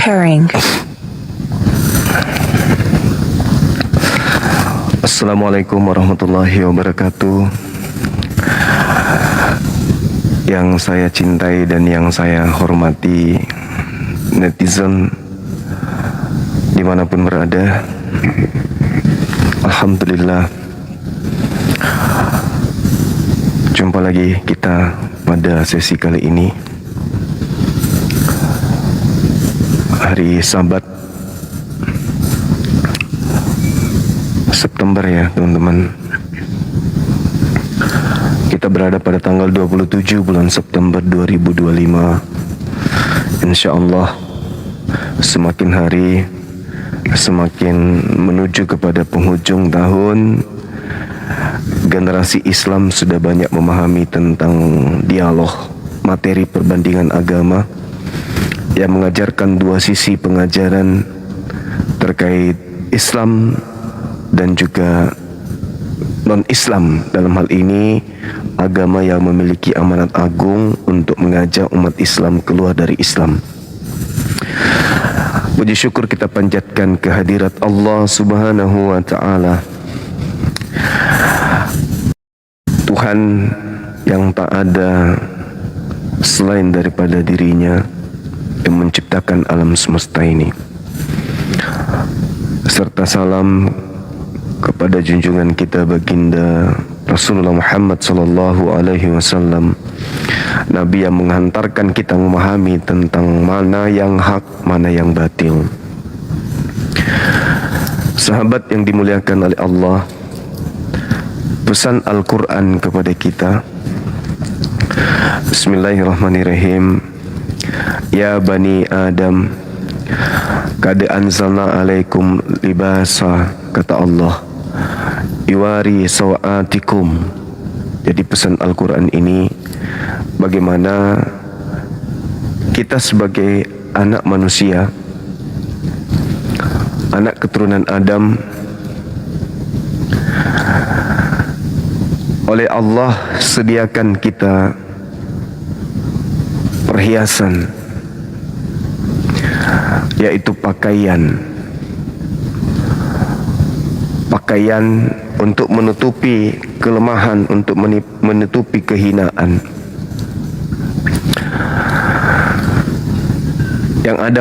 Pairing. Assalamualaikum warahmatullahi wabarakatuh. Yang saya cintai dan yang saya hormati netizen dimanapun berada, alhamdulillah jumpa lagi kita pada sesi kali ini, hari Sabat September ya teman-teman. Kita berada pada tanggal 27 bulan September 2025. Insya Allah semakin hari semakin menuju kepada penghujung tahun. Generasi Islam sudah banyak memahami tentang dialog materi perbandingan agama yang mengajarkan dua sisi pengajaran terkait Islam dan juga non-Islam. Dalam hal ini agama yang memiliki amanat agung untuk mengajak umat Islam keluar dari Islam. Puji syukur kita panjatkan kehadirat Allah Subhanahu wa Ta'ala, Tuhan yang tak ada selain daripada dirinya yang menciptakan alam semesta ini. Serta salam kepada junjungan kita baginda Rasulullah Muhammad sallallahu alaihi wasallam, Nabi yang menghantarkan kita memahami tentang mana yang hak, mana yang batil. Sahabat yang dimuliakan oleh Allah, pesan Al-Quran kepada kita, Bismillahirrahmanirrahim. Ya Bani Adam, qad anzalna alaikum libasa, kata Allah, iwari sawatikum. Jadi pesan Al-Quran ini bagaimana kita sebagai anak manusia, anak keturunan Adam, oleh Allah sediakan kita perhiasan, yaitu pakaian untuk menutupi kelemahan, untuk menutupi kehinaan yang ada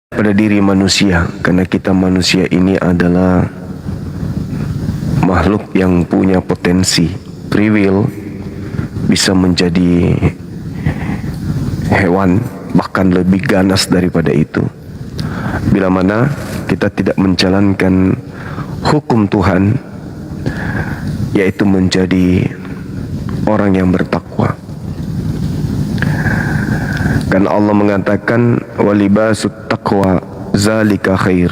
pada diri manusia. Karena kita manusia ini adalah makhluk yang punya potensi free will, bisa menjadi hewan, bahkan lebih ganas daripada itu, bila mana kita tidak menjalankan hukum Tuhan, yaitu menjadi orang yang bertakwa. Karena Allah mengatakan walibasut taqwa zalika khair.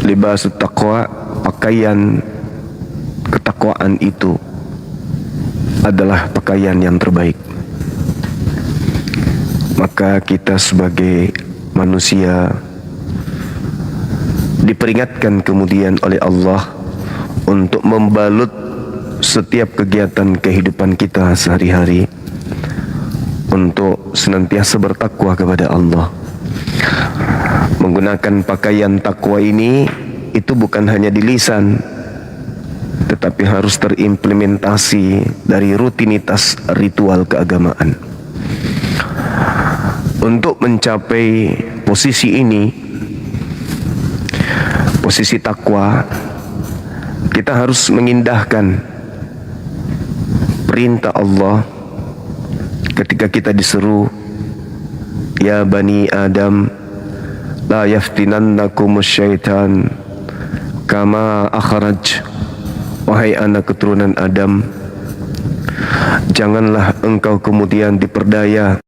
Libasut taqwa, pakaian ketakwaan itu adalah pakaian yang terbaik. Maka kita sebagai manusia diperingatkan kemudian oleh Allah untuk membalut setiap kegiatan kehidupan kita sehari-hari untuk senantiasa bertakwa kepada Allah. Menggunakan pakaian takwa ini itu bukan hanya di lisan, tetapi harus terimplementasi dari rutinitas ritual keagamaan. Untuk mencapai posisi ini, posisi takwa, kita harus mengindahkan perintah Allah ketika kita diseru, ya Bani Adam, la yaftinannakumus syaitan kama akhraj. Wahai anak keturunan Adam, janganlah engkau kemudian diperdaya,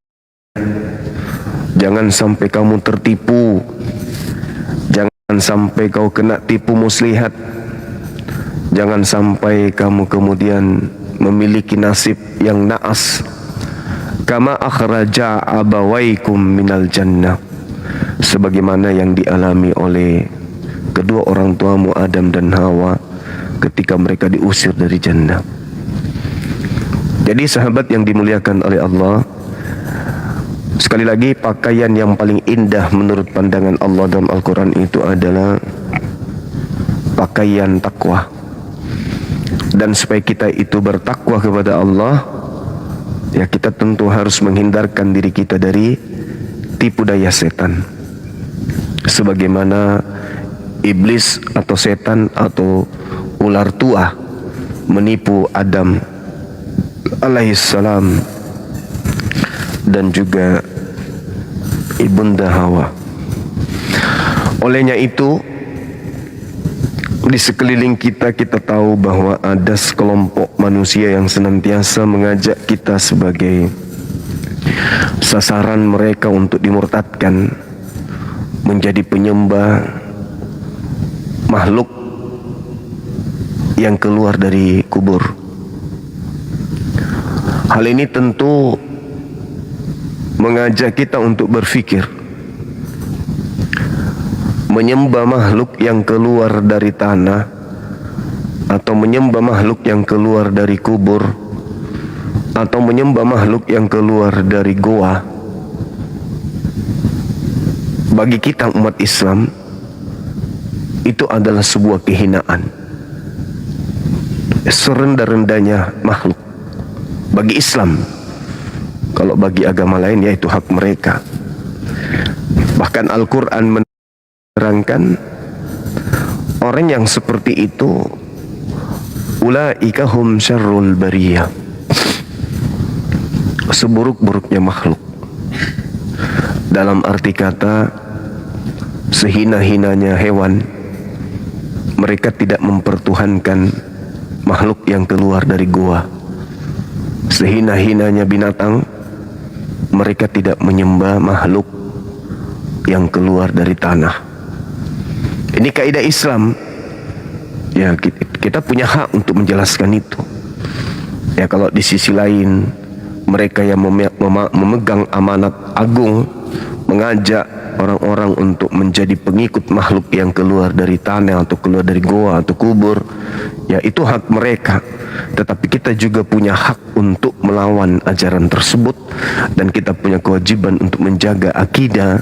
jangan sampai kamu tertipu, jangan sampai kau kena tipu muslihat, jangan sampai kamu kemudian memiliki nasib yang naas. Kama akhraja abawaikum minal jannah, sebagaimana yang dialami oleh kedua orang tuamu Adam dan Hawa ketika mereka diusir dari jannah. Jadi sahabat yang dimuliakan oleh Allah, Sekali lagi, pakaian yang paling indah menurut pandangan Allah dalam Al-Quran itu adalah pakaian takwa. Dan supaya kita itu bertakwa kepada Allah, ya kita tentu harus menghindarkan diri kita dari tipu daya setan. Sebagaimana iblis atau setan atau ular tua menipu Adam alaihissalam dan juga ibunda Hawa. Olehnya itu, di sekeliling kita tahu bahwa ada sekelompok manusia yang senantiasa mengajak kita sebagai sasaran mereka untuk dimurtadkan menjadi penyembah makhluk yang keluar dari kubur. Hal ini tentu mengajak kita untuk berpikir, menyembah makhluk yang keluar dari tanah atau menyembah makhluk yang keluar dari kubur atau menyembah makhluk yang keluar dari goa, bagi kita umat Islam itu adalah sebuah kehinaan. Serendah-rendahnya makhluk bagi Islam. Kalau bagi agama lain, ya itu hak mereka. Bahkan Al-Quran menerangkan orang yang seperti itu, ulaika hum syarrul bariyah, seburuk-buruknya makhluk. Dalam arti kata, sehina-hinanya hewan, mereka tidak mempertuhankan makhluk yang keluar dari goa. Sehina-hinanya binatang, mereka tidak menyembah makhluk yang keluar dari tanah. Ini kaidah Islam. Ya, kita punya hak untuk menjelaskan itu. Ya, kalau di sisi lain mereka yang memegang amanat agung mengajak orang-orang untuk menjadi pengikut makhluk yang keluar dari tanah atau keluar dari goa atau kubur, ya itu hak mereka. Tetapi kita juga punya hak untuk melawan ajaran tersebut, dan kita punya kewajiban untuk menjaga akidah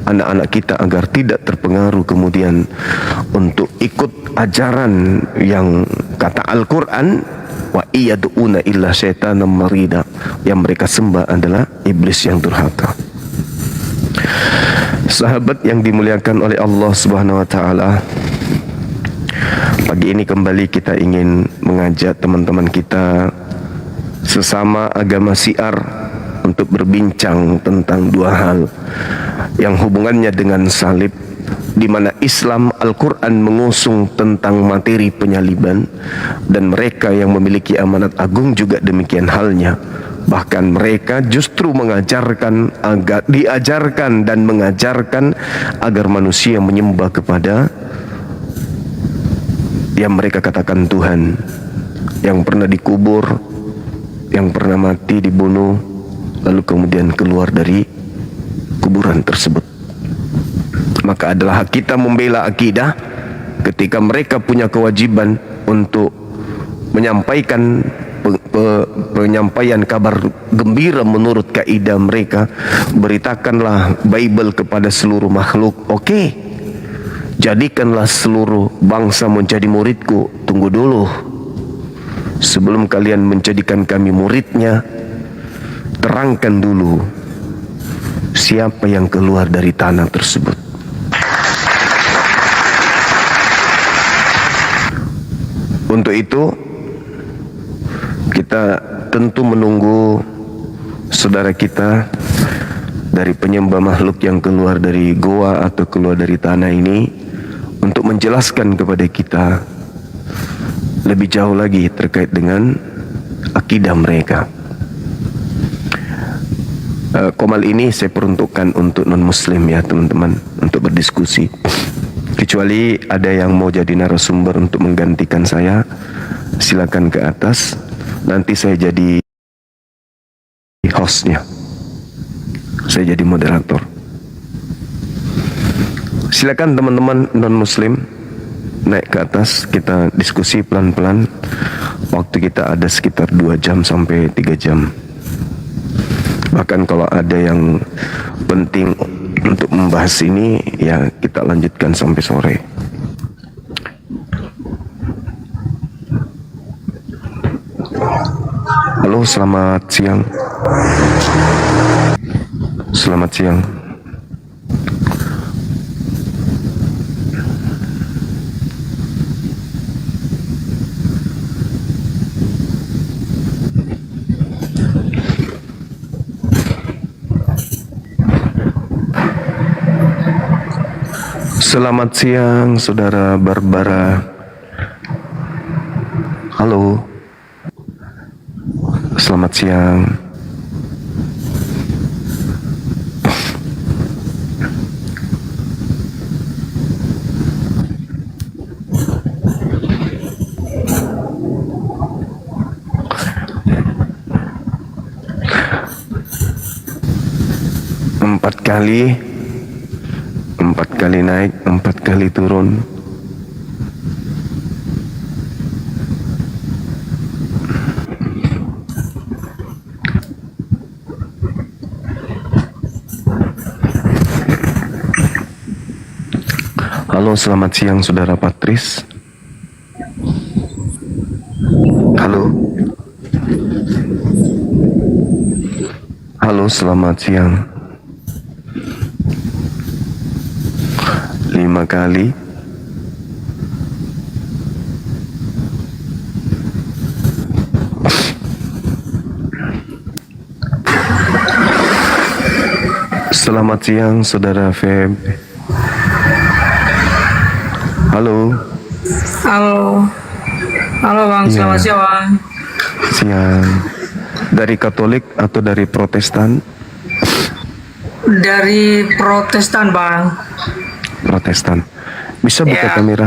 anak-anak kita agar tidak terpengaruh kemudian untuk ikut ajaran yang kata Al-Quran, wa iyad'una illa syaitanam marida, yang mereka sembah adalah iblis yang durhaka. Sahabat yang dimuliakan oleh Allah Subhanahu wa taala, pagi ini kembali kita ingin mengajak teman-teman kita sesama agama Syiar untuk berbincang tentang dua hal yang hubungannya dengan salib, di mana Islam Al-Quran mengusung tentang materi penyaliban, dan mereka yang memiliki amanat agung juga demikian halnya. Bahkan mereka justru diajarkan dan mengajarkan agar manusia menyembah kepada yang mereka katakan Tuhan, yang pernah dikubur, yang pernah mati, dibunuh, lalu kemudian keluar dari kuburan tersebut. Maka adalah hak kita membela akidah ketika mereka punya kewajiban untuk menyampaikan penyampaian kabar gembira menurut kaidah mereka. Beritakanlah Bible kepada seluruh makhluk. Oke, jadikanlah seluruh bangsa menjadi muridku. Tunggu dulu, sebelum kalian menjadikan kami muridnya, terangkan dulu siapa yang keluar dari tanah tersebut. Untuk itu kita tentu menunggu saudara kita dari penyembah makhluk yang keluar dari goa atau keluar dari tanah ini untuk menjelaskan kepada kita lebih jauh lagi terkait dengan akidah mereka. Komal ini saya peruntukkan untuk non-muslim ya teman-teman, untuk berdiskusi. Kecuali ada yang mau jadi narasumber untuk menggantikan saya, silakan ke atas. Nanti saya jadi hostnya, saya jadi moderator. Silakan teman-teman non-muslim naik ke atas, kita diskusi pelan-pelan. Waktu kita ada sekitar 2 jam sampai 3 jam. Bahkan kalau ada yang penting untuk membahas ini, ya kita lanjutkan sampai sore. Halo, selamat siang. Selamat siang. Selamat siang, Saudara Barbara. Halo. Selamat siang. Empat kali naik, 4 kali turun. Halo, selamat siang Saudara Patris. Halo. Halo, selamat siang. 5 kali. Selamat siang Saudara Feb. Halo. Halo. Halo Bang, selamat siang Bang. Siang. Dari Katolik atau dari Protestan? Dari Protestan Bang. Protestan. Bisa buka Ya. kamera?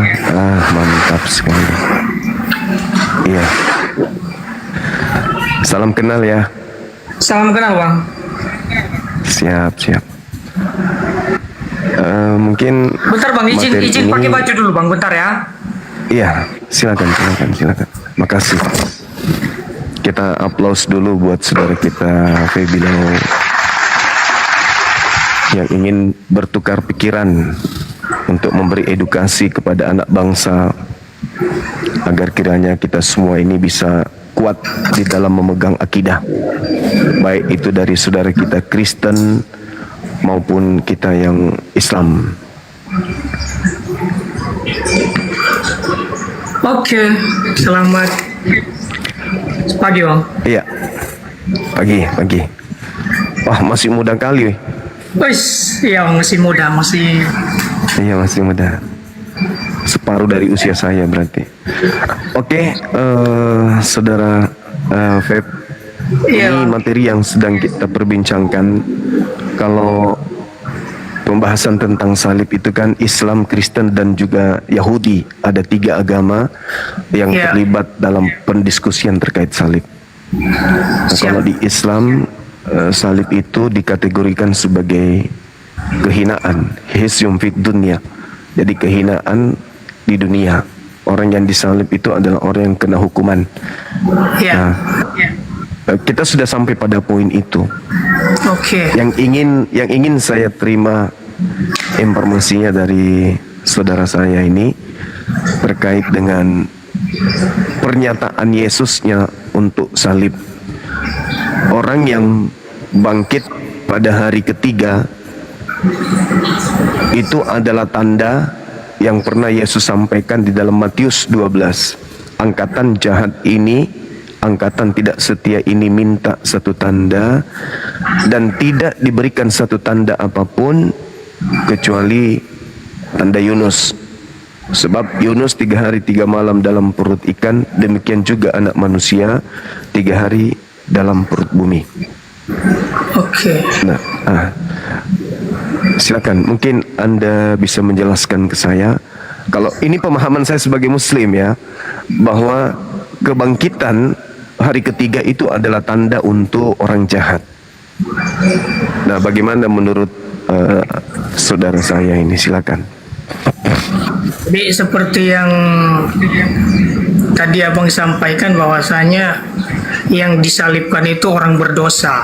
Mantap sekali. Iya. Salam kenal ya. Salam kenal Bang. Siap. Mungkin Bentar Bang, izin materi ini- pakai baju dulu Bang, bentar ya. Iya, silakan. Makasih. Kita aplaus dulu buat saudara kita Febino yang ingin bertukar pikiran untuk memberi edukasi kepada anak bangsa agar kiranya kita semua ini bisa kuat di dalam memegang akidah, baik itu dari saudara kita Kristen maupun kita yang Islam. Oke, selamat pagi Bang. Iya, pagi. Wah, masih muda kali. Wis, ya masih muda, masih. Iya, masih muda. Separuh dari usia saya berarti. Oke, saudara Feb, Iya, ini Bang. materi yang sedang kita perbincangkan. Kalau pembahasan tentang salib itu kan Islam, Kristen, dan juga Yahudi. Ada 3 agama yang Iya. terlibat dalam pendiskusian terkait salib. Nah, Siap. kalau di Islam, salib itu dikategorikan sebagai kehinaan, hisyum fid dunya. Jadi kehinaan di dunia. Orang yang disalib itu adalah orang yang kena hukuman. Iya. Nah, kita sudah sampai pada poin itu. Oke. Yang ingin saya terima informasinya dari saudara saya ini terkait dengan pernyataan Yesusnya untuk salib. Orang yang bangkit pada hari ketiga itu adalah tanda yang pernah Yesus sampaikan di dalam Matius 12. Angkatan jahat ini, angkatan tidak setia ini minta satu tanda, dan tidak diberikan satu tanda apapun kecuali tanda Yunus. Sebab Yunus 3 hari 3 malam dalam perut ikan, demikian juga anak manusia 3 hari dalam perut bumi. Oke. Nah, silakan, mungkin Anda bisa menjelaskan ke saya. Kalau ini pemahaman saya sebagai Muslim ya, bahwa kebangkitan hari ketiga itu adalah tanda untuk orang jahat. Nah, bagaimana menurut saudara saya ini? Silakan. Jadi seperti yang tadi Abang sampaikan bahwasanya yang disalibkan itu orang berdosa.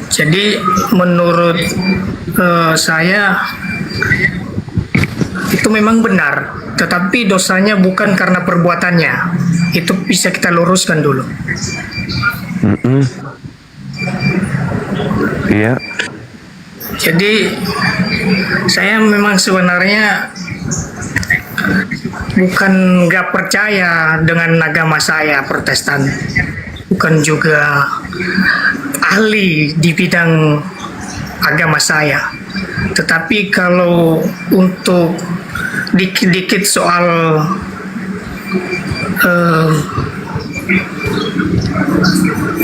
Jadi menurut saya itu memang benar, tetapi dosanya bukan karena perbuatannya. Itu bisa kita luruskan dulu. Iya. Jadi saya memang sebenarnya bukan nggak percaya dengan agama saya Protestan, bukan juga ahli di bidang agama saya. Tetapi kalau untuk dikit-dikit soal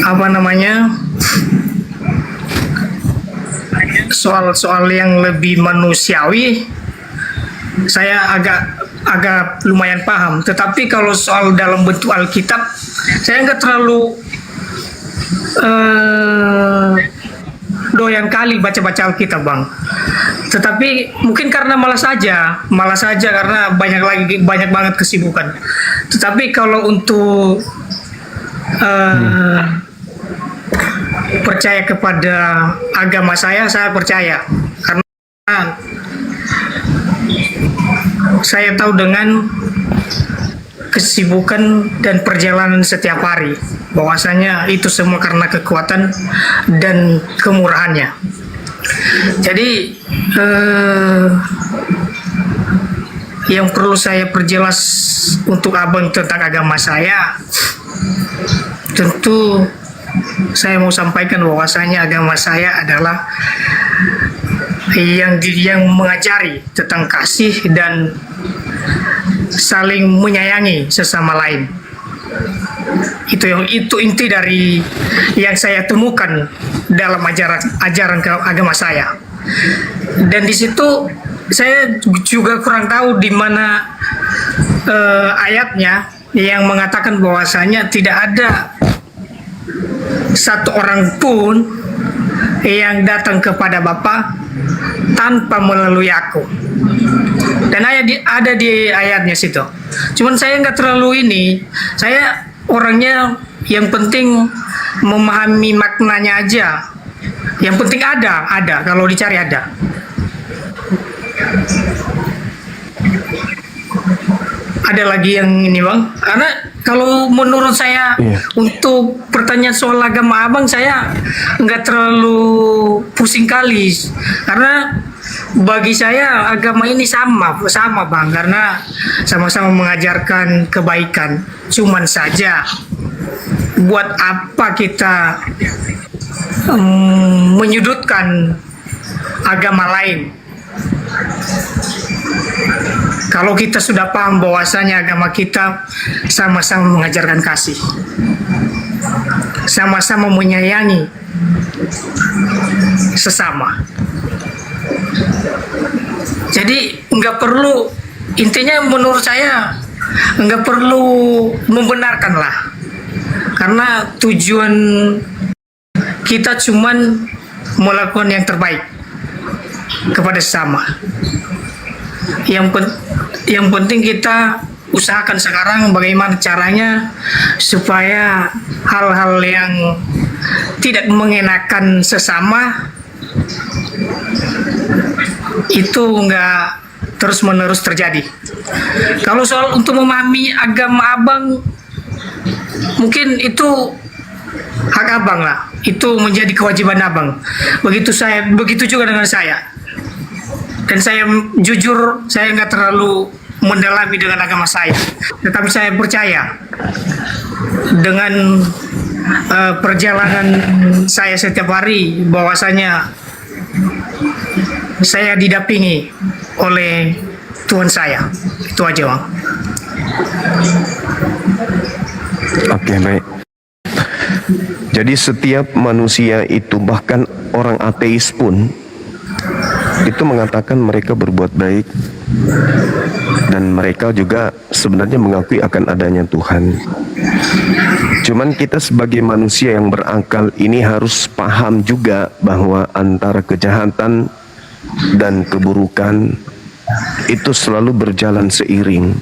apa namanya, soal-soal yang lebih manusiawi, saya agak lumayan paham. Tetapi kalau soal dalam bentuk Alkitab, saya nggak terlalu doyan kali baca-baca Alkitab, Bang. Tetapi mungkin karena malas aja karena banyak banget kesibukan. Tetapi kalau untuk percaya kepada agama saya percaya, karena saya tahu dengan kesibukan dan perjalanan setiap hari bahwasanya itu semua karena kekuatan dan kemurahannya. Jadi yang perlu saya perjelas untuk abang tentang agama saya, tentu saya mau sampaikan bahwasanya agama saya adalah yang mengajari tentang kasih dan saling menyayangi sesama lain. Itu inti dari yang saya temukan dalam ajaran agama saya. Dan di situ saya juga kurang tahu di mana ayatnya yang mengatakan bahwasanya tidak ada satu orang pun yang datang kepada Bapa tanpa melalui aku. Dan ada di ayatnya situ. Cuman saya nggak terlalu saya orangnya yang penting memahami maknanya aja. Yang penting ada, kalau dicari ada. Ada lagi yang ini, Bang, karena kalau menurut saya untuk pertanyaan soal agama abang, saya nggak terlalu pusing kali, karena bagi saya agama ini sama Bang, karena sama-sama mengajarkan kebaikan. Cuman saja buat apa kita menyudutkan agama lain kalau kita sudah paham bahwasanya agama kita sama-sama mengajarkan kasih, sama-sama menyayangi sesama. Jadi nggak perlu, intinya menurut saya nggak perlu membenarkan lah, karena tujuan kita cuman melakukan yang terbaik kepada sesama. Yang penting kita usahakan sekarang bagaimana caranya supaya hal-hal yang tidak mengenakan sesama itu nggak terus-menerus terjadi. Kalau soal untuk memahami agama abang, mungkin itu hak abang lah, itu menjadi kewajiban abang. Begitu juga dengan saya. Dan saya jujur, saya nggak terlalu mendalami dengan agama saya, tetapi saya percaya dengan perjalanan saya setiap hari bahwasanya saya didampingi oleh Tuhan saya. Itu aja, Bang. Oke, baik. Jadi setiap manusia itu, bahkan orang ateis pun, itu mengatakan mereka berbuat baik dan mereka juga sebenarnya mengakui akan adanya Tuhan. Cuman kita sebagai manusia yang berakal ini harus paham juga bahwa antara kejahatan dan keburukan itu selalu berjalan seiring.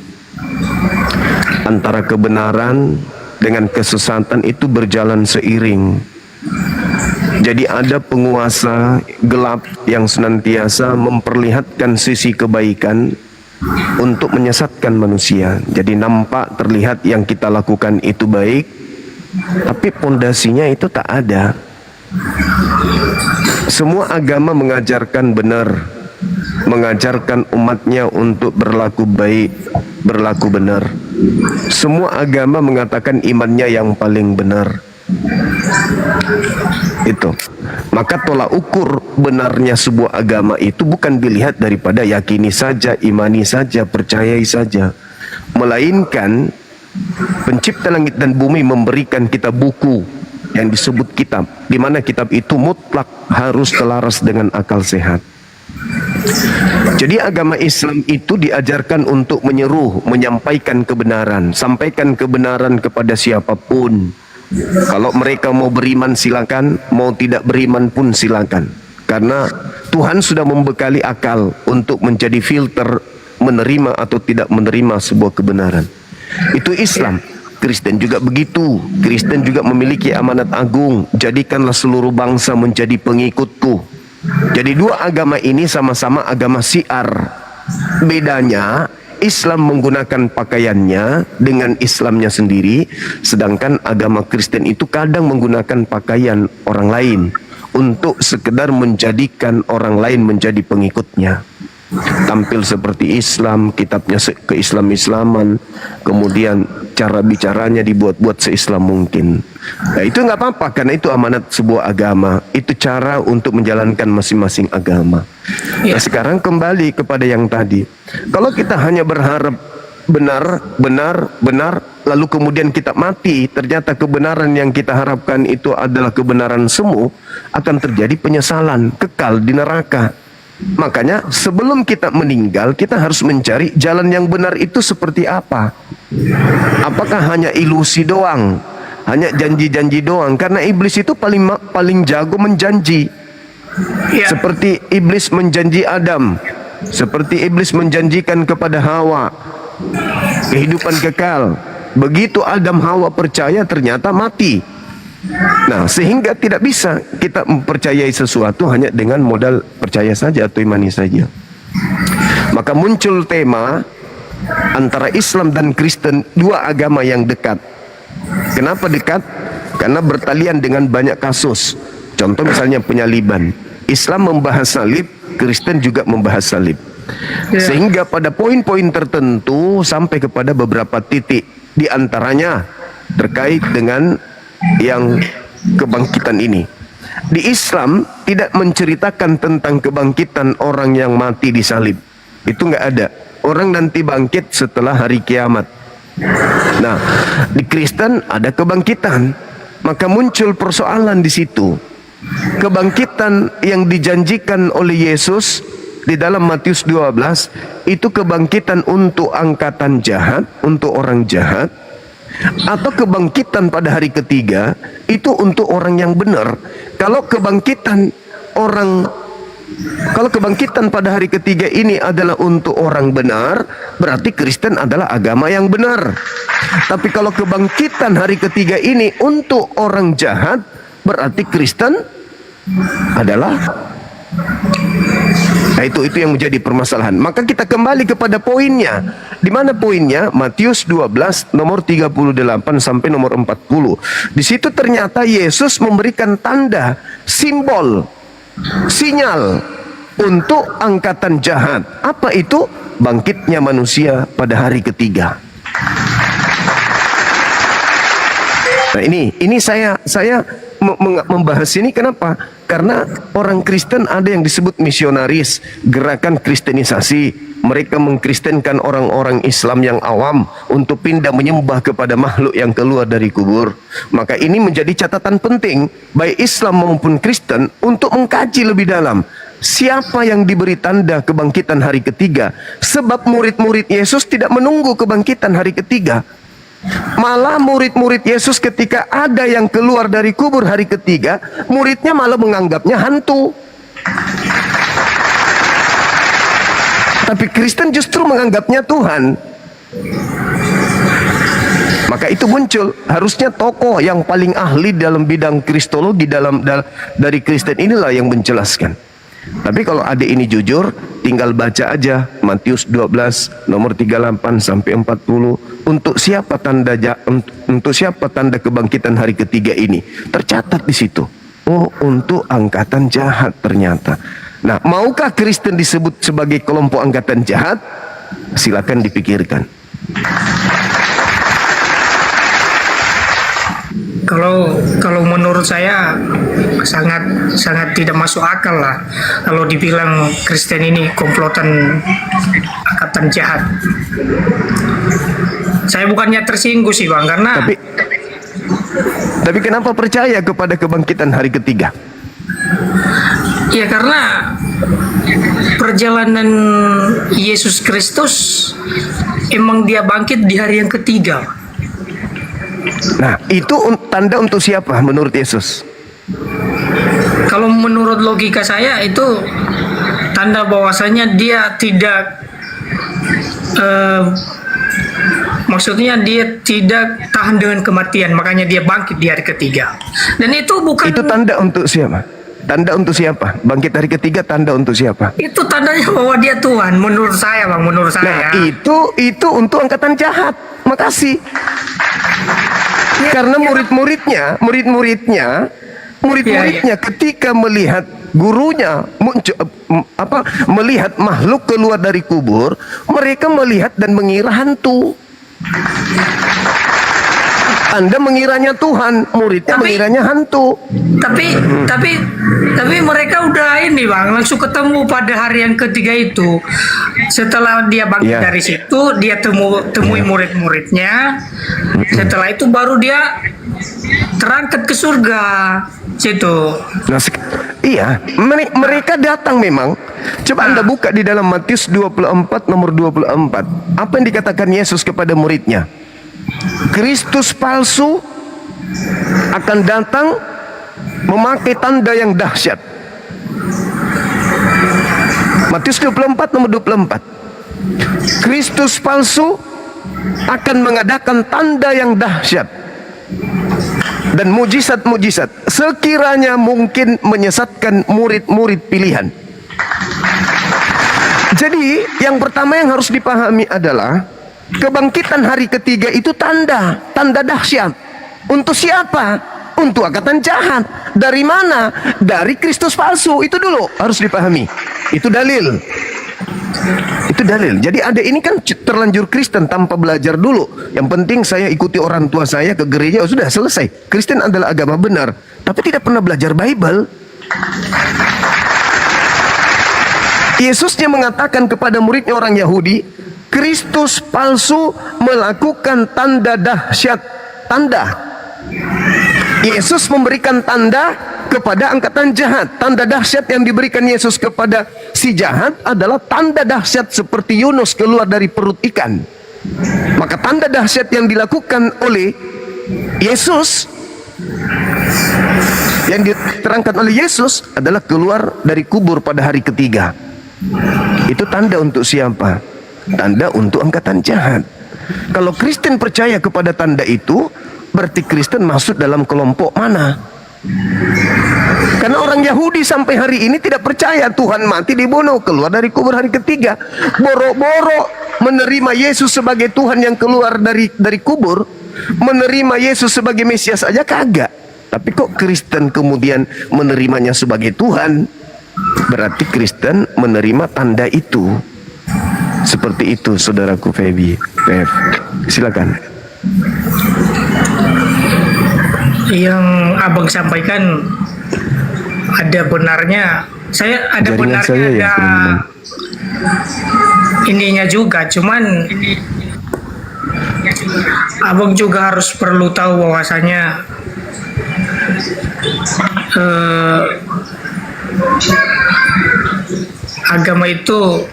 Antara kebenaran dengan kesesatan itu berjalan seiring. Jadi ada penguasa gelap yang senantiasa memperlihatkan sisi kebaikan untuk menyesatkan manusia. Jadi nampak terlihat yang kita lakukan itu baik, tapi pondasinya itu tak ada. Semua agama mengajarkan benar, mengajarkan umatnya untuk berlaku baik, berlaku benar. Semua agama mengatakan imannya yang paling benar. Itu. Maka tolak ukur benarnya sebuah agama itu bukan dilihat daripada yakini saja, imani saja, percayai saja, melainkan pencipta langit dan bumi memberikan kita buku yang disebut kitab, di mana kitab itu mutlak harus selaras dengan akal sehat. Jadi agama Islam itu diajarkan untuk menyeru, menyampaikan kebenaran, sampaikan kebenaran kepada siapapun. Kalau mereka mau beriman silakan, mau tidak beriman pun silakan. Karena Tuhan sudah membekali akal untuk menjadi filter menerima atau tidak menerima sebuah kebenaran. Itu Islam. Kristen juga begitu. Kristen juga memiliki amanat agung. Jadikanlah seluruh bangsa menjadi pengikutku. Jadi dua agama ini sama-sama agama syiar. Bedanya Islam menggunakan pakaiannya dengan Islamnya sendiri, sedangkan agama Kristen itu kadang menggunakan pakaian orang lain untuk sekedar menjadikan orang lain menjadi pengikutnya. Tampil seperti Islam, kitabnya ke-Islam-Islaman, kemudian cara bicaranya dibuat-buat se-Islam mungkin. Nah, itu nggak apa-apa karena itu amanat sebuah agama. Itu cara untuk menjalankan masing-masing agama. Nah, sekarang kembali kepada yang tadi. Kalau kita hanya berharap benar, lalu kemudian kita mati, ternyata kebenaran yang kita harapkan itu adalah kebenaran semu, akan terjadi penyesalan, kekal di neraka. Makanya sebelum kita meninggal, kita harus mencari jalan yang benar itu seperti apa. Apakah hanya ilusi doang, hanya janji-janji doang? Karena iblis itu paling jago menjanji. Seperti iblis menjanji Adam, seperti iblis menjanjikan kepada Hawa kehidupan kekal. Begitu Adam Hawa percaya, ternyata mati. Nah, sehingga tidak bisa kita mempercayai sesuatu hanya dengan modal percaya saja atau imani saja. Maka muncul tema antara Islam dan Kristen, dua agama yang dekat. Kenapa dekat? Karena bertalian dengan banyak kasus. Contoh misalnya penyaliban. Islam membahas salib, Kristen juga membahas salib. Sehingga pada poin-poin tertentu sampai kepada beberapa titik, di antaranya terkait dengan yang kebangkitan ini. Di Islam tidak menceritakan tentang kebangkitan orang yang mati di salib. Itu nggak ada. Orang nanti bangkit setelah hari kiamat. Nah, di Kristen ada kebangkitan. Maka muncul persoalan di situ. Kebangkitan yang dijanjikan oleh Yesus di dalam Matius 12 itu kebangkitan untuk angkatan jahat, untuk orang jahat, atau kebangkitan pada hari ketiga itu untuk orang yang benar. Kalau kebangkitan pada hari ketiga ini adalah untuk orang benar, berarti Kristen adalah agama yang benar. Tapi kalau kebangkitan hari ketiga ini untuk orang jahat, berarti Kristen adalah, nah, itu yang menjadi permasalahan. Maka kita kembali kepada poinnya. Di mana poinnya? Matius 12 nomor 38 sampai nomor 40. Di situ ternyata Yesus memberikan tanda, simbol, sinyal untuk angkatan jahat. Apa itu? Bangkitnya manusia pada hari ketiga. Nah, ini saya membahas ini kenapa? Karena orang Kristen ada yang disebut misionaris, gerakan kristenisasi. Mereka mengkristenkan orang-orang Islam yang awam untuk pindah menyembah kepada makhluk yang keluar dari kubur. Maka ini menjadi catatan penting baik Islam maupun Kristen untuk mengkaji lebih dalam. Siapa yang diberi tanda kebangkitan hari ketiga? Sebab murid-murid Yesus tidak menunggu kebangkitan hari ketiga. Malah murid-murid Yesus ketika ada yang keluar dari kubur hari ketiga, muridnya malah menganggapnya hantu. Tapi Kristen justru menganggapnya Tuhan. Maka itu muncul, harusnya tokoh yang paling ahli dalam bidang kristologi dari Kristen inilah yang menjelaskan. Tapi kalau adik ini jujur, tinggal baca aja Matius 12 nomor 38 sampai 40. Untuk siapa tanda kebangkitan hari ketiga ini? Tercatat di situ. Oh, untuk angkatan jahat ternyata. Nah, maukah Kristen disebut sebagai kelompok angkatan jahat? Silakan dipikirkan. Kalau menurut saya sangat tidak masuk akal lah kalau dibilang Kristen ini komplotan angkatan jahat. Saya bukannya tersinggung sih Bang, karena tapi kenapa percaya kepada kebangkitan hari ketiga? ya karena perjalanan Yesus Kristus emang dia bangkit di hari yang ketiga. Nah, itu tanda untuk siapa menurut Yesus? Kalau menurut logika saya itu tanda bahwasanya dia tidak maksudnya dia tidak tahan dengan kematian, makanya dia bangkit di hari ketiga. Dan itu bukan, itu tanda untuk siapa? Tanda untuk siapa? Bangkit hari ketiga tanda untuk siapa? itu tandanya bahwa dia Tuhan menurut saya Bang, menurut saya. Nah, itu untuk angkatan jahat. Makasih. Karena murid-muridnya ketika melihat gurunya melihat makhluk keluar dari kubur, mereka melihat dan mengira hantu. Anda mengiranya Tuhan, muridnya mengiranya hantu. Tapi mereka udah ini Bang, langsung ketemu pada hari yang ketiga itu. Setelah dia bangkit dari situ, dia temui murid-muridnya. Setelah itu baru dia terangkat ke surga situ. Nah, iya, mereka datang memang. Coba Anda buka di dalam Matius 24 nomor 24. Apa yang dikatakan Yesus kepada muridnya? Kristus palsu akan datang memakai tanda yang dahsyat. Matius 24 nomor 24. Kristus palsu akan mengadakan tanda yang dahsyat dan mujizat-mujizat sekiranya mungkin menyesatkan murid-murid pilihan. Jadi yang pertama yang harus dipahami adalah kebangkitan hari ketiga itu tanda dahsyat. Untuk siapa? Untuk angkatan jahat. Dari mana? Dari Kristus palsu. Itu dulu harus dipahami. Itu dalil. Jadi adik ini kan terlanjur Kristen tanpa belajar dulu. Yang penting saya ikuti orang tua saya ke gereja, sudah selesai. Kristen adalah agama benar, tapi tidak pernah belajar Bible. Yesusnya mengatakan kepada muridnya orang Yahudi, Kristus palsu melakukan tanda dahsyat. Tanda. Yesus memberikan tanda kepada angkatan jahat. Tanda dahsyat yang diberikan Yesus kepada si jahat adalah tanda dahsyat seperti Yunus keluar dari perut ikan. Maka tanda dahsyat yang dilakukan oleh Yesus, yang diterangkan oleh Yesus adalah keluar dari kubur pada hari ketiga. Itu tanda untuk siapa? Tanda untuk angkatan jahat. Kalau Kristen percaya kepada tanda itu, berarti Kristen masuk dalam kelompok mana? Karena orang Yahudi sampai hari ini tidak percaya Tuhan mati dibunuh, keluar dari kubur hari ketiga. Boro-boro menerima Yesus sebagai Tuhan yang keluar dari kubur, menerima Yesus sebagai Mesias aja kagak. Tapi kok Kristen kemudian menerimanya sebagai Tuhan? Berarti Kristen menerima tanda itu. Seperti itu saudaraku Feby. Silakan. Yang abang sampaikan ada benarnya. Saya ada Jaringan benarnya, saya ya, ada ininya juga. Cuman abang juga harus perlu tahu bahwasanya agama itu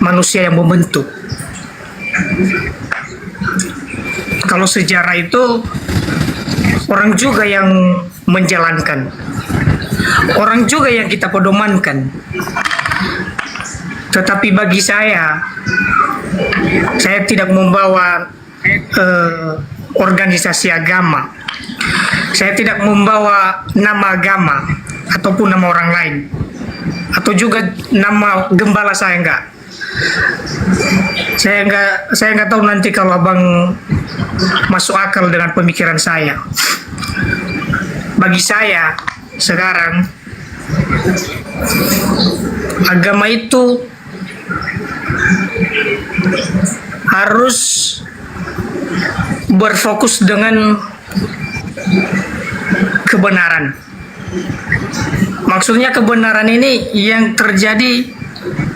manusia yang membentuk. Kalau sejarah itu orang juga yang menjalankan, orang juga yang kita pedomankan. Tetapi bagi saya tidak membawa organisasi agama. Saya tidak membawa nama agama ataupun nama orang lain, atau juga nama gembala saya enggak. Saya nggak tahu nanti kalau abang masuk akal dengan pemikiran saya. Bagi saya sekarang agama itu harus berfokus dengan kebenaran. Maksudnya kebenaran ini yang terjadi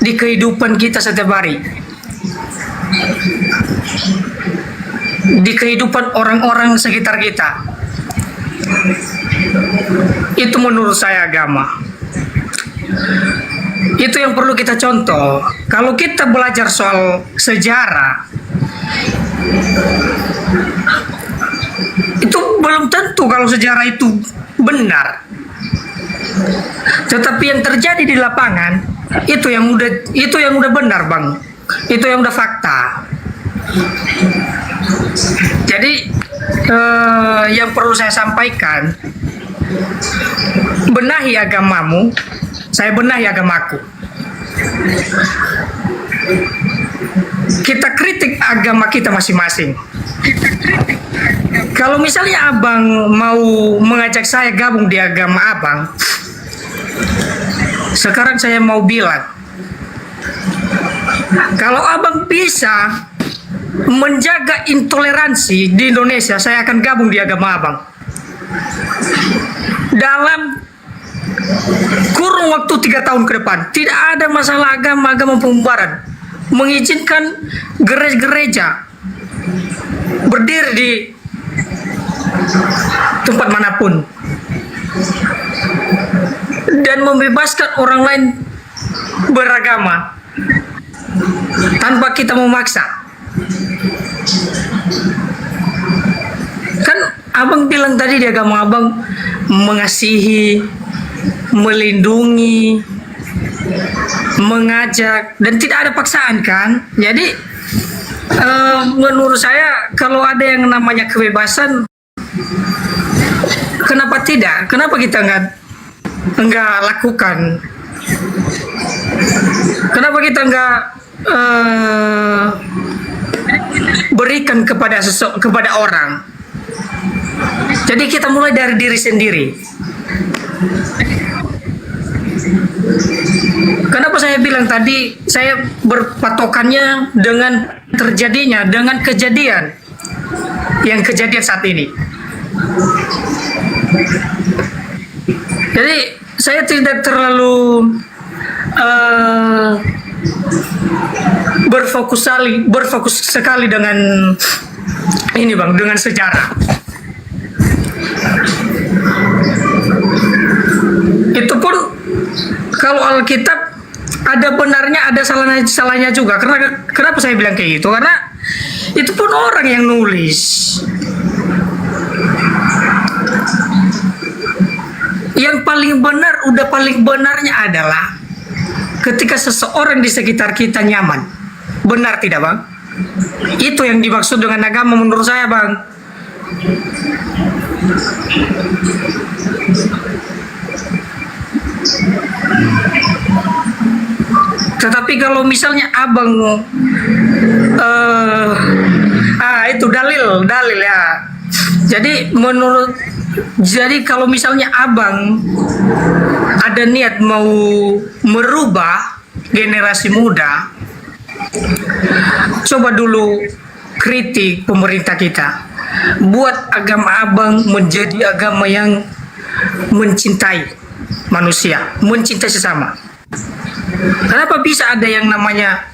di kehidupan kita setiap hari, di kehidupan orang-orang sekitar kita. Itu menurut saya agama. Itu yang perlu kita contoh. Kalau kita belajar soal sejarah, itu belum tentu kalau sejarah itu benar. Tetapi yang terjadi di lapangan itu yang udah benar, Bang. Itu yang udah fakta. Jadi yang perlu saya sampaikan, benahi agamamu, saya benahi agamaku. Kita kritik agama kita masing-masing. Kalau misalnya abang mau mengajak saya gabung di agama abang, sekarang saya mau bilang, kalau abang bisa menjaga intoleransi di Indonesia, saya akan gabung di agama abang. Dalam kurun waktu 3 tahun ke depan, tidak ada masalah agama pembubaran. Mengizinkan gereja berdiri di tempat manapun dan membebaskan orang lain beragama tanpa kita memaksa. Kan abang bilang tadi di agama abang mengasihi, melindungi, mengajak, dan tidak ada paksaan kan. Jadi menurut saya kalau ada yang namanya kebebasan, kenapa tidak? Kenapa kita nggak lakukan? Kenapa kita nggak berikan kepada orang? Jadi kita mulai dari diri sendiri. Kenapa saya bilang tadi saya berpatokannya dengan kejadian saat ini. Jadi saya tidak terlalu berfokus sekali dengan ini, Bang, dengan sejarah. Itu pun kalau Alkitab ada benarnya, ada salahnya juga. Karena kenapa saya bilang kayak gitu? Karena itu pun orang yang nulis. Yang paling benarnya adalah ketika seseorang di sekitar kita nyaman. Benar tidak, Bang? Itu yang dimaksud dengan agama menurut saya, Bang. Tetapi kalau misalnya abang itu dalil ya. Jadi kalau misalnya abang ada niat mau merubah generasi muda, coba dulu kritik pemerintah kita. Buat agama abang menjadi agama yang mencintai manusia, mencintai sesama. Kenapa bisa ada yang namanya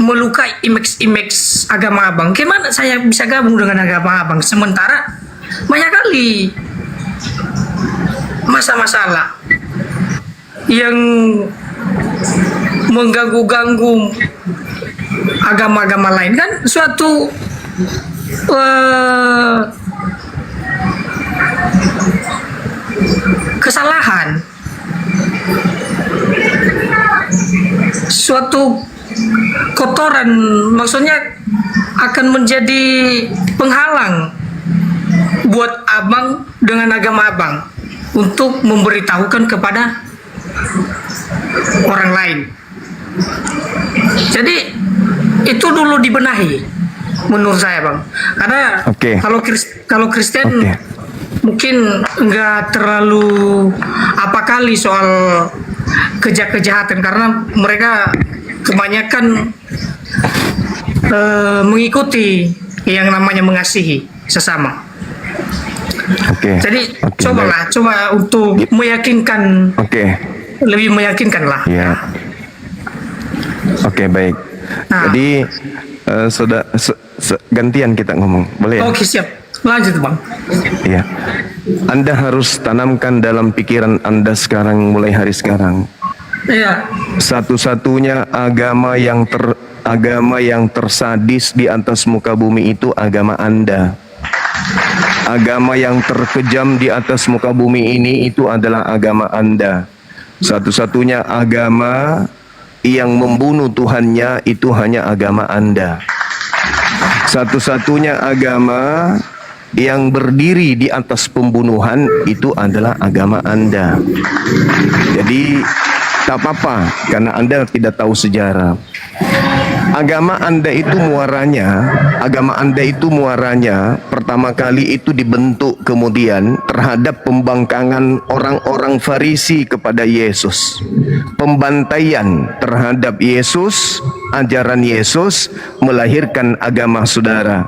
melukai image agama abang? Gimana saya bisa gabung dengan agama abang? Sementara banyak kali masalah yang mengganggu agama-agama lain, kan suatu kesalahan, suatu kotoran, maksudnya akan menjadi penghalang buat abang dengan agama abang untuk memberitahukan kepada orang lain. Jadi itu dulu dibenahi menurut saya, Bang. Karena Oke. kalau Kristen Oke. mungkin nggak terlalu apa kali soal kejahatan, karena mereka kebanyakan mengikuti yang namanya mengasihi sesama. Oke. Jadi Oke, coba untuk meyakinkan, Oke. lebih meyakinkan lah. Ya. Oke, baik. Nah. Jadi gantian kita ngomong, boleh ya? Oke, siap. Lanjut, Bang. Iya. Anda harus tanamkan dalam pikiran Anda sekarang, mulai hari sekarang. Iya. Satu-satunya agama yang tersadis di atas muka bumi itu agama Anda. Agama yang terkejam di atas muka bumi ini itu adalah agama Anda. Satu-satunya agama yang membunuh Tuhannya itu hanya agama Anda. Satu-satunya agama yang berdiri di atas pembunuhan itu adalah agama Anda. Jadi tak apa-apa karena Anda tidak tahu sejarah. Agama Anda itu muaranya pertama kali itu dibentuk kemudian terhadap pembangkangan orang-orang Farisi kepada Yesus. Pembantaian terhadap Yesus, ajaran Yesus melahirkan agama saudara.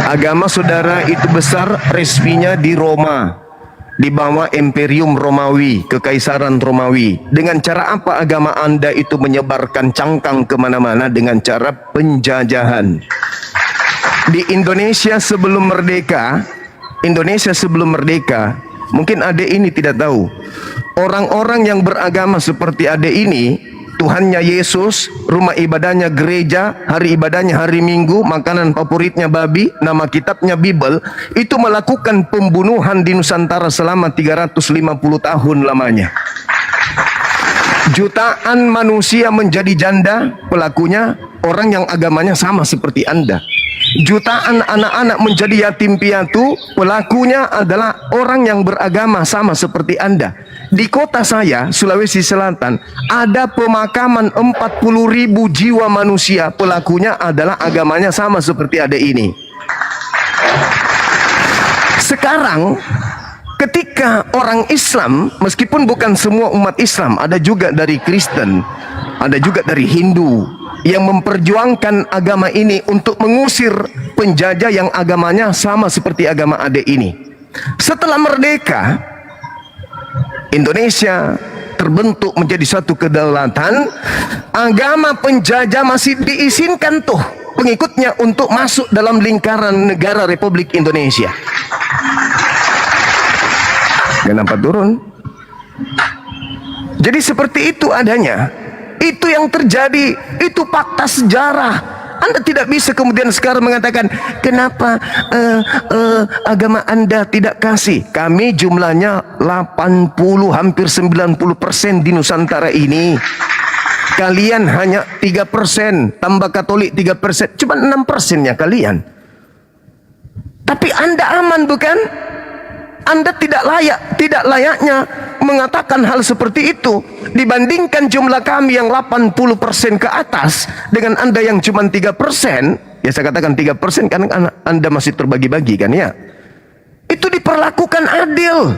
Agama saudara itu besar, resminya di Roma, di bawah Imperium Romawi, Kekaisaran Romawi. Dengan cara apa agama Anda itu menyebarkan cangkang kemana-mana? Dengan cara penjajahan. Di Indonesia sebelum merdeka, mungkin adik ini tidak tahu, orang-orang yang beragama seperti adik ini, Tuhannya Yesus, rumah ibadahnya gereja, hari ibadahnya hari Minggu, makanan favoritnya babi, nama kitabnya Bible, itu melakukan pembunuhan di Nusantara selama 350 tahun lamanya. Jutaan manusia menjadi janda, pelakunya orang yang agamanya sama seperti Anda. Jutaan anak-anak menjadi yatim piatu, pelakunya adalah orang yang beragama sama seperti Anda. Di kota saya, Sulawesi Selatan, ada pemakaman 40.000 jiwa manusia, pelakunya adalah agamanya sama seperti ada ini. Sekarang, ketika orang Islam, meskipun bukan semua umat Islam, ada juga dari Kristen, ada juga dari Hindu, yang memperjuangkan agama ini untuk mengusir penjajah yang agamanya sama seperti agama adik ini. Setelah merdeka, Indonesia terbentuk menjadi satu kedaulatan, agama penjajah masih diizinkan tuh pengikutnya untuk masuk dalam lingkaran negara Republik Indonesia. Kenapa turun? Jadi seperti itu adanya. Itu yang terjadi, itu fakta sejarah. Anda tidak bisa kemudian sekarang mengatakan kenapa agama Anda tidak kasih. Kami jumlahnya 80, hampir 90% di Nusantara ini. Kalian hanya 3%, tambah Katolik 3%, cuma 6%-nya kalian. Tapi Anda aman bukan? Anda tidak layaknya mengatakan hal seperti itu. Dibandingkan jumlah kami yang 80% ke atas dengan Anda yang cuma 3%, ya saya katakan 3% karena Anda masih terbagi-bagi kan ya. Itu diperlakukan adil.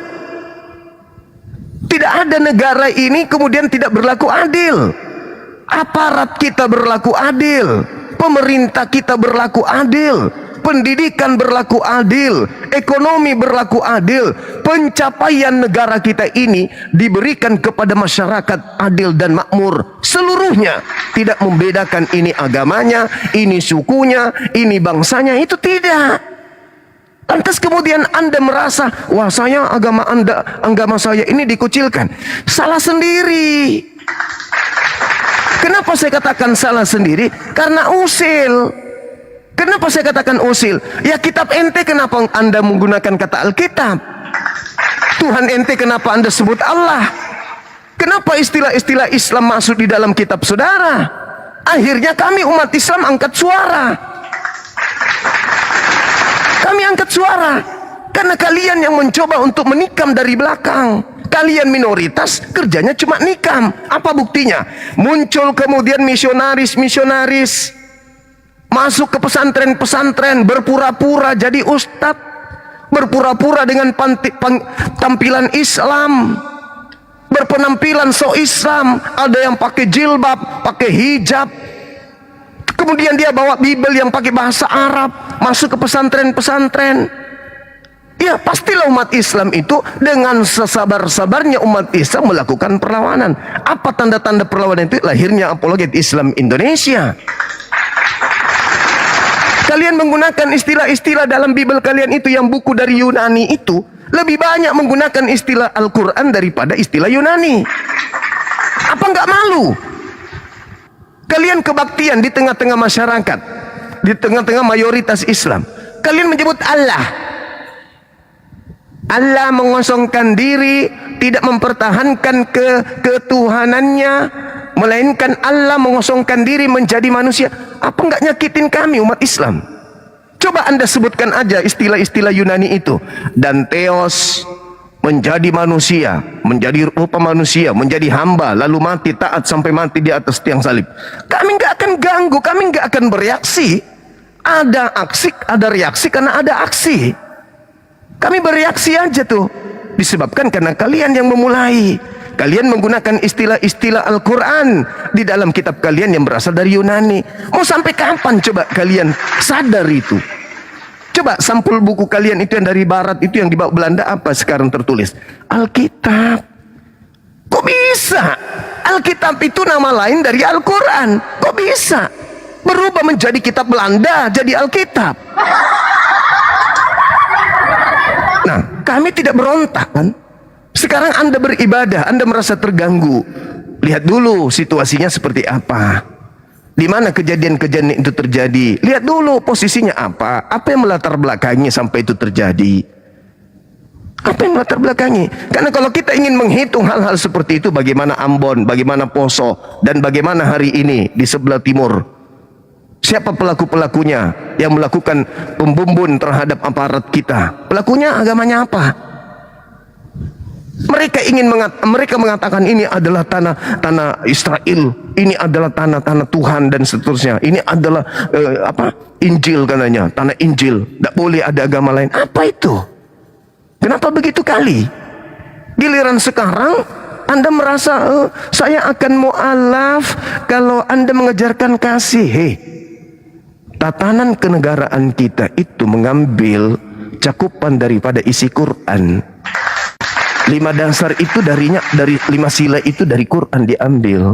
Tidak ada negara ini kemudian tidak berlaku adil. Aparat kita berlaku adil, pemerintah kita berlaku adil, pendidikan berlaku adil, ekonomi berlaku adil, pencapaian negara kita ini diberikan kepada masyarakat adil dan makmur seluruhnya, tidak membedakan ini agamanya, ini sukunya, ini bangsanya, itu tidak. Lantas kemudian Anda merasa, wah saya agama saya ini dikucilkan. Salah sendiri. Kenapa saya katakan salah sendiri? Karena usil. Kenapa saya katakan usil? Ya kitab ente kenapa Anda menggunakan kata Alkitab? Tuhan ente kenapa Anda sebut Allah? Kenapa istilah-istilah Islam masuk di dalam kitab saudara? Akhirnya kami umat Islam angkat suara. kami angkat suara. Karena kalian yang mencoba untuk menikam dari belakang. Kalian minoritas, kerjanya cuma nikam. Apa buktinya? Muncul kemudian misionaris-misionaris masuk ke pesantren-pesantren, berpura-pura jadi ustadz, berpura-pura dengan tampilan Islam, berpenampilan so Islam. Ada yang pakai jilbab, pakai hijab. Kemudian dia bawa Bible yang pakai bahasa Arab, masuk ke pesantren-pesantren. Ya, pastilah umat Islam itu dengan sesabar-sabarnya umat Islam melakukan perlawanan. Apa tanda-tanda perlawanan itu? Lahirnya apologet Islam Indonesia. Kalian menggunakan istilah-istilah dalam Bible kalian itu yang buku dari Yunani itu lebih banyak menggunakan istilah Al-Quran daripada istilah Yunani. Apa nggak malu? Kalian kebaktian di tengah-tengah masyarakat, di tengah-tengah mayoritas Islam. Kalian menyebut Allah. Allah mengosongkan diri, tidak mempertahankan ketuhanannya, melainkan Allah mengosongkan diri menjadi manusia. Apa enggak nyakitin kami umat Islam? Coba Anda sebutkan aja istilah-istilah Yunani itu. Dan Theos, menjadi manusia, menjadi rupa manusia, menjadi hamba, lalu mati taat sampai mati di atas tiang salib. Kami enggak akan ganggu, kami enggak akan bereaksi. Ada aksi, ada reaksi karena ada aksi. Kami bereaksi aja tuh. Disebabkan karena kalian yang memulai. Kalian menggunakan istilah-istilah Al-Quran di dalam kitab kalian yang berasal dari Yunani. Mau sampai kapan coba kalian sadar itu? Coba sampul buku kalian itu yang dari barat itu yang dibawa Belanda apa sekarang tertulis? Alkitab. Kok bisa? Alkitab itu nama lain dari Al-Quran. Kok bisa? Berubah menjadi kitab Belanda jadi Alkitab. Nah, kami tidak berontak kan? Sekarang Anda beribadah, Anda merasa terganggu. Lihat dulu situasinya seperti apa. Di mana kejadian-kejadian itu terjadi. Lihat dulu posisinya apa. Apa yang melatar belakangi sampai itu terjadi. Apa yang melatar belakangi? Karena kalau kita ingin menghitung hal-hal seperti itu, bagaimana Ambon, bagaimana Poso, dan bagaimana hari ini di sebelah timur. Siapa pelaku-pelakunya yang melakukan pembumbun terhadap aparat kita? Pelakunya agamanya apa? Mereka mengatakan ini adalah tanah Israel, ini adalah tanah Tuhan dan seterusnya. Ini adalah Injil katanya, tanah Injil. Tidak boleh ada agama lain. Apa itu? Kenapa begitu kali? Giliran sekarang Anda merasa saya akan mu'alaf kalau Anda mengejarkan kasih. Hei, tatanan kenegaraan kita itu mengambil cakupan daripada isi Quran. 5 dasar itu dari 5 sila itu dari Quran diambil.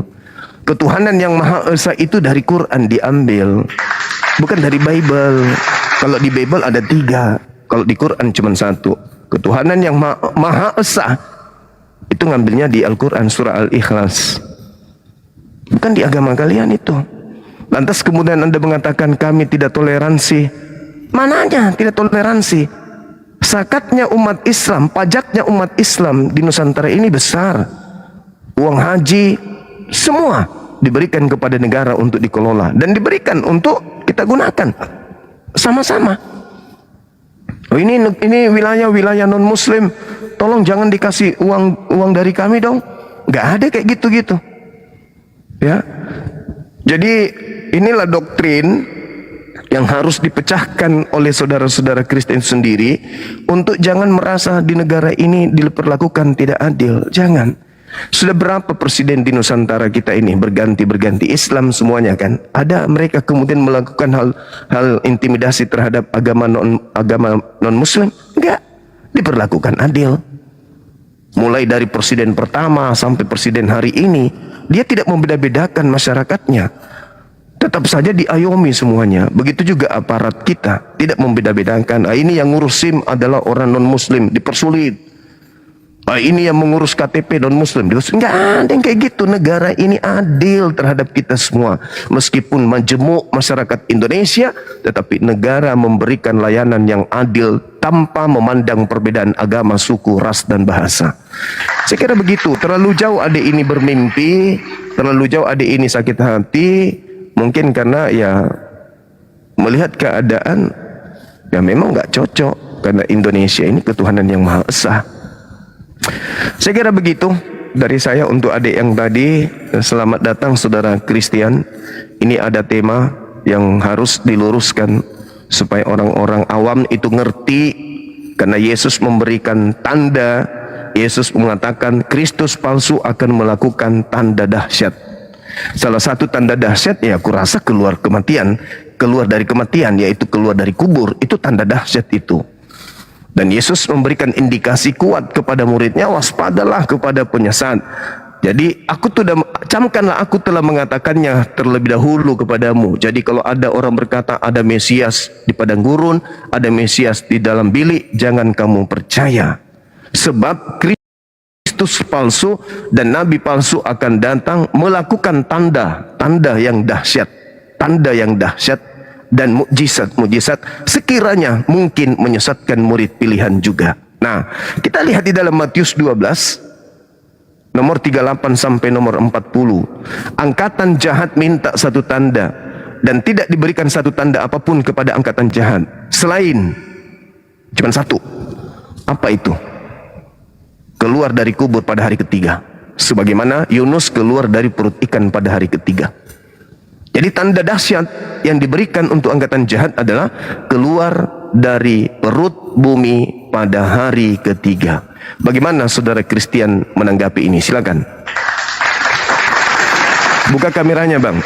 Ketuhanan yang Maha Esa itu dari Quran diambil, bukan dari Bible. Kalau di Bible ada 3, kalau di Quran cuma 1. Ketuhanan yang Maha Esa itu ngambilnya di Al-Quran surah Al-Ikhlas, bukan di agama kalian itu. Lantas kemudian Anda mengatakan kami tidak toleransi. Mananya tidak toleransi? Zakatnya umat Islam, pajaknya umat Islam di Nusantara ini besar. Uang haji semua diberikan kepada negara untuk dikelola dan diberikan untuk kita gunakan sama-sama. Oh, ini wilayah non Muslim, tolong jangan dikasih uang dari kami dong. Nggak ada kayak gitu-gitu. Ya. Jadi inilah doktrin yang harus dipecahkan oleh saudara-saudara Kristen sendiri untuk jangan merasa di negara ini diperlakukan tidak adil. Jangan. Sudah berapa presiden di Nusantara kita ini berganti Islam semuanya kan? Ada mereka kemudian melakukan hal intimidasi terhadap agama non Muslim? Enggak. Diperlakukan adil. Mulai dari presiden pertama sampai presiden hari ini, dia tidak membeda-bedakan masyarakatnya. Tetap saja diayomi semuanya. Begitu juga aparat kita, tidak membeda-bedakan. Ini yang ngurus SIM adalah orang non-Muslim, dipersulit. Ini yang mengurus KTP non-Muslim. Enggak ada yang kayak gitu. Negara ini adil terhadap kita semua. Meskipun majemuk masyarakat Indonesia, tetapi negara memberikan layanan yang adil tanpa memandang perbedaan agama, suku, ras, dan bahasa. Saya kira begitu. Terlalu jauh adik ini bermimpi, terlalu jauh adik ini sakit hati. Mungkin karena ya melihat keadaan Ya memang nggak cocok, karena Indonesia ini ketuhanan yang Maha Esa. Saya kira begitu dari saya untuk adik yang tadi. Selamat datang saudara Christian. Ini ada tema yang harus diluruskan supaya orang-orang awam itu ngerti, karena Yesus memberikan tanda. Yesus mengatakan Kristus palsu akan melakukan tanda dahsyat. Salah satu tanda dahsyat ya aku rasa keluar dari kematian, yaitu keluar dari kubur. Itu tanda dahsyat itu. Dan Yesus memberikan indikasi kuat kepada muridnya, waspadalah kepada penyesat. Jadi camkanlah, aku telah mengatakannya terlebih dahulu kepadamu. Jadi kalau ada orang berkata ada Mesias di padang gurun, ada Mesias di dalam bilik, jangan kamu percaya. Sebab Kristus palsu dan nabi palsu akan datang melakukan tanda yang dahsyat, dan mukjizat sekiranya mungkin menyesatkan murid pilihan juga. Nah, kita lihat di dalam Matius 12 nomor 38 sampai nomor 40. Angkatan jahat minta satu tanda, dan tidak diberikan satu tanda apapun kepada angkatan jahat selain cuma satu. Apa itu? Keluar dari kubur pada hari ketiga, sebagaimana Yunus keluar dari perut ikan pada hari ketiga. Jadi tanda dahsyat yang diberikan untuk angkatan jahat adalah keluar dari perut bumi pada hari ketiga. Bagaimana saudara Christian menanggapi ini? Silakan. Buka kameranya, Bang.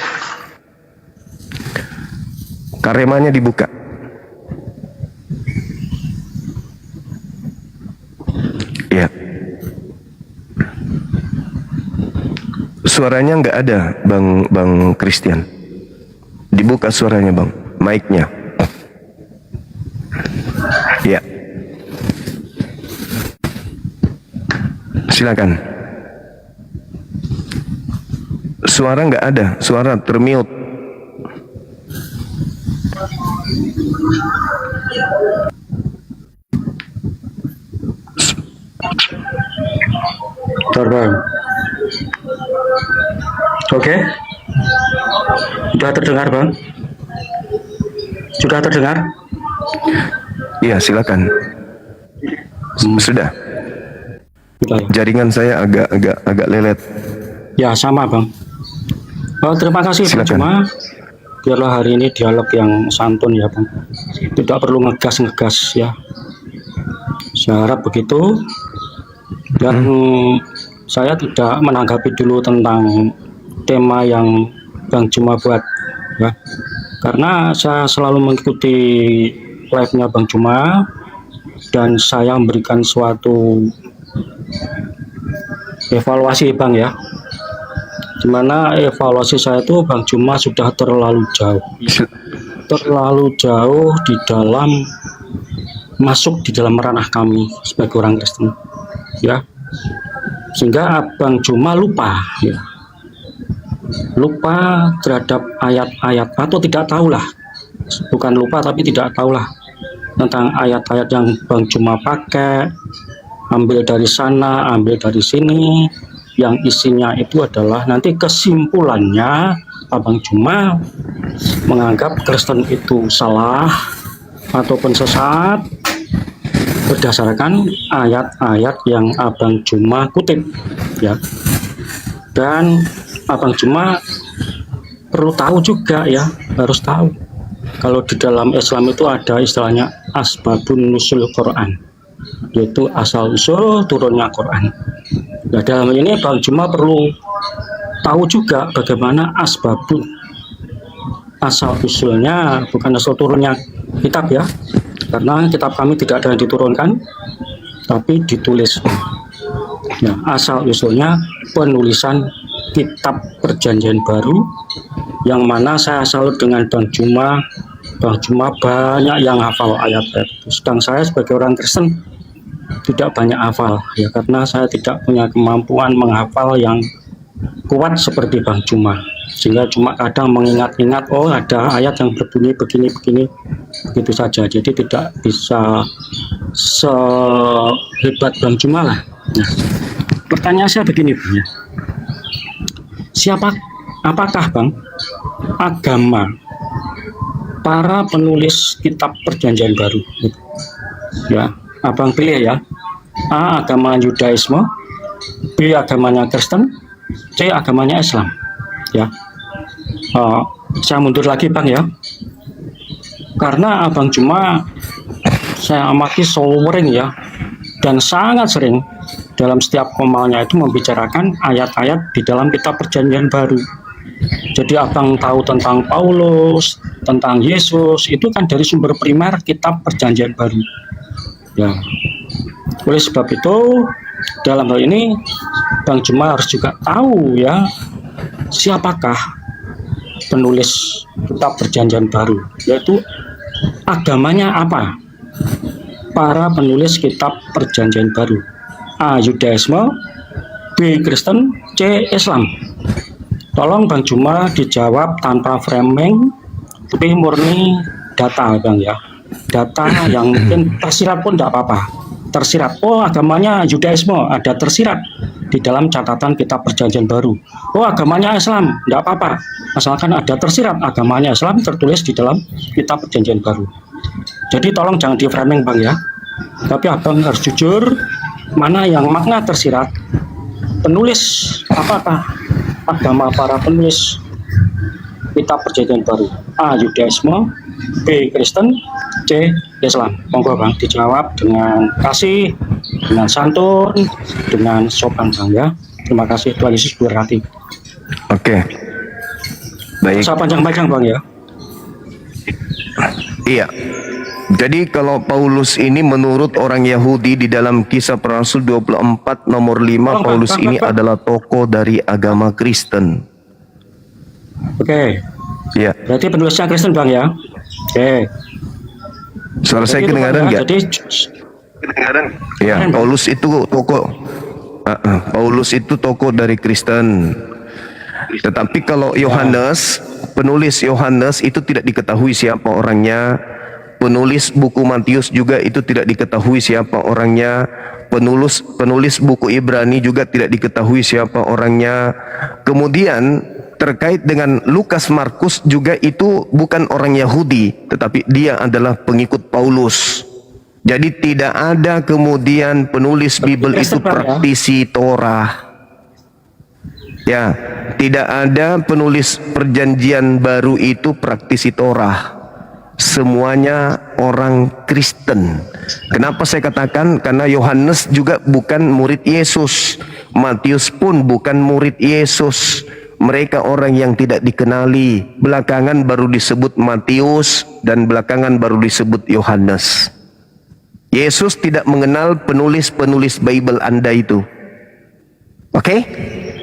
Karemanya dibuka. Ya. Suaranya nggak ada, Bang Christian. Dibuka suaranya, Bang. Mic-nya. Ya. Silakan. Suara nggak ada, suara termute. Bang. Oke. Sudah terdengar, Bang? Sudah terdengar? Iya, silakan. Sudah. Sudah. Jaringan saya agak lelet. Ya, sama, Bang. Terima kasih, Bang. Silakan. Cuma biarlah hari ini dialog yang santun ya, Bang. Tidak perlu ngegas ya. Saya harap begitu. Dan saya tidak menanggapi dulu tentang tema yang Bang Juma buat ya. Karena saya selalu mengikuti live-nya Bang Juma dan saya memberikan suatu evaluasi, Bang ya. Dimana evaluasi saya itu Bang Juma sudah terlalu jauh di dalam masuk di dalam ranah kami sebagai orang Kristen ya, sehingga Bang Juma lupa terhadap ayat-ayat, atau tidak tahulah, bukan lupa tapi tidak tahulah tentang ayat-ayat yang Bang Juma pakai, ambil dari sana, ambil dari sini, yang isinya itu adalah nanti kesimpulannya Bang Juma menganggap Kristen itu salah ataupun sesat berdasarkan ayat-ayat yang Abang Juma kutip ya. Dan Abang Juma perlu tahu juga ya, harus tahu kalau di dalam Islam itu ada istilahnya asbabun nusul Quran, yaitu asal usul turunnya Quran. Nah, dalam ini Bang Juma perlu tahu juga bagaimana asbabun, asal usulnya, bukan asal turunnya kitab ya, karena kitab kami tidak ada yang diturunkan tapi ditulis ya. Asal usulnya penulisan kitab perjanjian baru, yang mana saya salut dengan Bang Juma. Bang Juma banyak yang hafal ayat-ayat itu, sedang saya sebagai orang Kristen tidak banyak hafal ya, karena saya tidak punya kemampuan menghafal yang kuat seperti Bang Juma, sehingga cuma kadang mengingat-ingat, oh ada ayat yang berbunyi begini begitu saja, jadi tidak bisa sehebat Bang Juma lah. Nah, pertanyaan saya begini, Bang ya. Apakah Bang agama para penulis kitab Perjanjian Baru. Ya, abang pilih ya. A. Agama Yudaisme, B. Agamanya Kristen, C. Agamanya Islam. Ya, saya mundur lagi bang ya, karena abang Juma saya amati sering ya, dan sangat sering dalam setiap komanya itu membicarakan ayat-ayat di dalam kitab Perjanjian Baru. Jadi abang tahu tentang Paulus, tentang Yesus, itu kan dari sumber primer kitab Perjanjian Baru. Ya, oleh sebab itu dalam hal ini Bang Juma harus juga tahu ya, siapakah penulis kitab Perjanjian Baru, yaitu agamanya apa para penulis kitab Perjanjian Baru. A. Yudaisme, B. Kristen, C. Islam. Tolong Bang Juma dijawab tanpa framing, tapi murni data Bang ya. Data yang mungkin tersirat pun tidak apa-apa. Tersirat, oh agamanya Yudaisme, ada tersirat di dalam catatan kitab Perjanjian Baru. Oh agamanya Islam, tidak apa-apa, asalkan ada tersirat agamanya Islam tertulis di dalam kitab Perjanjian Baru. Jadi tolong jangan di framing Bang ya, tapi abang harus jujur mana yang makna tersirat, penulis apakah agama para penulis kitab Perjanjian Baru. A. Yudaisme, B. Kristen, C. Islam. Monggo Bang dijawab dengan kasih, dengan santun, dengan sopan Bang ya. Terima kasih, Tuhan Yesus berkati. Oke. Baik. Saya panjang-panjang Bang ya. Iya. Jadi kalau Paulus ini menurut orang Yahudi di dalam Kisah Para Rasul 24 nomor 5, Paulus ini adalah tokoh dari agama Kristen. Oke. Ya. Berarti penulisnya Kristen Bang ya. Oke. Suara saya kedengaran nggak? Kedengaran. Ya, Paulus itu tokoh. Paulus itu tokoh dari Kristen. Tetapi kalau Yohanes, penulis Yohanes itu tidak diketahui siapa orangnya. Penulis buku Matius juga itu tidak diketahui siapa orangnya. Penulis buku Ibrani juga tidak diketahui siapa orangnya. Kemudian terkait dengan Lukas Markus juga itu bukan orang Yahudi, tetapi dia adalah pengikut Paulus. Jadi tidak ada kemudian penulis Bible itu praktisi Torah. Ya, tidak ada penulis Perjanjian Baru itu praktisi Torah. Semuanya orang Kristen. Kenapa saya katakan? Karena Yohanes juga bukan murid Yesus, Matius pun bukan murid Yesus. Mereka orang yang tidak dikenali. Belakangan baru disebut Matius dan belakangan baru disebut Yohanes. Yesus tidak mengenal penulis-penulis Bible Anda itu. Oke?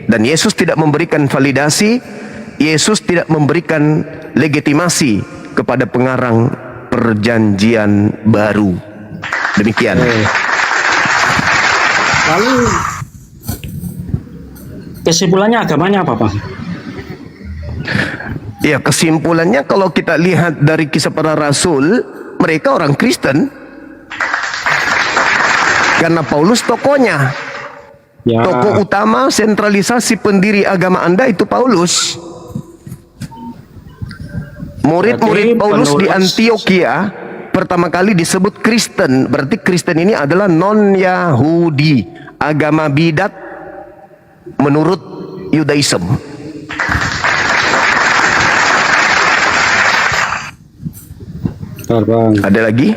Dan Yesus tidak memberikan validasi, Yesus tidak memberikan legitimasi kepada pengarang Perjanjian Baru. Demikian. Lalu kesimpulannya agamanya apa Bang? Ya, kesimpulannya kalau kita lihat dari Kisah Para Rasul, mereka orang Kristen. Karena Paulus tokohnya. Ya. Tokoh utama sentralisasi pendiri agama Anda itu Paulus. Murid-murid Paulus di Antioquia pertama kali disebut Kristen. Berarti Kristen ini adalah non-Yahudi, agama bidat menurut Yudaism. Ada lagi?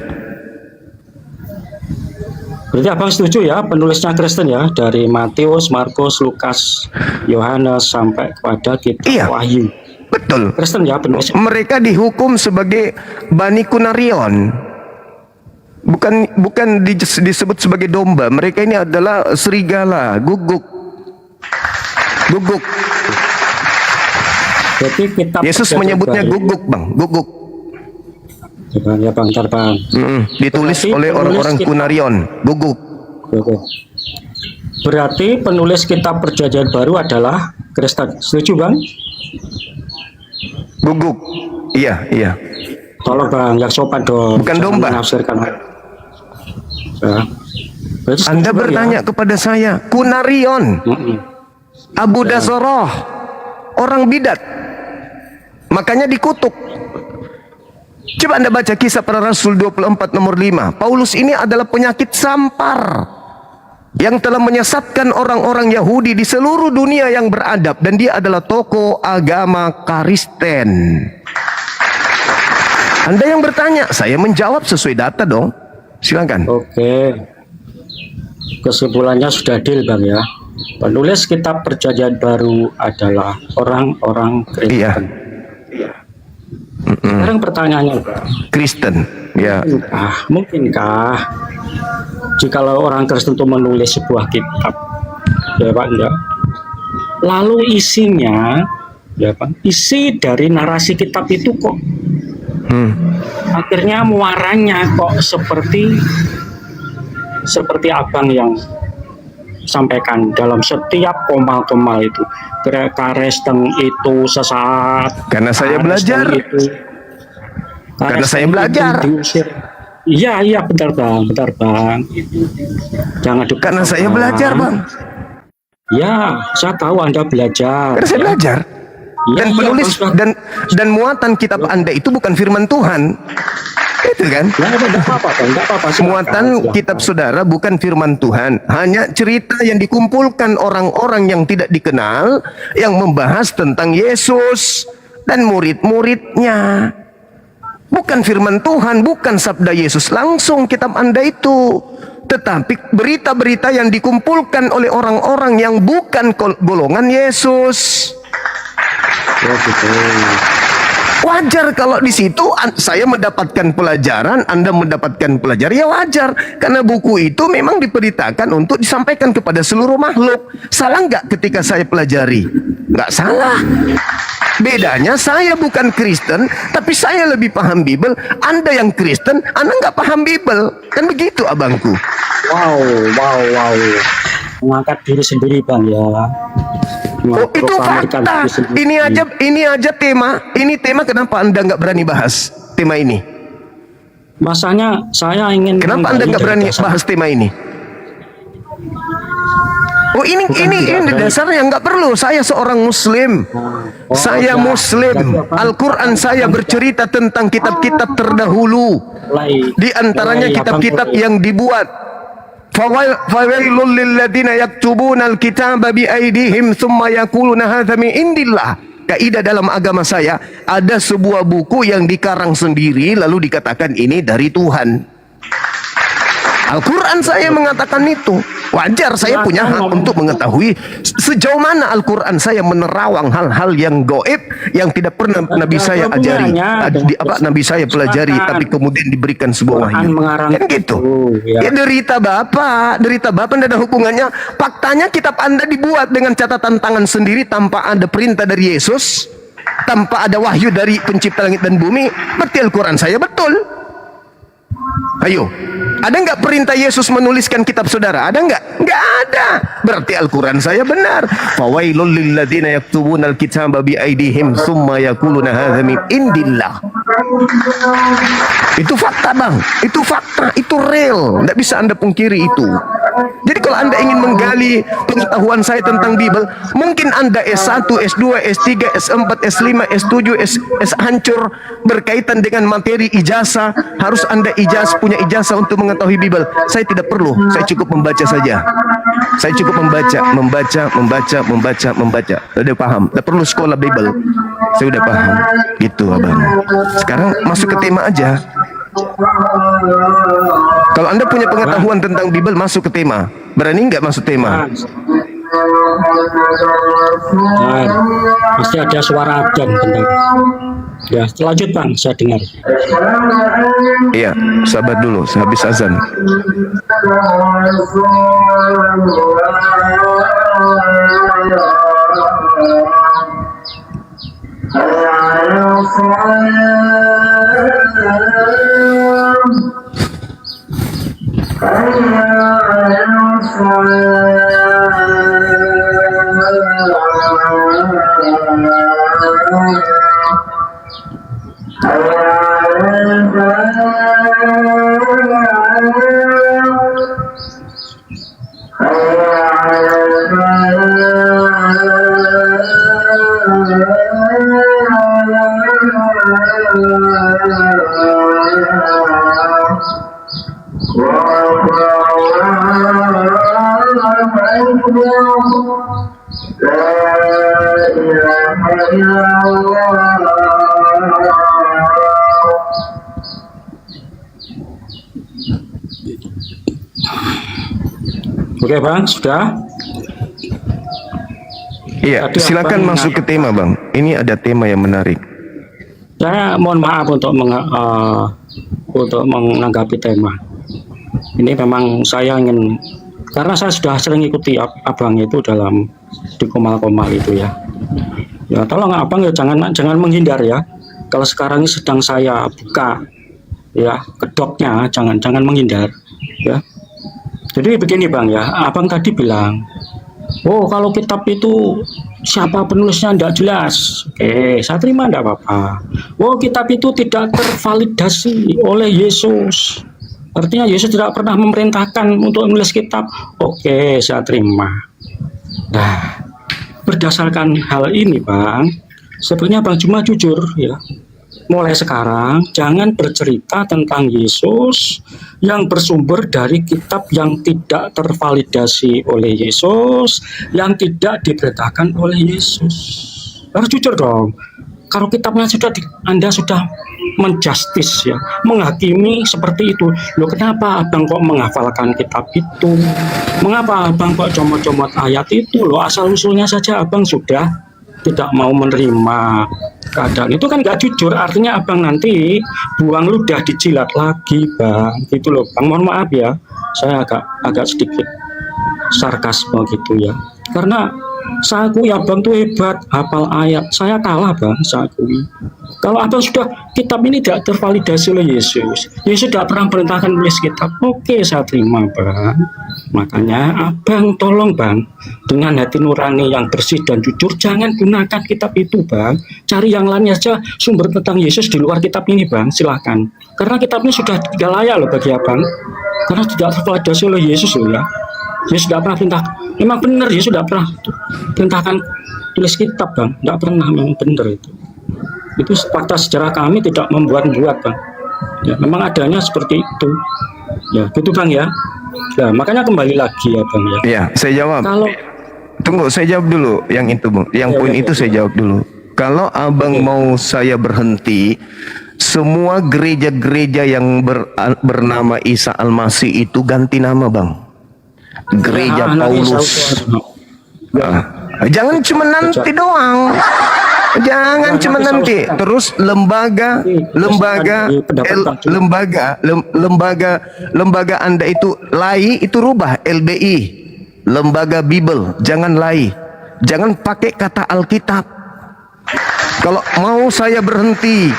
Berarti abang setuju ya penulisnya Kristen ya, dari Matius, Markus, Lukas, Yohanes sampai kepada kitab Wahyu. Betul. Kristen ya penulisnya. Mereka dihukum sebagai Bani Kunarion. Bukan disebut sebagai domba. Mereka ini adalah serigala, guguk. Guguk. Berarti kitab Yesus menyebutnya guguk, Bang. Guguk. Ya Bang, ntar Bang. Ditulis Berarti oleh orang-orang Kunarion. Guguk. Berarti penulis kitab Perjanjian Baru adalah Kristen. Setuju Bang? Guguk. Iya. Tolong Bang, yang sopan dong. Bukan domba. Menafsirkan. Ya. Anda bertanya kepada saya, Kunarion, Abu Dasoroh, orang bidat. Makanya dikutuk. Coba Anda baca Kisah Para Rasul 24 nomor 5. Paulus ini adalah penyakit sampar yang telah menyesatkan orang-orang Yahudi di seluruh dunia yang beradab, dan dia adalah tokoh agama Kristen. Anda yang bertanya, saya menjawab sesuai data dong. Silakan. Oke. Kesimpulannya sudah deal Bang ya. Penulis kitab Perjanjian Baru adalah orang-orang Kristen. Iya. Sekarang pertanyaannya Bang. Kristen. Ya. Mungkinkah jikalau orang Kristen itu menulis sebuah kitab, ya Pak, enggak, lalu isinya, ya Pak, isi dari narasi kitab itu kok akhirnya muaranya kok seperti abang yang sampaikan dalam setiap komal-komal itu, karesteng itu sesat, Karena saya belajar. Karena saya belajar. Iya benar bang. Jangan Karena saya belajar, Bang. Ya, saya tahu Anda belajar. Karena saya belajar. Ya, Dan penulis dan muatan kitab Anda itu bukan firman Tuhan. Itu kan? Enggak apa-apa. Muatan kitab saudara bukan firman Tuhan, hanya cerita yang dikumpulkan orang-orang yang tidak dikenal, yang membahas tentang Yesus dan murid-muridnya. Bukan firman Tuhan, bukan sabda Yesus langsung kitab Anda itu, tetapi berita-berita yang dikumpulkan oleh orang-orang yang bukan golongan Yesus. Wajar kalau di situ saya mendapatkan pelajaran, Anda mendapatkan pelajaran, ya wajar. Karena buku itu memang diberitakan untuk disampaikan kepada seluruh makhluk. Salah nggak ketika saya pelajari? Nggak salah. Bedanya saya bukan Kristen, tapi saya lebih paham Bible. Anda yang Kristen, Anda nggak paham Bible. Kan begitu abangku. Wow. Mengangkat diri sendiri Bang ya. Oh, itu fakta. Ini aja tema. Ini tema kenapa Anda nggak berani bahas tema ini? Masanya saya ingin. Kenapa Anda nggak berani bahas tema ini? Oh ini dasarnya nggak perlu. Saya seorang Muslim. Saya Muslim. Al-Quran saya bercerita tentang kitab-kitab terdahulu. Di antaranya kitab-kitab yang dibuat. Fawailul lilladzina yaktubuna al-kitaba biaidihim thumma yaquluna hadza min indillah. Kaidah dalam agama saya, ada sebuah buku yang dikarang sendiri lalu dikatakan ini dari Tuhan. Al-Quran saya mengatakan itu. Wajar saya punya hak untuk mengetahui sejauh mana Al-Quran saya menerawang hal-hal yang goib yang tidak pernah Nabi saya ajari, Nabi saya pelajari, tapi kemudian diberikan sebuah wahyu. Kan gitu. Ya derita Bapak tidak ada hubungannya. Faktanya kitab Anda dibuat dengan catatan tangan sendiri tanpa ada perintah dari Yesus, tanpa ada wahyu dari pencipta langit dan bumi. Berarti Al-Quran saya betul. Ayo, ada nggak perintah Yesus menuliskan kitab saudara? Ada nggak? Nggak ada. Berarti Al-Quran saya benar. Fawailul lilladzina yaktubuna al-kitaba biaidihim tsumma yaquluna hadza min indillah. Itu fakta Bang. Itu fakta. Itu real. Nggak bisa Anda pungkiri itu. Jadi kalau Anda ingin menggali pengetahuan saya tentang Bible, mungkin Anda S1, S2, S3, S4, S5, S7, S hancur berkaitan dengan materi ijazah. Harus Anda punya ijazah untuk mengetahui Bible. Saya tidak perlu. Saya cukup membaca saja. Saya cukup membaca. Udah paham. Tidak perlu sekolah Bible. Saya udah paham. Gitu abang. Sekarang masuk ke tema aja. Kalau Anda punya pengetahuan tentang Bible, masuk ke tema. Berani nggak masuk tema? Pasti ada suara adzan bentar. Ya, lanjut Bang, saya dengar. Iya, sabar dulu, habis azan. Oke Bang, sudah? Iya, Tadi silakan Abang masuk ke tema Bang. Ini ada tema yang menarik. Saya mohon maaf untuk untuk menanggapi tema. Ini memang saya ingin, karena saya sudah sering ikuti Abang itu dalam di Komal-Komal itu ya. Ya tolong Abang ya jangan menghindar ya. Kalau sekarang ini sedang saya buka ya kedoknya, jangan menghindar ya. Jadi begini Bang ya, Abang tadi bilang, oh kalau kitab itu siapa penulisnya tidak jelas. Oke, saya terima tidak apa-apa. Oh kitab itu tidak tervalidasi oleh Yesus. Artinya Yesus tidak pernah memerintahkan untuk menulis kitab. Oke, saya terima. Nah, berdasarkan hal ini Bang, sebenarnya Bang Juma jujur ya. Mulai sekarang jangan bercerita tentang Yesus yang bersumber dari kitab yang tidak tervalidasi oleh Yesus, yang tidak diberitakan oleh Yesus. Harus jujur dong. Kalau kitabnya Anda sudah menjustis ya, menghakimi seperti itu. Loh kenapa Abang kok menghafalkan kitab itu? Mengapa Abang kok comot-comot ayat itu? Loh asal usulnya saja Abang sudah tidak mau menerima keadaan itu, kan nggak jujur. Artinya Abang nanti buang ludah dijilat lagi Bang, gitu loh Bang. Mohon maaf ya, saya agak sedikit sarkasme gitu ya, karena saya akui Abang tuh hebat hafal ayat, saya kalah Bang, saya akui. Kalau Abang sudah kitab ini tidak tervalidasi oleh Yesus, Yesus tidak pernah perintahkan menulis kitab, oke saya terima Bang. Makanya Abang tolong Bang, dengan hati nurani yang bersih dan jujur, jangan gunakan kitab itu Bang. Cari yang lainnya saja sumber tentang Yesus di luar kitab ini Bang, silahkan. Karena kitab ini sudah tidak layak loh bagi Abang, karena tidak tervalidasi oleh Yesus loh ya. Yesus tidak pernah perintah, memang benar Yesus tidak pernah perintahkan tulis kitab Bang, tidak pernah, memang benar itu. Itu fakta sejarah kami tidak membuat-buat Bang. Ya, memang adanya seperti itu. Ya, gitu Bang ya. Nah, makanya kembali lagi ya Bang ya. Iya, saya jawab. Tunggu, saya jawab dulu yang itu Bang. Yang poin itu saya jawab dulu. Kalau Abang mau saya berhenti, semua gereja-gereja yang bernama Isa Al-Masih itu ganti nama Bang. Gereja Paulus. Jangan cuma nanti doang. Jangan cuma nanti. Terus lembaga Anda itu LAI itu rubah LBI. Lembaga Bible, jangan LAI. Jangan pakai kata Alkitab. Kalau mau saya berhenti,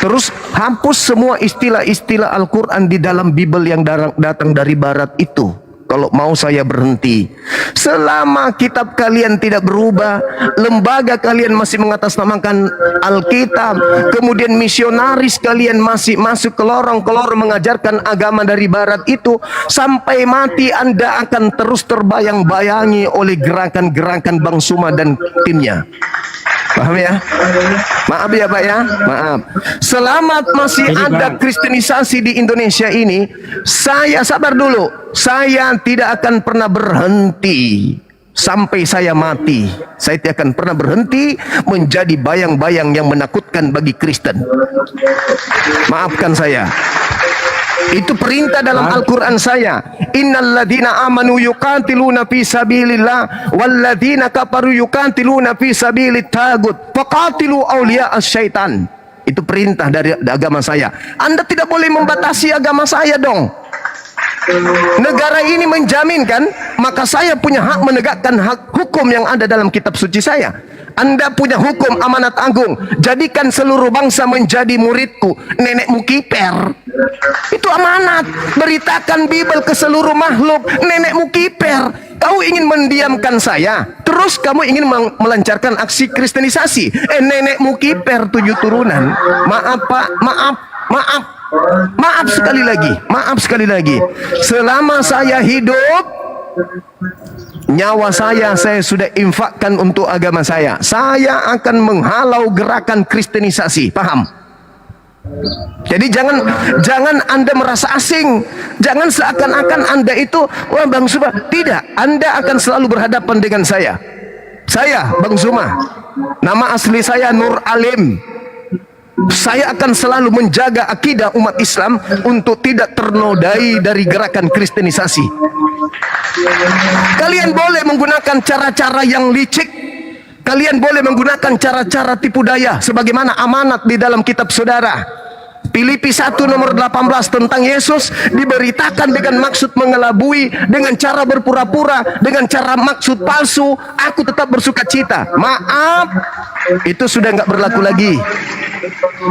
terus hapus semua istilah-istilah Al-Quran di dalam Bible yang datang dari barat itu. Kalau mau saya berhenti, selama kitab kalian tidak berubah, lembaga kalian masih mengatasnamakan Alkitab, kemudian misionaris kalian masih masuk ke lorong-lorong mengajarkan agama dari barat itu, sampai mati Anda akan terus terbayang-bayangi oleh gerakan-gerakan Bang Suma dan timnya. Paham ya? Maaf ya Pak ya, maaf. Selamat masih ada kristenisasi di Indonesia ini, saya sabar dulu. Saya tidak akan pernah berhenti sampai saya mati. Saya tidak akan pernah berhenti menjadi bayang-bayang yang menakutkan bagi Kristen. Maafkan saya. Itu perintah dalam Al-Quran saya. Innalladzina amanu yuqatiluna fi sabilillah walladzina kafaru yuqatiluna fi sabilit tagut faqatilu awliya asyaitan. Itu perintah dari agama saya. Anda tidak boleh membatasi agama saya dong. Negara ini menjaminkan, maka saya punya hak menegakkan hak hukum yang ada dalam kitab suci saya. Anda punya hukum amanat agung, jadikan seluruh bangsa menjadi muridku, nenekmu kiper. Itu amanat. Beritakan Bible ke seluruh makhluk, nenekmu kiper. Kau ingin mendiamkan saya, terus kamu ingin melancarkan aksi kristenisasi. Nenekmu kiper 7 turunan. Maaf Pak, maaf sekali lagi. Selama saya hidup, nyawa saya sudah infakkan untuk agama saya. Saya akan menghalau gerakan kristenisasi. Paham? Jadi jangan Anda merasa asing. Jangan seakan-akan Anda itu, wah Bang Zuma. Tidak, Anda akan selalu berhadapan dengan saya. Saya Bang Zuma. Nama asli saya Nur Alim. Saya akan selalu menjaga akidah umat Islam untuk tidak ternodai dari gerakan kristenisasi. Kalian boleh menggunakan cara-cara yang licik. Kalian boleh menggunakan cara-cara tipu daya sebagaimana amanat di dalam kitab saudara. Filipi 1 nomor 18 tentang Yesus diberitakan dengan maksud mengelabui, dengan cara berpura-pura, dengan cara maksud palsu. Aku tetap bersuka cita. Maaf, itu sudah nggak berlaku lagi.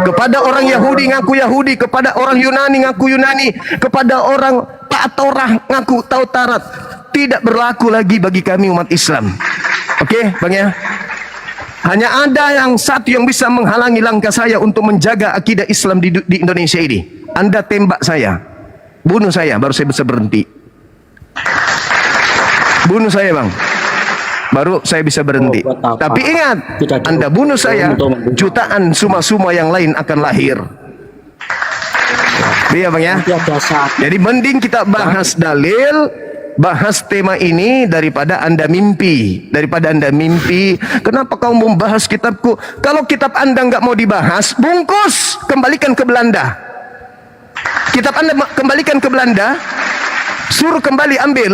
Kepada orang Yahudi ngaku Yahudi, kepada orang Yunani ngaku Yunani, kepada orang Taurat ngaku Taurat. Tidak berlaku lagi bagi kami umat Islam. Oke, Bang ya? Hanya ada yang satu yang bisa menghalangi langkah saya untuk menjaga akidah Islam di Indonesia ini. Anda tembak saya, bunuh saya, baru saya bisa berhenti. Bunuh saya Bang, baru saya bisa berhenti. Tapi ingat, Anda bunuh saya, jutaan suma-suma yang lain akan lahir. Iya Bang ya. Jadi mending kita bahas dalil, bahas tema ini daripada Anda mimpi. Kenapa kau membahas kitabku? Kalau kitab Anda nggak mau dibahas, bungkus, kembalikan ke Belanda. Kitab Anda kembalikan ke Belanda, suruh kembali ambil.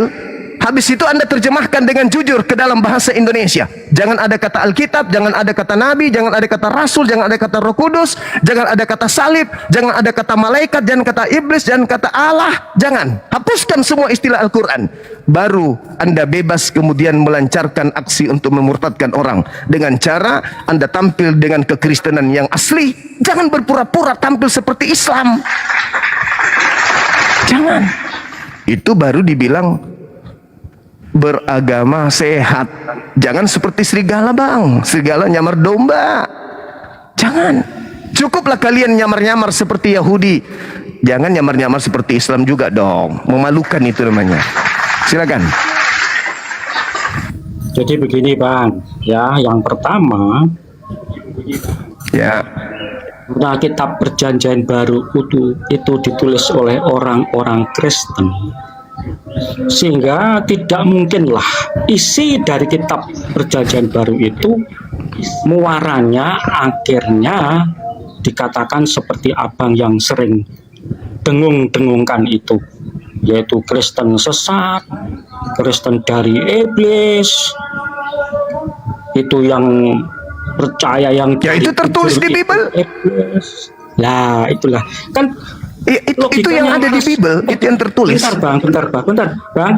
Habis itu Anda terjemahkan dengan jujur ke dalam bahasa Indonesia. Jangan ada kata Alkitab, jangan ada kata Nabi, jangan ada kata Rasul, jangan ada kata Roh Kudus, jangan ada kata salib, jangan ada kata malaikat, jangan kata iblis, jangan kata Allah. Jangan. Hapuskan semua istilah Al-Quran. Baru Anda bebas kemudian melancarkan aksi untuk memurtadkan orang. Dengan cara Anda tampil dengan kekristenan yang asli. Jangan berpura-pura tampil seperti Islam. Jangan. Itu baru dibilang beragama sehat. Jangan seperti serigala Bang, serigala nyamar domba. Jangan. Cukuplah kalian nyamar-nyamar seperti Yahudi. Jangan nyamar-nyamar seperti Islam juga dong. Memalukan itu namanya. Silakan. Jadi begini Bang, ya, yang pertama, Ya. nah, kitab Perjanjian Baru itu ditulis oleh orang-orang Kristen. Sehingga tidak mungkinlah isi dari kitab Perjanjian Baru itu muaranya akhirnya dikatakan seperti abang yang sering dengung-dengungkan itu, yaitu Kristen sesat, Kristen dari iblis, itu yang percaya yang Ya itu tertulis di Bible. Iblis. Lah itulah kan. Itu yang ada di Bible, itu yang tertulis. Bentar bang.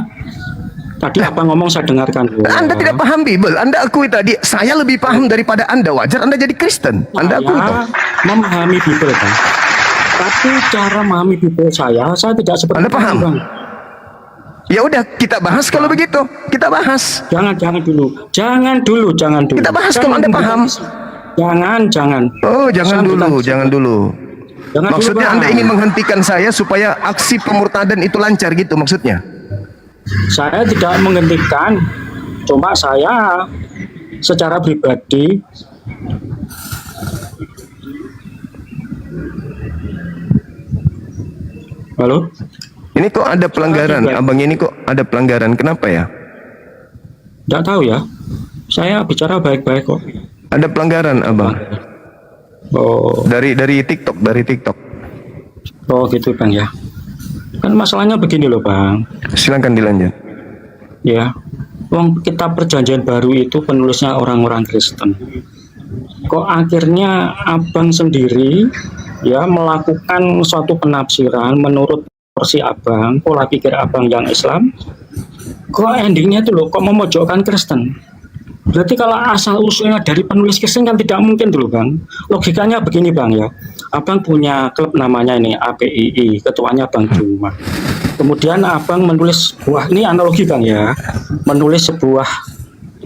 Tadi apa ngomong saya dengarkan. Anda tidak paham Bible. Anda akui tadi, saya lebih paham daripada Anda. Wajar Anda jadi Kristen. Anda akui itu. Memahami Bible Bang. Tapi cara memahami Bible saya tidak seperti Anda paham? Bang. Ya udah, kita bahas kalau begitu. Kita bahas. Jangan dulu. Kita bahas kalau Anda paham. Jangan. Oh, jangan dulu. Maksudnya dulu, Anda ingin menghentikan saya supaya aksi pemurtadan itu lancar gitu maksudnya? Saya tidak menghentikan, cuma saya secara pribadi Halo? Ini kok ada pelanggaran, abang ini kok ada pelanggaran, kenapa ya? Tidak tahu ya, saya bicara baik-baik kok. Ada pelanggaran abang? Oh, dari TikTok. oh gitu Bang ya. Kan masalahnya begini loh Bang. Silakan dilanjut. Ya, kitab Perjanjian Baru itu penulisnya orang-orang Kristen. Kok akhirnya abang sendiri ya melakukan suatu penafsiran menurut versi abang, pola pikir abang yang Islam. Kok endingnya itu loh, kok memojokkan Kristen? Berarti kalau asal usulnya dari penulis Kristen kan tidak mungkin dulu Bang. Logikanya begini Bang ya. Abang punya klub namanya ini APII, ketuanya Bang Juma. Kemudian abang menulis sebuah, ini analogi Bang ya, menulis sebuah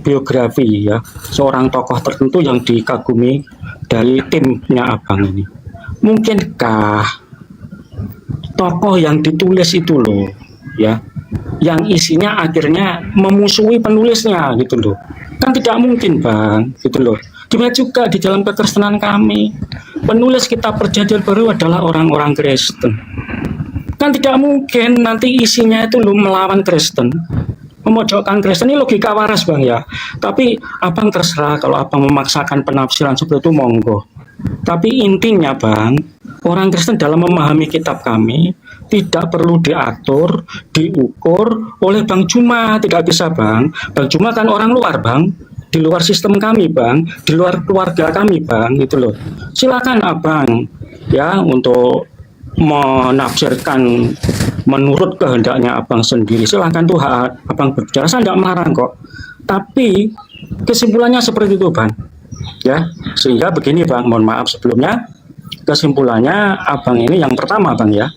biografi ya, seorang tokoh tertentu yang dikagumi dari timnya abang ini. Mungkinkah tokoh yang ditulis itu loh ya, yang isinya akhirnya memusuhi penulisnya gitu loh? Kan tidak mungkin Bang, gitu loh. Demikian juga di dalam kekristenan kami, penulis kitab Perjanjian Baru adalah orang-orang Kristen. Kan tidak mungkin nanti isinya itu lu melawan Kristen, memojokkan Kristen. Ini logika waras Bang ya. Tapi Abang terserah, kalau Abang memaksakan penafsiran seperti itu monggo. Tapi intinya Bang, orang Kristen dalam memahami kitab kami tidak perlu diatur, diukur oleh Bang Juma. Tidak bisa Bang. Bang Juma kan orang luar Bang, di luar sistem kami Bang, di luar keluarga kami Bang, gitu loh. Silakan Abang ya untuk menafsirkan menurut kehendaknya Abang sendiri. Silakan tuh hak Abang berbicara, saya tidak melarang kok. Tapi kesimpulannya seperti itu Bang. Ya, sehingga begini Bang, mohon maaf sebelumnya. Kesimpulannya Abang ini yang pertama Bang ya,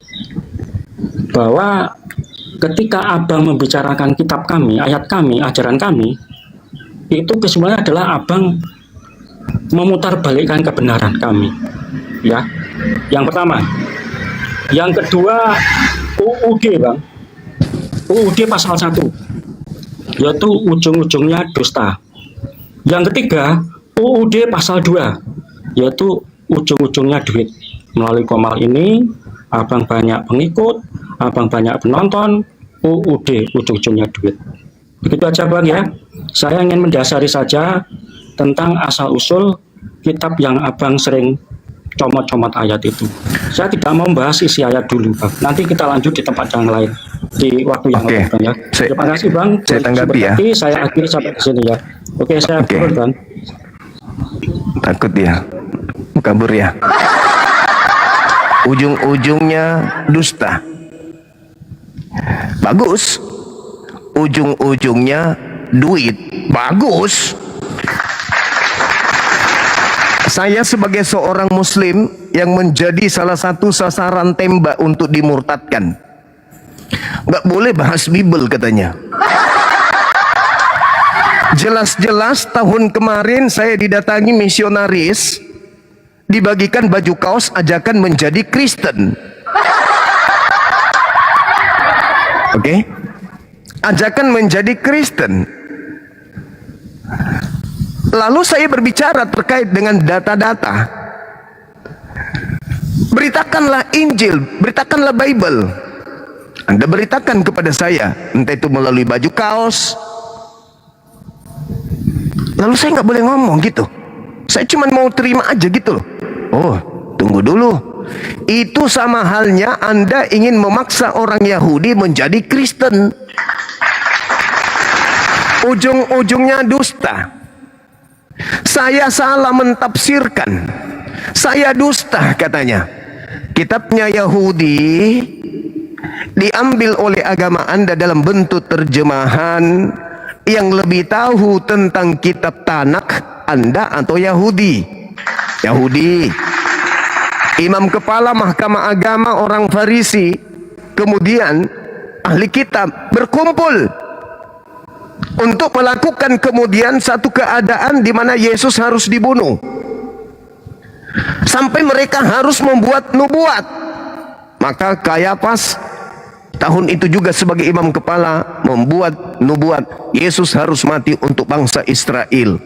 bahwa ketika Abang membicarakan kitab kami, ayat kami, ajaran kami, itu kesimpulannya adalah Abang memutarbalikkan kebenaran kami. Ya, yang pertama. Yang kedua, UUD Bang, UUD pasal 1, yaitu ujung-ujungnya dusta. Yang ketiga, UUD pasal 2, yaitu ujung-ujungnya duit. Melalui Komal ini, Abang banyak pengikut, Abang banyak penonton, UUD ujung-ujungnya duit. Begitu aja Bang ya. Saya ingin mendasari saja tentang asal-usul kitab yang Abang sering comot-comot ayat itu. Saya tidak mau membahas isi ayat dulu Bang. Nanti kita lanjut di tempat yang lain, di waktu yang lain Bang ya. Terima kasih Bang. Saya tanggapi ya. Saya akhiri sampai di sini ya. Oke, saya turun Bang. Takut ya, kabur ya. Ujung-ujungnya dusta. Bagus. Ujung-ujungnya duit. Bagus. Saya sebagai seorang muslim yang menjadi salah satu sasaran tembak untuk dimurtadkan. Nggak boleh bahas Bible katanya. Jelas-jelas tahun kemarin saya didatangi misionaris, dibagikan baju kaos ajakan menjadi Kristen. Oke? Ajakan menjadi Kristen. Lalu saya berbicara terkait dengan data-data. Beritakanlah Injil, beritakanlah Bible. Anda beritakan kepada saya, entah itu melalui baju kaos. Lalu saya nggak boleh ngomong gitu. Saya cuma mau terima aja gitu loh. Oh, tunggu dulu. Itu sama halnya Anda ingin memaksa orang Yahudi menjadi Kristen. Ujung-ujungnya dusta. Saya salah mentafsirkan. Saya dusta katanya. Kitabnya Yahudi diambil oleh agama Anda dalam bentuk terjemahan yang lebih tahu tentang kitab Tanakh Anda atau Yahudi. Yahudi. Imam kepala mahkamah agama orang Farisi, kemudian ahli kitab berkumpul untuk melakukan kemudian satu keadaan di mana Yesus harus dibunuh. Sampai mereka harus membuat nubuat. Maka Kayafas tahun itu juga sebagai imam kepala membuat nubuat Yesus harus mati untuk bangsa Israel.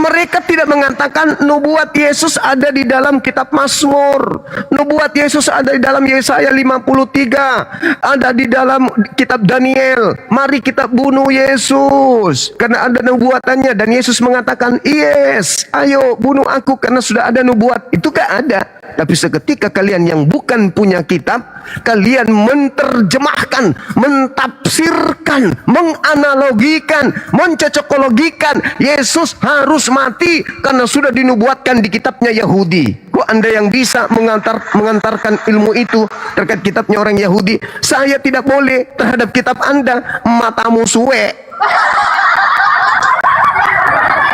Mereka tidak mengatakan nubuat Yesus ada di dalam kitab Mazmur, nubuat Yesus ada di dalam Yesaya 53, ada di dalam kitab Daniel. Mari kita bunuh Yesus karena ada nubuatannya. Dan Yesus mengatakan, yes, ayo bunuh aku karena sudah ada nubuat. Itu gak ada. Tapi seketika kalian yang bukan punya kitab, kalian menterjemahkan, mentafsirkan, menganalogikan, mencocokologikan Yesus harus mati karena sudah dinubuatkan di kitabnya Yahudi. Kok Anda yang bisa mengantarkan ilmu itu terkait kitabnya orang Yahudi? Saya tidak boleh terhadap kitab Anda. Matamu suwe.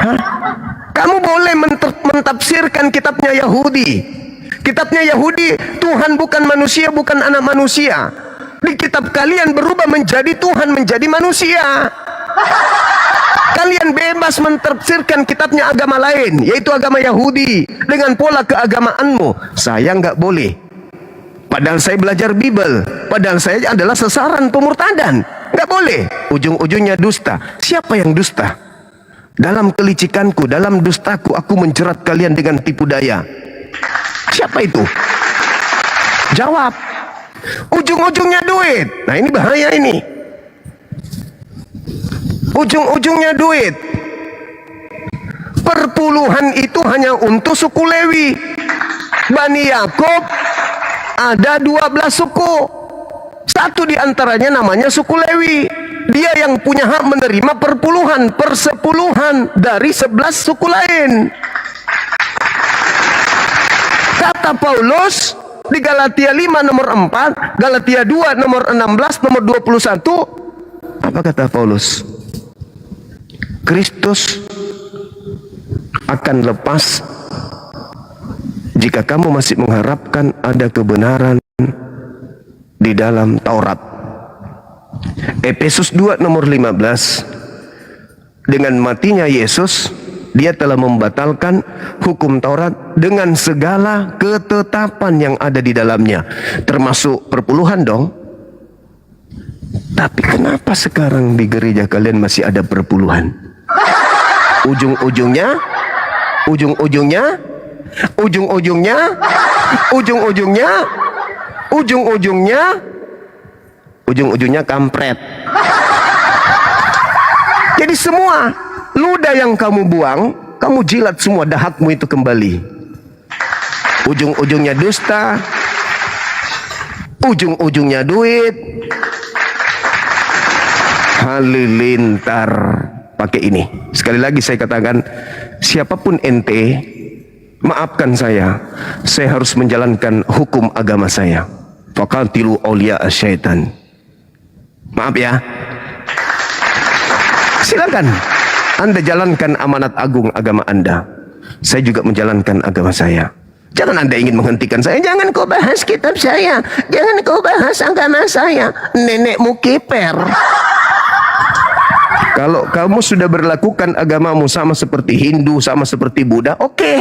Hah? Kamu boleh mentafsirkan kitabnya Yahudi. Kitabnya Yahudi, Tuhan bukan manusia, bukan anak manusia. Di kitab kalian berubah menjadi Tuhan menjadi manusia. Kalian bebas mentafsirkan kitabnya agama lain, yaitu agama Yahudi, dengan pola keagamaanmu. Saya nggak boleh. Padahal saya belajar Bible, padahal saya adalah sasaran pemurtadan. Nggak boleh. Ujung-ujungnya dusta. Siapa yang dusta? Dalam kelicikanku, dalam dustaku, aku menjerat kalian dengan tipu daya. Siapa itu? Jawab. Ujung-ujungnya duit. Nah ini bahaya ini. Ujung-ujungnya duit. Perpuluhan itu hanya untuk suku Lewi. Bani Yakub ada 12 suku. Satu di antaranya namanya suku Lewi. Dia yang punya hak menerima perpuluhan, persepuluhan dari 11 suku lain. Kata Paulus di Galatia 5 nomor 4, Galatia 2 nomor 16, nomor 21. Apa kata Paulus? Kristus akan lepas jika kamu masih mengharapkan ada kebenaran di dalam Taurat. Efesus 2 nomor 15. Dengan matinya Yesus, dia telah membatalkan hukum Taurat dengan segala ketetapan yang ada di dalamnya, termasuk perpuluhan dong. Tapi kenapa sekarang di gereja kalian masih ada perpuluhan? Ujung-ujungnya kampret. Jadi semua ludah yang kamu buang, kamu jilat semua, dahakmu itu kembali. Ujung-ujungnya dusta, ujung-ujungnya duit. Halilintar pakai ini. Sekali lagi saya katakan, siapapun ente, maafkan saya harus menjalankan hukum agama saya. Faqatilu awliya asyaitan. Maaf ya. Silakan Anda jalankan amanat agung agama Anda. Saya juga menjalankan agama saya. Jangan Anda ingin menghentikan saya. Jangan kau bahas kitab saya. Jangan kau bahas agama saya. Nenekmu kiper. Kalau kamu sudah berlakukan agamamu sama seperti Hindu, sama seperti Buddha, oke.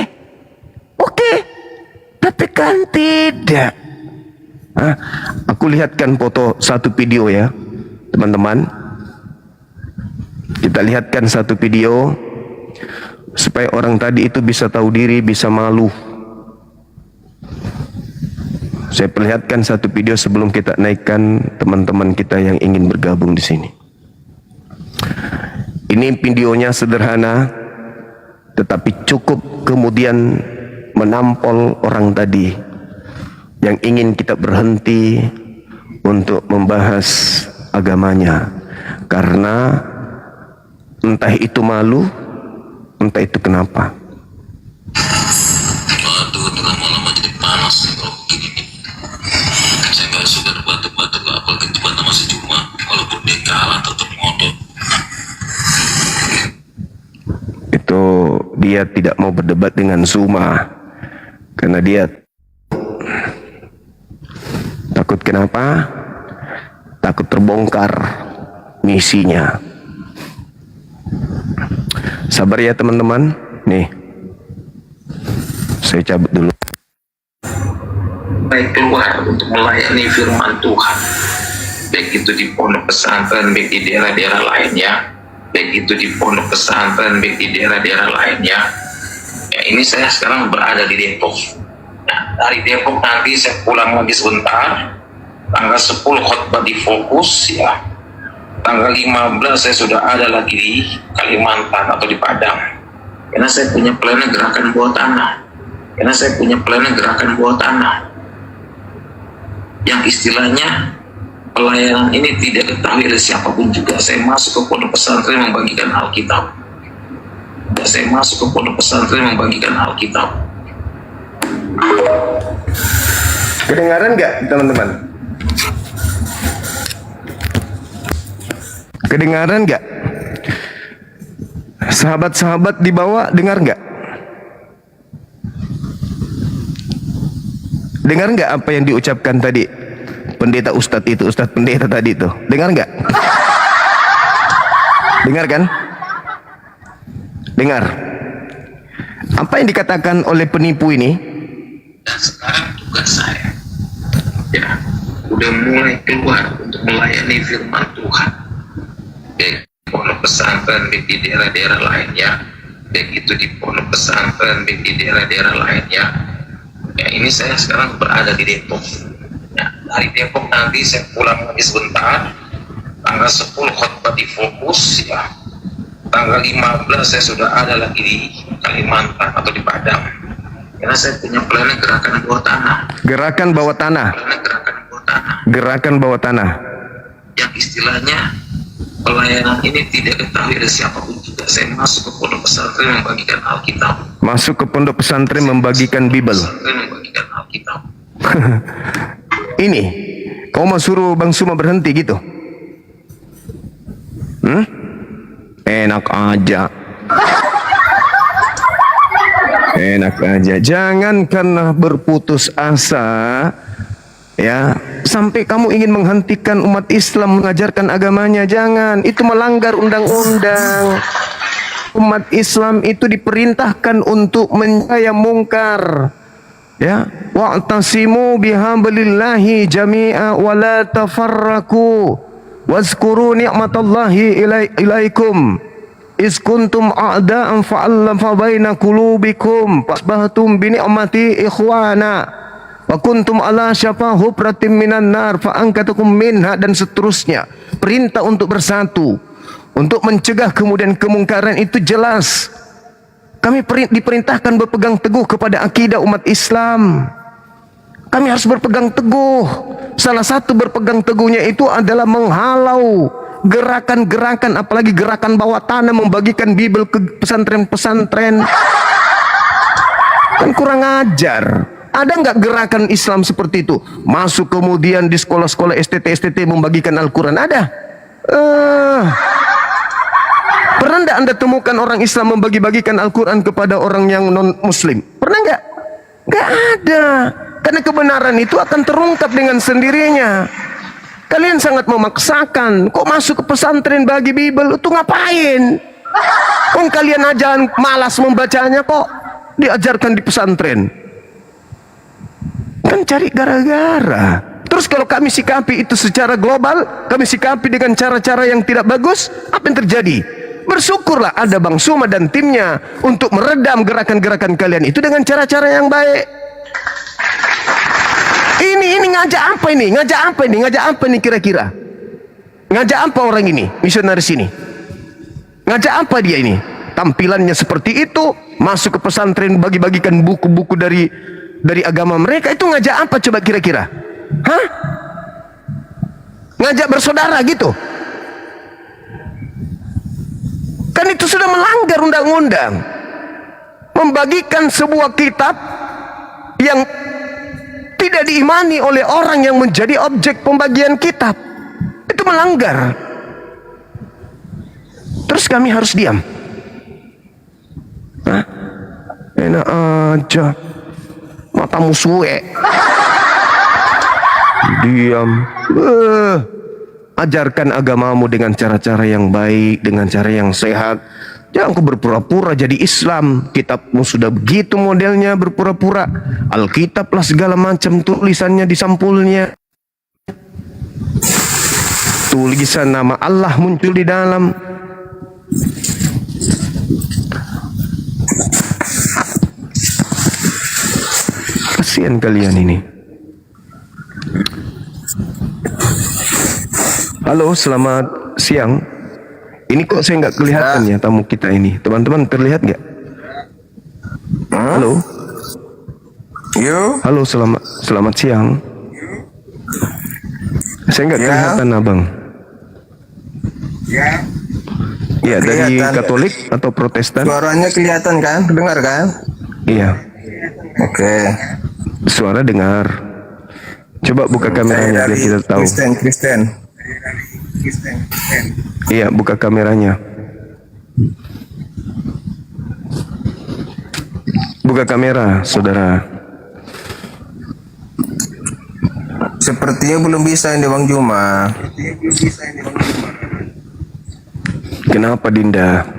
Tapi kan tidak. Aku lihatkan foto satu video ya, teman-teman. Kita lihatkan satu video supaya orang tadi itu bisa tahu diri, bisa malu. Saya perlihatkan satu video sebelum kita naikkan teman-teman kita yang ingin bergabung di sini. Ini videonya sederhana, tetapi cukup kemudian menampol orang tadi yang ingin kita berhenti untuk membahas agamanya, karena entah itu malu, entah itu kenapa. Aduh, tengah malam jadi panas nih kalau begini nih. Saya nggak suka batu-batu, apalagi debatnya masih cuma, walaupun dia kalah tetap ngotot. Itu dia tidak mau berdebat dengan Zuma karena dia takut. Kenapa? Takut terbongkar misinya. Sabar ya teman-teman. Nih, saya cabut dulu. Baik keluar untuk melayani firman Tuhan, baik itu di pondok pesantren, baik di daerah-daerah lainnya, baik itu di pondok pesantren, baik di daerah-daerah lainnya. Ya, ini saya sekarang berada di Depok. Nah, dari Depok nanti saya pulang lagi sebentar. Tanggal 10 khotbah di Fokus ya. Tanggal 15 saya sudah ada lagi di Kalimantan atau di Padang. Karena saya punya plan gerakan bawah tanah. Yang istilahnya pelayanan ini tidak ketahui oleh siapapun juga. Saya masuk ke pondok pesantren membagikan Alkitab. Kedengaran nggak teman-teman? Kedengaran nggak? Sahabat-sahabat di bawah dengar nggak? Dengar nggak apa yang diucapkan tadi pendeta ustadz itu, ustadz pendeta tadi itu? Dengar nggak? Dengar kan? Dengar. Apa yang dikatakan oleh penipu ini? Dan sekarang tugas saya udah mulai keluar untuk melayani firman Tuhan, baik pondok pesantren, baik di daerah-daerah lainnya, baik itu di pondok pesantren, baik di daerah-daerah lainnya. Ya, ini saya sekarang berada di Depok. Ya, dari Depok nanti saya pulang lagi sebentar. Tanggal 10 khutbah di Fokus, ya. Tanggal 15 saya sudah ada lagi di Kalimantan atau di Padang. Karena saya punya pelayanan gerakan bawah tanah. Gerakan bawah tanah. Pelayanan gerakan bawah tanah. Gerakan bawah tanah. Yang istilahnya pelayanan ini tidak ketahui dari siapapun juga. Saya masuk ke pondok pesantren membagikan Alkitab. Masuk ke pondok pesantren membagikan Bible. Pesantren membagikan Alkitab. Ini, kau mau suruh Bang Suma berhenti gitu? Enak aja. Enak aja. Jangankanlah berputus asa, ya, sampai kamu ingin menghentikan umat Islam mengajarkan agamanya. Jangan, itu melanggar undang-undang. Umat Islam itu diperintahkan untuk mencegah mungkar. Ya, wa'tasimu bihablillahi jami'a wa la tafarraqu. Wazkuru ni'matallahi ilaikum iz kuntum a'da'an fa'allafa baina qulubikum fasbahtum bi ni'mati ikhwana wa kuntum ala syafa hufratin minan nar fa'ankatakum minha, dan seterusnya. Perintah untuk bersatu, untuk mencegah kemudian kemungkaran itu jelas. Kami diperintahkan berpegang teguh kepada akidah umat Islam. Kami harus berpegang teguh. Salah satu berpegang teguhnya itu adalah menghalau gerakan-gerakan, apalagi gerakan bawah tanah membagikan Bible ke pesantren-pesantren. Kan kurang ajar. Ada nggak gerakan Islam seperti itu? Masuk kemudian di sekolah-sekolah STT membagikan Al-Quran? Ada? Pernah nggak Anda temukan orang Islam membagi-bagikan Al-Quran kepada orang yang non-Muslim? Pernah nggak? Nggak ada. Karena kebenaran itu akan terungkap dengan sendirinya. Kalian sangat memaksakan. Kok masuk ke pesantren bagi Bible? Itu ngapain? Kok kalian aja malas membacanya, kok diajarkan di pesantren? Kan cari gara-gara. Terus kalau kami sikapi itu secara global, kami sikapi dengan cara-cara yang tidak bagus, apa yang terjadi? Bersyukurlah ada Bang Suma dan timnya untuk meredam gerakan-gerakan kalian itu dengan cara-cara yang baik. Ini ngajak apa ini? Ngajak apa ini? Ngajak apa ini kira-kira? Ngajak apa orang ini? Misionaris ini? Ngajak apa dia ini? Tampilannya seperti itu, masuk ke pesantren bagi-bagikan buku-buku dari agama mereka, itu ngajak apa coba kira-kira? Hah? Ngajak bersaudara gitu? Kan itu sudah melanggar undang-undang. Membagikan sebuah kitab yang tidak diimani oleh orang yang menjadi objek pembagian kitab, itu melanggar. Terus kami harus diam? Hah? Enak aja, matamu suwe. Diam. Ajarkan agamamu dengan cara-cara yang baik, dengan cara yang sehat. Jangan kau berpura-pura jadi Islam. Kitabmu sudah begitu modelnya, berpura-pura. Alkitab lah segala macam tulisannya di sampulnya. Tulisan nama Allah muncul di dalam. Kasihan kalian ini. Halo, selamat siang. Ini kok saya nggak kelihatan ya tamu kita ini. Teman-teman terlihat nggak? Halo. Halo, selamat siang. Saya nggak kelihatan abang. Ya, dari Katolik atau Protestan? Suaranya kelihatan kan? Dengar kan? Iya. Oke. Suara dengar. Coba buka kameranya biar kita tahu. Kristen. Iya, buka kameranya. Buka kamera, saudara. Sepertinya belum bisa ini Bang Juma. Kenapa Dinda?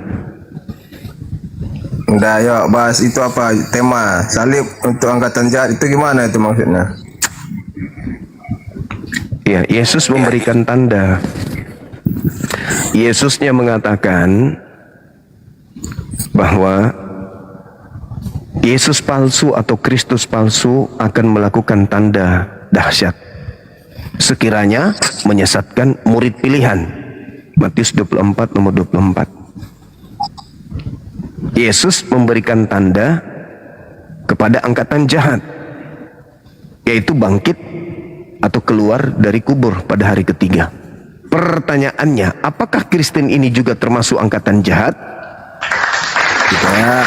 Udah, yuk bahas itu apa tema salib untuk angkatan jahat itu gimana itu maksudnya? Ya, Yesus memberikan tanda. Yesusnya mengatakan bahwa Yesus palsu atau Kristus palsu akan melakukan tanda dahsyat sekiranya menyesatkan murid pilihan. Matius 24 nomor 24. Yesus memberikan tanda kepada angkatan jahat, yaitu bangkit atau keluar dari kubur pada hari ketiga. Pertanyaannya, apakah Kristen ini juga termasuk angkatan jahat? Tidak.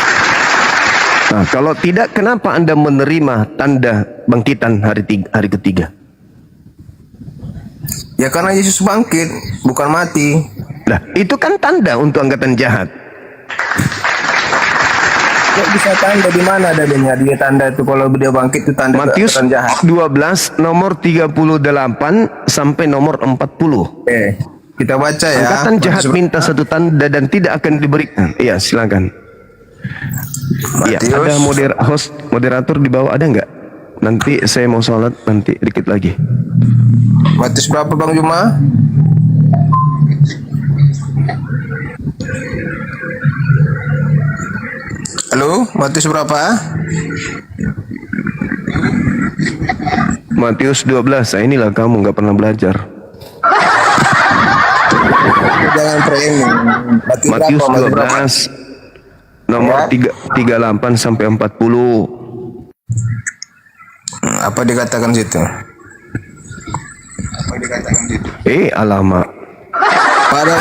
Nah, kalau tidak, kenapa Anda menerima tanda bangkitan hari ketiga? Ya karena Yesus bangkit, bukan mati. Nah, itu kan tanda untuk angkatan jahat. Kok bisa tanda di mana adanya dia tanda itu kalau dia bangkit itu tanda Matius angkatan jahat? 12 nomor 38 sampai nomor 40. Kita baca ya. Angkatan jahat minta satu tanda dan tidak akan diberikan. Iya, silakan. Iya, Matius. ada moderator di bawah, ada nggak? Nanti saya mau sholat nanti dikit lagi. Matius berapa Bang Juma? Halo, Matius berapa? Matius 12. Nah, inilah kamu nggak pernah belajar. Jangan framing. Matius berapa? 12 nomor 38 sampai 40. Apa dikatakan situ? Alamak. Pada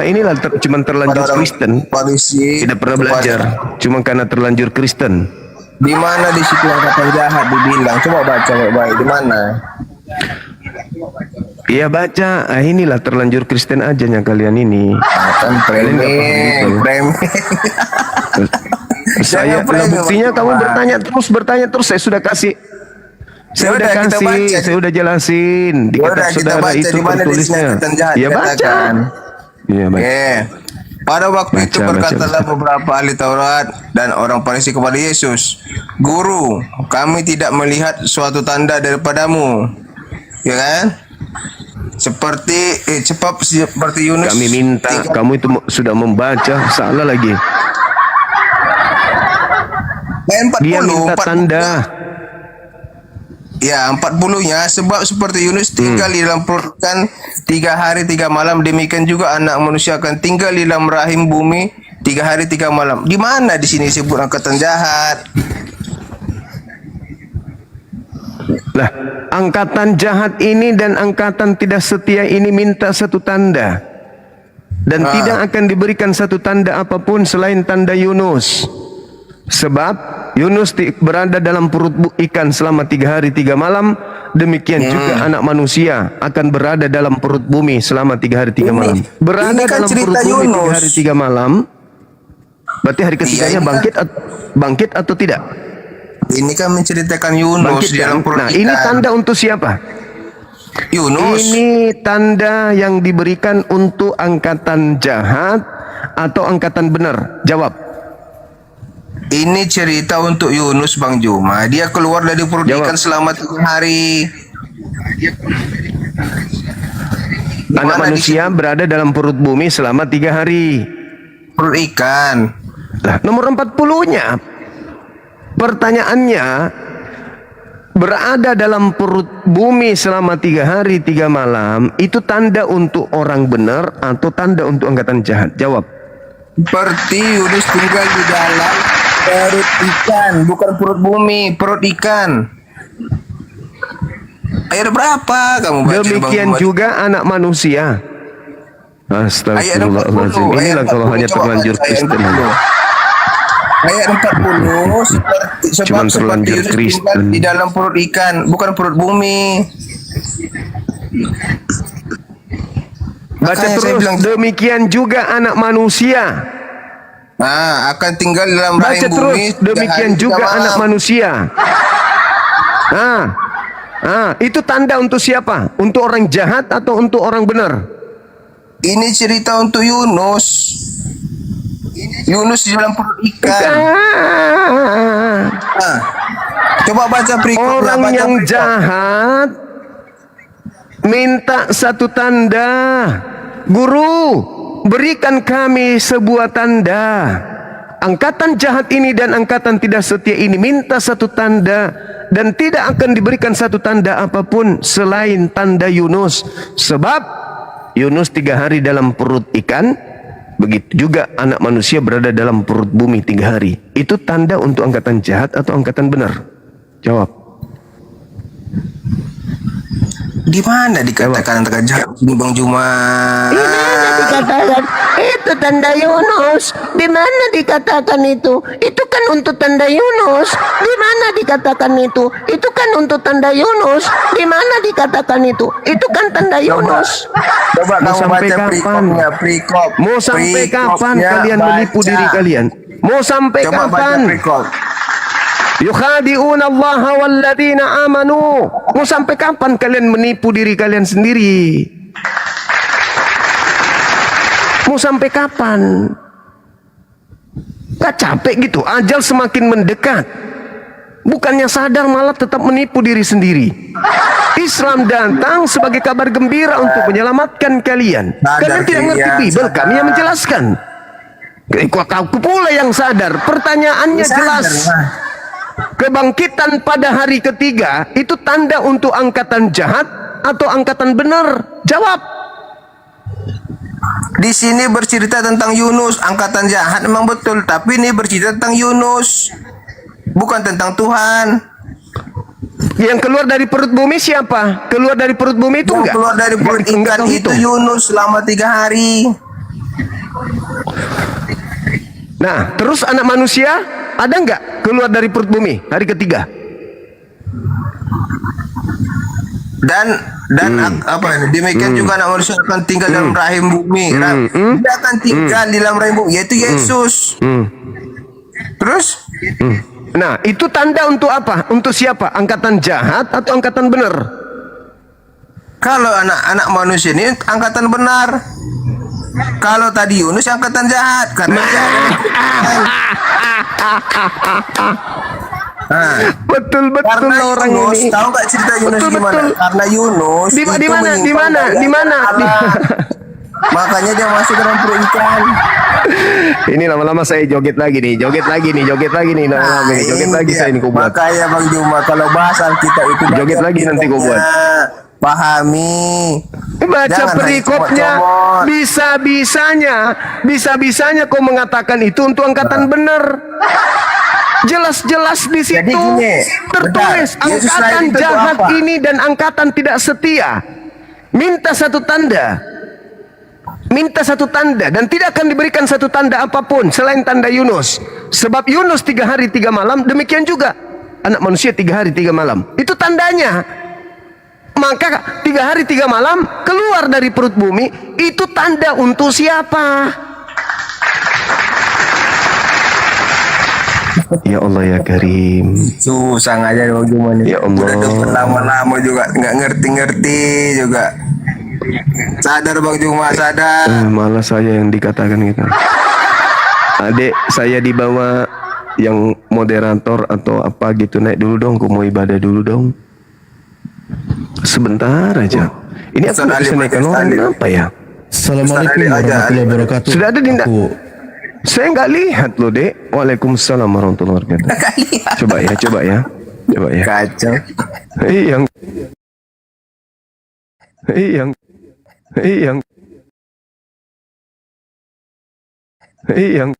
Inilah cuman terlanjur pada orang Kristen. Farisi Tidak pernah belajar. Cuma karena terlanjur Kristen. Di mana di situ angkatan jahat dibilang? Coba baca baik-baik di mana? Iya baca. Inilah terlanjur Kristen ajanya kalian ini. Kan framing. Saya buktinya kamu bertanya terus. Saya sudah kasih. Saya udah kita kasih, baca. saya udah jelasin. Di kitab Kita saudara baca itu di mana di sini tertulisnya. angkatan jahat Ya baca. dikatakan. Iya baca. Pada waktu itu Baca, berkatalah baca. beberapa ahli Taurat dan orang Farisi kepada Yesus, "Guru, kami tidak melihat suatu tanda daripadamu." Ya kan? Seperti Yunus. Kami minta kamu itu sudah membaca, salah lagi. Dia minta tanda. Ya 40-nya sebab seperti Yunus tinggal di dalam perut ikan 3 hari 3 malam, demikian juga anak manusia akan tinggal di dalam rahim bumi 3 hari 3 malam. Di mana di sini sebut angkatan jahat? Lah, angkatan jahat ini dan angkatan tidak setia ini minta satu tanda. Dan tidak akan diberikan satu tanda apapun selain tanda Yunus. Sebab Yunus berada dalam perut ikan selama 3 hari 3 malam. Demikian juga anak manusia akan berada dalam perut bumi selama 3 hari 3 malam. Berada ini kan dalam perut cerita bumi 3 Yunus. hari 3 malam. Berarti hari ketiganya Iya, bangkit atau tidak? Ini kan menceritakan Yunus Bangkit di dalam kan? perut Nah, ikan. ini tanda untuk siapa? Yunus. Ini tanda yang diberikan untuk angkatan jahat atau angkatan benar? Jawab. Ini cerita untuk Yunus Bang Juma. Dia keluar dari perut Jawab. ikan selama 3 hari. Anak Dimana manusia berada dalam perut bumi selama 3 hari. perut ikan. Lah, nomor 40-nya. Pertanyaannya, berada dalam perut bumi selama 3 hari 3 malam, itu tanda untuk orang benar atau tanda untuk angkatan jahat? Jawab. Seperti Yunus tinggal di dalam perut ikan, bukan perut bumi, perut ikan. Ayat berapa kamu baca? Demikian Bang? juga anak manusia. Astagfirullahaladzim. Inilah kalau hanya terlanjur Kristen. Ayat 40 Cuman terlanjur Yunus Kristen. tinggal di dalam perut ikan, bukan perut bumi. Baca Makanya saya terus. bilang- Demikian juga anak manusia. Nah, akan tinggal di dalam Baca rahim terus. bumi. Demikian juga anak manusia. Itu tanda untuk siapa? Untuk orang jahat atau untuk orang benar? Ini cerita untuk Yunus. Yunus di dalam perut ikan. Nah, coba baca berikutnya. Orang baca yang berikutnya. jahat minta satu tanda. Guru, berikan kami sebuah tanda. Angkatan jahat ini dan angkatan tidak setia ini minta satu tanda, dan tidak akan diberikan satu tanda apapun selain tanda Yunus. Sebab Yunus 3 hari dalam perut ikan, begitu juga anak manusia berada dalam perut bumi 3 hari. Itu tanda untuk angkatan jahat atau angkatan benar? Jawab. Di mana dikatakan antara jahat ini Bang Juma? Di mana dikatakan itu tanda Yunus? Di mana dikatakan itu? Itu kan untuk tanda Yunus. Di mana dikatakan itu? Itu kan untuk tanda Yunus. Di mana dikatakan itu? Itu kan tanda Yunus. Coba Mau kamu sampai baca kapan? perikop. Mau sampai kapan Perikopnya kalian menipu baca. diri kalian? Mau sampai Coba baca kapan? perikop. Yukhadi'una Allah walladzina amanu. Mau sampai kapan kalian menipu diri kalian sendiri? Mau sampai kapan? Gak capek gitu? Ajal semakin mendekat. Bukannya sadar malah tetap menipu diri sendiri. Islam datang sebagai kabar gembira untuk menyelamatkan kalian. Kalian tidak ngerti Bible, kami yang menjelaskan. Kok aku pula yang sadar? Pertanyaannya jelas. Kebangkitan pada hari ketiga itu tanda untuk angkatan jahat atau angkatan benar? Jawab. Di sini bercerita tentang Yunus, angkatan jahat memang betul, tapi ini bercerita tentang Yunus, bukan tentang Tuhan. Yang keluar dari perut bumi siapa? Keluar dari perut bumi itu Yang enggak? keluar dari perut Enggak ikan kau itu hitung. Yunus selama 3 hari. Nah, terus anak manusia ada enggak keluar dari perut bumi hari ketiga? Dan apa ini? Demikian juga anak manusia akan tinggal dalam rahim bumi. Dia akan tinggal di dalam rahim bumi, yaitu Yesus. Terus? Nah, itu tanda untuk apa? Untuk siapa? Angkatan jahat atau angkatan benar? Kalau anak-anak manusia ini angkatan benar. Kalau tadi Yunus angkatan jahat karena dia Betul karena orang Yunus, ini. tahu nggak cerita Yunus Betul, gimana? betul. Karena Yunus Di itu mana? Di menyimpang mana? dari Di mana? Allah. Makanya dia masuk dalam perut ikan. Ini lama-lama saya joget lagi nih. Joget lagi nih. Lama-lama nih. Joget lagi dia. saya ini kau buat. Makanya Bang Juma kalau bahasa kita itu Joget baca lagi nanti kau buat. Pahami. Baca Jangan hanya perikopnya. comot-comot. Bisa-bisanya kau mengatakan itu untuk angkatan benar. Jelas-jelas di situ Jadi gini, tertulis bentar. Yesus angkatan lahir itu jahat apa? ini dan angkatan tidak setia. Minta satu tanda. Minta satu tanda dan tidak akan diberikan satu tanda apapun selain tanda Yunus. Sebab Yunus 3 hari 3 malam, demikian juga anak manusia 3 hari 3 malam. Itu tandanya. Maka 3 hari 3 malam keluar dari perut bumi, itu tanda untuk siapa? Ya Allah ya Karim. Susah ngajar Bang Juma nih. Ya Allah. Udah depan lama-lama juga nggak ngerti-ngerti juga. Sadar Bang Juma, sadar. Malah saya yang dikatakan gitu. Adik saya di bawah yang moderator atau apa gitu, naik dulu dong, aku mau ibadah dulu dong. Sebentar aja. Ini aku nggak bisa naikkan orang, kenapa ya? Assalamualaikum warahmatullahi wabarakatuh. Sudah ada Dinda? Aku Saya nggak lihat loh dek. Waalaikumsalam warahmatullahi wabarakatuh. Coba ya. Kacau. Yang yang yang yang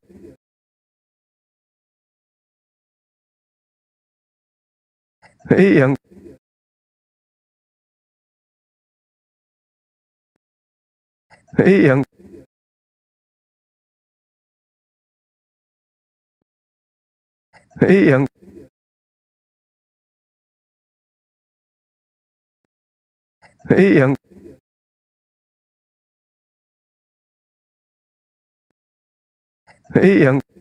yang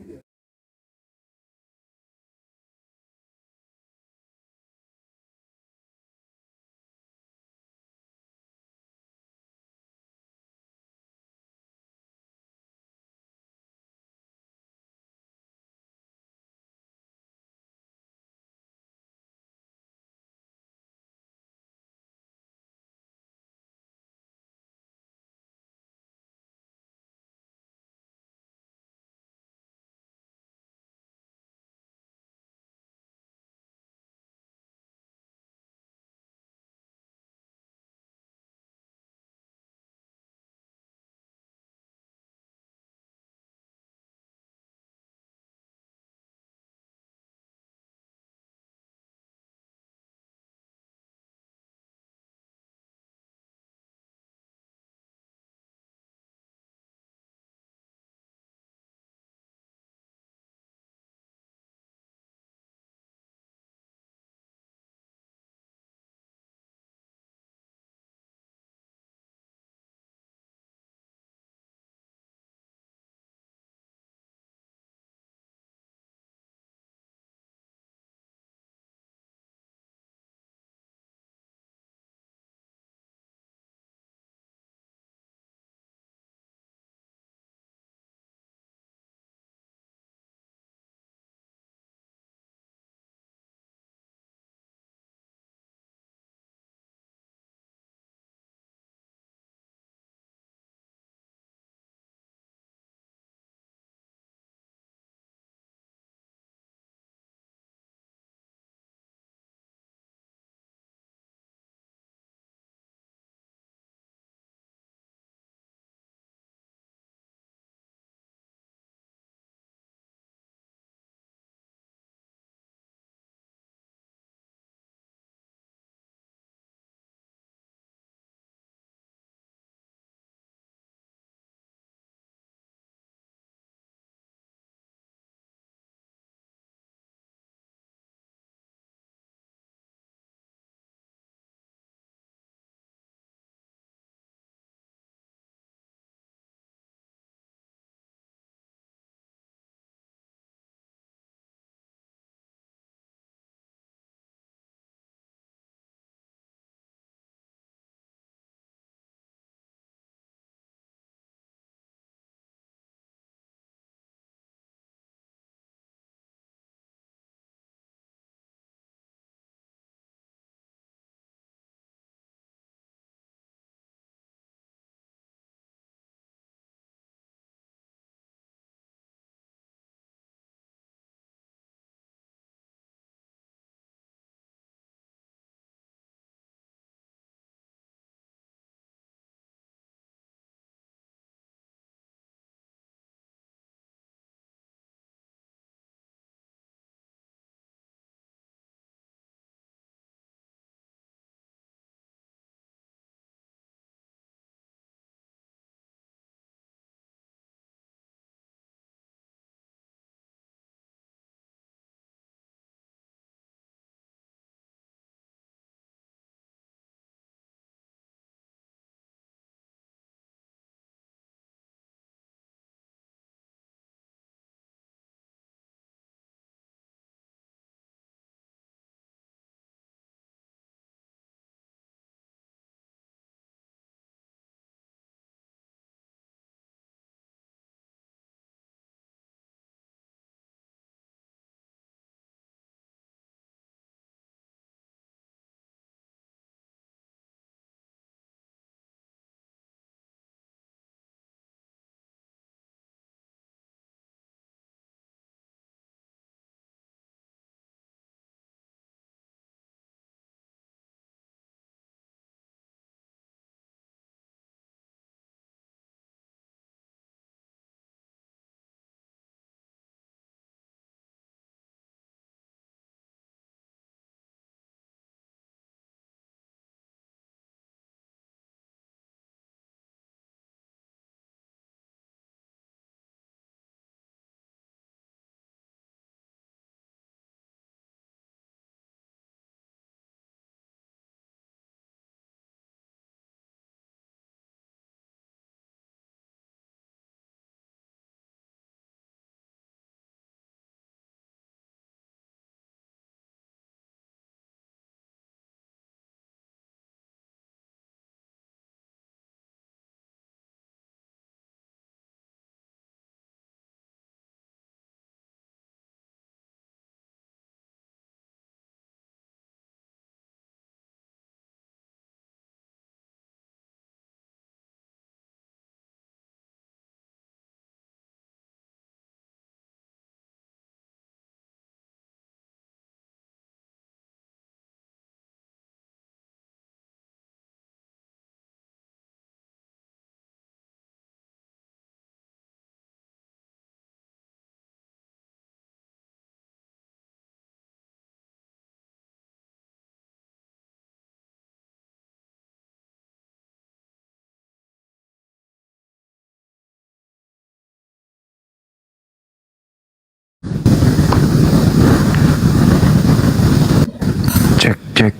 Cek, cek.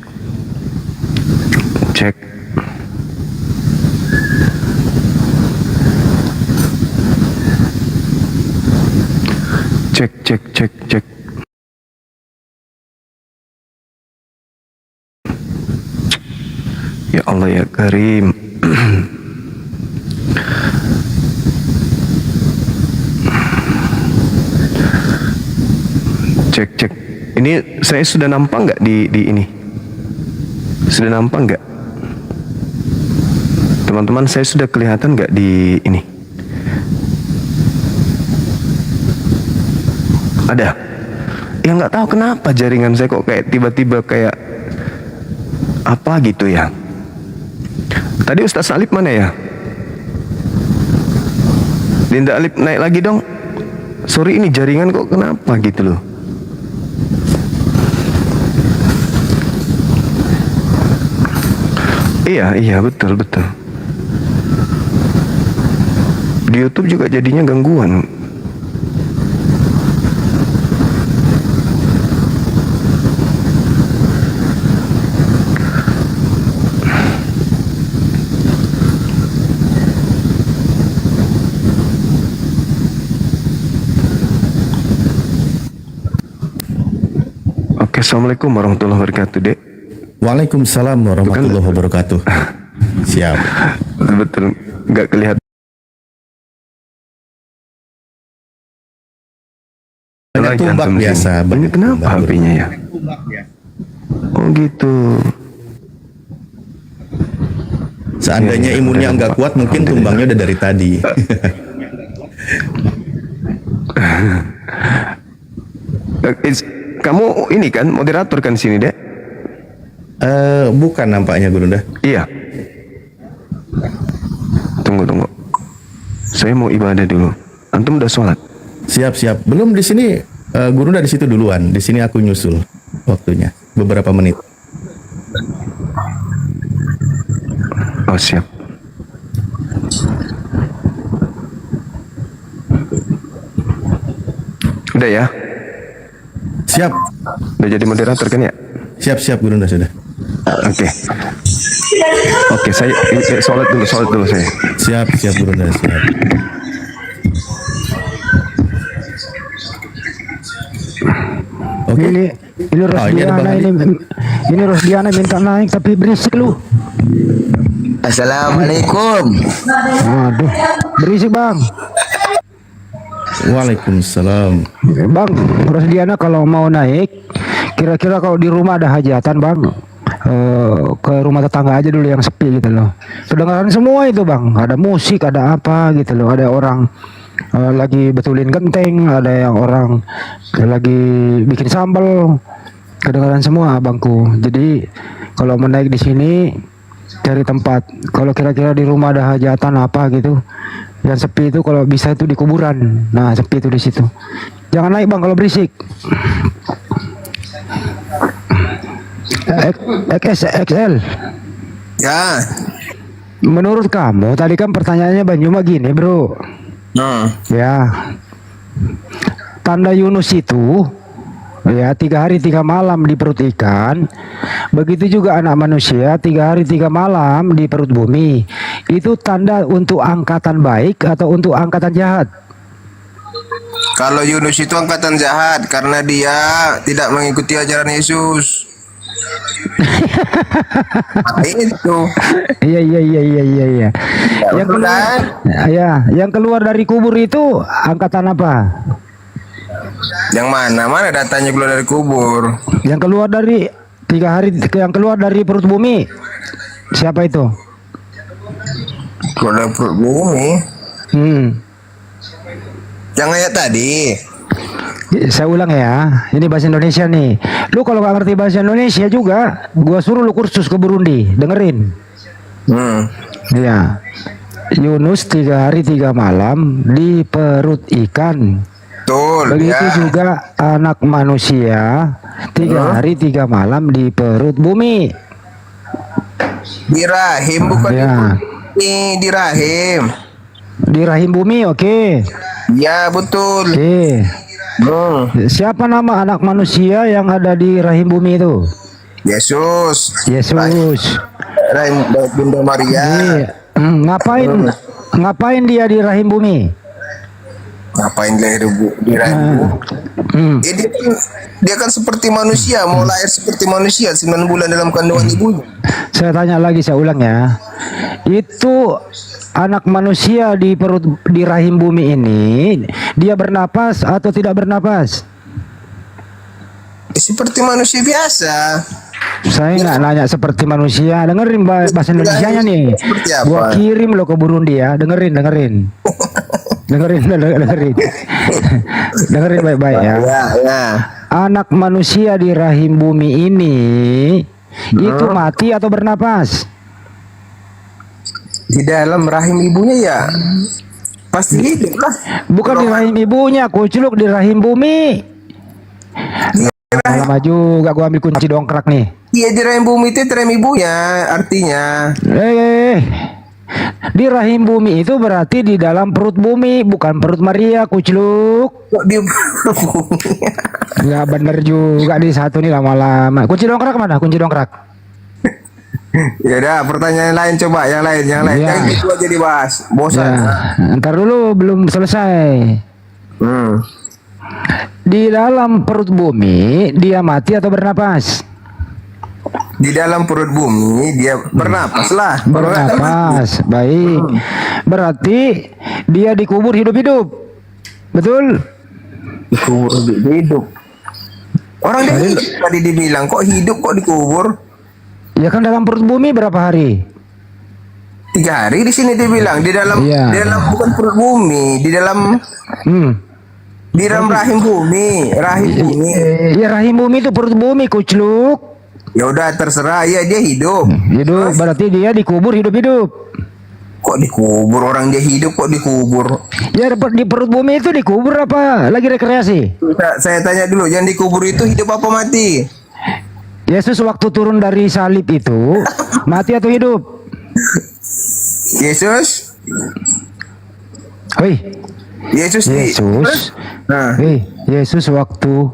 Cek. Cek, cek, cek, cek. Ya Allah ya Karim. Cek, cek. Ini saya sudah nampak nggak di ini? Sudah nampak nggak? Teman-teman, saya sudah kelihatan nggak di ini? Ada? Ya nggak tahu kenapa jaringan saya kok kayak tiba-tiba kayak apa gitu ya. Tadi Ustaz Alip mana ya? Dinda Alip naik lagi dong. Sorry, ini jaringan kok kenapa gitu loh. Iya betul. Di YouTube juga jadinya gangguan. Oke, assalamualaikum warahmatullahi wabarakatuh, Dek. Waalaikumsalam warahmatullahi wabarakatuh. Siap. Betul, nggak kelihatan. Banyak tumbak Antum biasa. sini. Ini banyak kenapa tumbak. HP-nya ya? Oh gitu. Seandainya Iya, imunnya iya, nggak Pak. kuat, mungkin tumbangnya udah dari tadi. Kamu ini kan moderator kan sini, Dek? Bukan nampaknya Gurunda. Iya. Tunggu. Saya mau ibadah dulu. Antum udah sholat? Siap. Belum di sini. Gurunda di situ duluan. Di sini aku nyusul waktunya. Beberapa menit. Oh siap. Udah ya? Siap. Udah jadi moderator kan ya? Siap Gurunda sudah. Oke, saya sholat dulu saya. Siap Gurunda, siap. Oke. Ini Rosdiana ini Rosdiana minta naik tapi berisik lu. Assalamualaikum. Aduh, berisik bang. Waalaikumsalam. Bang, Rosdiana kalau mau naik, kira-kira kalau di rumah ada hajatan bang, ke rumah tetangga aja dulu yang sepi gitu loh. Kedengaran semua itu bang, ada musik, ada apa gitu loh, ada orang lagi betulin genteng, ada yang orang lagi bikin sambal, kedengaran semua abangku. Jadi kalau mau naik di sini cari tempat. Kalau kira-kira di rumah ada hajatan apa gitu, yang sepi itu kalau bisa itu di kuburan. Nah sepi itu di situ. Jangan naik bang kalau berisik. XL. Ya. Menurut kamu tadi kan pertanyaannya Banyuma gini bro. Ya. Tanda Yunus itu ya 3 hari 3 malam di perut ikan. Begitu juga anak manusia 3 hari 3 malam di perut bumi. Itu tanda untuk angkatan baik atau untuk angkatan jahat? Kalau Yunus itu angkatan jahat karena dia tidak mengikuti ajaran Yesus. Itu. Iya. Yang keluar, yang keluar dari kubur itu angkatan apa? Yang mana datanya keluar dari kubur? Yang keluar dari 3 hari, yang keluar dari perut bumi. Siapa itu? Keluar dari perut bumi. Yang ayat tadi. Saya ulang ya, ini bahasa Indonesia nih. Lu kalau gak ngerti bahasa Indonesia juga, gua suruh lu kursus ke Burundi, dengerin. Ya, Yunus 3 hari 3 malam di perut ikan. Betul. Begitu ya. juga anak manusia 3 hari 3 malam di perut bumi. Di rahim bukan Ya. di rahim. Di rahim bumi, oke. Ya betul. Oke. Siapa nama anak manusia yang ada di rahim bumi itu? Yesus. Yesus. Rahim Bunda Maria. Ngapain dia di rahim bumi? Ngapain lahir di rahim bumi? Dia kan seperti manusia, mau lahir seperti manusia 9 bulan dalam kandungan ibunya. Saya tanya lagi, saya ulang ya. Itu anak manusia di perut di rahim bumi ini, dia bernapas atau tidak bernapas? Seperti manusia biasa. Saya nggak nanya seperti manusia. Dengerin bahasa Indonesianya nih. Seperti apa? Gua kirim lo ke Burundi ya. Dengerin. dengerin. Dengerin baik-baik ya. Ya. Anak manusia di rahim bumi ini itu mati atau bernapas? Di dalam rahim ibunya ya pasti hidup lah. Bukan di rahim ibunya, kuculuk di rahim bumi. Lama juga gua ambil kunci dongkrak nih. Iya, di rahim bumi itu rahim ibunya artinya. Di rahim bumi itu berarti di dalam perut bumi, bukan perut Maria, kuculuk. Kok di bumi? Nggak bener juga di satu nih lama-lama. Kunci dongkrak mana? Kunci dongkrak. Ya udah, pertanyaan lain coba, yang lain. Ya. Yang itu aja dibahas. Bosan. Ya, ntar dulu belum selesai. Di dalam perut bumi dia mati atau bernapas? Di dalam perut bumi dia bernapas lah. Bernapas, baik. Berarti dia dikubur hidup-hidup. Betul? Dikubur hidup. Orang dia hidup tadi dibilang, kok hidup kok dikubur? Ya kan dalam perut bumi berapa hari? 3 hari di sini dibilang di dalam Iya. di dalam bukan perut bumi, di dalam rahim bumi, Ya rahim bumi itu perut bumi, kucluk. Ya udah terserah, ya dia hidup. Hidup berarti dia dikubur hidup-hidup. Kok dikubur, orang dia hidup kok dikubur? Ya di perut bumi itu dikubur apa? Lagi rekreasi? Saya tanya dulu, yang dikubur itu hidup apa mati? Yesus waktu turun dari salib itu mati atau hidup? Yesus? Wih, Yesus. Nah, Yesus waktu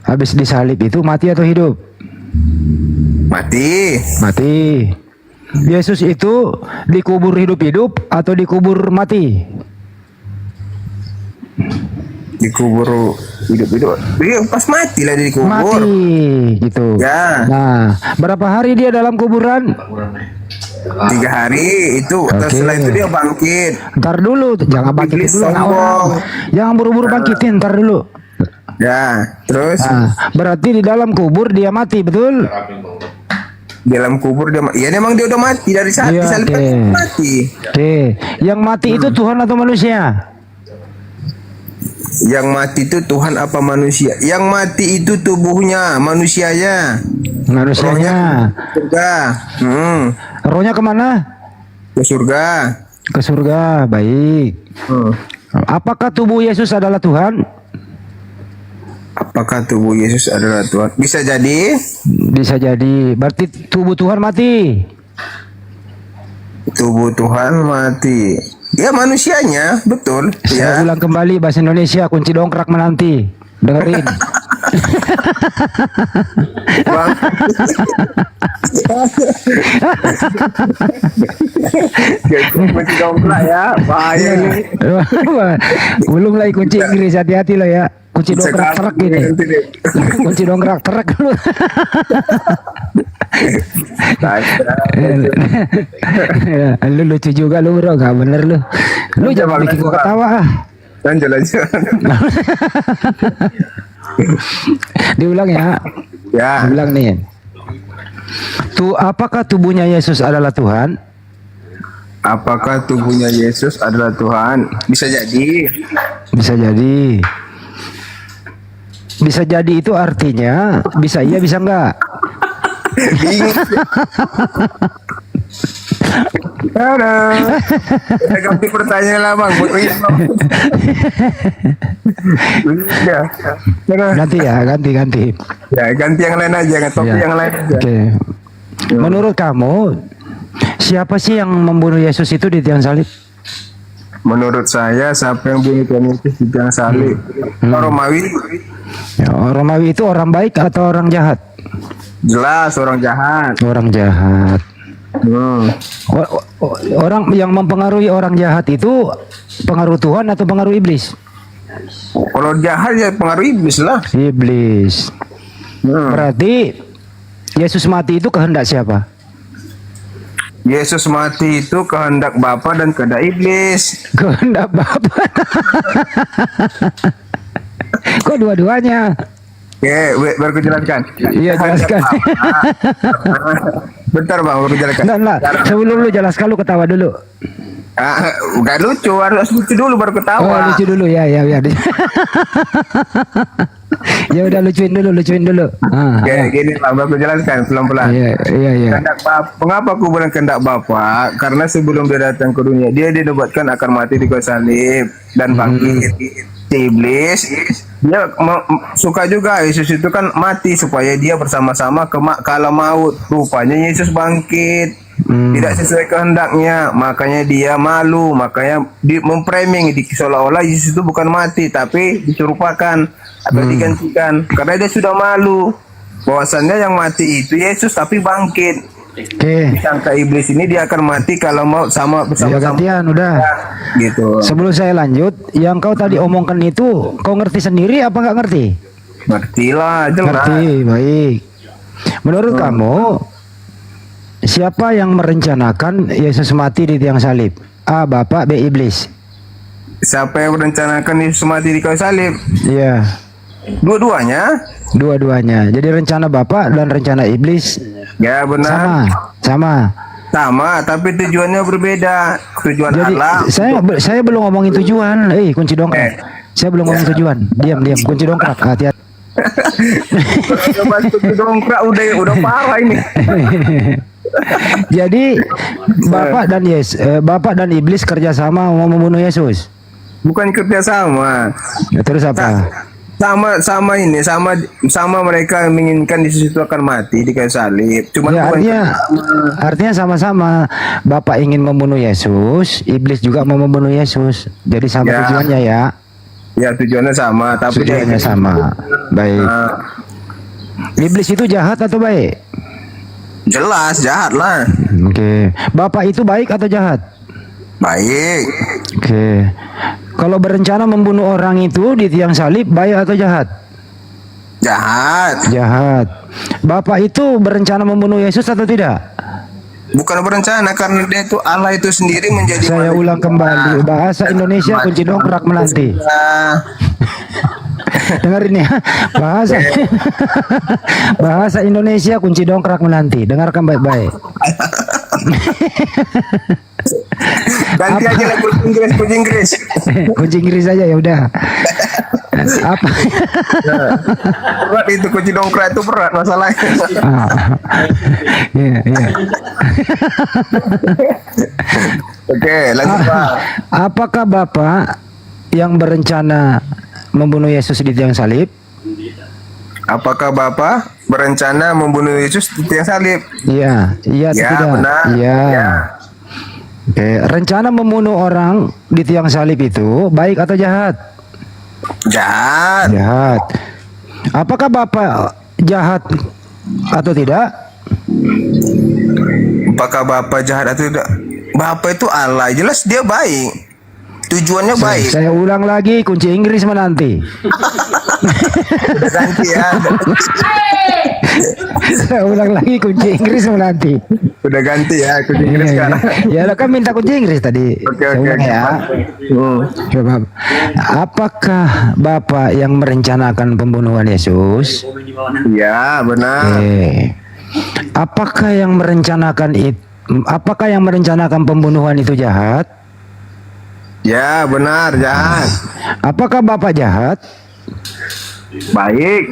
habis disalib itu mati atau hidup? mati. Mati. Yesus itu dikubur hidup-hidup atau dikubur mati? Dikubur hidup-hidup. Dia pas mati lah dia dikubur. Mati, gitu. Ya. Nah, berapa hari dia dalam kuburan? 3 hari itu. Terus setelah itu dia bangkit. Ntar dulu, jangan bangkit Iblis dulu. sombong. Jangan buru-buru bangkitin, ntar dulu. Ya, terus Nah, berarti di dalam kubur dia mati, betul? di dalam kubur dia ya memang dia udah mati dari saat Iya, disalibkan oke. dia mati. Oke, yang mati itu Tuhan atau manusia? Yang mati itu Tuhan apa manusia? Yang mati itu tubuhnya, manusianya. Manusianya. Surga. Rohnya kemana? Ke surga. Ke surga, baik. Apakah tubuh Yesus adalah Tuhan? Apakah tubuh Yesus adalah Tuhan? Bisa jadi. Bisa jadi. Berarti tubuh Tuhan mati. Tubuh Tuhan mati. Ya manusianya, betul. Saya Ya. ulang kembali bahasa Indonesia, kunci dongkrak menanti. Dengerin. Bang. Kunci dongkrak ya, bahaya nih. Belum lagi kunci Inggris, hati-hati lo ya. Kunci dongkrak terak gini. Kunci dongkrak terak lu. Lu lucu juga lu bro, gak bener lu. Lu jangan bikin gua ketawa ah. Lanjut. Diulang ya. Ya. Diulang nih. Apakah tubuhnya Yesus adalah Tuhan? Apakah tubuhnya Yesus adalah Tuhan? Bisa jadi. Bisa jadi. Bisa jadi itu artinya bisa iya bisa enggak. Bingung. Saya ganti pertanyaan lah bang. Ganti ya, ganti. Ya ganti yang lain aja, topik yang lain aja. Oke. Menurut kamu siapa sih yang membunuh Yesus itu di tiang salib? Menurut saya siapa yang bunuh Tuhan Yesus di tiang salib? Romawi. Ya, Romawi itu orang baik atau orang jahat? Jelas orang jahat. Orang jahat. Hmm. Orang yang mempengaruhi orang jahat itu pengaruh Tuhan atau pengaruh iblis? Kalau jahat ya pengaruh iblis lah. Iblis. Berarti Yesus mati itu kehendak siapa? Yesus mati itu kehendak Bapa dan kehendak iblis. Kehendak Bapa. Kok dua-duanya? Oke, baru aku jelaskan. Iya, jelaskan. Bentar bang, baru jelaskan. Enggak. Sebelum lu jelaskan, lu ketawa dulu. Bukan lucu, harus lucu dulu baru Oh, ketawa. lucu dulu ya. Ya udah lucuin dulu. Oke, gini lah, baru aku jelaskan pelan-pelan. Iya. Kehendak Bapa. Mengapa aku bilang kehendak Bapa? Karena sebelum dia datang ke dunia, dia dinobatkan akan mati di kayu salib dan bangkit. Si iblis, dia suka juga Yesus itu kan mati supaya dia bersama-sama ke kala maut. Rupanya Yesus bangkit. Tidak sesuai kehendaknya, makanya dia malu, makanya memframing seolah-olah Yesus itu bukan mati tapi diserupakan atau digantikan karena dia sudah malu bahwasannya yang mati itu Yesus tapi bangkit. Oke. Sangka iblis ini dia akan mati kalau mau Ya bersama-sama gantian udah. gitu. Sebelum saya lanjut, yang kau tadi omongkan itu kau ngerti sendiri apa nggak ngerti? Ngerti lah, jelas. Ngerti, baik. Menurut kamu siapa yang merencanakan Yesus mati di tiang salib? A. Bapak, B. Iblis. Siapa yang merencanakan Yesus mati di kayu salib? Iya. Dua-duanya? Dua-duanya. Jadi rencana Bapak dan rencana Iblis Ya benar. sama. Sama, tapi tujuannya berbeda. Tujuan Jadi Allah. saya belum ngomongin tujuan. Kunci dongkrak. Saya belum ngomongin tujuan. Diam. Kunci dongkrak. Hati-hati. Coba kunci dongkrak udah parah ini. Jadi Bapak dan Iblis kerjasama mau membunuh Yesus. Bukan kerja sama. Terus apa? Sama mereka menginginkan Yesus itu akan mati di kayu salib. Cuman Ya, bukan artinya sama-sama. Bapak ingin membunuh Yesus, Iblis juga mau membunuh Yesus. Jadi sama Ya. tujuannya ya. ya tujuannya sama, tapi Tujuannya sama. Baik. Iblis itu jahat atau baik? jelas jahat lah. Oke. Bapak itu baik atau jahat? Baik. Oke. Kalau berencana membunuh orang itu di tiang salib, baik atau jahat? Jahat. Jahat. Bapak itu berencana membunuh Yesus atau tidak? Bukan berencana karena dia itu Allah itu sendiri menjadi Saya ulang kembali. Bahasa Indonesia kunci dongkrak melanti. Dengerin ya. Bahasa Indonesia kunci dongkrak menanti. Dengarkan baik-baik. Ganti aja lah kunci Inggris. Kunci Inggris aja ya udah. Apa? Berat itu kunci dongkrak itu berat masalahnya. Iya. Oke, lanjut Pak. Apakah Bapak yang berencana membunuh Yesus di tiang salib? Apakah Bapak berencana membunuh Yesus di tiang salib? Iya, atau Ya, tidak? benar. Iya. Ya. Oke, rencana membunuh orang di tiang salib itu baik atau jahat? Jahat. Jahat. Apakah Bapak jahat atau tidak? Apakah Bapak jahat atau tidak? Bapak itu Allah, jelas dia baik. Tujuannya baik. Saya ulang lagi, kunci Inggris menanti. Udah ganti ya. Saya ulang lagi, kunci Inggris menanti. Udah ganti ya kunci Inggris sekarang. Ya, lo kan minta kunci Inggris tadi. Saya ulang ya. Coba. Apakah Bapak yang merencanakan pembunuhan Yesus? Ya, benar. Apakah yang merencanakan pembunuhan itu jahat? Ya, benar, jahat. Apakah Bapak jahat? Baik.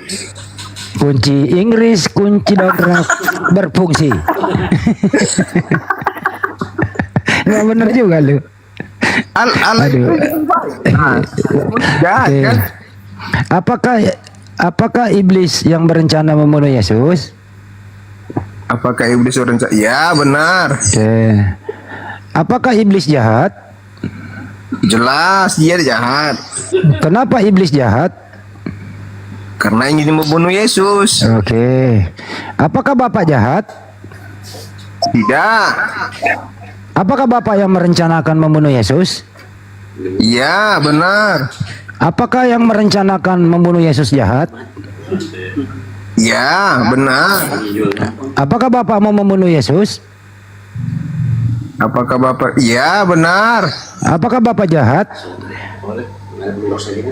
Kunci Inggris, kunci dongkrak berfungsi. Nggak bener juga lu. Allah itu jahat Oke. kan? Apakah iblis yang berencana membunuh Yesus? Apakah iblis berencana? Ya, benar. Apakah iblis jahat? Jelas dia jahat. Kenapa iblis jahat? Karena ingin membunuh Yesus. Oke. Apakah Bapak jahat? Tidak. Apakah Bapak yang merencanakan membunuh Yesus? Iya, benar. Apakah yang merencanakan membunuh Yesus jahat? Iya, benar. Apakah Bapak mau membunuh Yesus? Apakah Bapak? Iya, benar. Apakah Bapak jahat?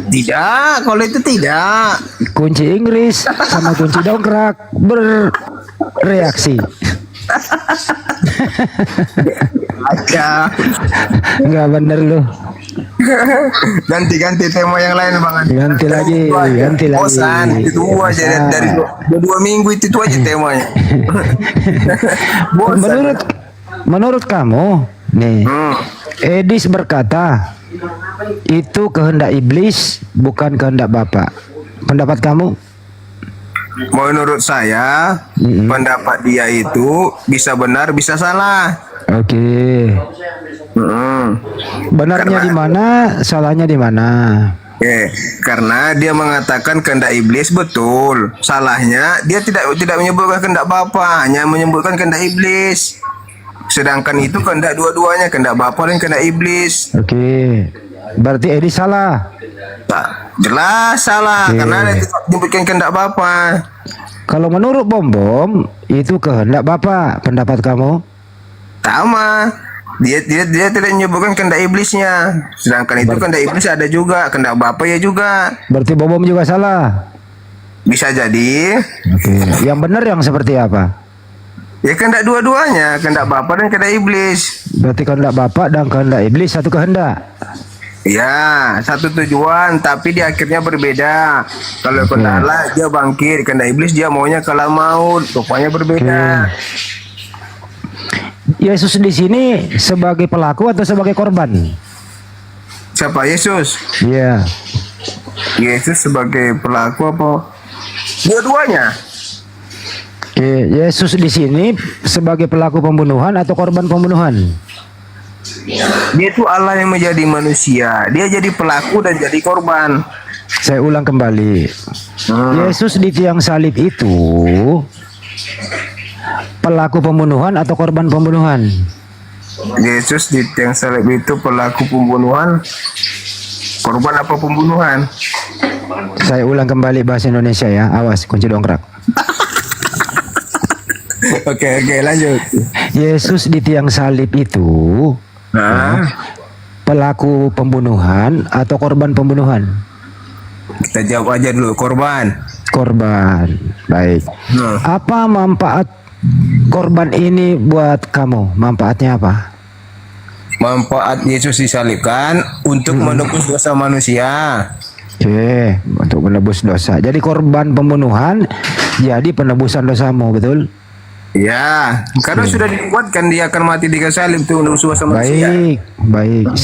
Tidak, kalau itu tidak. Kunci Inggris sama kunci dongkrak bereaksi. Aja. Enggak bener lu. Ganti tema yang lain, Bang. Ganti lagi, ganti lagi. Bosan, itu aja dari 2 minggu itu aja temanya. Bosan. Menurut kamu, nih, Edis berkata, itu kehendak iblis, bukan kehendak Bapak. Pendapat kamu? Menurut saya, pendapat dia itu bisa benar, bisa salah. Oke. Benarnya di mana, salahnya di mana? Karena dia mengatakan kehendak iblis betul. Salahnya dia tidak menyebutkan kehendak Bapa, hanya menyebutkan kehendak iblis. Sedangkan itu kehendak dua-duanya, kehendak Bapa dan kehendak iblis. Oke. Berarti Edi salah. Jelas salah, karena dia tidak menyebutkan kehendak Bapa. Kalau menurut Bom itu kehendak Bapak. Pendapat kamu? Sama. Dia tidak menyebutkan kehendak iblisnya. Sedangkan itu kehendak iblis ada juga, kehendak Bapa ya juga. Berarti Bom juga salah. Bisa jadi. Oke. Yang benar yang seperti apa? Ya kehendak dua-duanya, kehendak Bapa dan kehendak iblis. Berarti kehendak Bapak dan kehendak iblis satu kehendak. Ya, satu tujuan, tapi di akhirnya berbeda. Kalau kehendak Allah dia bangkit, kehendak iblis dia maunya kalah maut, rupanya berbeda. Yesus di sini sebagai pelaku atau sebagai korban? Siapa Yesus? Iya. Yesus sebagai pelaku apa? Dua-duanya. Oke, Yesus di sini sebagai pelaku pembunuhan atau korban pembunuhan? Dia itu Allah yang menjadi manusia. Dia jadi pelaku dan jadi korban. Saya ulang kembali. Yesus di tiang salib itu pelaku pembunuhan atau korban pembunuhan? Yesus di tiang salib itu pelaku pembunuhan, korban apa pembunuhan? Saya ulang kembali bahasa Indonesia ya. Awas, kunci dongkrak. Oke, lanjut. Yesus di tiang salib itu pelaku pembunuhan atau korban pembunuhan? Kita jawab aja dulu, korban. Korban. Baik. Apa manfaat korban ini buat kamu? Manfaatnya apa? Manfaat Yesus disalibkan untuk menebus dosa manusia. Oke, untuk menebus dosa. Jadi korban pembunuhan jadi penebusan dosamu, betul? Ya, karena sudah dibuatkan dia akan mati di kayu salib itu menebus dosa manusia. Baik.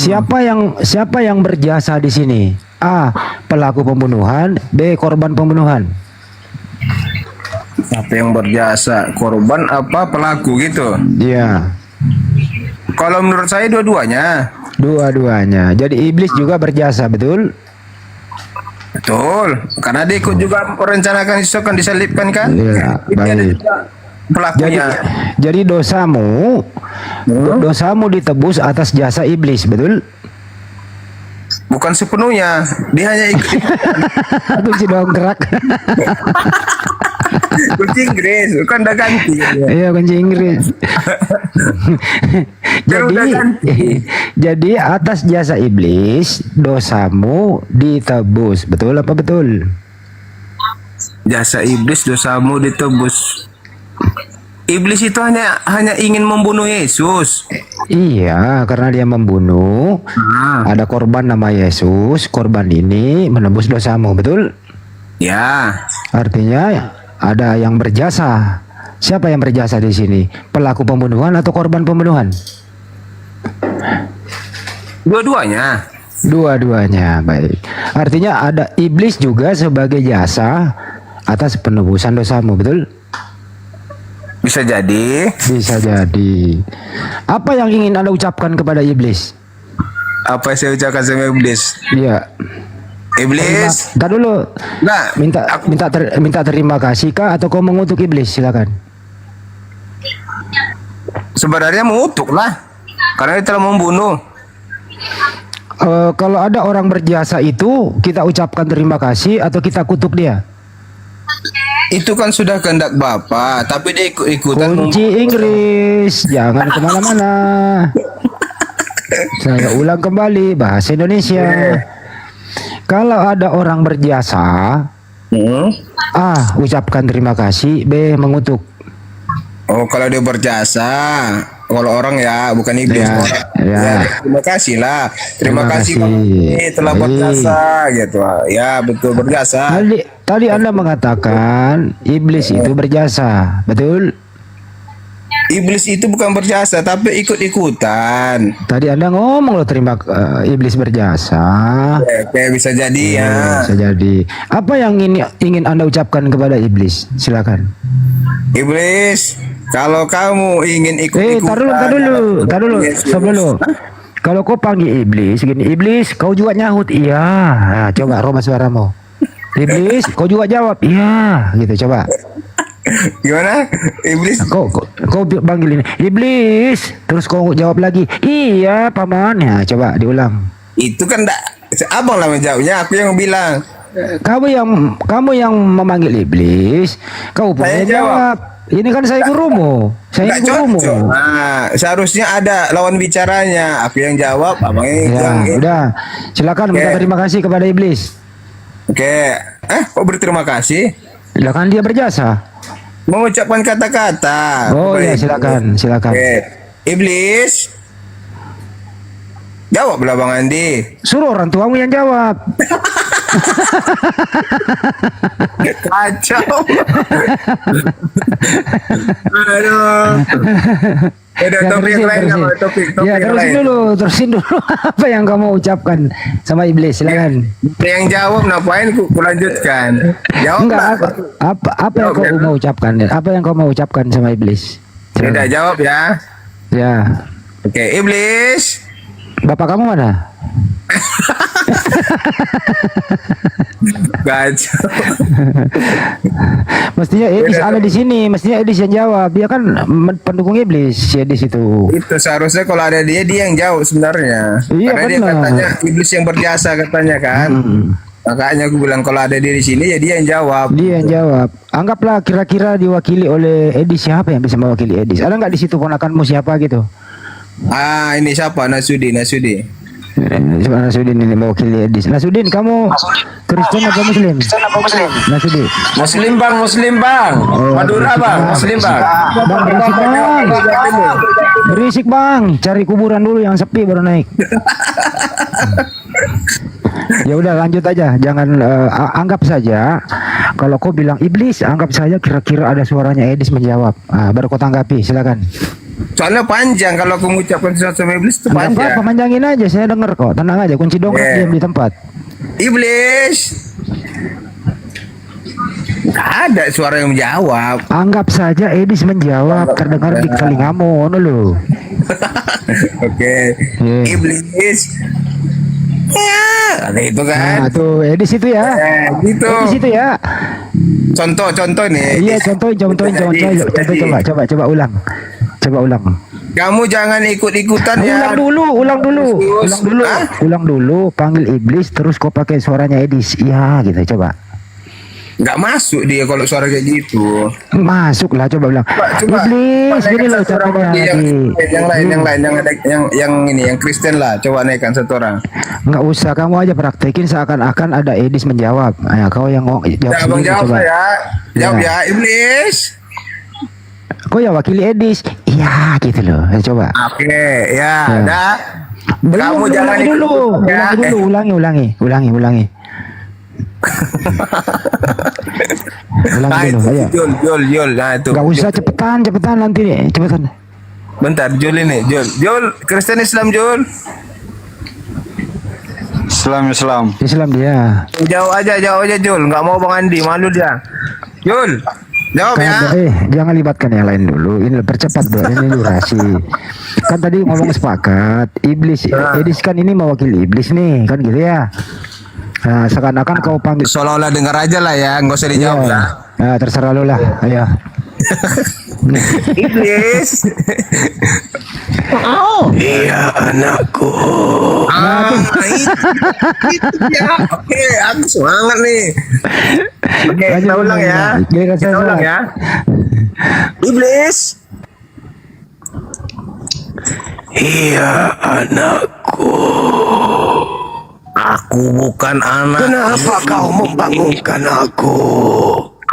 Siapa yang berjasa di sini? A. Pelaku pembunuhan, B. Korban pembunuhan. Siapa yang berjasa? Korban apa pelaku gitu? Iya. Kalau menurut saya dua-duanya. Dua-duanya. Jadi iblis juga berjasa, betul? Betul. Karena dia ikut juga merencanakan Yesus akan disalibkan kan? Iya, baik. Pelakunya. Jadi dosamu ditebus atas jasa iblis, betul? Bukan sepenuhnya. Dia hanya ikut. Kunci dongkrak. Kunci Inggris, kan udah ganti. Iya, kunci Inggris. Jadi atas jasa iblis dosamu ditebus, betul apa betul? Jasa iblis dosamu ditebus. Iblis itu hanya ingin membunuh Yesus. Iya, karena dia membunuh. Ada korban nama Yesus. Korban ini menebus dosamu, betul? Ya. Artinya ada yang berjasa. Siapa yang berjasa di sini? Pelaku pembunuhan atau korban pembunuhan? Dua-duanya. Dua-duanya, baik. Artinya ada iblis juga sebagai jasa atas penebusan dosamu, betul? Bisa jadi. Bisa jadi. Apa yang ingin Anda ucapkan kepada iblis? Apa yang saya ucapkan sama iblis? Iya. Iblis. Entar dulu. Nah, Minta terima kasih kah atau kau mengutuk iblis? Silakan. sebenarnya mengutuk lah. Karena dia telah membunuh. Kalau ada orang berjasa itu, kita ucapkan terima kasih atau kita kutuk dia? Itu kan sudah kehendak Bapa, tapi dia ikut-ikutan. Kunci Inggris, jangan kemana-mana. Saya ulang kembali bahasa Indonesia. Kalau ada orang berjasa, A. Ucapkan terima kasih, B. Mengutuk. Oh, kalau dia berjasa, kalau orang ya bukan iblis. Ya, orang. ya. Terima kasih lah. Terima kasih kasih. Bapak telah Baik. berjasa gitu. Ya, betul berjasa. Tadi Anda mengatakan iblis itu berjasa, betul? Iblis itu bukan berjasa tapi ikut-ikutan. Tadi Anda ngomong loh terima iblis berjasa. Kayak bisa jadi ya. Bisa jadi. Apa yang ingin Anda ucapkan kepada iblis? Silakan. Iblis, kalau kamu ingin ikut-ikutan. Tar dulu. Stop dulu. Kalau kau panggil iblis, gini, iblis, kau juga nyahut, iya. Nah, coba rubah suaramu. Iblis, kau juga jawab, iya. Gitu, coba. Gimana? Iblis? Kau panggil ini, iblis. Terus kau jawab lagi, iya, paman. Ya, coba diulang. Itu kan abang lah menjawabnya, aku yang bilang. Kamu yang memanggil iblis, kau pun Saya jawab. Ini kan saya gurumu. Saya Nggak gurumu. cocok. Nah, seharusnya ada lawan bicaranya. Aku yang jawab, abang Ya, yang udah. Silakan minta Oke. terima kasih kepada iblis. Oke. Kok berterima kasih? Silakan dia berjasa. Mengucapkan kata-kata. Oh kepada ya, iblis. silakan. Oke. Iblis. Jawablah Bang Andi. Suruh orang tuamu yang jawab. Kacau. Aduh. Ada Ya, topik yang lain apa? Topik Ya, yang lain. terusin dulu apa yang kamu ucapkan sama iblis, silakan. Yang jawab ngapain ku lanjutkan. Jawab Enggak, lah. apa yang kau mau ucapkan? Apa yang kau mau ucapkan sama iblis? Tidak jawab ya. Ya. Oke, iblis. Bapak kamu mana? Kacau. Mestinya Edis ada di sini, mestinya Edis yang jawab. Dia kan pendukung iblis, si Edis itu. Itu seharusnya kalau ada dia yang jawab sebenarnya. Iya, Karena dia benar. katanya iblis yang berjasa katanya kan. Makanya aku bilang kalau ada dia di sini ya dia yang jawab. Dia yang jawab. Anggaplah kira-kira diwakili oleh Edis. Siapa yang bisa mewakili Edis? Ada nggak di situ ponakanmu siapa gitu? Ini siapa? Nasudi. Coba Nasudin ini mewakili Edis. Nasudin, kamu Kristen apa Muslim? Nasudin. Muslim bang. Madura bang. Muslim bang. Bang, berisik bang. Cari kuburan dulu yang sepi baru naik. Ya udah lanjut aja. Jangan anggap saja kalau kau bilang iblis, anggap saja kira-kira ada suaranya Edis menjawab. Baru kau tanggapi, silakan. Soalnya panjang kalau aku mengucapkan sesuatu sama iblis itu Enggak panjang. apa-apa, panjangin aja. Saya dengar kok. Tenang aja. Kunci dongkrak diam di tempat. Iblis. Nggak ada suara yang menjawab. Anggap saja Edis menjawab terdengar di telingamu, ono lo. Oke. Iya. Iblis. Ya, ada itu kan. Nah, tuh Edis itu ya. Gitu. Edis itu ya. Contoh nih. Iya, contohin. Coba ulang. Kamu jangan ikut-ikutan ya. Ulang dulu. Panggil iblis terus kau pakai suaranya Edis. Iya, gitu. Coba. Nggak masuk dia kalau suara kayak gitu. Masuk lah, coba bilang. Iblis, gini loh caranya. Yang lain, yang Kristen lah. Coba naikkan satu orang. Nggak usah, kamu aja praktekin seakan-akan ada Edis menjawab. Nah, kau yang jawab Abang sendiri, jawab coba. ya. Jawab ya, iblis. Kau ya wakili Edis. Iya, gitu loh. Coba. Oke, ya, dah. Belum, Kamu jangan ulangi dulu. ikut-ikutan ya. Ulangi. Ulangi Nah, dulu, ayo. Jul. Nah, itu. Gak usah cepetan nanti nih, cepetan. Bentar, Jul ini. Jul, Kristen Islam Jul. Islam dia. Jawab aja Jul. Nggak mau Bang Andi, malu dia. Jul, jawab ya. Jangan libatkan yang lain dulu. Ini percepat bro, ini durasi. Kan tadi ngomong sepakat, iblis, Edis kan ini mewakili iblis nih, kan gitu ya. Nah, seakan-akan kau panggil. Seolah-olah dengar aja lah ya, nggak usah dijawab lah. Nah, terserah lu lah. Ayo. Iblis. Iya anakku. Itu ya. Oke, aku semangat nih. Oke, kita ulang ya. Kita ulang ya. Iblis. Iya anakku. Aku bukan anak. Kenapa kau membangunkan aku?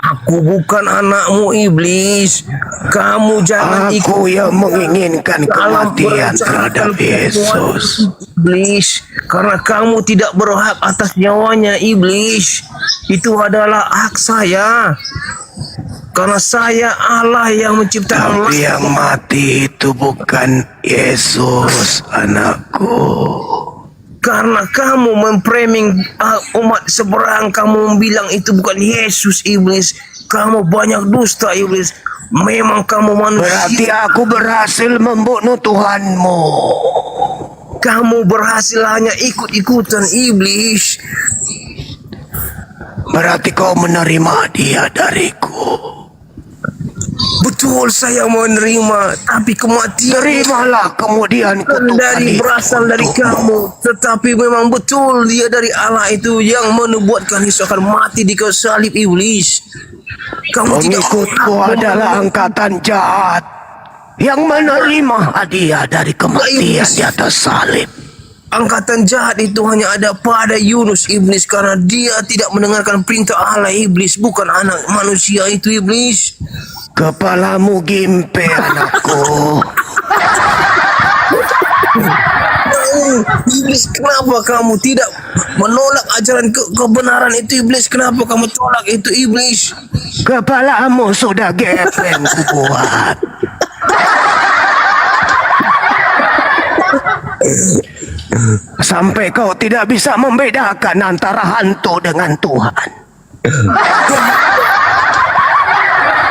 Aku bukan anakmu, Iblis. Kamu jangan ikut Aku yang menginginkan dalam kematian perencanaan terhadap Yesus. Iblis, karena kamu tidak berhak atas nyawanya, Iblis. Itu adalah hak saya. Karena saya Allah yang menciptakan Tapi yang mati itu bukan Yesus, anakku. Karena kamu memframing umat seberang, kamu bilang itu bukan Yesus, Iblis. Kamu banyak dusta, Iblis. Memang kamu manusia. Berarti aku berhasil membunuh Tuhanmu. Kamu berhasil hanya ikut-ikutan, Iblis. Berarti kau menerima dia dariku. Betul, saya menerima, tapi kematian Terimalah kemudian dari berasal dari kamu. Tetapi memang betul dia dari Allah itu yang menubuatkan Yesus akan mati di kayu salib, Iblis. Kamu tidak Pengikutku adalah angkatan jahat yang menerima hadiah dari kematian di atas salib. Angkatan jahat itu hanya ada pada Yunus, Iblis, karena dia tidak mendengarkan perintah Allah, Iblis. Bukan anak manusia itu, Iblis. Kepalamu gimpe, anakku. Iblis, kenapa kamu tidak menolak ajaran kebenaran itu, Iblis? Kenapa kamu tolak itu, Iblis? Kepalamu sudah gepeng kubuat. Sampai kau tidak bisa membedakan antara hantu dengan Tuhan.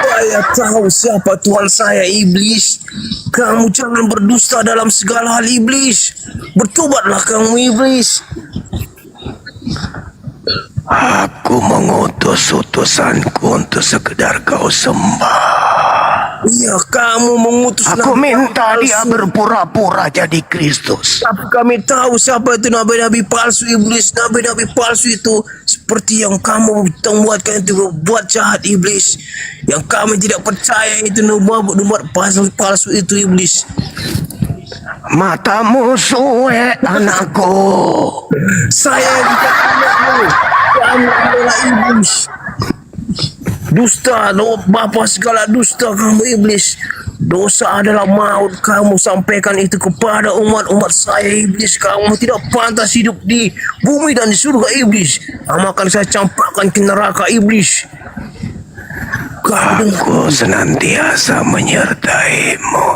Saya tahu siapa Tuhan saya, Iblis. Kamu jangan berdusta dalam segala hal, Iblis. Bertobatlah kamu, Iblis. Aku mengutus utusanku untuk sekedar kau sembah. Iya, kamu mengutus Aku nabi minta palsu. dia berpura-pura jadi Kristus. Tapi kami tahu siapa itu nabi-nabi palsu, Iblis. Nabi-nabi palsu itu seperti yang kamu buatkan itu, buat jahat, Iblis. Yang kami tidak percaya itu nubuat palsu itu, Iblis. Matamu suwe, anakku. Saya bukan anakmu. Kamu adalah iblis. Dusta, bapa segala dusta kamu, Iblis. Dosa adalah maut. Kamu sampaikan itu kepada umat-umat saya, Iblis. Kamu tidak pantas hidup di bumi dan di surga, Iblis. Kamu akan saya campakkan ke neraka, Iblis. Aku senantiasa menyertaimu.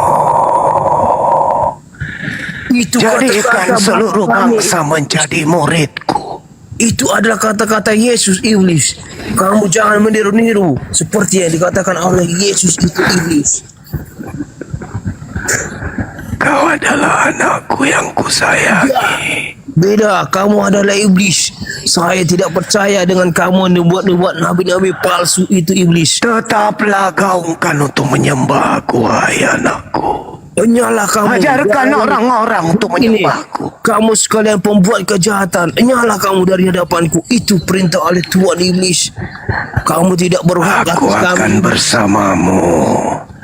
Itu Jadikan kata-kata seluruh kami. bangsa menjadi muridku. Itu adalah kata-kata Yesus, Iblis. Kamu jangan meniru-niru seperti yang dikatakan oleh Yesus itu, Iblis. Kau adalah anakku yang kusayangi. Beda, kamu adalah iblis. Saya tidak percaya dengan kamu membuat nabi-nabi palsu itu, Iblis. Tetaplah gaungkan untuk menyembah aku, hai anakku. Enyalah kamu. Ajarkan orang-orang untuk menyembahku. Kamu sekalian pembuat kejahatan. Enyalah kamu dari hadapanku. Itu perintah oleh Tuhan, Iblis. Kamu tidak berhak Aku atas akan kami. bersamamu.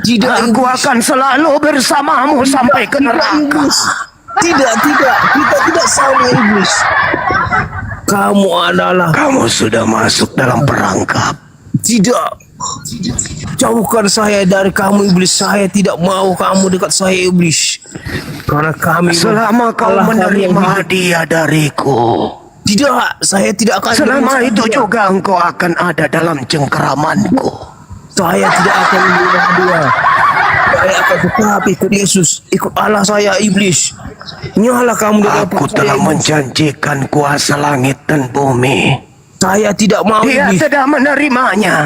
Tidak, Aku Iblis. akan selalu bersamamu sampai ke neraka. Iblis. Tidak. Kita tidak sama, Iblis. Kamu adalah. Kamu sudah masuk dalam perangkap. Tidak. Jauhkan saya dari kamu, Iblis. Saya tidak mau kamu dekat saya, Iblis. Karena kami Selama kau Allah kami yang menerima hidup. hadiah dariku, Tidak, saya tidak akan. selama itu Tidak. juga engkau akan ada dalam cengkeramanku. Saya tidak akan menerima dia. Saya akan tetap ikut Yesus, ikut Allah saya, Iblis. Nyalah kamu dari Aku hadapan telah saya, Iblis. menjanjikan kuasa langit dan bumi. Saya tidak mau, Dia Iblis. tidak menerimanya.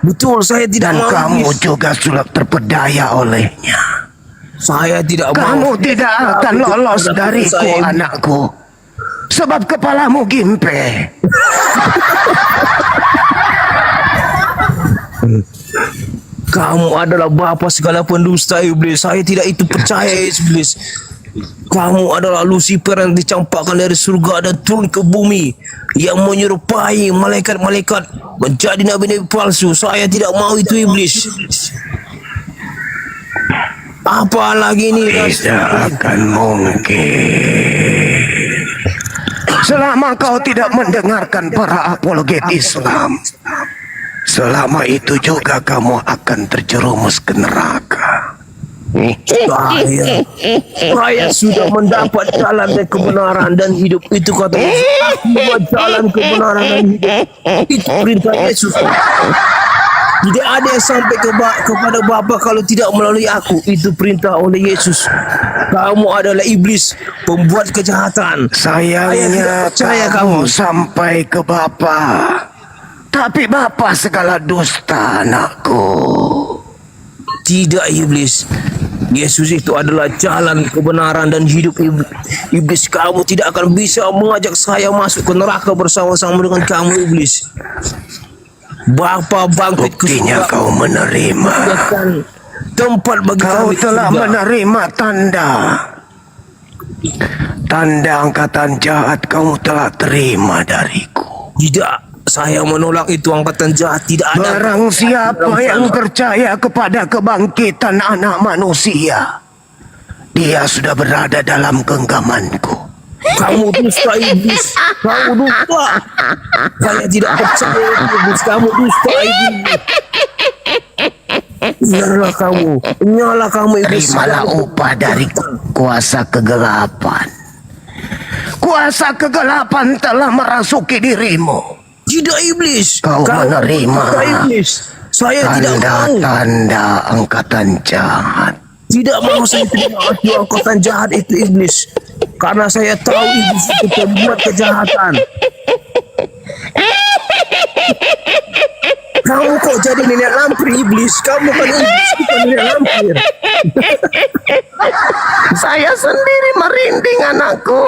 Betul, saya tidak Dan mau, kamu Iblis. juga sudah terpedaya olehnya. Saya tidak mau. Kamu tidak akan lolos dariku, Saya, anakku. Sebab kepalamu gimpe. Kamu adalah bapa segala pendusta iblis. Saya tidak itu percaya iblis. Kamu adalah Lucifer yang dicampakkan dari surga dan turun ke bumi, yang menyerupai malaikat-malaikat menjadi nabi-nabi palsu. Saya tidak mau itu iblis. Apa lagi ini? Tidak akan mungkin. Selama kau tidak mendengarkan para apologet Islam, selama itu juga kamu akan terjerumus ke neraka. Saya sudah mendapat jalan dan kebenaran dan hidup. Itu kata Yesus. Aku buat jalan kebenaran dan hidup. Itu perintah Yesus. Tidak ada yang sampai kepada Bapa kalau tidak melalui aku. Itu perintah oleh Yesus. Kamu adalah iblis, pembuat kejahatan. Sayangnya percaya kamu sampai ke Bapa, tapi Bapa segala dusta, anakku. Tidak iblis. Yesus itu adalah jalan kebenaran dan hidup. Iblis, kamu tidak akan bisa mengajak saya masuk ke neraka bersama-sama dengan kamu iblis. Bapa bangkit ke Buktinya surga. kau menerima. Tempat bagi Kau kami telah surga. menerima tanda angkatan jahat kamu telah terima dariku. Tidak, saya menolak itu angkatan jahat. Tidak ada. Barang siapa yang percaya kepada kebangkitan anak manusia, dia sudah berada dalam genggamanku. Kamu dusta iblis. Kamu dusta. Saya tidak percaya iblis. Kamu dusta iblis. Nyala kamu. Nyala kamu iblis. Terimalah upah dari kuasa kegelapan. Kuasa kegelapan telah merasuki dirimu. Tidak iblis. Kau menerima dusta iblis. Saya tidak mau. tanda-tanda angkatan jahat. Tidak mau saya terima itu angkatan jahat itu iblis. Karena saya tahu iblis itu pembuat kejahatan. Kamu kok jadi nenek lampir iblis? Kamu kan iblis, bukan nenek lampir. Saya sendiri merinding, anakku.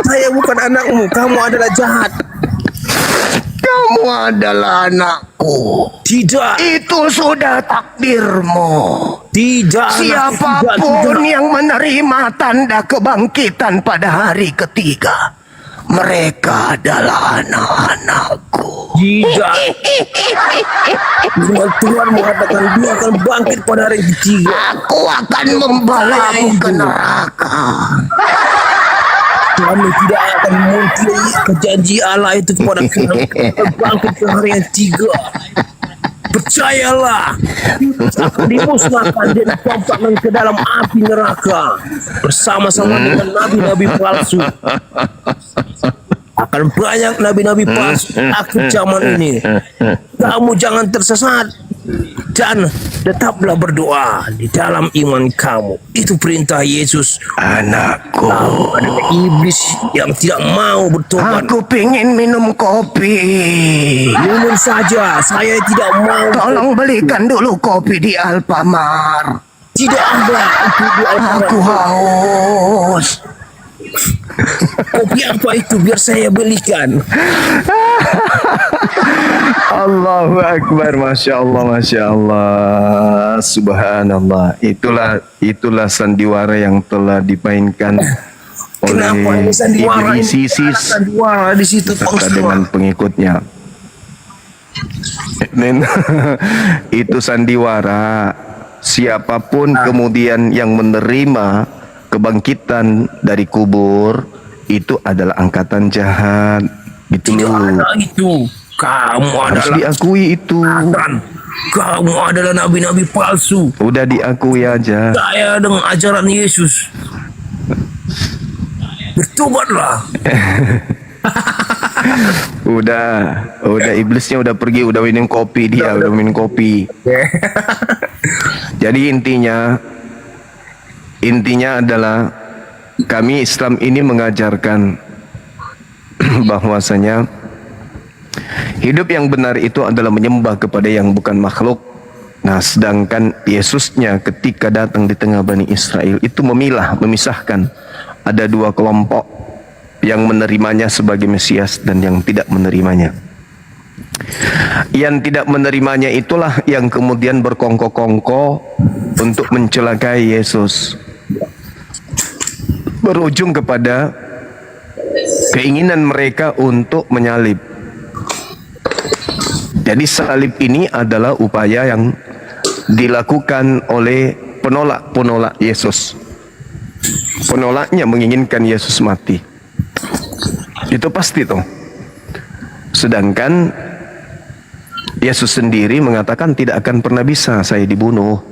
Saya bukan anakmu, kamu adalah jahat. Kamu adalah anakku. Tidak, Itu sudah takdirmu. tidak. Siapapun yang menerima tanda kebangkitan pada hari ketiga, mereka adalah anak-anakku. Tidak. Tuhan mengatakan dia akan bangkit pada hari ketiga. Aku akan membawamu ke neraka. Kami tidak akan mengingkari janji Allah itu kepada kami. Bangkit ke hari yang tiga. Percayalah, akan dimusnahkan dan dicampakkan ke dalam api neraka bersama-sama dengan nabi-nabi palsu. Akan banyak nabi-nabi palsu akhir zaman ini. Kamu jangan tersesat dan tetaplah berdoa di dalam iman kamu. Itu perintah Yesus. Anakku, Kamu adalah iblis yang tidak mau bertobat. aku ingin minum kopi. Minum saja, saya tidak mau. Tolong belikan dulu kopi di Alfamart. Tidak ada itu di Aku haus. Kopi apa itu biar saya belikan. Allahu Akbar, Masya Allah, Masya Allah, Subhanallah. Itulah sandiwara yang telah dimainkan Kenapa oleh ini sandiwara iblis ini? ISIS Sandiwara di situ beserta dengan pengikutnya. Dan itu sandiwara. Siapapun kemudian yang menerima kebangkitan dari kubur, itu adalah angkatan jahat. Gitu Tidak loh. ada itu. Kamu Harus adalah diakui itu. setan. Kamu adalah nabi-nabi palsu. Udah diakui aja. Saya dengan ajaran Yesus. Bertobatlah. Udah iblisnya udah pergi, udah minum kopi dia, udah minum kopi. Jadi intinya adalah kami Islam ini mengajarkan bahwasanya hidup yang benar itu adalah menyembah kepada yang bukan makhluk. Nah, sedangkan Yesusnya ketika datang di tengah Bani Israel itu memisahkan ada dua kelompok. yang menerimanya sebagai Mesias dan yang tidak menerimanya. Yang tidak menerimanya itulah yang kemudian berkongko-kongko untuk mencelakai Yesus, berujung kepada keinginan mereka untuk menyalib. Jadi salib ini adalah upaya yang dilakukan oleh penolak-penolak Yesus. Penolaknya menginginkan Yesus mati. Itu pasti tuh. Sedangkan Yesus sendiri mengatakan tidak akan pernah bisa saya dibunuh.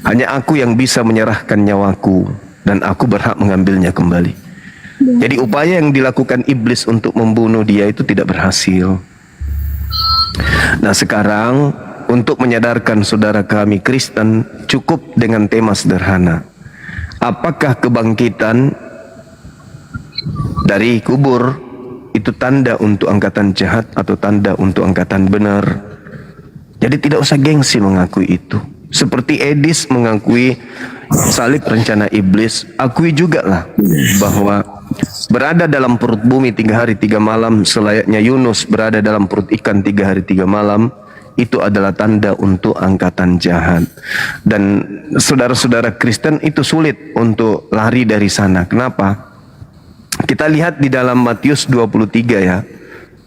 Hanya aku yang bisa menyerahkan nyawaku dan aku berhak mengambilnya kembali. Jadi upaya yang dilakukan iblis untuk membunuh dia itu tidak berhasil. Nah sekarang untuk menyadarkan saudara kami Kristen cukup dengan tema sederhana. Apakah kebangkitan dari kubur itu tanda untuk angkatan jahat atau tanda untuk angkatan benar? Jadi tidak usah gengsi mengakui itu. Seperti Edis mengakui salib rencana iblis, akui juga lah bahwa berada dalam perut bumi 3 hari 3 malam selayaknya Yunus berada dalam perut ikan 3 hari 3 malam, itu adalah tanda untuk angkatan jahat. Dan saudara-saudara Kristen itu sulit untuk lari dari sana. Kenapa? Kita lihat di dalam Matius 23 ya,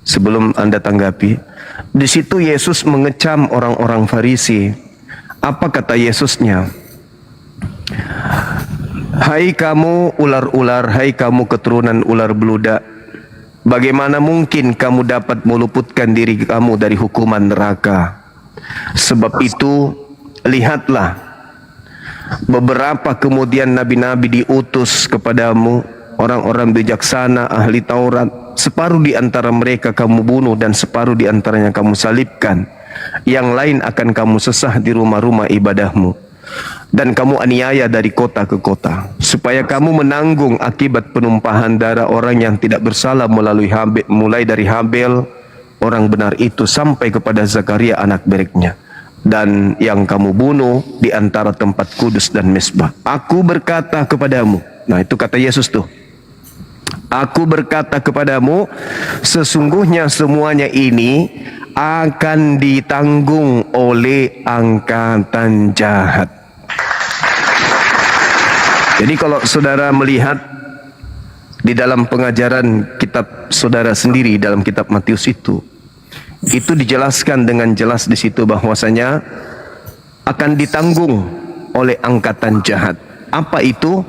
sebelum Anda tanggapi. Di situ Yesus mengecam orang-orang Farisi. Apa kata Yesusnya? Hai kamu ular-ular, hai kamu keturunan ular beludak, bagaimana mungkin kamu dapat meluputkan diri kamu dari hukuman neraka? Sebab itu, lihatlah, beberapa kemudian nabi-nabi diutus kepadamu, orang-orang bijaksana, ahli Taurat, separuh di antara mereka kamu bunuh dan separuh di antaranya kamu salibkan. Yang lain akan kamu sesah di rumah-rumah ibadahmu, dan kamu aniaya dari kota ke kota, supaya kamu menanggung akibat penumpahan darah orang yang tidak bersalah melalui Habel, mulai dari Habel orang benar itu sampai kepada Zakaria anak bereknya, dan yang kamu bunuh di antara tempat kudus dan mesbah. Aku berkata kepadamu, nah itu kata Yesus tuh, aku berkata kepadamu, sesungguhnya semuanya ini akan ditanggung oleh angkatan jahat. Jadi kalau saudara melihat di dalam pengajaran kitab saudara sendiri dalam kitab Matius itu dijelaskan dengan jelas di situ bahwasanya akan ditanggung oleh angkatan jahat. Apa itu?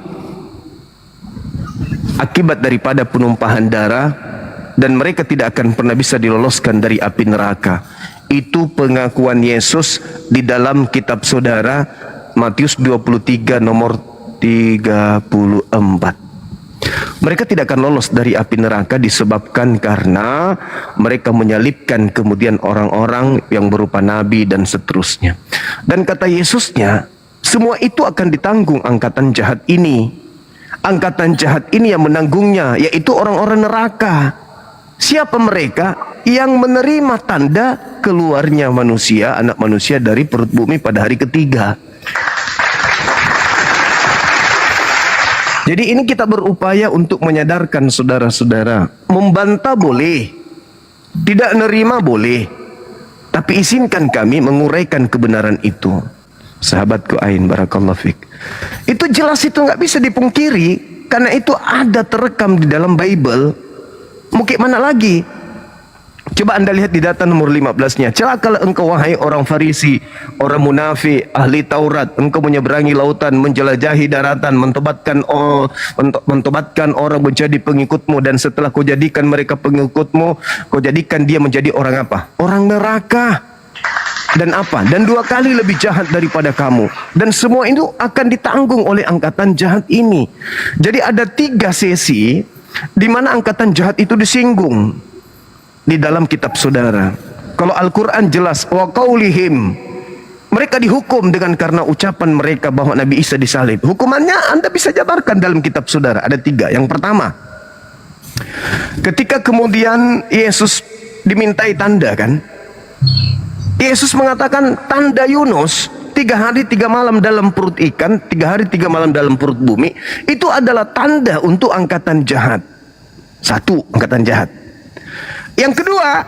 Akibat daripada penumpahan darah, dan mereka tidak akan pernah bisa diloloskan dari api neraka. Itu pengakuan Yesus di dalam kitab saudara Matius 23 nomor 34. Mereka tidak akan lolos dari api neraka disebabkan karena mereka menyalibkan kemudian orang-orang yang berupa nabi dan seterusnya. Dan kata Yesusnya, semua itu akan ditanggung angkatan jahat ini. Angkatan jahat ini yang menanggungnya, yaitu orang-orang neraka. Siapa mereka? Yang menerima tanda keluarnya manusia, anak manusia dari perut bumi pada hari ketiga. Jadi ini kita berupaya untuk menyadarkan saudara-saudara. Membantah boleh, tidak nerima boleh, tapi izinkan kami menguraikan kebenaran itu. Sahabatku Ain, barakallahu fik. Itu jelas, itu nggak bisa dipungkiri, karena itu ada terekam di dalam Bible. Mungkin mana lagi? Coba Anda lihat di data nomor 15-nya. Celakalah engkau wahai orang Farisi, orang munafik, ahli Taurat. Engkau menyeberangi lautan, menjelajahi daratan, mentobatkan orang menjadi pengikutmu, dan setelah kau jadikan mereka pengikutmu, kau jadikan dia menjadi orang apa? Orang neraka. Dan apa? Dan 2 kali lebih jahat daripada kamu. Dan semua itu akan ditanggung oleh angkatan jahat ini. Jadi ada 3 sesi di mana angkatan jahat itu disinggung di dalam kitab saudara. Kalau Al-Quran jelas, wa qaulihim, mereka dihukum dengan karena ucapan mereka bahwa Nabi Isa disalib. Hukumannya Anda bisa jabarkan dalam kitab saudara. Ada 3. Yang pertama, ketika kemudian Yesus dimintai tanda kan, Yesus mengatakan tanda Yunus 3 hari 3 malam dalam perut ikan, 3 hari 3 malam dalam perut bumi, itu adalah tanda untuk angkatan jahat. Satu, angkatan jahat. Yang kedua,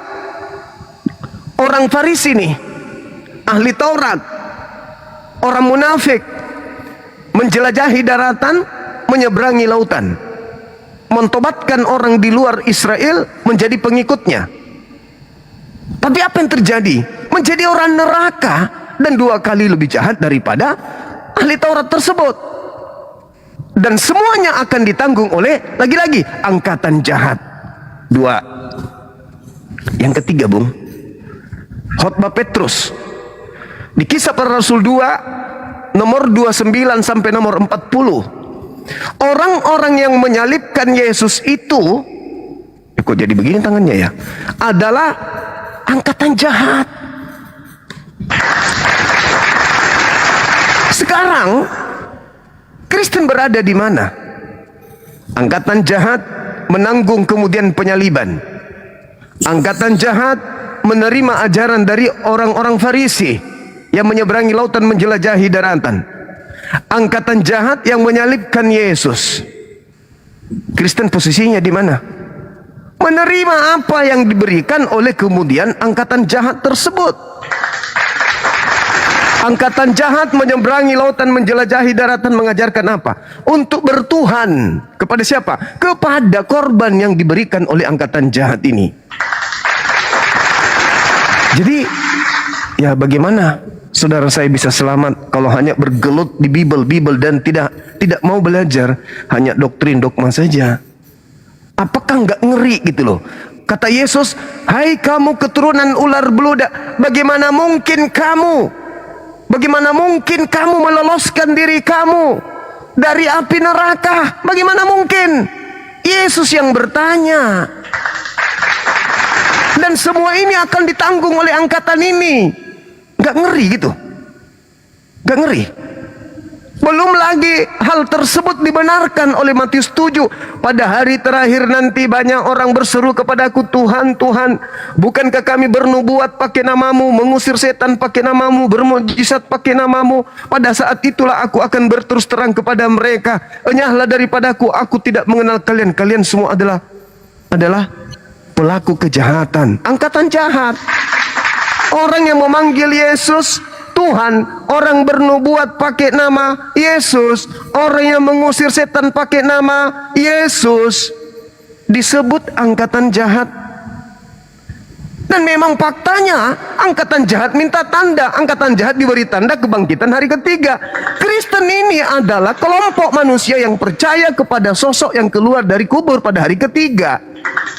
orang Farisi nih, ahli Taurat, orang munafik, menjelajahi daratan, menyeberangi lautan, mentobatkan orang di luar Israel menjadi pengikutnya. Tapi apa yang terjadi? Menjadi orang neraka dan 2 kali lebih jahat daripada ahli Taurat tersebut. Dan semuanya akan ditanggung oleh lagi-lagi angkatan jahat. 2. Yang ketiga, Bung, khotbah Petrus di Kisah Para Rasul 2 nomor 29 sampai nomor 40. Orang-orang yang menyalibkan Yesus itu, kok jadi begini tangannya ya, adalah angkatan jahat. Sekarang Kristen berada di mana? Angkatan jahat menanggung kemudian penyaliban. Angkatan jahat menerima ajaran dari orang-orang Farisi yang menyeberangi lautan menjelajahi daratan. Angkatan jahat yang menyalibkan Yesus. Kristen posisinya di mana? Menerima apa yang diberikan oleh kemudian angkatan jahat tersebut. Angkatan jahat menyeberangi lautan menjelajahi daratan mengajarkan apa? Untuk bertuhan. Kepada siapa? Kepada korban yang diberikan oleh angkatan jahat ini. Jadi, ya bagaimana saudara saya bisa selamat kalau hanya bergelut di Bible dan tidak mau belajar, hanya doktrin dogma saja? Apakah nggak ngeri gitu loh? Kata Yesus, hai kamu keturunan ular beludak, bagaimana mungkin kamu meloloskan diri kamu dari api neraka? Bagaimana mungkin? Yesus yang bertanya. Dan semua ini akan ditanggung oleh angkatan ini. Gak ngeri gitu? Gak ngeri? Belum lagi hal tersebut dibenarkan oleh Matius 7. Pada hari terakhir nanti banyak orang berseru kepadaku, Tuhan, Tuhan, bukankah kami bernubuat pakai namamu, mengusir setan pakai namamu, bermujizat pakai namamu? Pada saat itulah aku akan berterus terang kepada mereka, enyahlah daripadaku, aku tidak mengenal kalian. Kalian semua adalah pelaku kejahatan. Angkatan jahat. Orang yang memanggil Yesus Tuhan, orang bernubuat pakai nama Yesus, orang yang mengusir setan pakai nama Yesus, disebut angkatan jahat. Dan memang faktanya angkatan jahat minta tanda, angkatan jahat diberi tanda kebangkitan hari ketiga. Kristen ini adalah kelompok manusia yang percaya kepada sosok yang keluar dari kubur pada hari ketiga.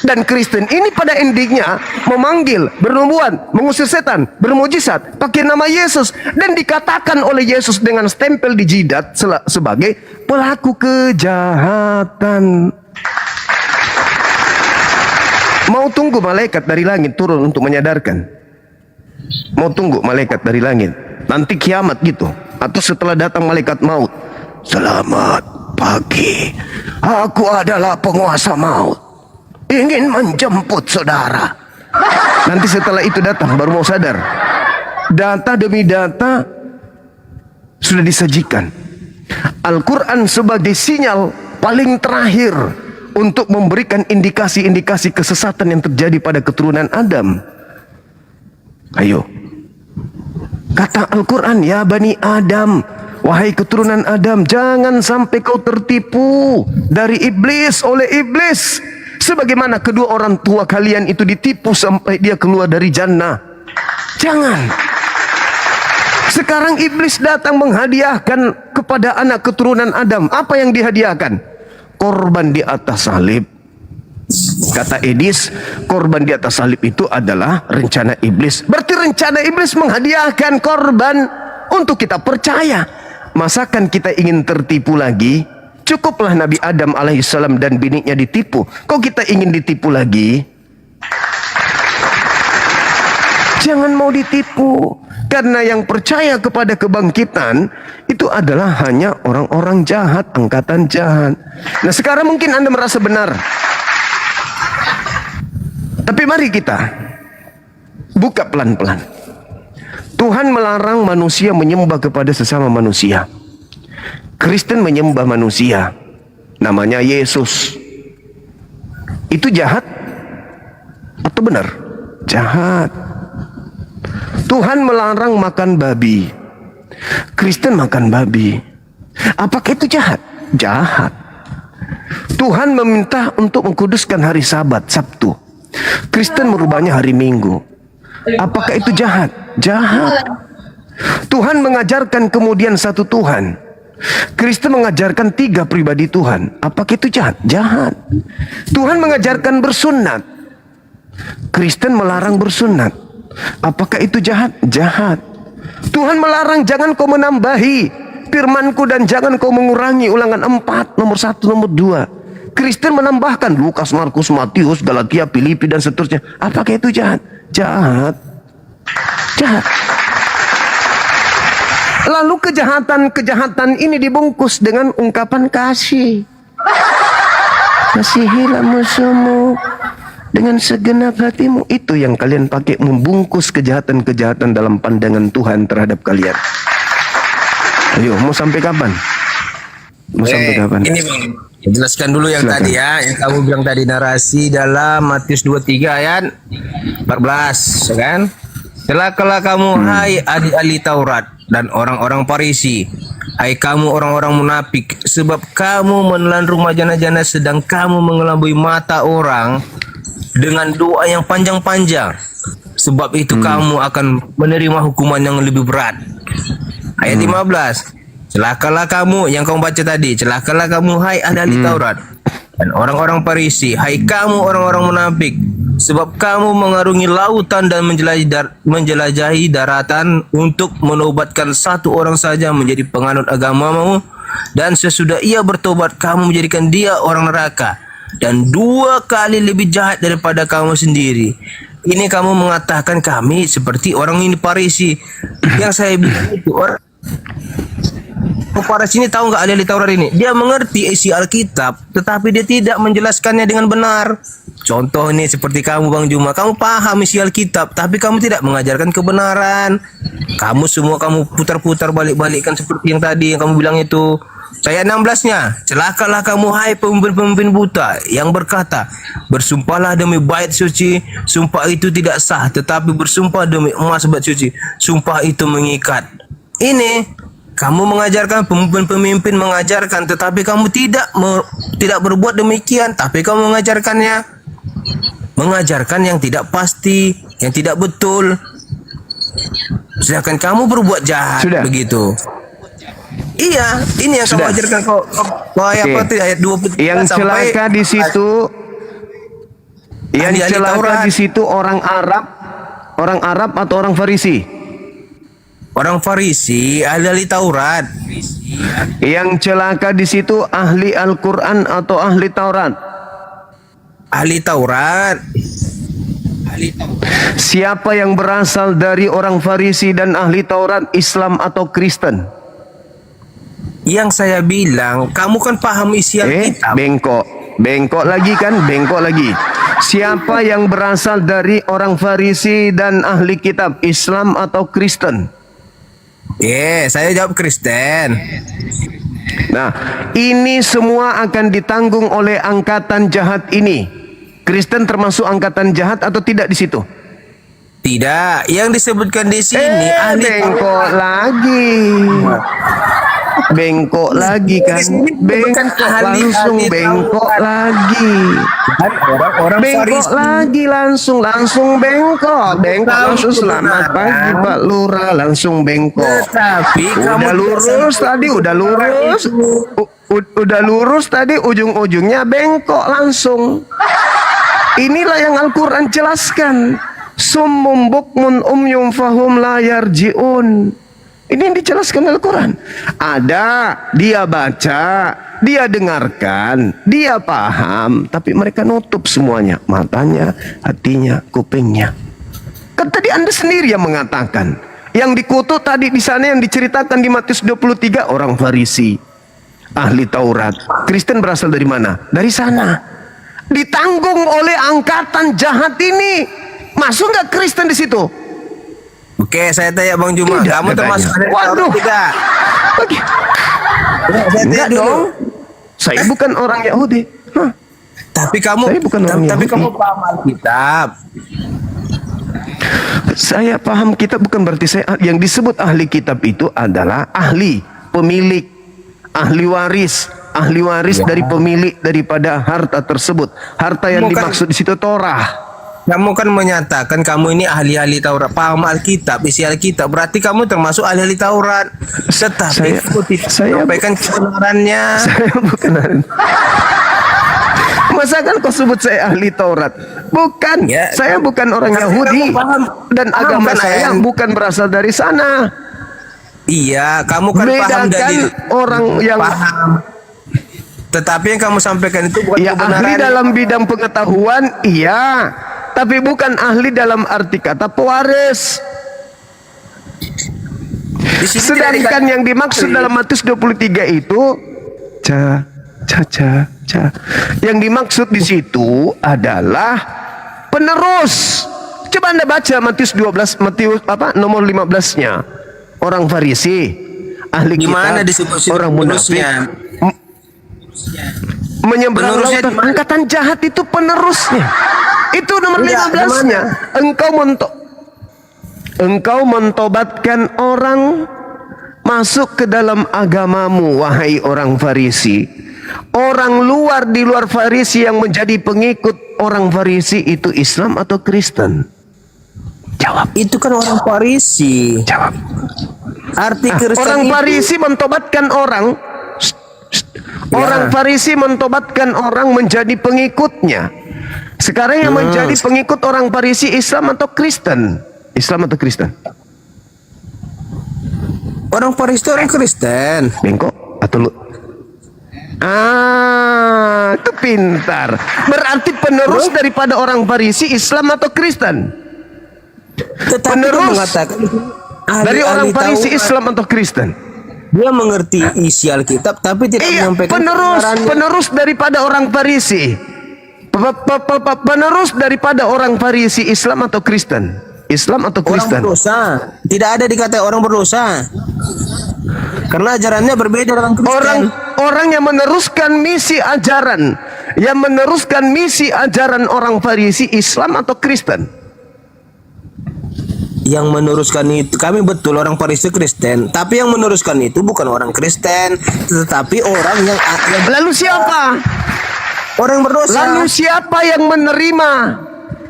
Dan Kristen ini pada endingnya memanggil, bernubuat, mengusir setan, bermujizat pakai nama Yesus, dan dikatakan oleh Yesus dengan stempel di jidat sebagai pelaku kejahatan. Mau tunggu malaikat dari langit turun untuk menyadarkan? Mau tunggu malaikat dari langit nanti kiamat gitu, atau setelah datang malaikat maut, selamat pagi, aku adalah penguasa maut, ingin menjemput saudara. Nanti setelah itu datang baru mau sadar. Data demi data sudah disajikan. Al-Quran sebagai sinyal paling terakhir untuk memberikan indikasi-indikasi kesesatan yang terjadi pada keturunan Adam. Ayo, kata Al-Quran, ya Bani Adam, wahai keturunan Adam, jangan sampai kau tertipu dari iblis, oleh iblis, sebagaimana kedua orang tua kalian itu ditipu sampai dia keluar dari jannah. Jangan. Sekarang iblis datang menghadiahkan kepada anak keturunan Adam. Apa yang dihadiahkan? Korban di atas salib. Kata Edis, korban di atas salib itu adalah rencana iblis. Berarti rencana iblis menghadiahkan korban untuk kita percaya. Masakan kita ingin tertipu lagi? Cukuplah Nabi Adam alaihissalam dan bininya ditipu. Kok kita ingin ditipu lagi? Jangan mau ditipu. Karena yang percaya kepada kebangkitan itu adalah hanya orang-orang jahat, angkatan jahat. Nah sekarang mungkin Anda merasa benar. Tapi mari kita buka pelan-pelan. Tuhan melarang manusia menyembah kepada sesama manusia. Kristen menyembah manusia. Namanya Yesus. Itu jahat atau benar? Jahat. Tuhan melarang makan babi. Kristen makan babi. Apakah itu jahat? Jahat. Tuhan meminta untuk mengkuduskan hari Sabat, Sabtu. Kristen merubahnya hari Minggu. Apakah itu jahat? Jahat. Tuhan mengajarkan kemudian satu Tuhan. Kristen mengajarkan 3 pribadi Tuhan. Apakah itu jahat? Jahat. Tuhan mengajarkan bersunat. Kristen melarang bersunat. Apakah itu jahat? Jahat. Tuhan melarang jangan kau menambahi firmanku dan jangan kau mengurangi. Ulangan 4 nomor 1 nomor 2. Kristen menambahkan Lukas, Markus, Matius, Galatia, Filipi dan seterusnya. Apakah itu jahat? Jahat. Jahat. Lalu kejahatan ini dibungkus dengan ungkapan kasih. Kasihilah musuhmu dengan segenap hatimu. Itu yang kalian pakai membungkus kejahatan-kejahatan dalam pandangan Tuhan terhadap kalian. Ayo, mau sampai kapan? Mau sampai kapan? Ini Bang, jelaskan dulu yang Silakan. tadi ya, yang kamu bilang tadi, narasi dalam Matius 23 ayat 14, ya kan? Celakalah kamu hai ahli Taurat dan orang-orang Farisi, hai kamu orang-orang munafik, sebab kamu menelan rumah jana-jana sedang kamu mengelabui mata orang dengan doa yang panjang-panjang. Sebab itu kamu akan menerima hukuman yang lebih berat. Ayat 15. Celakalah kamu yang kamu baca tadi, celakalah kamu hai ahli Taurat dan orang-orang Farisi, hai kamu orang-orang munafik, sebab kamu mengarungi lautan dan menjelajahi daratan untuk menobatkan satu orang saja menjadi penganut agamamu, dan sesudah ia bertobat kamu menjadikan dia orang neraka dan 2 kali lebih jahat daripada kamu sendiri. Ini kamu mengatakan kami seperti orang ini Farisi. Yang saya bilang itu orang Farisi ini tahu nggak ahli Taurat ini? Dia mengerti isi Alkitab, tetapi dia tidak menjelaskannya dengan benar. Contoh ini seperti kamu Bang Juma, kamu paham isi Alkitab, tapi kamu tidak mengajarkan kebenaran. Kamu putar-putar balik-balikkan seperti yang tadi yang kamu bilang itu. Ayat 16-nya, celakalah kamu hai pemimpin-pemimpin buta yang berkata, bersumpahlah demi bait suci, sumpah itu tidak sah, tetapi bersumpah demi emas bait suci, sumpah itu mengikat. Ini kamu mengajarkan, pemimpin-pemimpin mengajarkan, tetapi kamu tidak berbuat demikian, tapi kamu mengajarkan yang tidak pasti, yang tidak betul. Sedangkan kamu berbuat jahat. Sudah. Begitu. Iya, ini yang kamu ajarkan kau ayat 23 Yang sampai celaka di situ, yang ahli-ahli celaka Taurat. di situ orang Arab atau orang Farisi? Orang Farisi, ahli-ahli Taurat. Yang celaka di situ ahli Al-Quran atau ahli Taurat? Ahli Taurat. Siapa yang berasal dari orang Farisi dan ahli Taurat, Islam atau Kristen? Yang saya bilang, kamu kan paham isi Alkitab. Bengkok lagi kan, bengkok lagi. Siapa yang berasal dari orang Farisi dan ahli kitab, Islam atau Kristen? Saya jawab Kristen. Nah, ini semua akan ditanggung oleh angkatan jahat ini. Kristen termasuk angkatan jahat atau tidak di situ? Tidak, yang disebutkan di sini ahli Bengkok lagi. Bengkok lagi kan? Bengkok langsung bengkok lagi. Bengkok lagi langsung bengkok. Bengkok langsung selamat pagi Pak Lurah langsung bengkok. Udah lurus tadi, udah lurus. Udah lurus tadi ujung-ujungnya bengkok langsung. Inilah yang Al-Quran jelaskan. Summum bukmun umyum fahum la yarji'un. Ini yang dijelaskan Al-Quran. Ada, dia baca, dia dengarkan, dia paham, tapi mereka nutup semuanya. Matanya, hatinya, kupingnya. Kan tadi Anda sendiri yang mengatakan. Yang dikutuk tadi di sana yang diceritakan di Matius 23, orang Farisi, ahli Taurat. Kristen berasal dari mana? Dari sana. Ditanggung oleh angkatan jahat ini. Masuk nggak Kristen di situ? Oke, saya tanya Bang Juma, Tidak kamu termasuk ahli Taurat tidak? Enggak dong. Saya bukan orang Yahudi. Tapi kamu Saya bukan orang tapi Yahudi. kamu paham Alkitab. Saya paham kitab bukan berarti saya yang disebut ahli kitab itu adalah ahli, pemilik, ahli waris dari pemilik daripada harta tersebut. Harta yang Bukan. dimaksud di situ Torah. Kamu kan menyatakan kamu ini ahli-ahli Taurat, paham Alkitab, isi Alkitab. Berarti kamu termasuk ahli-ahli Taurat. Tetapi kamu tidak menyampaikan kebenarannya. Saya bukan ahli. Masa kan kau sebut saya ahli Taurat? Bukan. Ya. Saya bukan orang Tapi Yahudi. kamu paham. Dan Paham agama kan, saya Ayang? bukan berasal dari sana. Iya, kamu kan paham Bedakan dari orang yang paham. Tetapi yang kamu sampaikan itu bukan ya kebenaran. ahli dalam bidang pengetahuan, iya. Tapi bukan ahli dalam arti kata pewaris. Di sini tidak Sedangkan yang dimaksud dalam Matius 23 itu yang dimaksud di situ adalah penerus. Coba Anda baca Matius 12, nomor 15-nya. Orang Farisi, ahli Di kitab, mana disebut situ orang munafik, penerusnya? menyeberang Penerusnya lautan. di mana? Angkatan jahat itu penerusnya. Itu nomor Enggak, 15-nya. Engkau mentobatkan orang masuk ke dalam agamamu, wahai orang Farisi. Orang luar di luar Farisi yang menjadi pengikut orang Farisi itu Islam atau Kristen? Jawab. Itu kan orang Farisi. Jawab. Arti Kristen Orang itu- Farisi mentobatkan orang. Orang Farisi mentobatkan orang menjadi pengikutnya. Sekarang yang menjadi pengikut orang Farisi Islam atau Kristen? Islam atau Kristen? Orang Farisi itu orang Kristen. Bengkok atau lu? Itu pintar. Berarti penerus daripada orang Farisi Islam atau Kristen? Tetapi dia Penerus mengatakan dari orang ahli-ahli Farisi Taurat. Islam atau Kristen? Dia mengerti isi Alkitab tapi tidak Iya, menyampaikan kebenarannya. penerus daripada orang Farisi. Penerus daripada orang Farisi Islam atau Kristen? Islam atau Orang Kristen? berdosa. Tidak ada dikata orang berdosa. Karena ajarannya berbeda dengan Kristen. Orang yang meneruskan misi ajaran, orang Farisi Islam atau Kristen? Yang meneruskan itu, kami betul orang Farisi Kristen, tapi yang meneruskan itu bukan orang Kristen, tetapi orang yang Lalu siapa? orang berdosa. Lalu siapa yang menerima?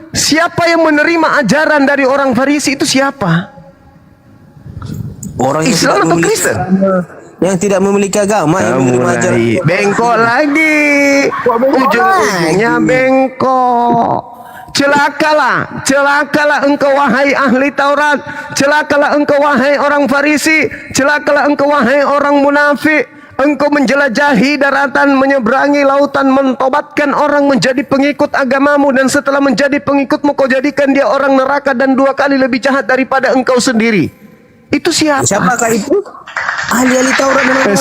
Siapa yang menerima ajaran dari orang Farisi itu siapa? Orang yang Islam tidak atau memiliki Kristen? agama, yang tidak memiliki agama yang menerima ajaran. Bengkok lagi. Ujung-ujungnya bengkok. Celakalah engkau wahai ahli Taurat, celakalah engkau wahai orang Farisi, celakalah engkau wahai orang munafik. Engkau menjelajahi daratan, menyeberangi lautan, mentobatkan orang menjadi pengikut agamamu, dan setelah menjadi pengikutmu kau jadikan dia orang neraka dan 2 kali lebih jahat daripada engkau sendiri. Itu siapa? Siapakah itu? Ahli-ahli Taurat dan orang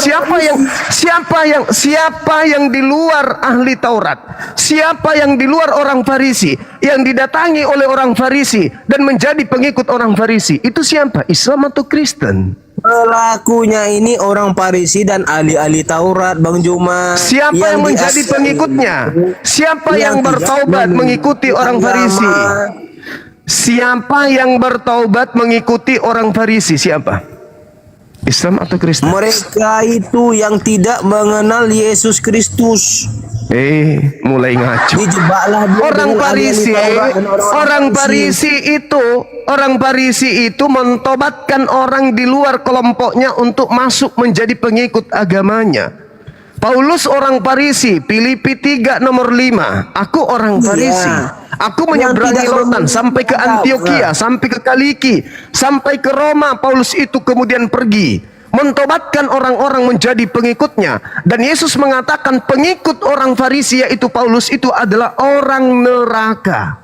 Siapa yang di luar ahli Taurat? Siapa yang di luar orang Farisi yang didatangi oleh orang Farisi dan menjadi pengikut orang Farisi? Itu siapa? Islam atau Kristen? Pelakunya ini orang Farisi dan ahli-ahli Taurat, Bang Juma. Siapa yang menjadi diasli- pengikutnya? Siapa yang tidak bertaubat mengikuti orang agama. Farisi? Siapa yang bertaubat mengikuti orang Farisi? Siapa? Islam atau Kristen? Mereka itu yang tidak mengenal Yesus Kristus. Mulai ngaco. Dijebaklah dia Orang dengan Farisi, ahli-ahli Taurat dan orang Farisi itu mentobatkan orang di luar kelompoknya untuk masuk menjadi pengikut agamanya. Paulus orang Farisi, Filipi 3 nomor 5. Aku orang Farisi. Aku menyeberangi lautan sampai ke Antioquia, sampai ke Kaliki, sampai ke Roma. Paulus itu kemudian pergi mentobatkan orang-orang menjadi pengikutnya, dan Yesus mengatakan pengikut orang Farisi yaitu Paulus itu adalah orang neraka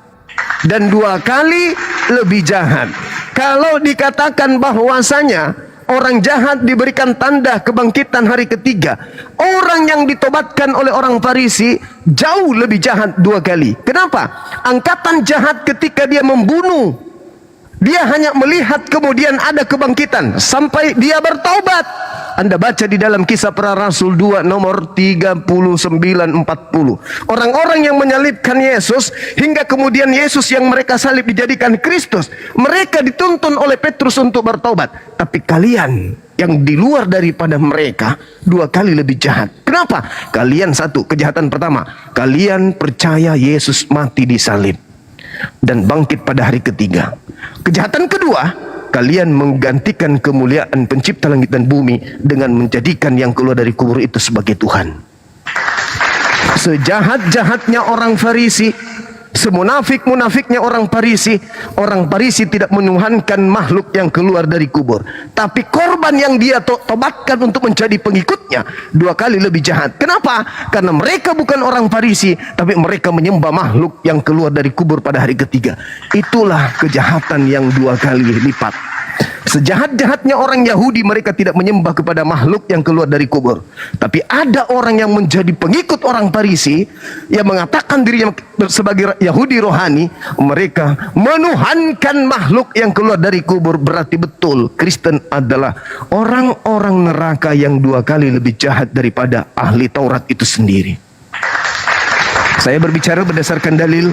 dan 2 kali lebih jahat. Kalau dikatakan bahwasanya orang jahat diberikan tanda kebangkitan hari ketiga, orang yang ditobatkan oleh orang Farisi jauh lebih jahat 2 kali. Kenapa? Angkatan jahat ketika dia membunuh Dia hanya melihat kemudian ada kebangkitan sampai dia bertaubat. Anda baca di dalam Kisah Para Rasul 2 nomor 39-40. Orang-orang yang menyalibkan Yesus hingga kemudian Yesus yang mereka salib dijadikan Kristus. Mereka dituntun oleh Petrus untuk bertaubat. Tapi kalian yang di luar daripada mereka 2 kali lebih jahat. Kenapa? Kalian satu, kejahatan pertama. Kalian percaya Yesus mati di salib dan bangkit pada hari ketiga. Kejahatan kedua, kalian menggantikan kemuliaan pencipta langit dan bumi dengan menjadikan yang keluar dari kubur itu sebagai Tuhan. Sejahat-jahatnya orang Farisi, semunafik-munafiknya orang Farisi tidak menuhankan makhluk yang keluar dari kubur. Tapi korban yang dia tobatkan untuk menjadi pengikutnya 2 kali lebih jahat. Kenapa? Karena mereka bukan orang Farisi, tapi mereka menyembah makhluk yang keluar dari kubur pada hari ketiga. Itulah kejahatan yang 2 kali lipat. Sejahat-jahatnya orang Yahudi, mereka tidak menyembah kepada makhluk yang keluar dari kubur. Tapi ada orang yang menjadi pengikut orang Farisi yang mengatakan dirinya sebagai Yahudi rohani, mereka menuhankan makhluk yang keluar dari kubur. Berarti betul Kristen adalah orang-orang neraka yang 2 kali lebih jahat daripada ahli Taurat itu sendiri. Saya berbicara berdasarkan dalil.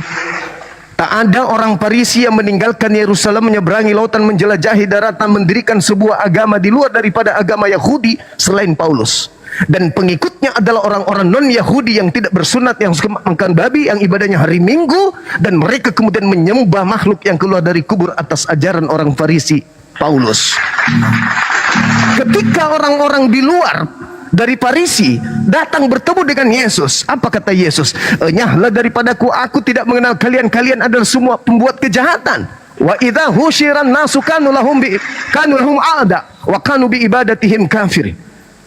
Tak ada orang Farisi yang meninggalkan Yerusalem, menyeberangi lautan, menjelajahi daratan, mendirikan sebuah agama di luar daripada agama Yahudi selain Paulus. Dan pengikutnya adalah orang-orang non-Yahudi yang tidak bersunat, yang suka makan babi, yang ibadahnya hari Minggu, dan mereka kemudian menyembah makhluk yang keluar dari kubur atas ajaran orang Farisi Paulus. Ketika orang-orang di luar dari Farisi datang bertemu dengan Yesus, apa kata Yesus? Enyahlah daripadaku, aku tidak mengenal kalian. Kalian adalah semua pembuat kejahatan. Wa idza husyiran nasu kanu lahum a'da wa kanu bi ibadatihim kafir.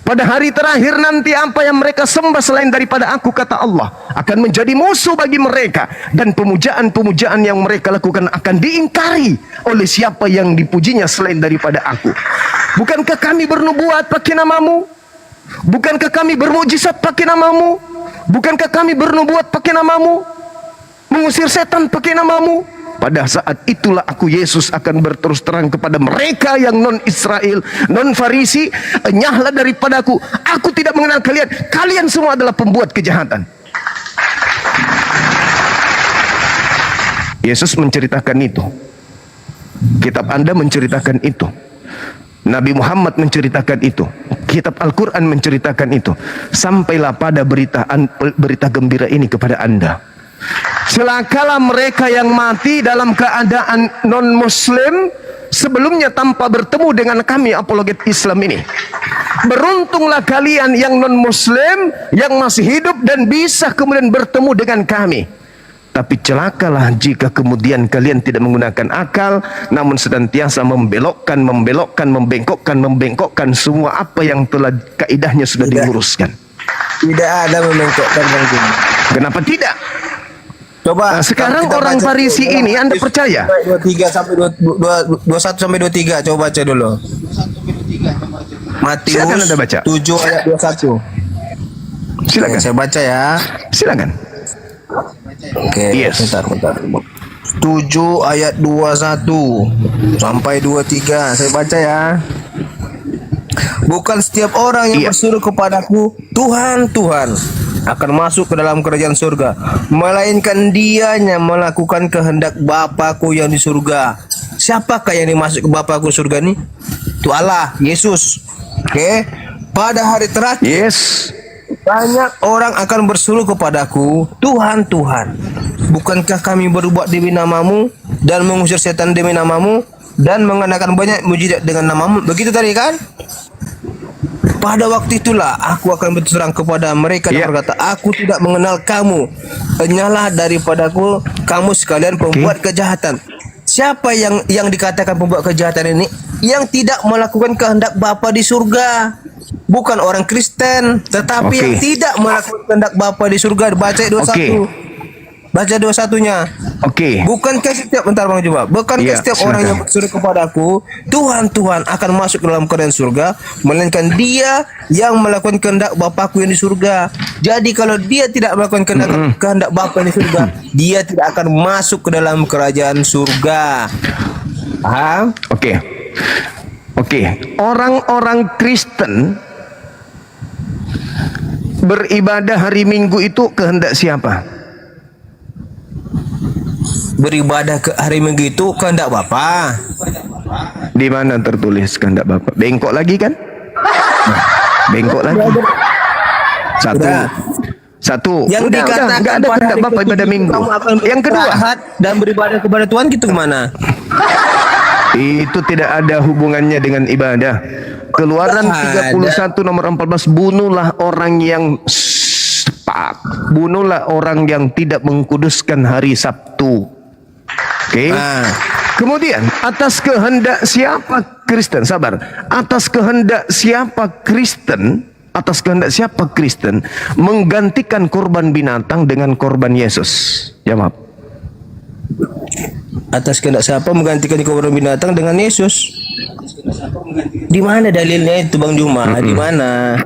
Pada hari terakhir nanti apa yang mereka sembah selain daripada aku, kata Allah, akan menjadi musuh bagi mereka, dan pemujaan-pemujaan yang mereka lakukan akan diingkari oleh siapa yang dipujinya selain daripada aku. Bukankah kami bernubuat pakai namamu? Bukankah kami bermukjizat pakai namamu? Bukankah kami bernubuat pakai namamu? Mengusir setan pakai namamu? Pada saat itulah aku Yesus akan berterus terang kepada mereka yang non-Israel, non-Farisi, enyahlah daripadaku, aku tidak mengenal kalian. Kalian semua adalah pembuat kejahatan. Yesus menceritakan itu. Kitab Anda menceritakan itu. Nabi Muhammad menceritakan itu. Kitab Al-Quran menceritakan itu. Sampailah pada berita gembira ini kepada Anda. Celakalah mereka yang mati dalam keadaan non-muslim sebelumnya tanpa bertemu dengan kami apologet Islam ini. Beruntunglah kalian yang non-muslim yang masih hidup dan bisa kemudian bertemu dengan kami. Tapi celakalah jika kemudian kalian tidak menggunakan akal, namun senantiasa membengkokkan semua apa yang telah kaidahnya sudah diluruskan. Tidak ada membengkokkan, Bang Jum. Kenapa tidak? Coba sekarang orang Farisi ini Anda percaya? 21 sampai 23, coba baca dulu. Matius Silakan Anda baca. 7 ayat 21. Silakan. Saya baca ya. Silakan. Oke, Yes. bentar. 7 ayat 21 sampai 23. Saya baca ya. Bukan setiap orang yang berseru kepadaku, Tuhan, Tuhan, akan masuk ke dalam kerajaan surga, melainkan dianya melakukan kehendak Bapakku yang di surga. Siapakah yang dimasuk ke Bapakku surga ini? Itu Allah, Yesus. Oke. Pada hari terakhir, Yes. banyak orang akan berseru kepadaku, Tuhan, Tuhan, bukankah kami berbuat demi namamu dan mengusir setan demi namamu dan mengadakan banyak mujizat dengan namamu? Begitu tadi kan? Pada waktu itulah aku akan berterus terang kepada mereka dan berkata, aku tidak mengenal kamu. Enyahlah daripadaku, kamu sekalian pembuat kejahatan. Siapa yang dikatakan pembuat kejahatan ini? Yang tidak melakukan kehendak Bapa di surga. Bukan orang Kristen, tetapi yang tidak melakukan kehendak Bapa di surga. Baca 21. Baca 21-nya. Bukankah setiap setiap orang yang berseru kepadaku, Tuhan, Tuhan, akan masuk ke dalam kerajaan surga, melainkan dia yang melakukan kehendak Bapakku yang di surga. Jadi kalau dia tidak melakukan kehendak Bapa yang di surga, dia tidak akan masuk ke dalam kerajaan surga. Paham? Oke. Orang-orang Kristen beribadah hari Minggu itu kehendak siapa? Beribadah ke hari Minggu itu kehendak Bapa. Di mana tertulis kehendak Bapa? Bengkok lagi kan? Bengkok lagi. Satu. Yang dikatakan enggak ada kehendak Bapa ibadah Minggu. Yang kedua, istirahat dan beribadah kepada Tuhan gitu kemana? itu tidak ada hubungannya dengan ibadah. Keluaran 31 nomor 14, bunuhlah orang yang bunuhlah orang yang tidak mengkuduskan hari Sabtu. Oke. Kemudian atas kehendak siapa Kristen? Sabar. Atas kehendak siapa Kristen? Atas kehendak siapa Kristen menggantikan korban binatang dengan korban Yesus? Jawab. Atas kehendak siapa menggantikan korban binatang dengan Yesus? Di mana dalilnya itu, Bang Juma? Di mana?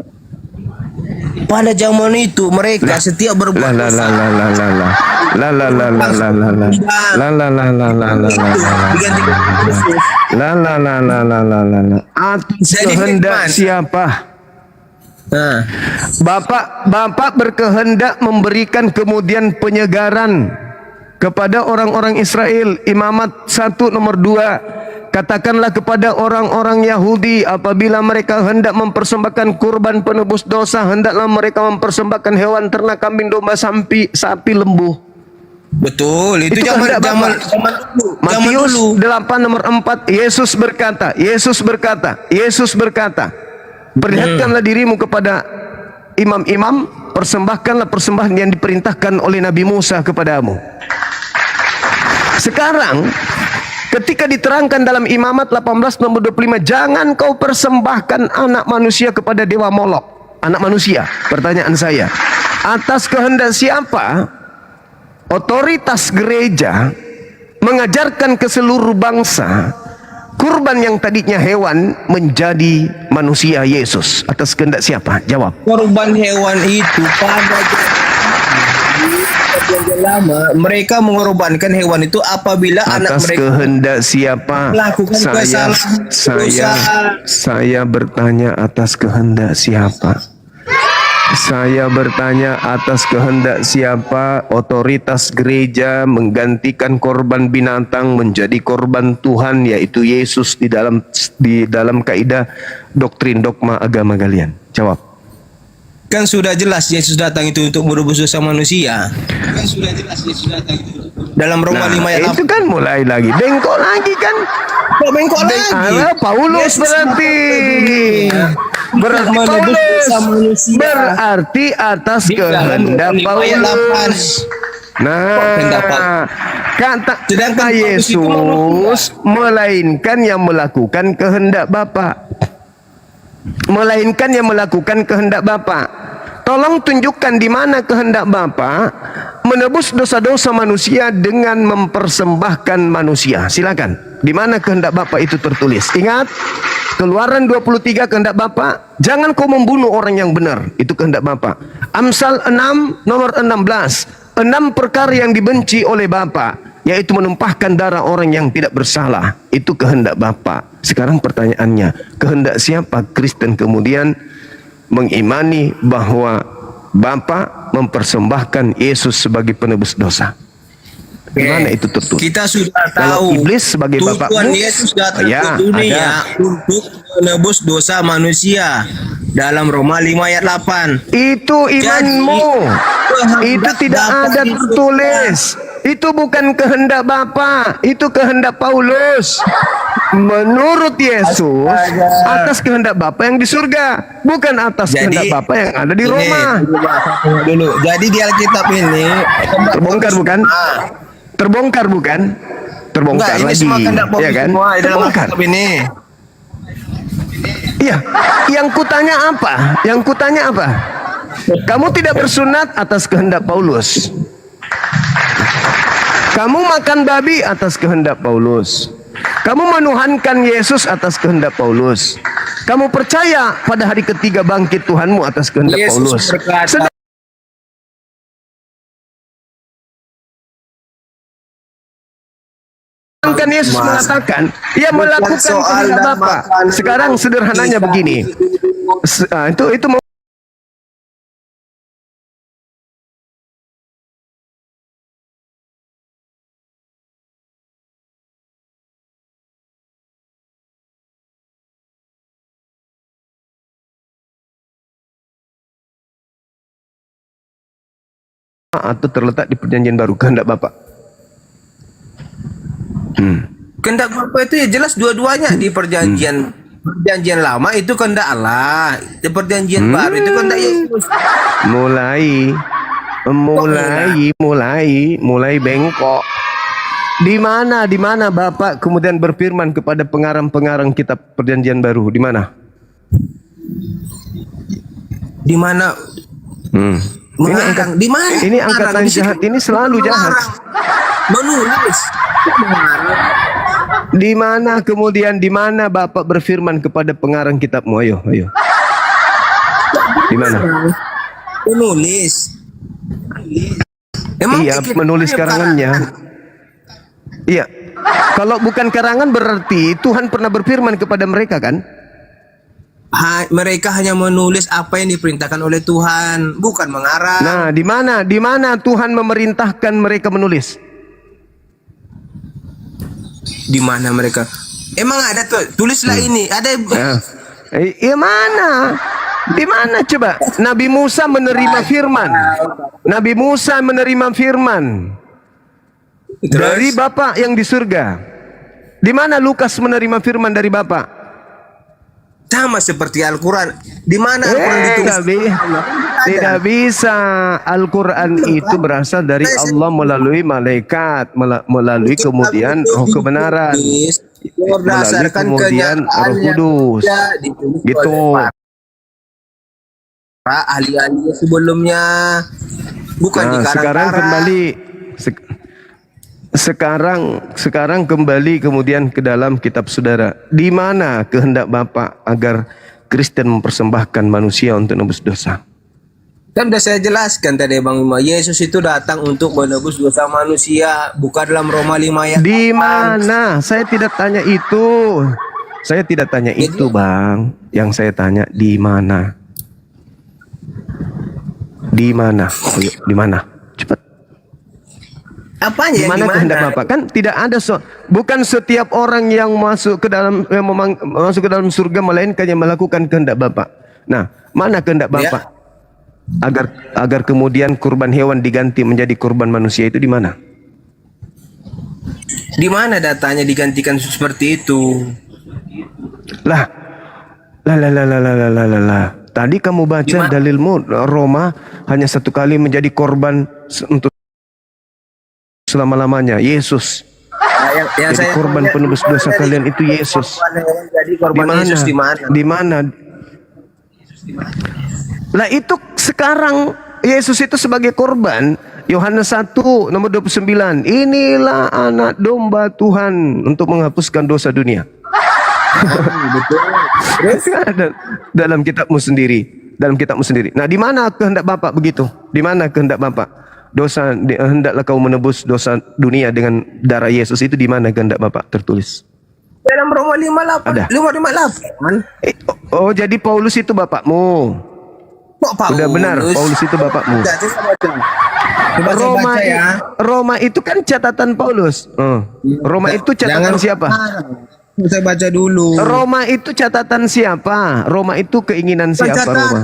Pada zaman itu mereka setiap berbuat dosa. Atas kehendak siapa? Bapak berkehendak memberikan kemudian penyegaran kepada orang-orang Israel. Imamat 1 nomor 2, katakanlah kepada orang-orang Yahudi apabila mereka hendak mempersembahkan kurban penebus dosa, hendaklah mereka mempersembahkan hewan ternak, kambing, domba, sapi, lembu. Betul, itu zaman dulu. Matius 8 nomor 4, Yesus berkata, perlihatkanlah dirimu kepada imam-imam, persembahkanlah persembahan yang diperintahkan oleh Nabi Musa kepadamu. Sekarang ketika diterangkan dalam Imamat 18 nomor 25, jangan kau persembahkan anak manusia kepada dewa Molok. Anak manusia, pertanyaan saya, atas kehendak siapa otoritas gereja mengajarkan ke seluruh bangsa kurban yang tadinya hewan menjadi manusia Yesus? Atas kehendak siapa? Jawab. Korban hewan itu pada lama mereka mengorbankan hewan itu apabila anak atas mereka kehendak siapa? melakukan Saya bertanya atas kehendak siapa? Saya bertanya atas kehendak siapa otoritas gereja menggantikan korban binatang menjadi korban Tuhan, yaitu Yesus di dalam kaidah doktrin dogma agama kalian? Jawab. Kan sudah jelas Yesus datang itu untuk menebus dosa manusia. Dalam Roma 5 ayat 8. Itu kan mulai lagi bengkok lagi kan? Kok bengkok lagi? Paulus berarti atas kehendak Paulus. Nah, kata Yesus melainkan yang melakukan kehendak Bapa. Melainkan yang melakukan kehendak Bapa. Tolong tunjukkan di mana kehendak Bapa menebus dosa-dosa manusia dengan mempersembahkan manusia. Silakan. Di mana kehendak Bapa itu tertulis? Ingat, Keluaran 23 kehendak Bapa, jangan kau membunuh orang yang benar. Itu kehendak Bapa. Amsal 6 nomor 16, 6 perkara yang dibenci oleh Bapa, yaitu menumpahkan darah orang yang tidak bersalah. Itu kehendak Bapa. Sekarang pertanyaannya, kehendak siapa Kristen kemudian mengimani bahwa Bapa mempersembahkan Yesus sebagai penebus dosa? Di mana itu tertulis? Kita sudah Kalau tahu iblis sebagai bapakmu, Tuhan Yesus datang ke dunia untuk menebus dosa manusia. Dalam Roma 5 ayat 8. Itu imanmu. Itu tidak ada tertulis. Itu bukan kehendak Bapa, itu kehendak Paulus. Menurut Yesus, atas kehendak Bapa yang di surga, bukan atas kehendak Bapa yang ada di Roma. Dulu. Jadi di Alkitab ini terbongkar bukan? Terbongkar bukan? Terbongkar lagi, ya kan? Terbongkar. Ini. Iya. Yang kutanya apa? Yang kutanya apa? Kamu tidak bersunat atas kehendak Paulus. Kamu makan babi atas kehendak Paulus. Kamu menuhankan Yesus atas kehendak Paulus. Kamu percaya pada hari ketiga bangkit Tuhanmu atas kehendak Paulus. Bukan Yesus mengatakan, ia Bukan melakukan soal kehendak dan Bapa. makan. Sekarang sederhananya begini. Itu mau atau terletak di perjanjian baru kehendak Bapa. Kehendak Bapa itu ya jelas dua-duanya di perjanjian lama itu kehendak Allah, di perjanjian baru itu kehendak Yesus. Mulai bengkok. Di mana Bapak kemudian berfirman kepada pengarang-pengarang kitab perjanjian baru? Di mana? Di mana? Mengarang. Di mana? Ini angkatan Di situ. jahat ini selalu jahat. Menulis. Di mana Bapak berfirman kepada pengarang kitabmu? Ayo. Di mana? Menulis. Emang Iya, menulis karangannya. Iya. Kalau bukan karangan berarti Tuhan pernah berfirman kepada mereka kan? Mereka hanya menulis apa yang diperintahkan oleh Tuhan, bukan mengarang. Nah, di mana Tuhan memerintahkan mereka menulis? Di mana mereka? Emang ada tuh, tulislah ini. Ada Mana? Di mana coba? Nabi Musa menerima firman. Nabi Musa menerima firman dari Bapa yang di surga. Di mana Lukas menerima firman dari Bapa? sama seperti Al-Quran. Di mana Al-Quran ditulis? Tidak bisa. Al-Quran itu berasal dari Allah melalui malaikat, melalui kemudian roh kebenaran, melalui kemudian roh kudus. Gitu. Ahli-ahli sebelumnya, bukan di sekarang kembali sekarang kembali kemudian ke dalam kitab saudara. Di mana kehendak Bapa agar Kristen mempersembahkan manusia untuk menebus dosa? Kan sudah saya jelaskan tadi Bang Ima, Yesus itu datang untuk menebus dosa manusia, bukan dalam Roma 5 ayat 8. Di mana? Saya tidak tanya itu. Saya tidak tanya itu, Bang. Yang saya tanya di mana? Di mana? Ayo, di mana? Cepat. Apanya Di mana kehendak Bapa? Kan tidak ada bukan setiap orang yang masuk ke dalam masuk ke dalam surga melainkan yang melakukan kehendak Bapa. Nah, mana kehendak Bapa? Agar kemudian kurban hewan diganti menjadi kurban manusia itu di mana? Di mana datanya digantikan seperti itu? Lah. Tadi kamu baca dalilmu Roma hanya satu kali menjadi korban untuk selama-lamanya. Yesus. Yang jadi korban penebus dosa kalian itu Yesus. Di mana? Lah itu sekarang Yesus itu sebagai korban. Yohanes 1 nomor 29. Inilah anak domba Tuhan untuk menghapuskan dosa dunia. Dalam kitabmu sendiri. Nah, di mana kehendak Bapa begitu? Di mana kehendak Bapa? Hendaklah kau menebus dosa dunia dengan darah Yesus, itu di mana kehendak Bapa tertulis? Dalam Roma 58. Ada. 558. Oh, jadi Paulus itu bapakmu. Kok Paulus? Udah benar, Paulus itu bapakmu. Roma itu kan catatan Paulus. Roma itu catatan siapa? Saya baca dulu. Roma itu catatan siapa? Roma itu keinginan siapa? Roma.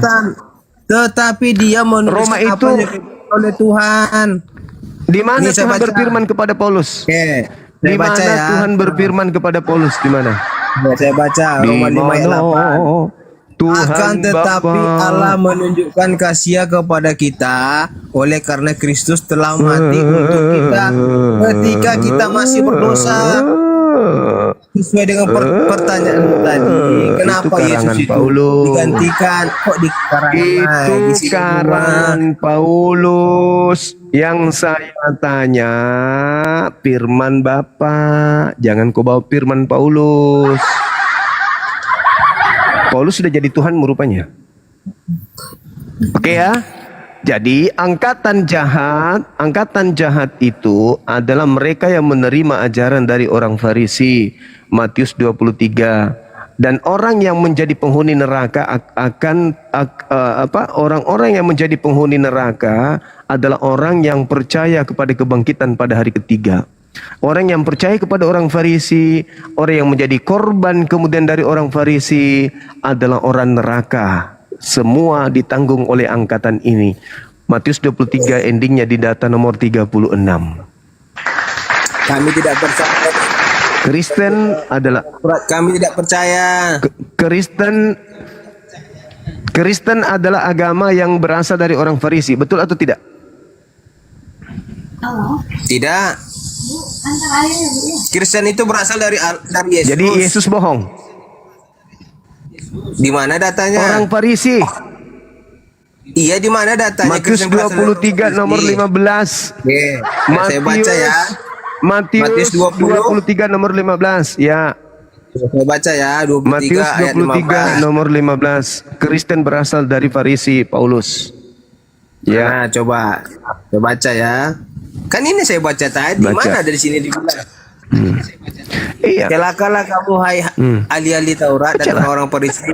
Tetapi dia menulis Roma itu apa yang oleh Tuhan. Di mana Tuhan berfirman kepada Paulus? Di mana Tuhan berfirman kepada Paulus? Di mana? Saya baca Roma 5 ayat 8. Akan tetapi Allah menunjukkan kasih kepada kita oleh karena Kristus telah mati untuk kita ketika kita masih berdosa. Sesuai dengan pertanyaan tadi, kenapa Yesus itu digantikan? Kok Itu karangan Paulus. Yang saya tanya firman Bapa. Jangan kau bawa firman Paulus. Paulus sudah jadi Tuhan rupanya. Oke ya. Jadi angkatan jahat itu adalah mereka yang menerima ajaran dari orang Farisi. Matius 23. Dan orang yang menjadi penghuni neraka orang-orang yang menjadi penghuni neraka adalah orang yang percaya kepada kebangkitan pada hari ketiga. Orang yang percaya kepada orang Farisi, orang yang menjadi korban kemudian dari orang Farisi adalah orang neraka. Semua ditanggung oleh angkatan ini. Matius 23 endingnya di data nomor 36. Kami tidak percaya. Kristen adalah Kami tidak percaya. Kristen adalah agama yang berasal dari orang Farisi, betul atau tidak? Tidak. Kristen itu berasal dari Yesus. Jadi Yesus bohong. Di mana datanya? Orang Farisi. Iya, di mana datanya? Matius Kristen berasal dari 23 Farisi? nomor 15. Oke, saya baca ya. Matius 23 nomor 15. Ya. Saya baca ya, 23 Matius ayat 23 15. nomor 15. Kristen berasal dari Farisi, Paulus. Ya. Nah, coba saya baca ya. Kan ini saya baca tadi. Baca. Mana dari sini dibilang? Iya. Celakalah kamu hai ahli-ahli Taurat dan orang-orang Farisi.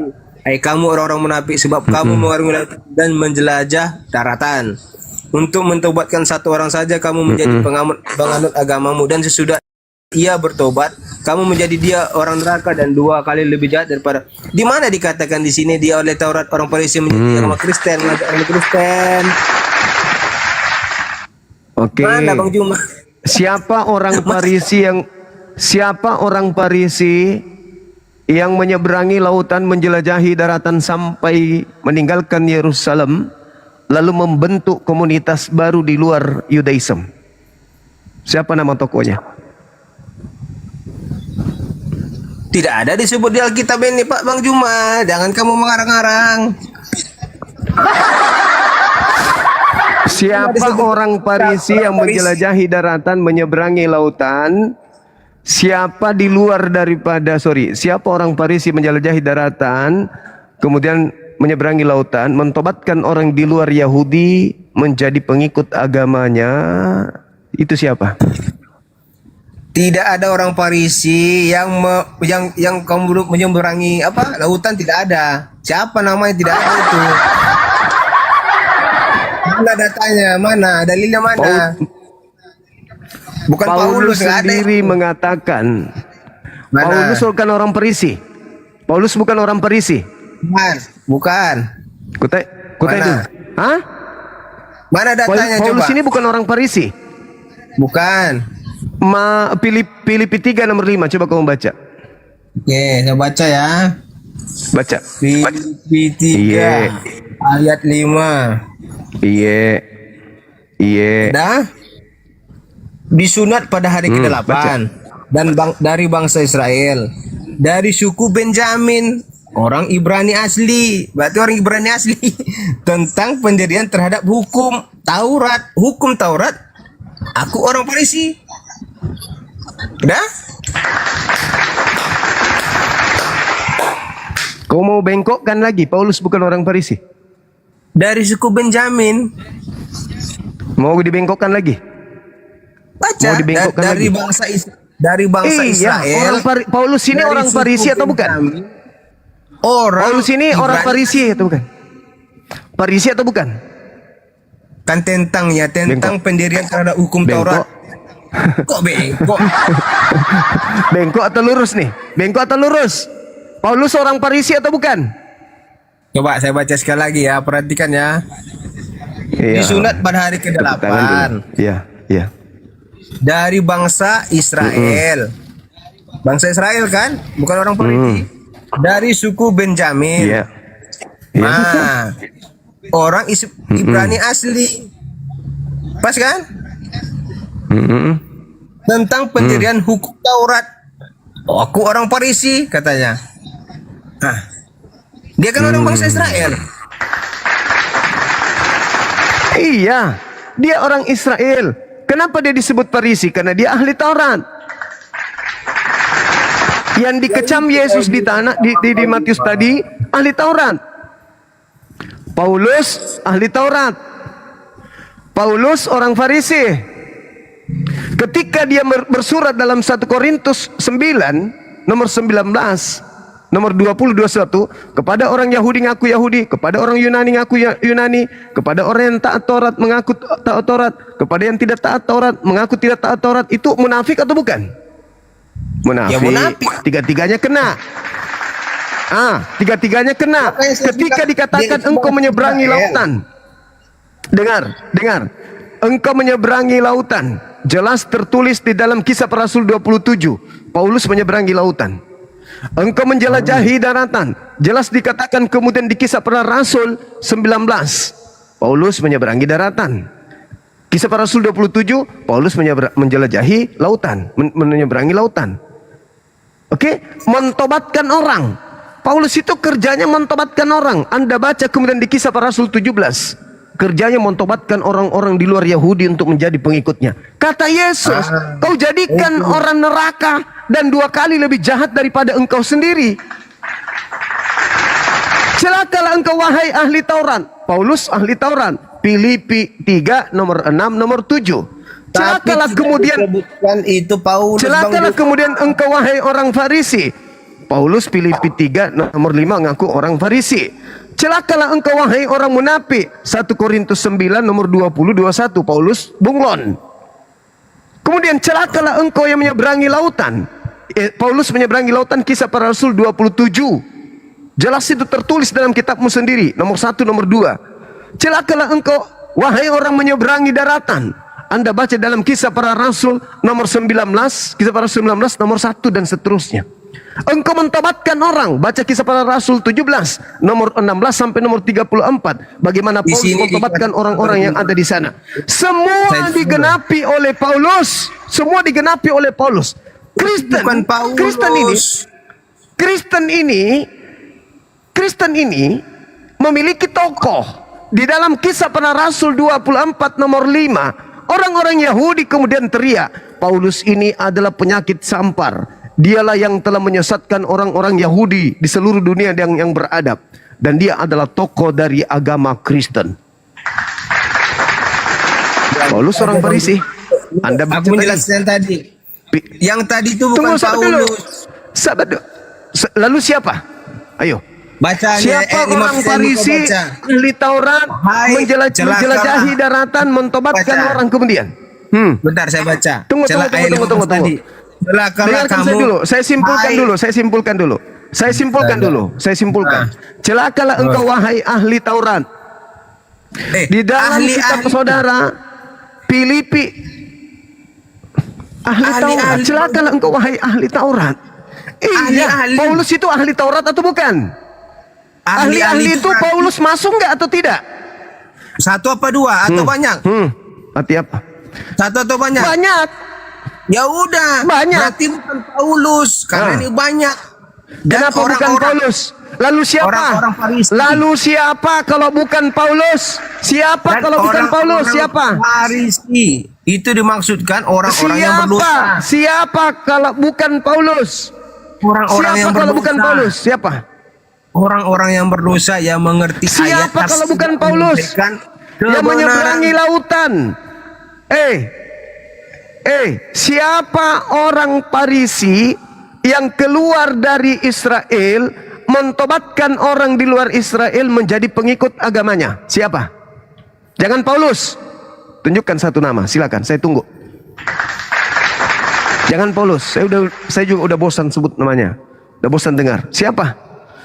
Hai kamu orang-orang munafik, sebab kamu mengarungi lautan dan menjelajah daratan. Untuk mentobatkan satu orang saja kamu menjadi penganut agamamu, dan sesudah ia bertobat kamu menjadi dia orang neraka dan 2 kali lebih jahat daripada. Di mana dikatakan di sini dia oleh Taurat orang Farisi menjadi agama Kristen, agama Kristen? Oke. Mana Bang Juma? Siapa orang Farisi yang menyeberangi lautan, menjelajahi daratan sampai meninggalkan Yerusalem, lalu membentuk komunitas baru di luar Yudaism? Siapa nama tokohnya? Tidak ada disebut di Alkitab ini, Pak Bang Juma. Jangan kamu mengarang-arang. Siapa orang Farisi yang menjelajahi daratan, menyeberangi lautan? Siapa orang Farisi menjelajahi daratan, kemudian menyeberangi lautan, mentobatkan orang di luar Yahudi menjadi pengikut agamanya? Itu siapa? Tidak ada orang Farisi yang kamu menyeberangi lautan, tidak ada. Siapa namanya? Tidak ada itu. Mana datanya? Mana dalilnya? Mana? Bukan Paulus sendiri mengatakan. Mana? Paulus bukan orang Farisi. Paulus bukan orang Farisi. Bukan. Kutai Mana? itu. Hah? Mana datanya? Paulus coba. ini bukan orang Farisi. Bukan. Filipi 3 nomor 5, coba kamu baca. Oke, saya baca ya. Baca. Filipi 3 Iya. ayat 5. Iya. Dah disunat pada hari ke-8 dan dari bangsa Israel, dari suku Benjamin, orang Ibrani asli. Berarti orang Ibrani asli. Tentang pendirian terhadap hukum Taurat. Aku orang Farisi. Udah? Kau mau bengkokkan lagi? Paulus bukan orang Farisi. Dari suku Benjamin. Mau dibengkokkan lagi? Baca Mau dibengkokkan dari lagi? bangsa Israel. Paulus ini dari orang suku Farisi atau bukan? Benjamin. Orang Paulus ini orang Ibrani. Farisi atau bukan? Farisi atau bukan? Kan tentang pendirian terhadap hukum Bengkok. Taurat. Kok bengkok? Bengkok atau lurus nih? Bengkok atau lurus? Paulus orang Farisi atau bukan? Coba saya baca sekali lagi ya, perhatikan ya. Iya. Disunat pada hari Tepuk tangan ke-8 dulu. Iya. dari bangsa Israel. Bangsa Israel kan? Bukan orang Farisi. Dari suku Benjamin. Iya. Nah, orang Ibrani asli. Pas kan? Tentang pendirian hukum Taurat. Oh, aku orang Farisi katanya. Nah, dia kan orang bangsa Israel. Iya, dia orang Israel. Kenapa dia disebut Farisi? Karena dia ahli Taurat. Yang dikecam Yesus di Matius tadi, ahli Taurat. Paulus, ahli Taurat. Paulus orang Farisi. Ketika dia bersurat dalam 1 Korintus 9 nomor 19 nomor 20-21, kepada orang Yahudi ngaku Yahudi, kepada orang Yunani ngaku Yunani, kepada orang yang taat Taurat mengaku taat Taurat, kepada yang tidak taat Taurat mengaku tidak taat Taurat. Itu munafik atau bukan? Munafik. Ya, munafik. Tiga-tiganya kena. Tiga-tiganya kena. Ketika dikatakan engkau menyeberangi lautan. Dengar. Engkau menyeberangi lautan. Jelas tertulis di dalam Kisah Para Rasul 27. Paulus menyeberangi lautan. Engkau menjelajahi daratan. Jelas dikatakan kemudian di Kisah Para Rasul 19. Paulus menyeberangi daratan. Kisah Para Rasul 27. Paulus menjelajahi lautan. Menyeberangi lautan. Oke, mentobatkan orang. Paulus itu kerjanya mentobatkan orang. Anda baca kemudian di Kisah Para Rasul 17. Kerjanya mentobatkan orang-orang di luar Yahudi untuk menjadi pengikutnya. Kata Yesus, kau jadikan orang neraka dan 2 kali lebih jahat daripada engkau sendiri. Celakalah engkau wahai ahli Taurat. Paulus ahli Taurat. Filipi 3 nomor 6 nomor 7. Celakalah kemudian itu Paulus. Celakalah kemudian engkau wahai orang Farisi. Paulus Filipi 3 nomor 5 ngaku orang Farisi. Celakalah engkau wahai orang munafik. 1 Korintus 9 nomor 20-21. Paulus bunglon. Kemudian celakalah engkau yang menyeberangi lautan. Paulus menyeberangi lautan. Kisah Para Rasul 27. Jelas itu tertulis dalam kitabmu sendiri. Nomor 1 nomor 2. Celakalah engkau wahai orang menyeberangi daratan. Anda baca dalam Kisah Para Rasul nomor 19. Kisah Para Rasul 19 nomor 1 dan seterusnya. Engkau mentobatkan orang. Baca Kisah Para Rasul 17 nomor 16 sampai nomor 34. Bagaimana Paulus mentobatkan orang-orang yang ada di sana. Semua digenapi oleh Paulus. Semua digenapi oleh Paulus. Kristen ini memiliki tokoh. Di dalam Kisah Para Rasul 24 nomor 5, orang-orang Yahudi kemudian teriak, Paulus ini adalah penyakit sampar. Dialah yang telah menyesatkan orang-orang Yahudi di seluruh dunia yang beradab. Dan dia adalah tokoh dari agama Kristen. Paulus orang Farisi. Anda baca aku menjelaskan tadi. Yang tadi itu bukan Paulus. Sahabat. Lalu siapa? Ayo. Bacanya, siapa orang Farisi, ahli Taurat, menjelajahi daratan, mentobatkan orang kemudian? Bentar saya baca. Tunggu. Dengarkan saya dulu. Saya simpulkan. Celakalah engkau wahai ahli Taurat. Di dalam kitab saudara Filipi, ahli Taurat. Celakalah engkau wahai ahli Taurat. Iya, Paulus itu ahli Taurat atau bukan? Ahli-ahli itu Paulus masuk nggak atau tidak? Satu apa dua atau banyak? Arti apa? Satu atau banyak? Banyak. Ya udah. Banyak. Berarti bukan Paulus karena ini banyak. Dan kenapa bukan Paulus? Lalu siapa? Lalu siapa kalau bukan Paulus? Siapa kalau bukan Paulus? Siapa? Farisi. Itu dimaksudkan orang-orang yang berdosa. Siapa kalau bukan Paulus? Orang-orang yang kalau bukan Paulus? Siapa? Orang-orang yang berdosa yang mengerti ayat. Siapa kalau bukan Paulus? Yang menyeberangi lautan. Siapa orang Farisi yang keluar dari Israel mentobatkan orang di luar Israel menjadi pengikut agamanya? Siapa? Jangan Paulus. Tunjukkan satu nama, silakan. Saya tunggu. Jangan Paulus. Saya juga udah bosan sebut namanya. Udah bosan dengar. Siapa?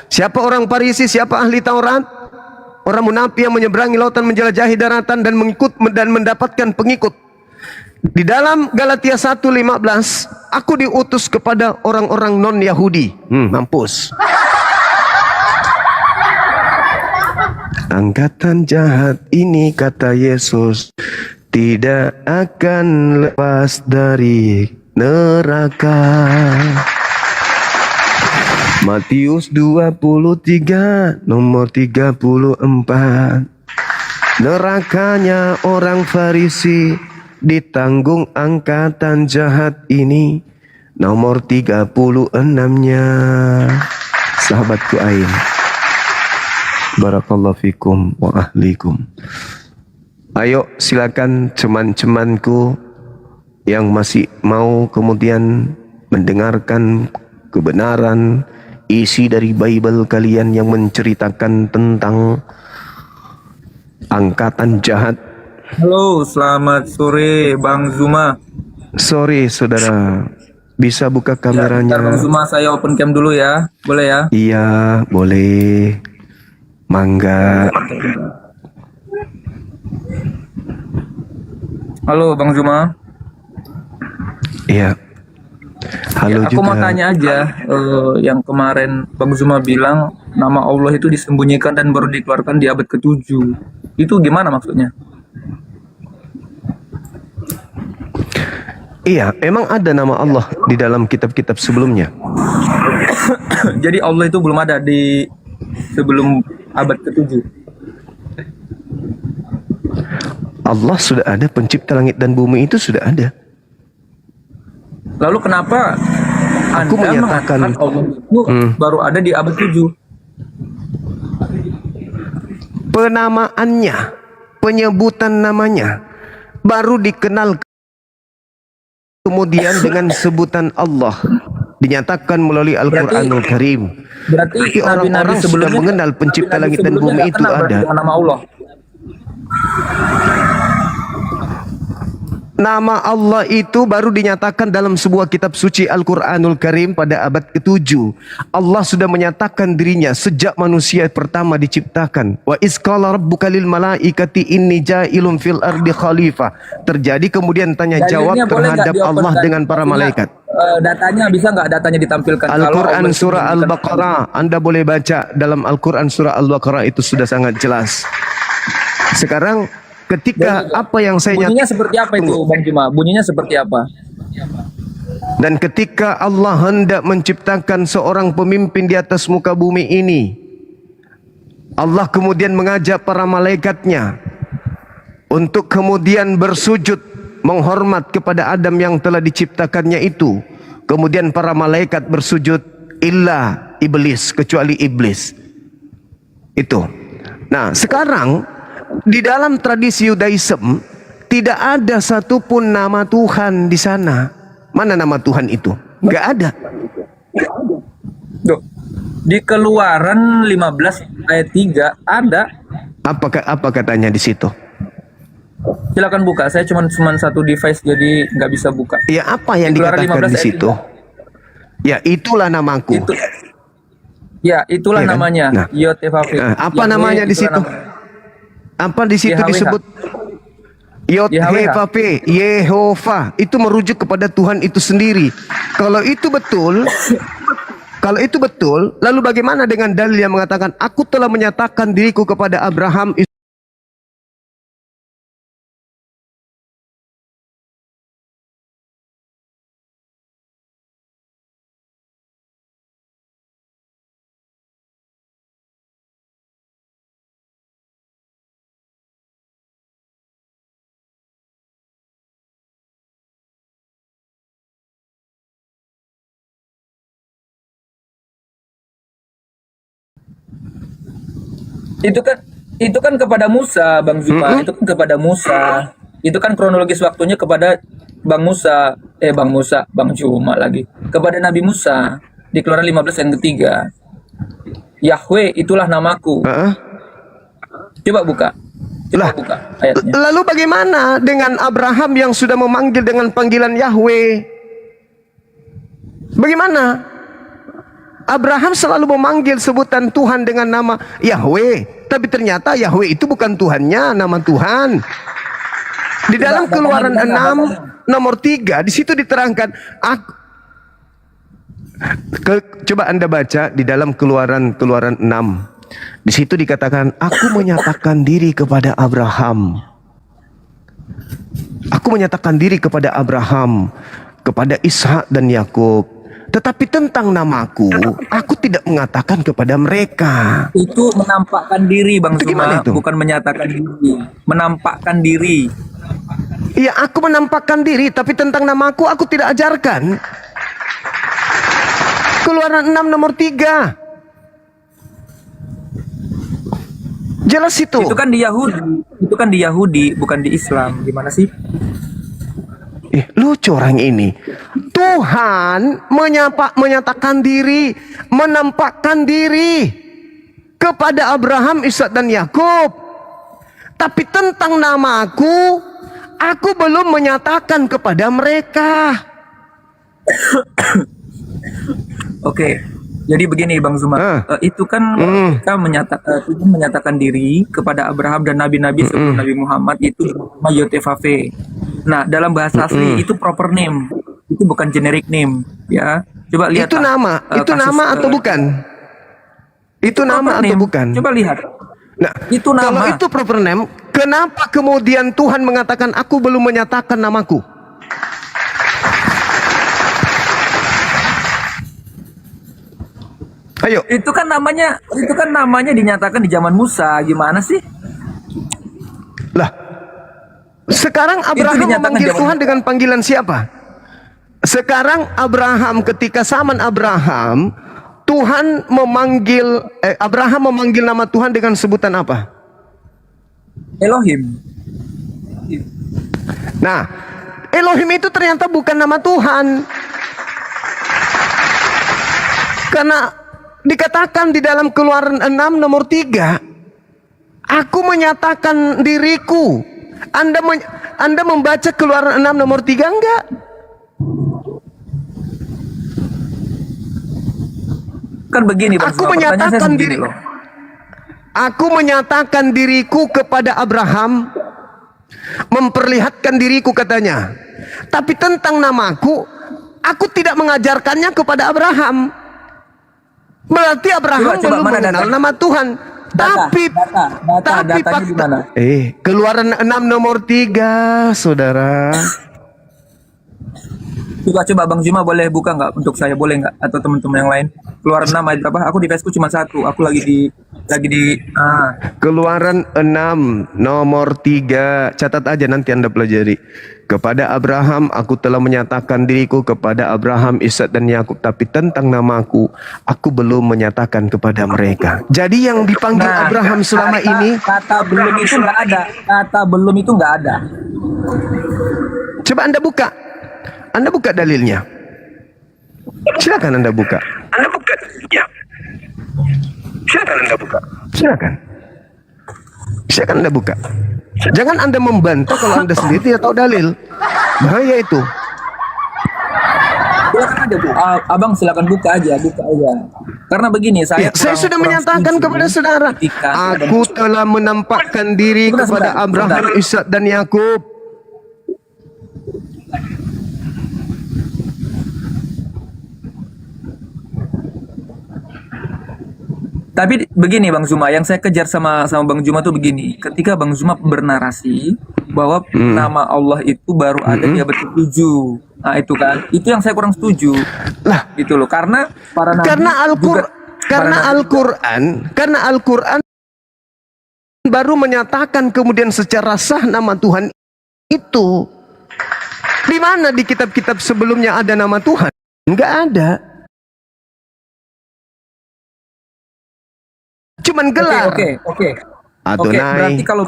Siapa orang Farisi? Siapa ahli Taurat? Orang munafik yang menyeberangi lautan, menjelajahi daratan dan mendapatkan pengikut. Di dalam Galatia 1:15, aku diutus kepada orang-orang non-Yahudi. Mampus. Angkatan jahat ini, kata Yesus, tidak akan lepas dari neraka. Matius 23 nomor 34. Nerakanya orang Farisi ditanggung angkatan jahat ini. Nomor 36-nya. Sahabatku Ain. Barakallahu fikum wa ahlikum. Ayo silakan ceman-cemanku yang masih mau kemudian mendengarkan kebenaran isi dari Bible kalian yang menceritakan tentang angkatan jahat. Halo, selamat sore Bang Zuma. Sore saudara, bisa buka Ya, bentar Bang kameranya? Zuma, saya open cam dulu ya. Boleh ya? Iya, boleh. Mangga. Halo Bang Zuma. Iya. Halo Ya, aku juga. mau tanya aja, yang kemarin Bang Zuma bilang nama Allah itu disembunyikan dan baru dikeluarkan di abad ke-7. Itu gimana maksudnya? Iya, emang ada nama Allah di dalam kitab-kitab sebelumnya. Jadi Allah itu belum ada di sebelum abad ke-7. Allah sudah ada, pencipta langit dan bumi itu sudah ada. Lalu kenapa Aku Anda menyatakan- mengatakan Allah itu baru ada di abad 7? Penamaannya, penyebutan namanya baru dikenal kemudian dengan sebutan Allah, dinyatakan melalui Al-Quranul Karim. Berarti Tapi nabi-nabi orang-orang sudah sebelumnya mengenal pencipta nabi-nabi langit dan sebelumnya bumi nggak itu kenal berarti ada. dengan nama Allah. Nama Allah itu baru dinyatakan dalam sebuah kitab suci Al-Quranul Karim pada abad ke-7. Allah sudah menyatakan dirinya sejak manusia pertama diciptakan. Wa isqala rabbuka lil malaikati inni ja'ilun fil ardi khalifah. Terjadi kemudian tanya jawab Dalilnya boleh nggak terhadap di-open Allah kan? dengan para Maksudnya, malaikat. datanya bisa nggak datanya ditampilkan? Kalau Al-Quran Allah surah disembunyikan. Al-Baqarah, Anda boleh baca dalam Al-Quran surah Al-Baqarah, itu sudah sangat jelas. Sekarang ketika apa yang saya Bunyinya nyatakan, seperti apa itu Bang Juma? Bunyinya seperti apa? dan ketika Allah hendak menciptakan seorang pemimpin di atas muka bumi ini, Allah kemudian mengajak para malaikatnya untuk kemudian bersujud menghormat kepada Adam yang telah diciptakannya itu. Kemudian para malaikat bersujud illa iblis, kecuali iblis. Itu. Nah, sekarang di dalam tradisi Yudaism tidak ada satupun nama Tuhan di sana. Mana nama Tuhan itu? Enggak ada. Duh. Di Keluaran 15 ayat 3 ada. Apa katanya di situ? Silakan buka. Saya cuma satu device jadi nggak bisa buka. Ya, apa yang Di Keluaran dikatakan 15 di ayat situ? Ya, itulah namaku. Itu. Ya, itulah Iya kan? namanya. Nah. Yotevavit. Apa namanya di situ? Apa di situ YHWH. disebut? Yod-He-Va-Pe, Yehova. Itu merujuk kepada Tuhan itu sendiri. Kalau itu betul, lalu bagaimana dengan dalil yang mengatakan aku telah menyatakan diriku kepada Abraham, Itu kan kepada Musa, Bang Zuma. Itu kan kepada Musa. Itu kan kronologis waktunya kepada Bang Zuma lagi. Kepada Nabi Musa di Keluaran 15 yang ketiga. Yahweh itulah namaku. Coba buka. Coba buka ayatnya. lalu bagaimana dengan Abraham yang sudah memanggil dengan panggilan Yahweh? Bagaimana? Abraham selalu memanggil sebutan Tuhan dengan nama Yahweh, tapi ternyata Yahweh itu bukan Tuhannya, nama Tuhan. Di dalam Keluaran 6 nomor 3 di situ diterangkan coba Anda baca di dalam Keluaran 6. Di situ dikatakan aku menyatakan diri kepada Abraham. Aku menyatakan diri kepada Abraham, kepada Ishak dan Yakub. Tetapi tentang namaku, aku tidak mengatakan kepada mereka. Itu menampakkan diri, Bang Itu Zuma, gimana itu? bukan menyatakan diri. Menampakkan diri. Ya, aku menampakkan diri, tapi tentang namaku aku tidak ajarkan. Keluaran 6 nomor 3. Jelas itu. Itu kan di Yahudi, bukan di Islam. Gimana sih? Lucu orang ini. Tuhan menyatakan diri, menampakkan diri kepada Abraham, Ishak dan Yakub. Tapi tentang namaku, aku belum menyatakan kepada mereka. Oke. Jadi begini Bang Zuma, itu kan kita Tuhan menyatakan diri kepada Abraham dan nabi-nabi sebelum Nabi Muhammad itu Yotevave. Nah, dalam bahasa asli itu proper name, itu bukan generic name, ya. Coba lihat. Itu nama, atau bukan? Itu nama atau bukan? Coba lihat. Nah, itu nama. Kalau itu proper name, kenapa kemudian Tuhan mengatakan aku belum menyatakan namaku? Ayo. Itu kan namanya dinyatakan di zaman Musa. Gimana sih? Lah, sekarang Abraham memanggil Tuhan dengan panggilan siapa? Sekarang Abraham, ketika zaman Abraham, Tuhan memanggil Abraham memanggil nama Tuhan dengan sebutan apa? Elohim. Nah, Elohim itu ternyata bukan nama Tuhan. Karena dikatakan di dalam Keluaran 6 nomor 3, aku menyatakan diriku. Anda membaca Keluaran 6 nomor 3 enggak? Kan begini Bang, aku menyatakan diri loh. Aku menyatakan diriku kepada Abraham, memperlihatkan diriku katanya. Tapi tentang namaku, aku tidak mengajarkannya kepada Abraham. Berarti Abraham belum mengenal nama Tuhan. Tapi gimana? Keluaran 6 nomor 3, saudara. Coba Bang Juma boleh buka nggak untuk saya, boleh nggak, atau teman-teman yang lain? Keluaran 6 ayat berapa? Aku di Facebook cuma 1. Aku lagi di Keluaran 6 nomor 3. Catat aja, nanti Anda pelajari. Kepada Abraham aku telah menyatakan diriku kepada Abraham, Ishak dan Yakub, tapi tentang namaku aku belum menyatakan kepada mereka. Jadi yang dipanggil Abraham selama ini, kata belum itu nggak ada. Kata belum itu nggak ada. Coba Anda buka. Anda buka dalilnya. Silakan Anda buka. Anda buka dalilnya. Silakan Anda buka. Silakan Anda buka. Jangan Anda membantah kalau Anda sendiri tidak tahu dalil. Bahaya itu. Silakan aja Bu. Abang silakan buka aja. Karena begini, saya sudah menyatakan kepada saudara, aku telah menampakkan diri kepada Abraham, Ishak dan Yakub. Tapi begini Bang Zuma, yang saya kejar sama Bang Zuma tuh begini. Ketika Bang Zuma bernarasi bahwa nama Allah itu baru ada di abad ke-7. Nah, itu kan. Itu yang saya kurang setuju. Lah, gitu loh. Karena para nabi karena Al-Qur'an baru menyatakan kemudian secara sah nama Tuhan itu. Di mana di kitab-kitab sebelumnya ada nama Tuhan? Enggak ada. Cuman gelar. Oke. Adonai. Berarti kalau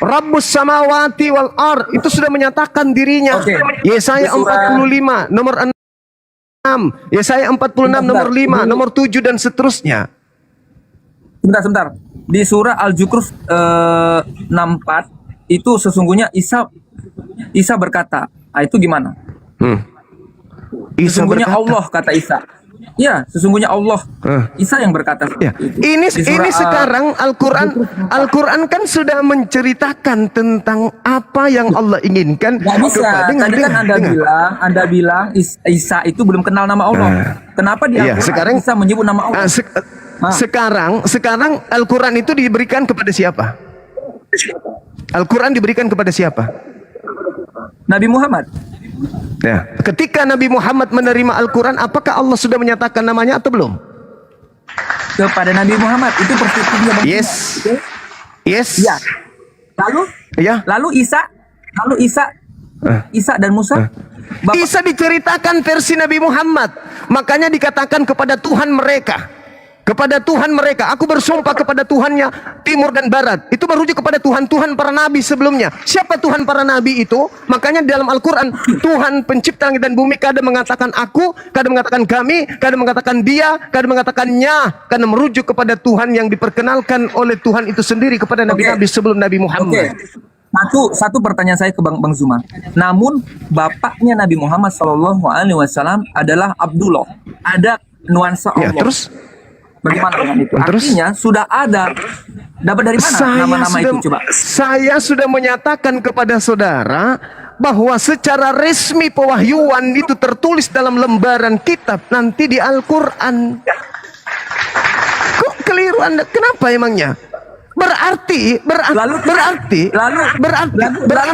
Rabbus samawati wal ar, itu sudah menyatakan dirinya. Yesaya 45 nomor 6, Yesaya 46 nomor 5, nomor 7 dan seterusnya. Sebentar. Di surah Al-Zukhruf 64 itu sesungguhnya Isa berkata. Itu gimana? Isa Sesungguhnya berkata. Allah kata Isa. Ya, sesungguhnya Allah. Isa yang berkata Ya, seperti itu. ini Di surah, sekarang Al-Quran kan sudah menceritakan tentang apa yang Allah inginkan. Nggak bisa. Tadi kan Anda bilang Isa itu belum kenal nama Allah. Kenapa dia sekarang bisa menyebut nama Allah? Sekarang Al-Quran itu diberikan kepada siapa? Al-Quran diberikan kepada siapa? Nabi Muhammad. Ya, ketika Nabi Muhammad menerima Al-Quran, apakah Allah sudah menyatakan namanya atau belum? Kepada Nabi Muhammad itu perspektifnya Bang. Yes. Oke? Yes. Ya. Lalu Isa dan Musa. Isa diceritakan versi Nabi Muhammad. Makanya dikatakan kepada Tuhan mereka. Kepada Tuhan mereka, aku bersumpah kepada Tuhannya timur dan barat. Itu merujuk kepada Tuhan para nabi sebelumnya. Siapa Tuhan para nabi itu? Makanya di dalam Al-Quran, Tuhan pencipta langit dan bumi kadang mengatakan aku, kadang mengatakan kami, kadang mengatakan dia, kadang mengatakannya. Karena merujuk kepada Tuhan yang diperkenalkan oleh Tuhan itu sendiri kepada nabi-nabi sebelum Nabi Muhammad. Satu pertanyaan saya ke Bang Zuma. Namun bapaknya Nabi Muhammad SAW adalah Abdullah. Ada nuansa Allah. Ya, terus? Bagaimana dengan itu? Artinya sudah ada. Dapat dari mana nama-nama itu? Coba. Saya sudah menyatakan kepada saudara bahwa secara resmi pewahyuan itu tertulis dalam lembaran kitab nanti di Al-Quran. Kok keliru Anda? Kenapa emangnya? Berarti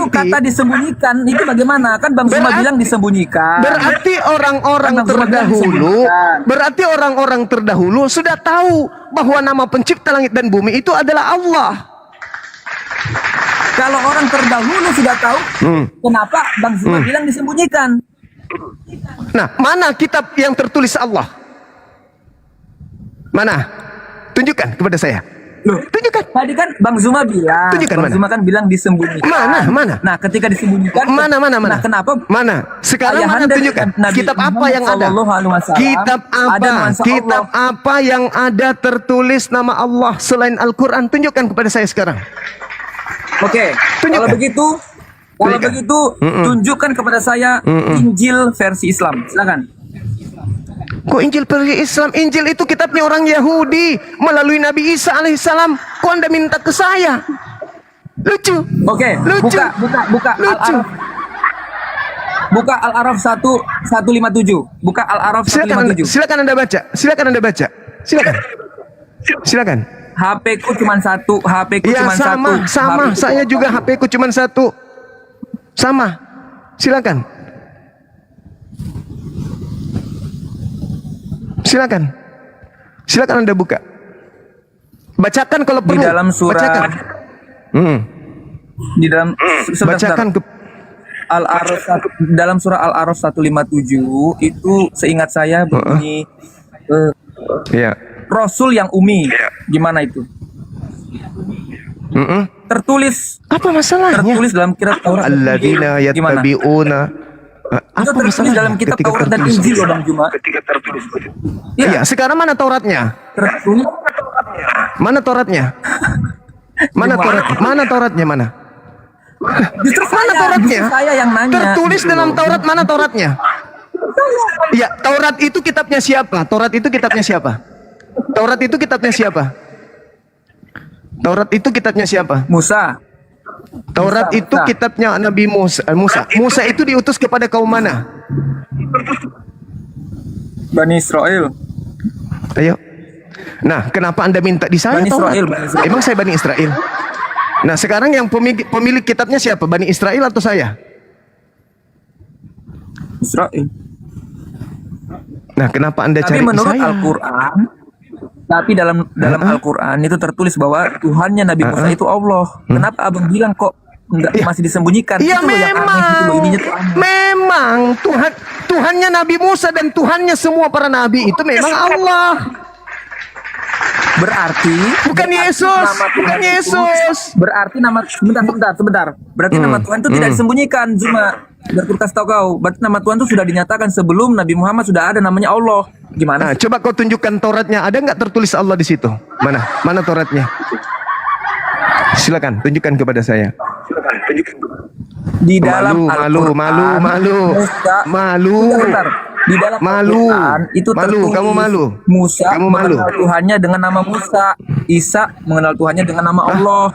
kata disembunyikan itu bagaimana? Kan Bang Zuma bilang disembunyikan. Berarti orang-orang terdahulu sudah tahu bahwa nama pencipta langit dan bumi itu adalah Allah. Kalau orang terdahulu sudah tahu, kenapa Bang Zuma bilang disembunyikan? Nah, mana kitab yang tertulis Allah? Mana? Tunjukkan kepada saya. Loh, tunjukkan. Tadi kan Bang Zuma bilang. Tunjukkan Bang Zuma kan bilang disembunyikan. Mana? Nah, ketika disembunyikan. Mana? Nah, kenapa? Mana? Sekarang mana tunjukkan? Kitab apa yang ada? Kitab apa yang ada tertulis nama Allah selain Al-Quran? Tunjukkan kepada saya sekarang. Oke. Kalau begitu, tunjukkan kepada saya Injil versi Islam. Silakan. Kok Injil versi Islam? Injil itu kitabnya orang Yahudi melalui Nabi Isa alaihissalam. Kok Anda minta ke saya? Lucu. Oke, buka Al-Araf. Buka Al-Araf 157. Buka Al-Araf 157. Silakan Anda baca. Silakan. HP ku cuma satu. Sama. Saya juga HP ku cuma satu. Sama. Silakan Anda buka. Bacakan kalau perlu. Di dalam surah. Bacakan. Di dalam bacakan ke Al-Araf dalam surah Al-Araf 157 itu seingat saya bunyi Rasul yang umi. Gimana itu? Tertulis. Apa masalahnya? Tertulis dalam kitab Taurat. Alladzina yattabi'una. Itu tertulis dalam kitab Taurat dan Injil loh Bang Juma. Iya, sekarang mana Tauratnya? Tertulis. Mana Tauratnya? Mana Tauratnya? Justru mana Tauratnya? Saya yang nanya. Tertulis dalam Taurat, mana Tauratnya? Ya, Taurat itu kitabnya siapa? Taurat itu kitabnya siapa? Musa. Taurat itu kitabnya Nabi Musa. Musa itu diutus kepada kaum mana? Bani Israel. Ayo. Nah, kenapa Anda minta di saya Taurat? Emang saya Bani Israel? Nah, sekarang yang pemilik kitabnya siapa? Bani Israel atau saya? Israel. Nah, kenapa Anda cari di saya? Tapi menurut Al-Quran, dalam Al-Quran itu tertulis bahwa Tuhannya Nabi Musa itu Allah. Kenapa abang bilang kok masih disembunyikan? Ya itu memang Tuhannya Nabi Musa dan Tuhannya semua para nabi itu memang Allah. Berarti bukan Yesus. Berarti nama sebentar. Berarti nama Tuhan itu tidak disembunyikan, Zuma. Biar ku kasih tahu kau. Berarti nama Tuhan itu sudah dinyatakan sebelum Nabi Muhammad sudah ada namanya Allah. Gimana? Nah, coba kau tunjukkan Tauratnya. Ada nggak tertulis Allah di situ? Mana Tauratnya? Silakan tunjukkan kepada saya. Di dalam malu. Sebentar. Di dalam Malu. Al-Quran itu Malu, tertulis kamu malu. Musa Kamu malu. mengenal Tuhannya dengan nama Musa, Isa mengenal Tuhannya dengan nama Allah.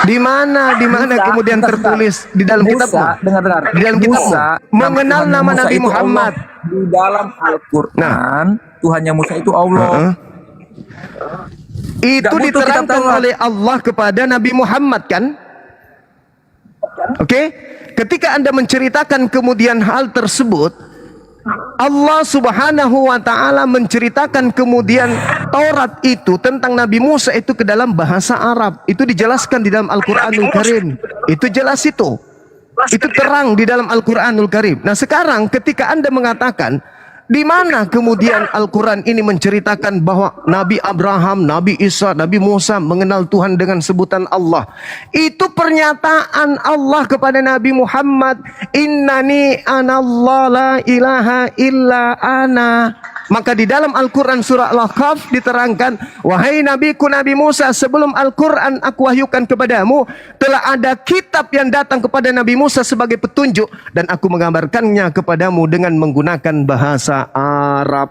Di mana Musa, kemudian bentar, tertulis di dalam Musa, kitabmu? dengar. Di dalam kitabmu. Musa, Mengenal Tuhannya nama Musa Nabi itu Muhammad. Allah. Di dalam Al-Quran, Tuhannya Musa itu Allah. Itu Nggak butuh kitab diterangkan Taurat. oleh Allah kepada Nabi Muhammad kan? Oke? Ketika Anda menceritakan kemudian hal tersebut, Allah Subhanahu wa taala menceritakan kemudian Taurat itu tentang Nabi Musa itu ke dalam bahasa Arab. Itu dijelaskan di dalam Al-Qur'anul Karim. Itu jelas itu. Itu terang di dalam Al-Qur'anul Karim. Nah, sekarang ketika Anda mengatakan di mana kemudian Al-Quran ini menceritakan bahwa Nabi Abraham, Nabi Isa, Nabi Musa mengenal Tuhan dengan sebutan Allah. Itu pernyataan Allah kepada Nabi Muhammad. Innani anallah la ilaha illa ana. Maka di dalam Al-Quran surah Al-Kahf diterangkan, wahai Nabiku Nabi Musa, sebelum Al-Quran aku wahyukan kepadamu, telah ada kitab yang datang kepada Nabi Musa sebagai petunjuk, dan aku mengabarkannya kepadamu dengan menggunakan bahasa Arab.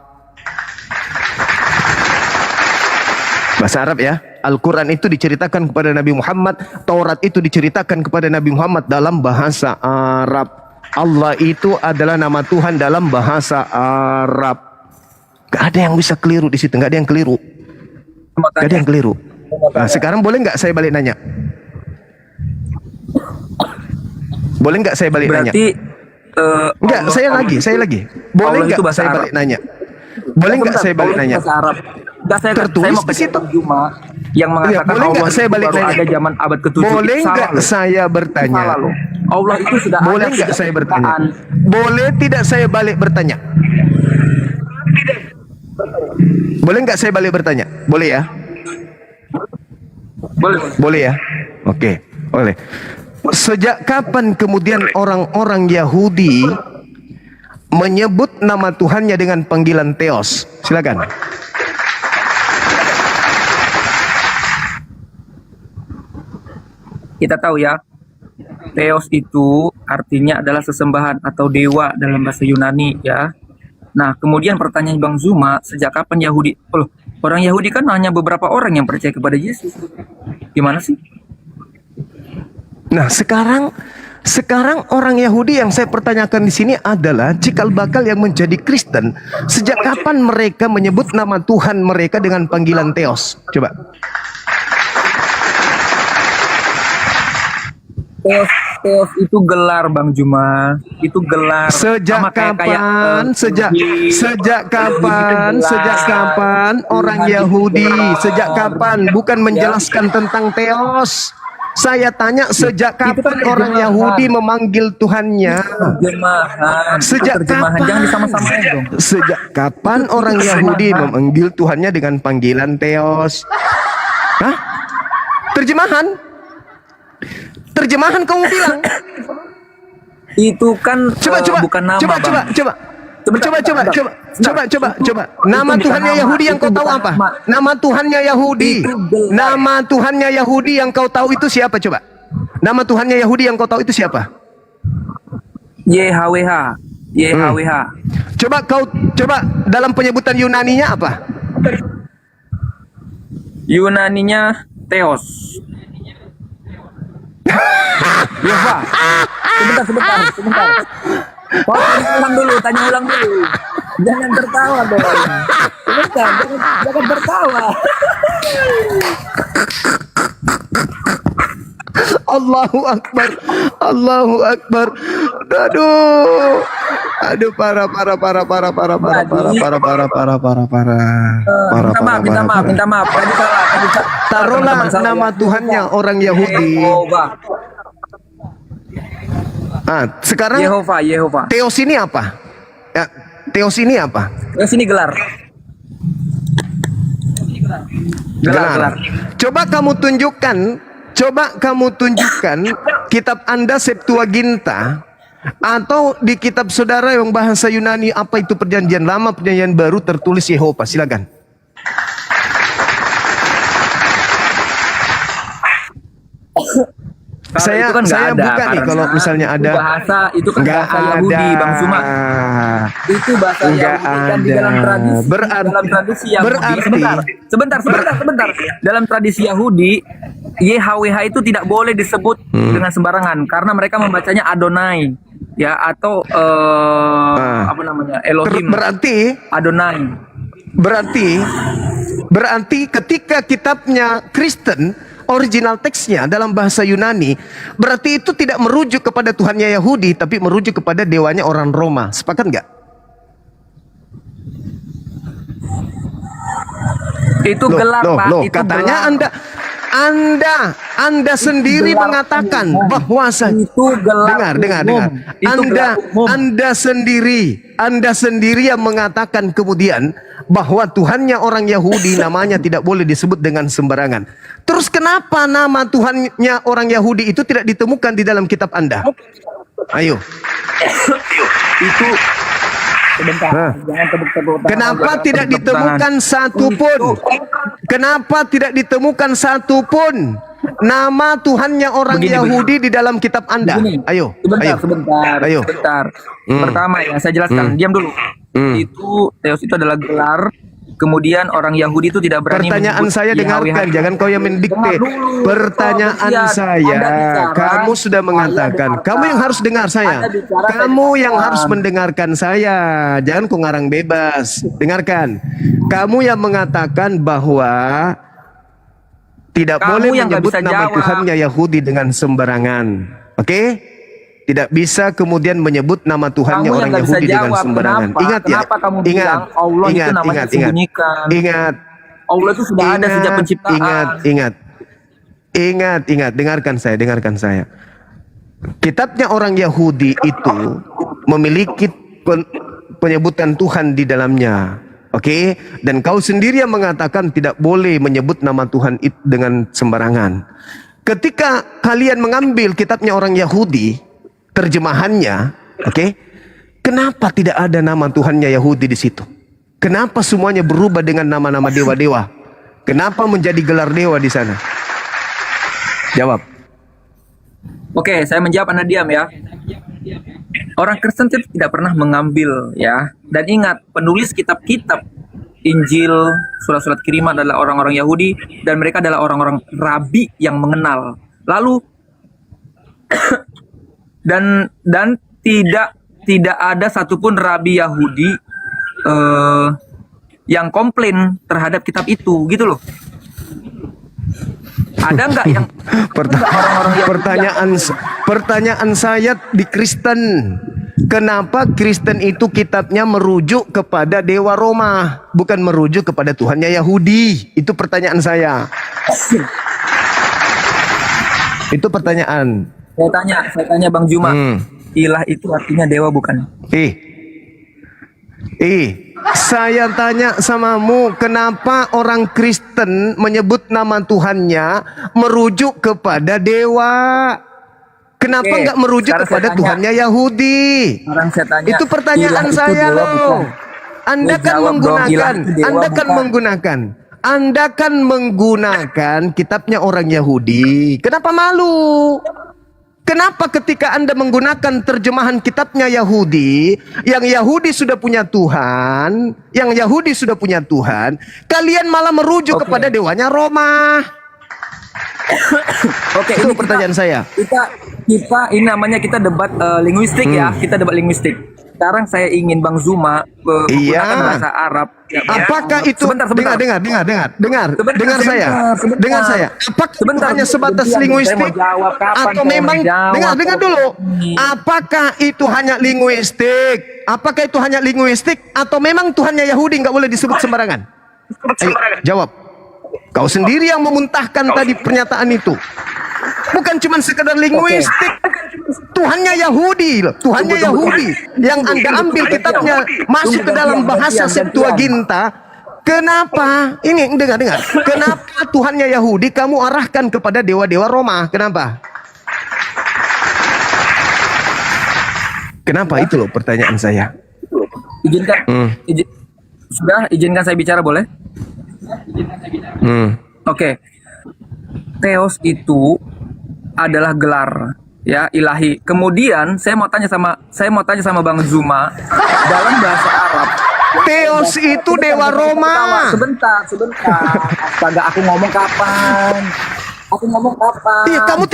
Bahasa Arab ya. Al-Quran itu diceritakan kepada Nabi Muhammad, Taurat itu diceritakan kepada Nabi Muhammad dalam bahasa Arab. Allah itu adalah nama Tuhan dalam bahasa Arab. Gak ada yang bisa keliru di situ, gak ada yang keliru. Gak ada yang keliru. Nah, sekarang boleh nggak saya balik nanya? Boleh nggak saya balik nanya? Berarti Enggak, saya lagi. Boleh Allah nggak itu bahasa saya Arab. balik nanya? Boleh nggak saya balik Allah itu nanya? bahasa Arab. Nggak, saya Tertulis mau di ke situ. Cuma yang mengatakan boleh nggak Allah saya itu balik baru nanya? ada zaman abad ke-7. Boleh Itu nggak salah loh. saya bertanya? Salah loh. Allah itu sudah Boleh ada nggak sejak saya bertanya? ciptaan. Boleh tidak saya balik bertanya? Boleh nggak saya balik bertanya? Boleh ya? Boleh. Boleh ya? Oke, boleh. Sejak kapan kemudian orang-orang Yahudi menyebut nama Tuhannya dengan panggilan Theos? Silakan. Kita tahu ya, Theos itu artinya adalah sesembahan atau dewa dalam bahasa Yunani ya. Nah, kemudian pertanyaan Bang Zuma, sejak kapan Yahudi? Orang Yahudi kan hanya beberapa orang yang percaya kepada Yesus. Gimana sih? Nah, sekarang orang Yahudi yang saya pertanyakan di sini adalah cikal bakal yang menjadi Kristen. Sejak kapan mereka menyebut nama Tuhan mereka dengan panggilan Theos? Coba. Theos itu gelar Bang Juma, itu gelar. Sejak Sama kapan? Sejak gelar. kapan orang Tuhan itu Yahudi? gelar. Sejak kapan? Bukan menjelaskan tentang Theos. Saya tanya sejak Itu kan kapan orang terjemahan. Yahudi memanggil Tuhannya? Terjemahan. Sejak Terjemahan. kapan? Jangan disama-samain dong. Sejak kapan orang Yahudi memanggil Tuhannya dengan panggilan Theos? Hah? Terjemahan? Terjemahan kamu bilang? Itu kan Coba. bukan nama Bang. Coba. Sebentar. Nama Itu Tuhannya bukan Yahudi nama, yang itu kau tahu bukan apa? nama. Nama Tuhannya Yahudi. Itu gelar. Nama Tuhannya Yahudi yang kau tahu itu siapa coba? Nama Tuhannya Yahudi yang kau tahu itu siapa? YHWH. Coba dalam penyebutan Yunaninya apa? Yunaninya Theos. Yehova. Sebentar. Tanya ulang dulu. Jangan tertawa dong. Sebentar, jangan tertawa. Allahu Akbar. Aduh, parah. Minta maaf. Tadi salah. Taruhlah nama Tuhannya orang Yahudi. Yehova. Sekarang Yehova. Theos ini apa? Ya, Theos ini apa? Terus ini gelar. Gelar. Coba kamu tunjukkan kitab Anda Septuaginta atau di kitab saudara yang bahasa Yunani, apa itu perjanjian lama, perjanjian baru tertulis Yehova. Silakan. Kalau saya itu kan nggak saya ada, buka nih karena kalau misalnya itu ada. bahasa itu kan Nggak bahasa Yahudi, ada. Bang Zuma. Itu bahasa Nggak Yahudi dan di dalam ada. tradisi Yahudi. Sebentar. Dalam tradisi Yahudi, YHWH itu tidak boleh disebut dengan sembarangan karena mereka membacanya Adonai, ya, atau apa namanya, Elohim. Adonai. Berarti ketika kitabnya Kristen, original teksnya dalam bahasa Yunani, berarti itu tidak merujuk kepada Tuhannya Yahudi, tapi merujuk kepada dewanya orang Roma. Sepakat nggak? Itu gelar, Pak. Itu Katanya gelar. Anda sendiri mengatakan bahwa itu gelar dengar. Itu gelar umum. Anda sendiri yang mengatakan kemudian bahwa Tuhannya orang Yahudi namanya tidak boleh disebut dengan sembarangan. Terus kenapa nama Tuhannya orang Yahudi itu tidak ditemukan di dalam kitab Anda? Ayo. Itu sebentar. Jangan tepuk-tepuk tangan. Kenapa tidak ditemukan satupun? Kenapa tidak ditemukan satupun nama Tuhannya orang Yahudi di dalam kitab Anda? Begini. Ayo. Sebentar. Pertama ya, saya jelaskan. Diam dulu. Itu Theos itu adalah gelar. Kemudian orang Yahudi itu tidak berani. Pertanyaan saya dengarkan, jangan kau yang mendikte. Pertanyaan saya, kamu sudah mengatakan, kamu yang harus dengar saya. Kamu yang harus mendengarkan saya. Jangan kau ngarang bebas. Dengarkan. Kamu yang mengatakan bahwa tidak boleh menyebut nama Tuhannya Yahudi dengan sembarangan. Oke? Tidak bisa kemudian menyebut nama Tuhannya orang Yahudi dengan sembarangan. Ingat ya. Ingat. Allah itu sudah ada sejak penciptaan. Ingat. Dengarkan saya. Kitabnya orang Yahudi itu memiliki penyebutan Tuhan di dalamnya. Oke? Dan kau sendiri yang mengatakan tidak boleh menyebut nama Tuhan itu dengan sembarangan. Ketika kalian mengambil kitabnya orang Yahudi, terjemahannya, oke? Kenapa tidak ada nama Tuhannya Yahudi di situ? Kenapa semuanya berubah dengan nama-nama dewa-dewa? Kenapa menjadi gelar dewa di sana? Jawab. Oke, saya menjawab, Anda diam ya. Orang Kristen tidak pernah mengambil ya. Dan ingat, penulis kitab-kitab Injil, surat-surat kiriman adalah orang-orang Yahudi dan mereka adalah orang-orang rabi yang mengenal. Lalu dan tidak ada satupun rabi Yahudi yang komplain terhadap kitab itu, gitu loh. Ada nggak yang pertanyaan saya di Kristen, kenapa Kristen itu kitabnya merujuk kepada dewa Roma, bukan merujuk kepada Tuhannya Yahudi? Itu pertanyaan saya. Itu pertanyaan. Saya tanya Bang Juma, ilah itu artinya dewa bukan? Saya tanya samamu, kenapa orang Kristen menyebut nama Tuhannya merujuk kepada dewa? Kenapa nggak merujuk kepada Tuhannya Yahudi? Itu pertanyaan saya loh. Anda kan menggunakan kitabnya orang Yahudi. Kenapa malu? Kenapa ketika Anda menggunakan terjemahan kitabnya Yahudi, yang Yahudi sudah punya Tuhan, kalian malah merujuk kepada dewanya Roma? Oke, itu pertanyaan saya. Kita ini namanya kita debat linguistik ya, kita debat linguistik. Sekarang saya ingin Bang Zuma menggunakan bahasa Arab. Apakah itu dengar saya. Apakah hanya sebatas linguistik atau memang dengar dulu. Apakah itu hanya linguistik? Atau memang Tuhannya Yahudi nggak boleh disebut sembarangan? Ayo, jawab. Kau sendiri yang memuntahkan tadi pernyataan itu. Bukan cuma sekedar linguistik. Tuhannya Yahudi loh. Tuhannya Yahudi. Yang Anda ambil kitabnya masuk ke dalam bahasa Septuaginta. Kenapa? Ini dengar. Kenapa Tuhannya Yahudi kamu arahkan kepada dewa-dewa Roma? Kenapa? Kenapa itu loh pertanyaan saya. Izinkan saya bicara boleh? Oke. Theos itu adalah gelar ya ilahi. Kemudian saya mau tanya sama Bang Zuma, dalam bahasa Arab Theos itu dewa Roma. Sebentar. Astaga, aku ngomong kapan? Iya, kamu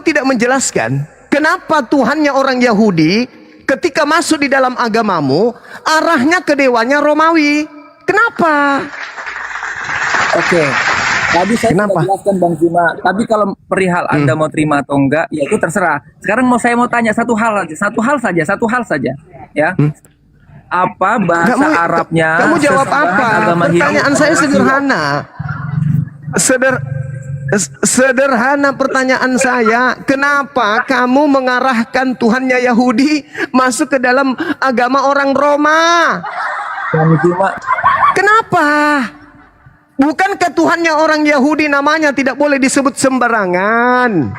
tidak menjelaskan kenapa Tuhannya orang Yahudi ketika masuk di dalam agamamu arahnya ke dewanya Romawi. Kenapa? Oke. Tadi saya sudah jelaskan Bang Zuma. Tapi kalau perihal Anda mau terima atau enggak, ya itu terserah. Sekarang saya mau tanya satu hal saja, ya. Apa bahasa Arabnya? Kamu jawab apa? Pertanyaan saya sederhana. Sederhana pertanyaan saya, kenapa kamu mengarahkan Tuhannya Yahudi masuk ke dalam agama orang Roma? Kenapa? Bukankah Tuhannya orang Yahudi namanya tidak boleh disebut sembarangan?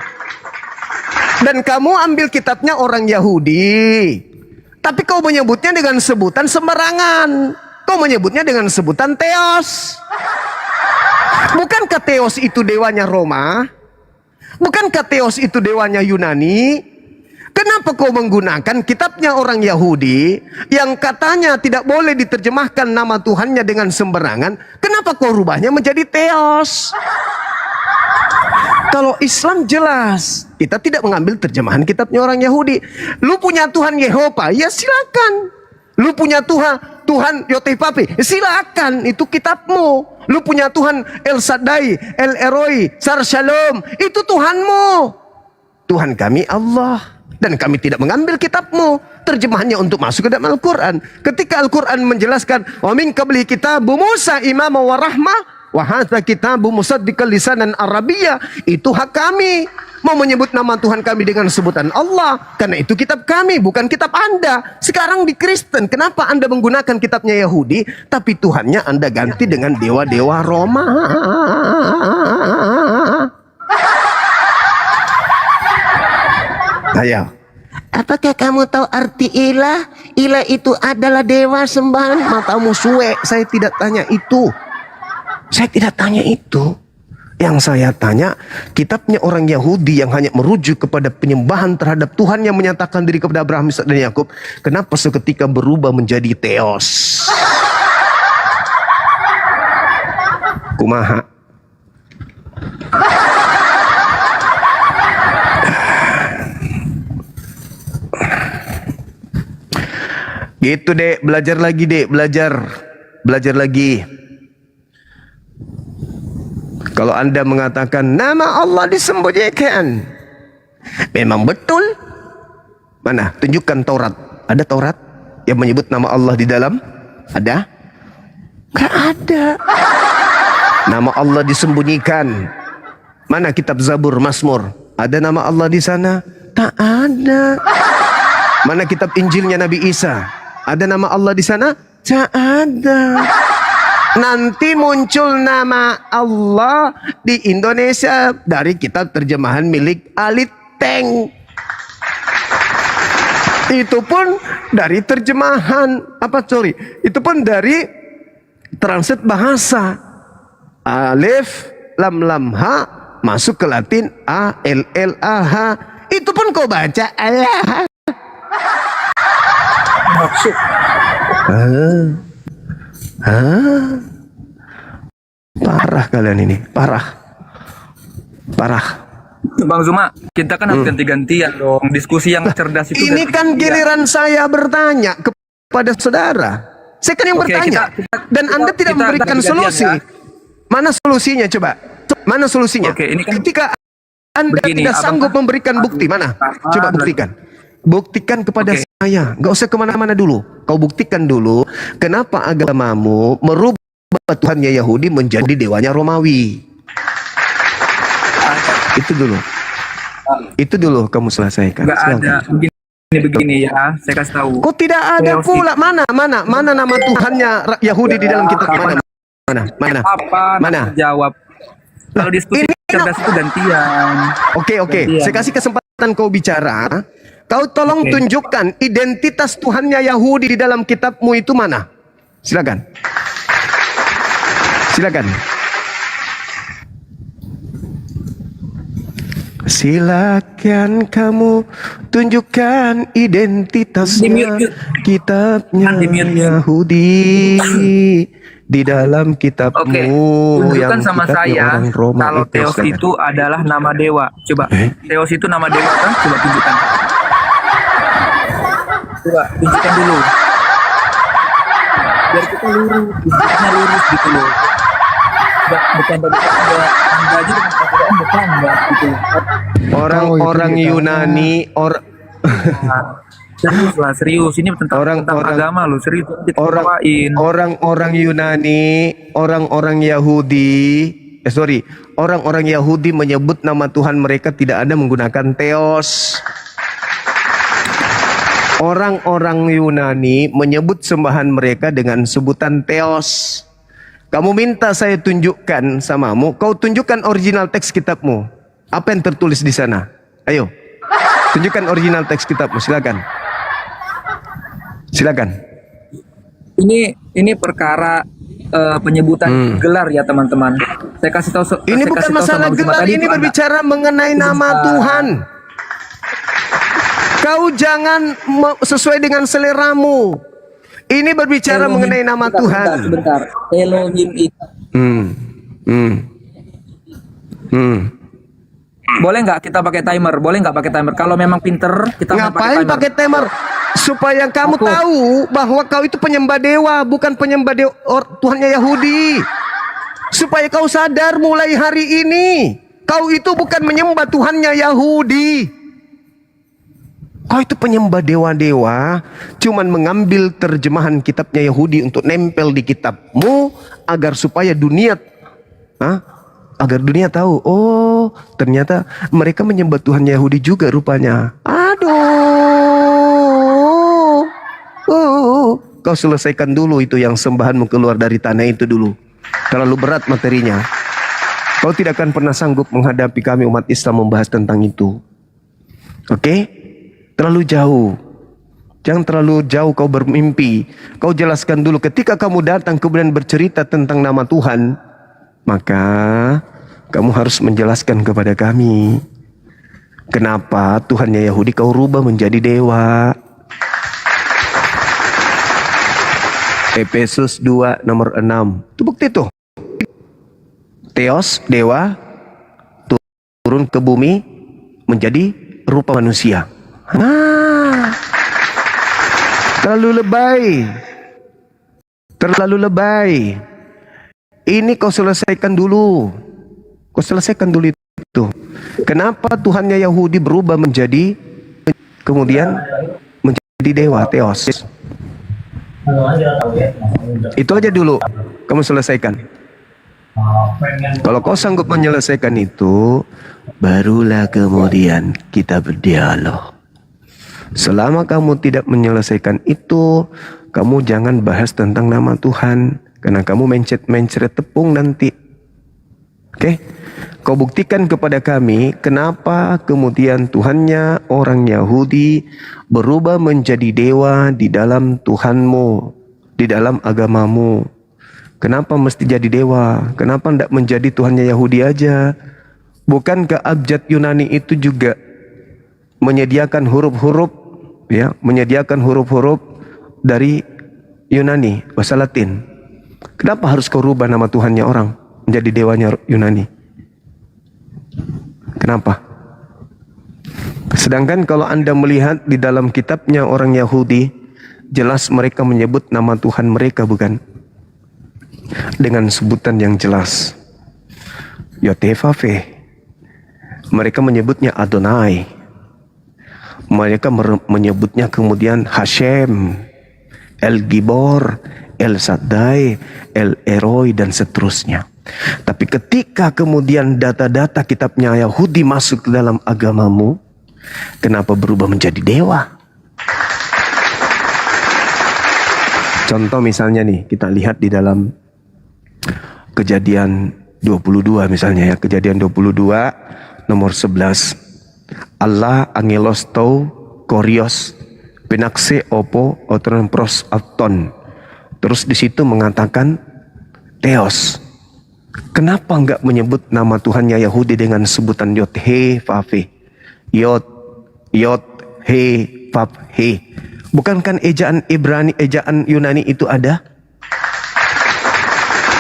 Dan kamu ambil kitabnya orang Yahudi, tapi kau menyebutnya dengan sebutan sembarangan. Kau menyebutnya dengan sebutan Theos. Bukankah Theos itu dewanya Roma? Bukankah Theos itu dewanya Yunani? Kenapa kau menggunakan kitabnya orang Yahudi yang katanya tidak boleh diterjemahkan nama Tuhannya dengan sembarangan? Kenapa kau rubahnya menjadi Theos? Kalau Islam jelas, kita tidak mengambil terjemahan kitabnya orang Yahudi. Lu punya Tuhan Yehova, ya silakan. Lu punya Tuhan Yotepape, silakan, itu kitabmu. Lu punya Tuhan El Shaddai, El Eroi, Sar Shalom, itu Tuhanmu. Tuhan kami Allah. Dan kami tidak mengambil kitabmu, terjemahannya untuk masuk ke dalam Al-Quran. Ketika Al-Quran menjelaskan, wa min qabli kitabu Musa imama wa rahmah, wa hadza kitabu musaddiqal lisanan Arabiyyah, itu hak kami. Mau menyebut nama Tuhan kami dengan sebutan Allah, karena itu kitab kami, bukan kitab Anda. Sekarang di Kristen, kenapa Anda menggunakan kitabnya Yahudi, tapi Tuhannya Anda ganti dengan dewa-dewa Roma? Ayo. Apakah kamu tahu arti ilah? Ilah itu adalah dewa sembahan. Matamu suwe, saya tidak tanya itu. Saya tidak tanya itu. Yang saya tanya, kitabnya orang Yahudi yang hanya merujuk kepada penyembahan terhadap Tuhan yang menyatakan diri kepada Abraham, Ishak dan Yakub, kenapa seketika berubah menjadi Theos? Kumaha? Gitu dek, belajar lagi dek, belajar lagi. Kalau Anda mengatakan nama Allah disembunyikan, memang betul. Mana? Tunjukkan Taurat. Ada Taurat yang menyebut nama Allah di dalam? Ada? Gak ada. Nama Allah disembunyikan. Mana kitab Zabur, Mazmur? Ada nama Allah di sana? Tak ada. Mana kitab Injilnya Nabi Isa? Ada nama Allah di sana? Tak ada. Nanti muncul nama Allah di Indonesia dari kitab terjemahan milik Aliteng. Itu pun dari terjemahan itu pun dari translate bahasa. Alif lam lam ha masuk ke Latin A L L A H. Itu pun kau baca Allah. Maksud. Parah kalian ini, parah. Bang Zuma, kita kan harus ganti-gantian dong. Diskusi yang cerdas itu. Ini kan giliran saya bertanya kepada saudara. Saya kan yang bertanya. Dan Anda tidak memberikan solusi. Ya. Mana solusinya coba? Mana solusinya? Ini kan ketika Anda tidak sanggup memberikan bukti, mana? Coba buktikan. Buktikan kepada saya. Gak usah kemana-mana dulu. Kau buktikan dulu kenapa agamamu merubah Tuhannya Yahudi menjadi dewanya Romawi. Itu dulu kamu selesaikan. Gak ada. Begini ya, saya kasih tahu. Kok tidak ada pula? Mana nama Tuhannya Yahudi di dalam kitab? Mana? Jawab. Kalau diskusi cerdas itu gantian. Oke. Saya kasih kesempatan kau bicara. Kau tolong tunjukkan identitas Tuhannya Yahudi di dalam kitabmu itu mana? Silakan. Silakan kamu tunjukkan identitasnya. Kitabnya Yahudi di dalam kitabmu Oke, tunjukkan yang sama kitabnya saya orang Roma kalau Theos silakan. itu adalah nama dewa. Coba, Theos itu nama dewa kan? Coba tunjukkan. Coba tunjukkan dulu. Biar kita lurus, tunjukkannya lurus gitu loh. Bukan Anda aja dengan perkiraan bercanda gitu. Orang-orang Yunani, Serius lah, serius. Ini tentang agama loh, serius. orang-orang Yunani, orang-orang Yahudi, orang-orang Yahudi menyebut nama Tuhan mereka tidak ada menggunakan Theos. Orang-orang Yunani menyebut sembahan mereka dengan sebutan Theos. Kamu minta saya tunjukkan samamu, kau tunjukkan original teks kitabmu. Apa yang tertulis di sana? Ayo, tunjukkan original teks kitabmu, silakan. Silakan. Ini perkara penyebutan gelar ya teman-teman. Saya kasih tahu. Ini bukan masalah gelar, ini berbicara mengenai nama Tuhan. Kau jangan sesuai dengan seleramu. Ini berbicara mengenai nama Tuhan. Sebentar. Elohim itu. Boleh nggak kita pakai timer? Boleh nggak pakai timer? Kalau memang pinter, kita ngapain pakai timer? Supaya kamu tahu bahwa kau itu penyembah dewa, bukan penyembah dewa Tuhannya Yahudi. Supaya kau sadar mulai hari ini, kau itu bukan menyembah Tuhannya Yahudi. Kau itu penyembah dewa-dewa, cuman mengambil terjemahan kitabnya Yahudi untuk nempel di kitabmu agar supaya dunia tahu, oh ternyata mereka menyembah Tuhan Yahudi juga rupanya. Aduh, kau selesaikan dulu itu yang sembahanmu keluar dari tanah itu dulu. Terlalu berat materinya. Kau tidak akan pernah sanggup menghadapi kami umat Islam membahas tentang itu. Oke? Terlalu jauh. Jangan terlalu jauh kau bermimpi. Kau jelaskan dulu ketika kamu datang kemudian bercerita tentang nama Tuhan, maka kamu harus menjelaskan kepada kami kenapa Tuhannya Yahudi kau rubah menjadi dewa. Efesus 2 nomor 6. Itu bukti tuh. Theos, dewa, turun ke bumi menjadi rupa manusia. Terlalu lebay. Terlalu lebay. Ini kau selesaikan dulu. Kau selesaikan dulu itu. Kenapa Tuhannya Yahudi berubah menjadi kemudian menjadi dewa, Theos? Itu aja dulu kamu selesaikan. Kalau kau sanggup menyelesaikan itu, barulah kemudian kita berdialog. Selama kamu tidak menyelesaikan itu, kamu jangan bahas tentang nama Tuhan, karena kamu mencret tepung nanti. Oke? Kau buktikan kepada kami kenapa kemudian Tuhannya orang Yahudi berubah menjadi dewa di dalam Tuhanmu, di dalam agamamu. Kenapa mesti jadi dewa? Kenapa tidak menjadi Tuhannya Yahudi aja? Bukankah abjad Yunani itu juga menyediakan huruf-huruf, ya, menyediakan huruf-huruf dari Yunani, bahasa Latin? Kenapa harus kau rubah nama Tuhannya orang menjadi dewanya Yunani? Kenapa? Sedangkan kalau Anda melihat di dalam kitabnya orang Yahudi, jelas mereka menyebut nama Tuhan mereka, bukan? Dengan sebutan yang jelas. Yotevave. Mereka menyebutnya Adonai. Mereka menyebutnya kemudian Hashem, El Gibor, El Shaddai, El Eroi, dan seterusnya. Tapi ketika kemudian data-data kitabnya Yahudi masuk ke dalam agamamu, kenapa berubah menjadi dewa? Contoh misalnya nih, kita lihat di dalam Kejadian 22 misalnya ya, Kejadian 22 nomor 11. Allah angelos tou korios penakse opo otron pros auton. Terus di situ mengatakan Theos. Kenapa enggak menyebut nama Tuhannya Yahudi dengan sebutan Yod He Vav He? Yod He Vav He. Bukankah ejaan Ibrani, ejaan Yunani itu ada?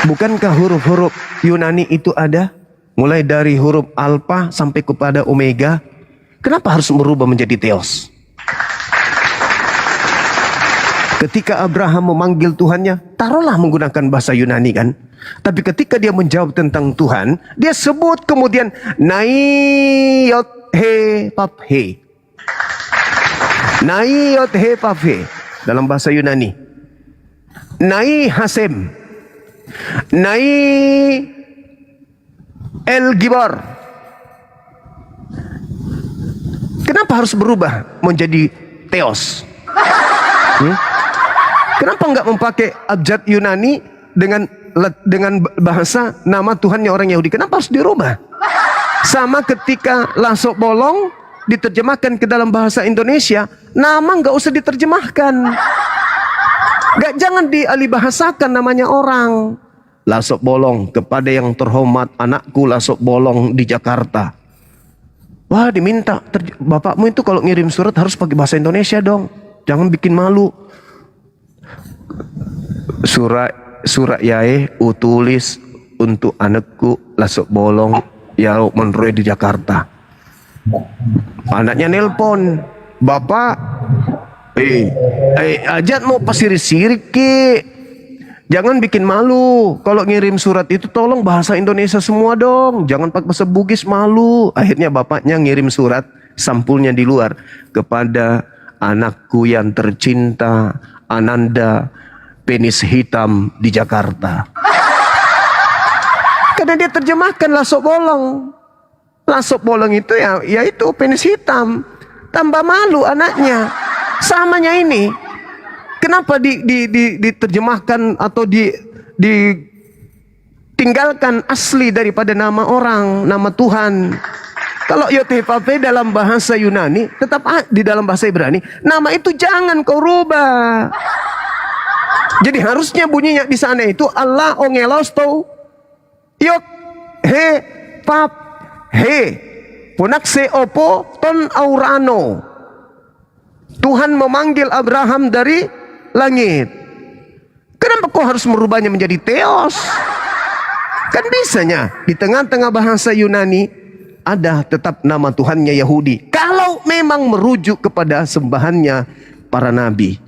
Bukankah huruf-huruf Yunani itu ada? Mulai dari huruf alfa sampai kepada omega. Kenapa harus berubah menjadi Theos? Ketika Abraham memanggil Tuhannya, taruhlah menggunakan bahasa Yunani kan. Tapi ketika dia menjawab tentang Tuhan, dia sebut kemudian Nai Yod He Vav He. Nai Yod He Vav He dalam bahasa Yunani. Nai Hasem. Nai El Gibar. Kenapa harus berubah menjadi Theos? Kenapa enggak memakai abjad Yunani dengan bahasa nama Tuhannya orang Yahudi? Kenapa harus dirubah? Sama ketika lasok bolong diterjemahkan ke dalam bahasa Indonesia, nama enggak usah diterjemahkan. Jangan dialihbahasakan namanya orang. Lasok bolong kepada yang terhormat anakku lasok bolong di Jakarta. Wah, diminta bapakmu itu kalau ngirim surat harus pakai bahasa Indonesia dong. Jangan bikin malu. Surat yae utulis untuk anakku lasok bolong ya menroy di Jakarta. Anaknya nelpon, bapak, ajat mau pasirik-sirik ki. Jangan bikin malu. Kalau ngirim surat itu tolong bahasa Indonesia semua dong. Jangan pakai bahasa Bugis, malu. Akhirnya bapaknya ngirim surat sampulnya di luar kepada anakku yang tercinta Ananda penis hitam di Jakarta. Karena dia terjemahkan lasok bolong. Lasok bolong itu ya itu penis hitam. Tambah malu anaknya. Samanya ini. Kenapa diterjemahkan atau ditinggalkan asli daripada nama orang, nama Tuhan? Kalau Yod He Vav He dalam bahasa Yunani, tetap di dalam bahasa Ibrani, nama itu jangan kau rubah. Jadi harusnya bunyinya di sana itu Allah ongelos to Yod He Vav He Punakse opo ton aurano. Tuhan memanggil Abraham dari langit. Kenapa kau harus merubahnya menjadi Theos? Kan bisanya di tengah-tengah bahasa Yunani ada tetap nama Tuhannya Yahudi. Kalau memang merujuk kepada sembahannya para nabi.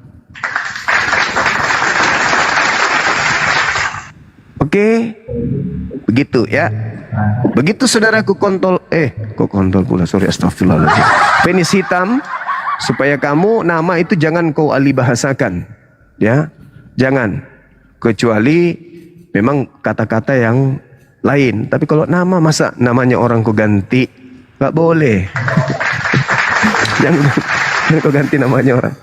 Oke, begitu ya. Begitu saudaraku kontol pula, sorry, astagfirullahaladzim. Penis hitam, supaya kamu nama itu jangan kau alihbahasakan, ya, jangan. Kecuali memang kata-kata yang lain. Tapi kalau nama masa namanya orang kau ganti, nggak boleh. jangan kau ganti namanya orang.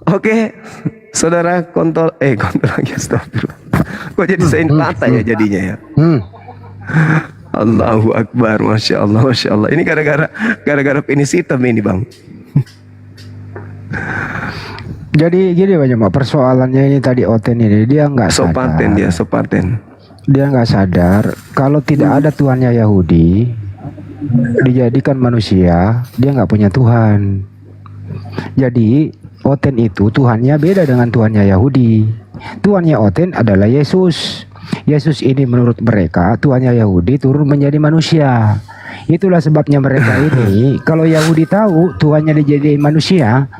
Oke, saudara kontol lagi, astagfirullah. Kok jadi sain kata ya jadinya ya. Allahu Akbar, Masya Allah, Masya Allah. Ini gara-gara penis hitam ini bang. Jadi gini banyak persoalannya ini tadi Oten ini dia nggak sadar. Sopaten. Dia nggak sadar kalau tidak ada Tuhannya Yahudi, dijadikan manusia, dia nggak punya Tuhan. Jadi Oten itu Tuhannya beda dengan Tuhannya Yahudi. Tuhannya Oten adalah Yesus. Yesus ini menurut mereka Tuhannya Yahudi turun menjadi manusia. Itulah sebabnya mereka ini kalau Yahudi tahu Tuhannya dijadiin manusia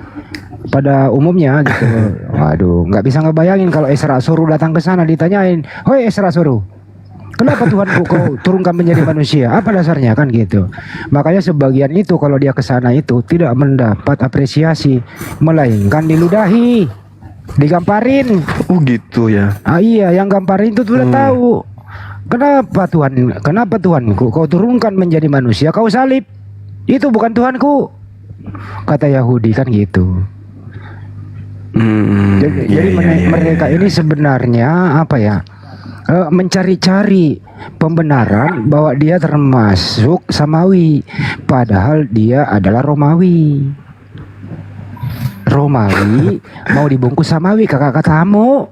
pada umumnya gitu. Waduh, nggak bisa ngebayangin kalau Esra Suruh datang ke sana ditanyain, "Hoi Esra Suruh, kenapa Tuhanku kau turunkan menjadi manusia? Apa dasarnya?" Kan gitu. Makanya sebagian itu kalau dia ke sana itu tidak mendapat apresiasi, melainkan diludahi, digamparin. Oh gitu ya. Iya, yang gamparin itu sudah tahu. Kenapa Tuhanku kau turunkan menjadi manusia, kau salib? Itu bukan Tuhanku, kata Yahudi kan gitu. Jadi mereka ini sebenarnya apa ya? Mencari-cari pembenaran bahwa dia termasuk Samawi, padahal dia adalah Romawi. Romawi mau dibungkus Samawi, kakak katamu.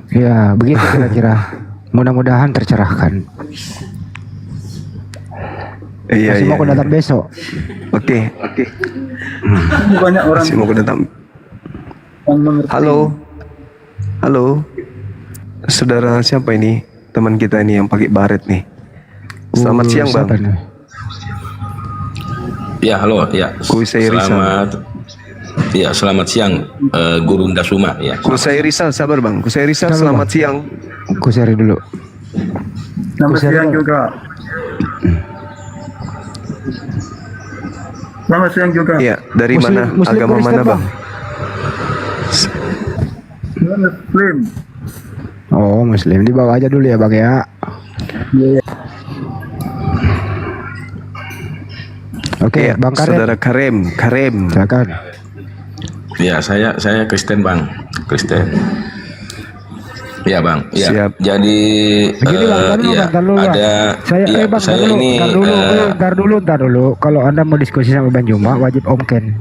Ya begitu kira-kira. Mudah-mudahan tercerahkan. Iya, Masih mau aku datang besok. Oke. Banyak orang Masih mau aku datang. yang mengerti. Halo. Saudara siapa ini? Teman kita ini yang pakai baret nih. Selamat siang, Bang. Siapa nih? Ya, halo, ya. Kusai Rizal. Selamat siang, Guru Ndasuma, ya. Kusai Rizal, sabar Bang. Kusai Rizal, Sabar, selamat Bang. siang. Aku share dulu. Selamat siang juga. Selamat siang juga. Iya, dari mana? Agama Kristen, mana, Bang? Muslim. Oh, Muslim. Dibawa aja dulu ya, Bang ya. Oke, Iya, Bang Karim. Saudara Karim. Silakan. Ya, saya Kristen, Bang. Kristen. Ya, Bang. Ya. Siap. Jadi Begini Bang, tar dulu, ya, Bang, tar dulu, Bang. ada Saya, ya, Bang, saya ini tar dulu. Kalau Anda mau diskusi sama Bang Juma, wajib Om Ken.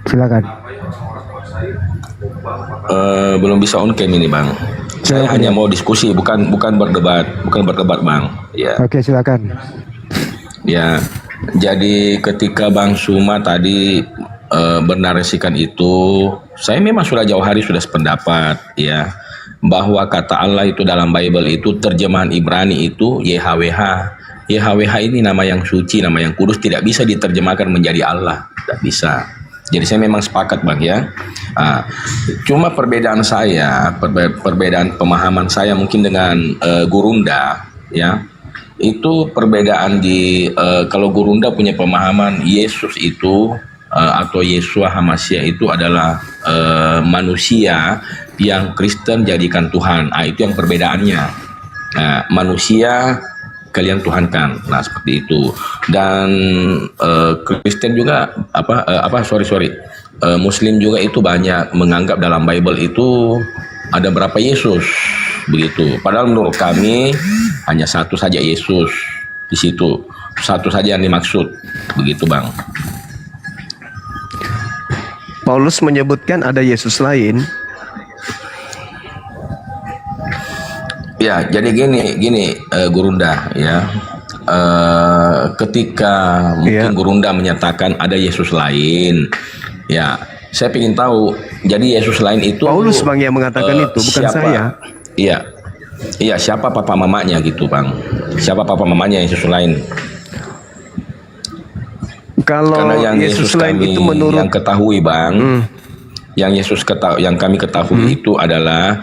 Silakan. belum bisa on cam ini, Bang. Saya hanya mau diskusi, bukan berdebat, Bang. Ya. Oke, silakan. Ya, jadi ketika Bang Suma tadi bernarasikan itu, saya memang sudah jauh hari sudah sependapat, ya, bahwa kata Allah itu dalam Bible itu terjemahan Ibrani itu YHWH. YHWH ini nama yang suci, nama yang kudus, tidak bisa diterjemahkan menjadi Allah, tidak bisa. Jadi saya memang sepakat, Bang, ya. Cuma perbedaan saya, perbedaan pemahaman saya mungkin dengan Gurunda, ya. Itu perbedaan di kalau Gurunda punya pemahaman Yesus itu atau Yeshua HaMashiach itu adalah manusia yang Kristen jadikan Tuhan. Itu yang perbedaannya. Manusia kalian tuhankan. Nah, seperti itu. Dan Kristen juga Muslim juga itu banyak menganggap dalam Bible itu ada berapa Yesus begitu. Padahal menurut kami hanya satu saja Yesus di situ. Satu saja yang dimaksud. Begitu, Bang. Paulus menyebutkan ada Yesus lain. Ya, jadi gini Gurunda, ya. Ketika mungkin Gurunda menyatakan ada Yesus lain, ya, saya ingin tahu. Jadi Yesus lain itu Paulus, Bang, yang mengatakan itu, bukan siapa? saya. Iya, siapa papa mamanya gitu, Bang? Siapa papa mamanya Yesus lain? Kalau Karena yang Yesus lain kami itu menurut yang ketahui, Bang, yang yang kami ketahui itu adalah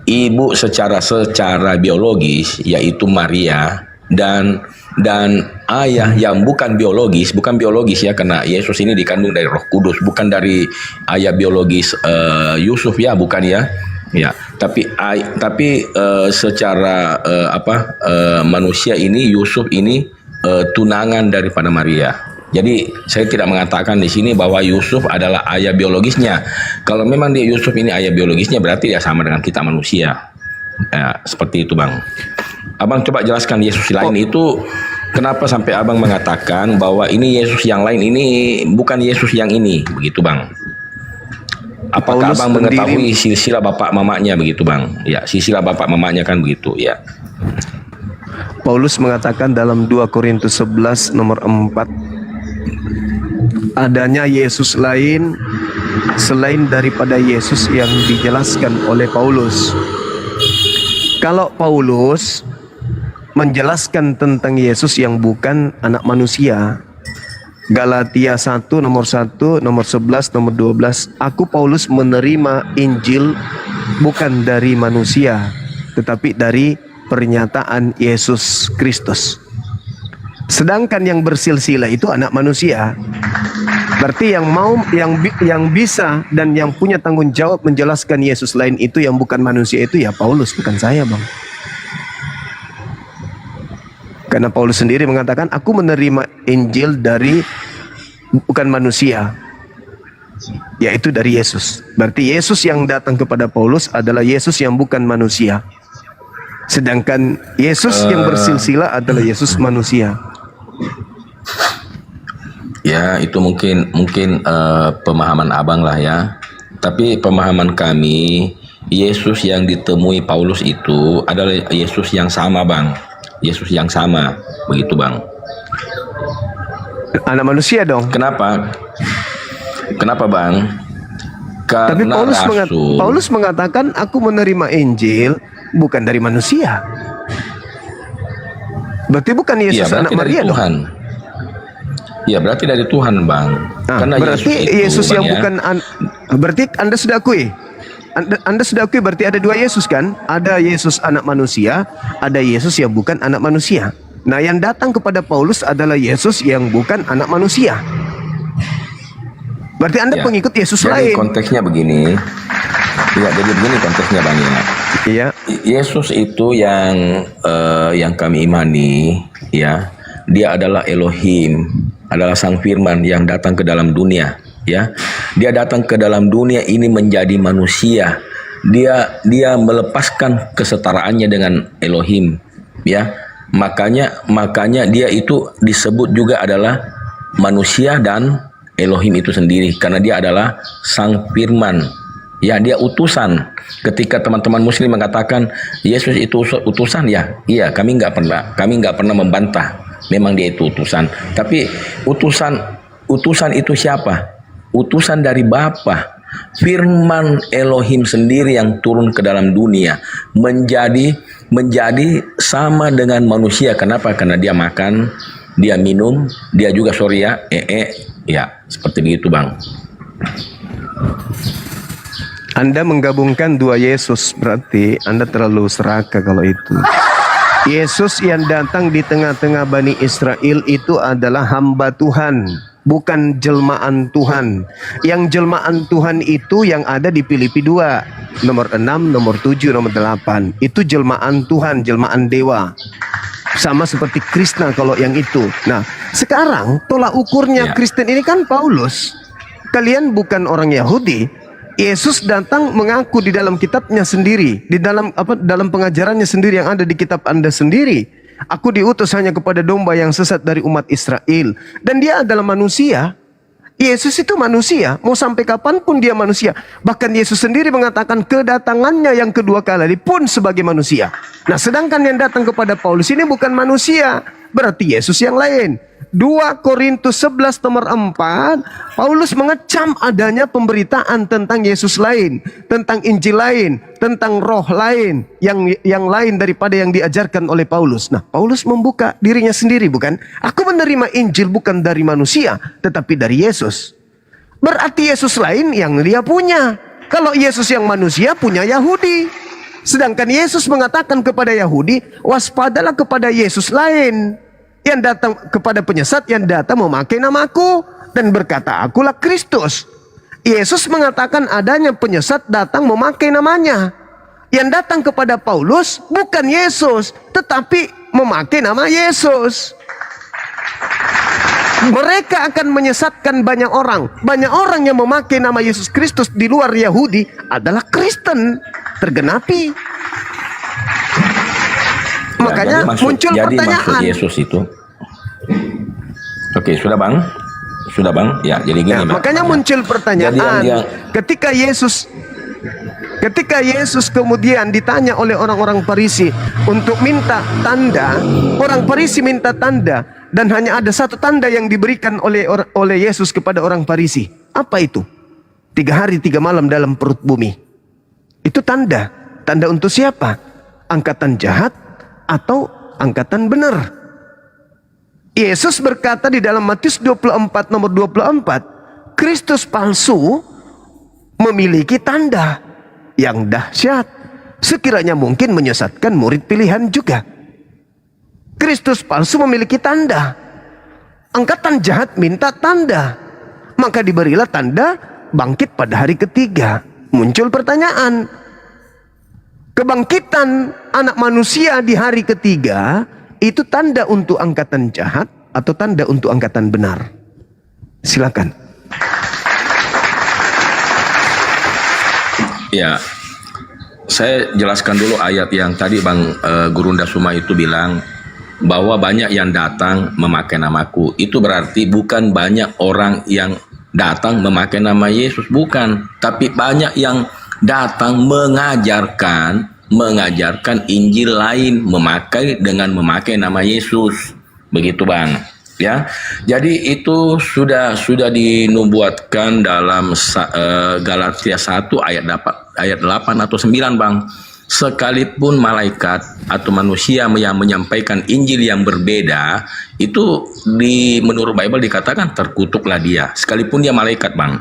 ibu secara biologis, yaitu Maria, dan ayah yang bukan biologis ya, karena Yesus ini dikandung dari Roh Kudus, bukan dari ayah biologis Yusuf, ya, bukan, ya. Ya, tapi secara manusia ini Yusuf ini tunangan daripada Maria. Jadi saya tidak mengatakan di sini bahwa Yusuf adalah ayah biologisnya. Kalau memang dia Yusuf ini ayah biologisnya, berarti dia sama dengan kita manusia. Ya, seperti itu, Bang. Abang coba jelaskan Yesus lain itu kenapa sampai Abang mengatakan bahwa ini Yesus yang lain, ini bukan Yesus yang ini, begitu, Bang. Apakah Paulus Abang mengetahui silsilah bapak mamanya begitu, Bang? Ya, silsilah bapak mamanya kan begitu, ya. Paulus mengatakan dalam 2 Korintus 11 nomor 4, adanya Yesus lain selain daripada Yesus yang dijelaskan oleh Paulus. Kalau Paulus menjelaskan tentang Yesus yang bukan anak manusia, Galatia 1 nomor 1, nomor 11, nomor 12, aku Paulus menerima Injil bukan dari manusia, tetapi dari pernyataan Yesus Kristus. Sedangkan yang bersilsilah itu anak manusia. Berarti yang bisa dan yang punya tanggung jawab menjelaskan Yesus lain itu yang bukan manusia itu ya Paulus, bukan saya, Bang. Karena Paulus sendiri mengatakan aku menerima Injil dari bukan manusia, yaitu dari Yesus. Berarti Yesus yang datang kepada Paulus adalah Yesus yang bukan manusia. Sedangkan Yesus yang bersilsilah adalah Yesus manusia. Ya, itu mungkin pemahaman Abang lah, ya. Tapi pemahaman kami Yesus yang ditemui Paulus itu adalah Yesus yang sama, Bang. Yesus yang sama, begitu, Bang. Anak manusia dong. Kenapa? Kenapa, Bang? Tapi Karena Paulus mengatakan aku menerima Injil bukan dari manusia. Berarti bukan Yesus berarti anak dari Maria dong. Tuhan. Ya, berarti dari Tuhan, Bang. Nah, Karena berarti Yesus Bang, yang ya, bukan berarti Anda sudah akui. Anda sudah akui berarti ada dua Yesus kan? Ada Yesus anak manusia, ada Yesus yang bukan anak manusia. Nah, yang datang kepada Paulus adalah Yesus yang bukan anak manusia. Berarti Anda pengikut Yesus jadi lain. konteksnya begini. Ya, jadi begini konteksnya, Bang, ya. Iya. Yesus itu yang kami imani, ya. Dia adalah Elohim, adalah Sang Firman yang datang ke dalam dunia, ya. Dia datang ke dalam dunia ini menjadi manusia. Dia melepaskan kesetaraannya dengan Elohim, ya. Makanya dia itu disebut juga adalah manusia dan Elohim itu sendiri karena dia adalah Sang Firman. Ya, dia utusan. Ketika teman-teman Muslim mengatakan Yesus itu utusan, ya, iya, kami nggak pernah membantah. Memang dia itu utusan. Tapi utusan itu siapa? Utusan dari Bapa. Firman Elohim sendiri yang turun ke dalam dunia menjadi sama dengan manusia. Kenapa? Karena dia makan, dia minum, dia juga ya, seperti begitu, Bang. Anda menggabungkan dua Yesus, berarti Anda terlalu serakah kalau itu. Yesus yang datang di tengah-tengah Bani Israel itu adalah hamba Tuhan, bukan jelmaan Tuhan. Yang jelmaan Tuhan itu yang ada di Filipi 2, nomor 6, nomor 7, nomor 8. Itu jelmaan Tuhan, jelmaan dewa. Sama seperti Krishna kalau yang itu. Nah, sekarang tolak ukurnya Kristen ini kan Paulus. Kalian bukan orang Yahudi. Yesus datang mengaku di dalam kitabnya sendiri, di dalam pengajarannya sendiri yang ada di kitab Anda sendiri. Aku diutus hanya kepada domba yang sesat dari umat Israel. Dan dia adalah manusia. Yesus itu manusia, mau sampai kapanpun dia manusia. Bahkan Yesus sendiri mengatakan kedatangannya yang kedua kali pun sebagai manusia. Nah, sedangkan yang datang kepada Paulus ini bukan manusia, berarti Yesus yang lain. 2 Korintus 11 nomor 4, Paulus mengecam adanya pemberitaan tentang Yesus lain, tentang Injil lain, tentang roh lain, yang lain daripada yang diajarkan oleh Paulus. Nah, Paulus membuka dirinya sendiri, bukan? Aku menerima Injil bukan dari manusia, tetapi dari Yesus. Berarti Yesus lain yang dia punya. Kalau Yesus yang manusia punya Yahudi. Sedangkan Yesus mengatakan kepada Yahudi, waspadalah kepada Yesus lain. Yang datang kepada penyesat yang datang memakai namaku dan berkata akulah Kristus. Yesus mengatakan adanya penyesat datang memakai namanya. Yang datang kepada Paulus bukan Yesus, tetapi memakai nama Yesus. Mereka akan menyesatkan banyak orang. Banyak orang yang memakai nama Yesus Kristus di luar Yahudi adalah Kristen. Tergenapi. Makanya muncul pertanyaan. Maksud Yesus itu. Oke, sudah, Bang. Sudah, Bang. Ya, jadi gini, Bang. Makanya muncul pertanyaan. Ketika Yesus kemudian ditanya oleh orang-orang Farisi untuk minta tanda, orang Farisi minta tanda dan hanya ada satu tanda yang diberikan oleh Yesus kepada orang Farisi. Apa itu? 3 hari 3 malam dalam perut bumi. Itu tanda. Tanda untuk siapa? Angkatan jahat atau angkatan benar? Yesus berkata di dalam Matius 24 nomor 24, Kristus palsu memiliki tanda yang dahsyat, sekiranya mungkin menyesatkan murid pilihan juga. Kristus palsu memiliki tanda. Angkatan jahat minta tanda, maka diberilah tanda bangkit pada hari ketiga. Muncul pertanyaan, kebangkitan anak manusia di hari ketiga itu tanda untuk angkatan jahat atau tanda untuk angkatan benar? Silakan. Ya, saya jelaskan dulu ayat yang tadi Bang Gurunda Suma itu bilang bahwa banyak yang datang memakai namaku. Itu berarti bukan banyak orang yang datang memakai nama Yesus, bukan. Tapi banyak yang datang mengajarkan Injil lain dengan memakai nama Yesus. Begitu Bang. Ya. Jadi itu sudah dinubuatkan dalam Galatia 1 ayat 8 atau 9 Bang. Sekalipun malaikat atau manusia yang menyampaikan Injil yang berbeda, itu menurut Bible dikatakan terkutuklah dia, sekalipun dia malaikat Bang.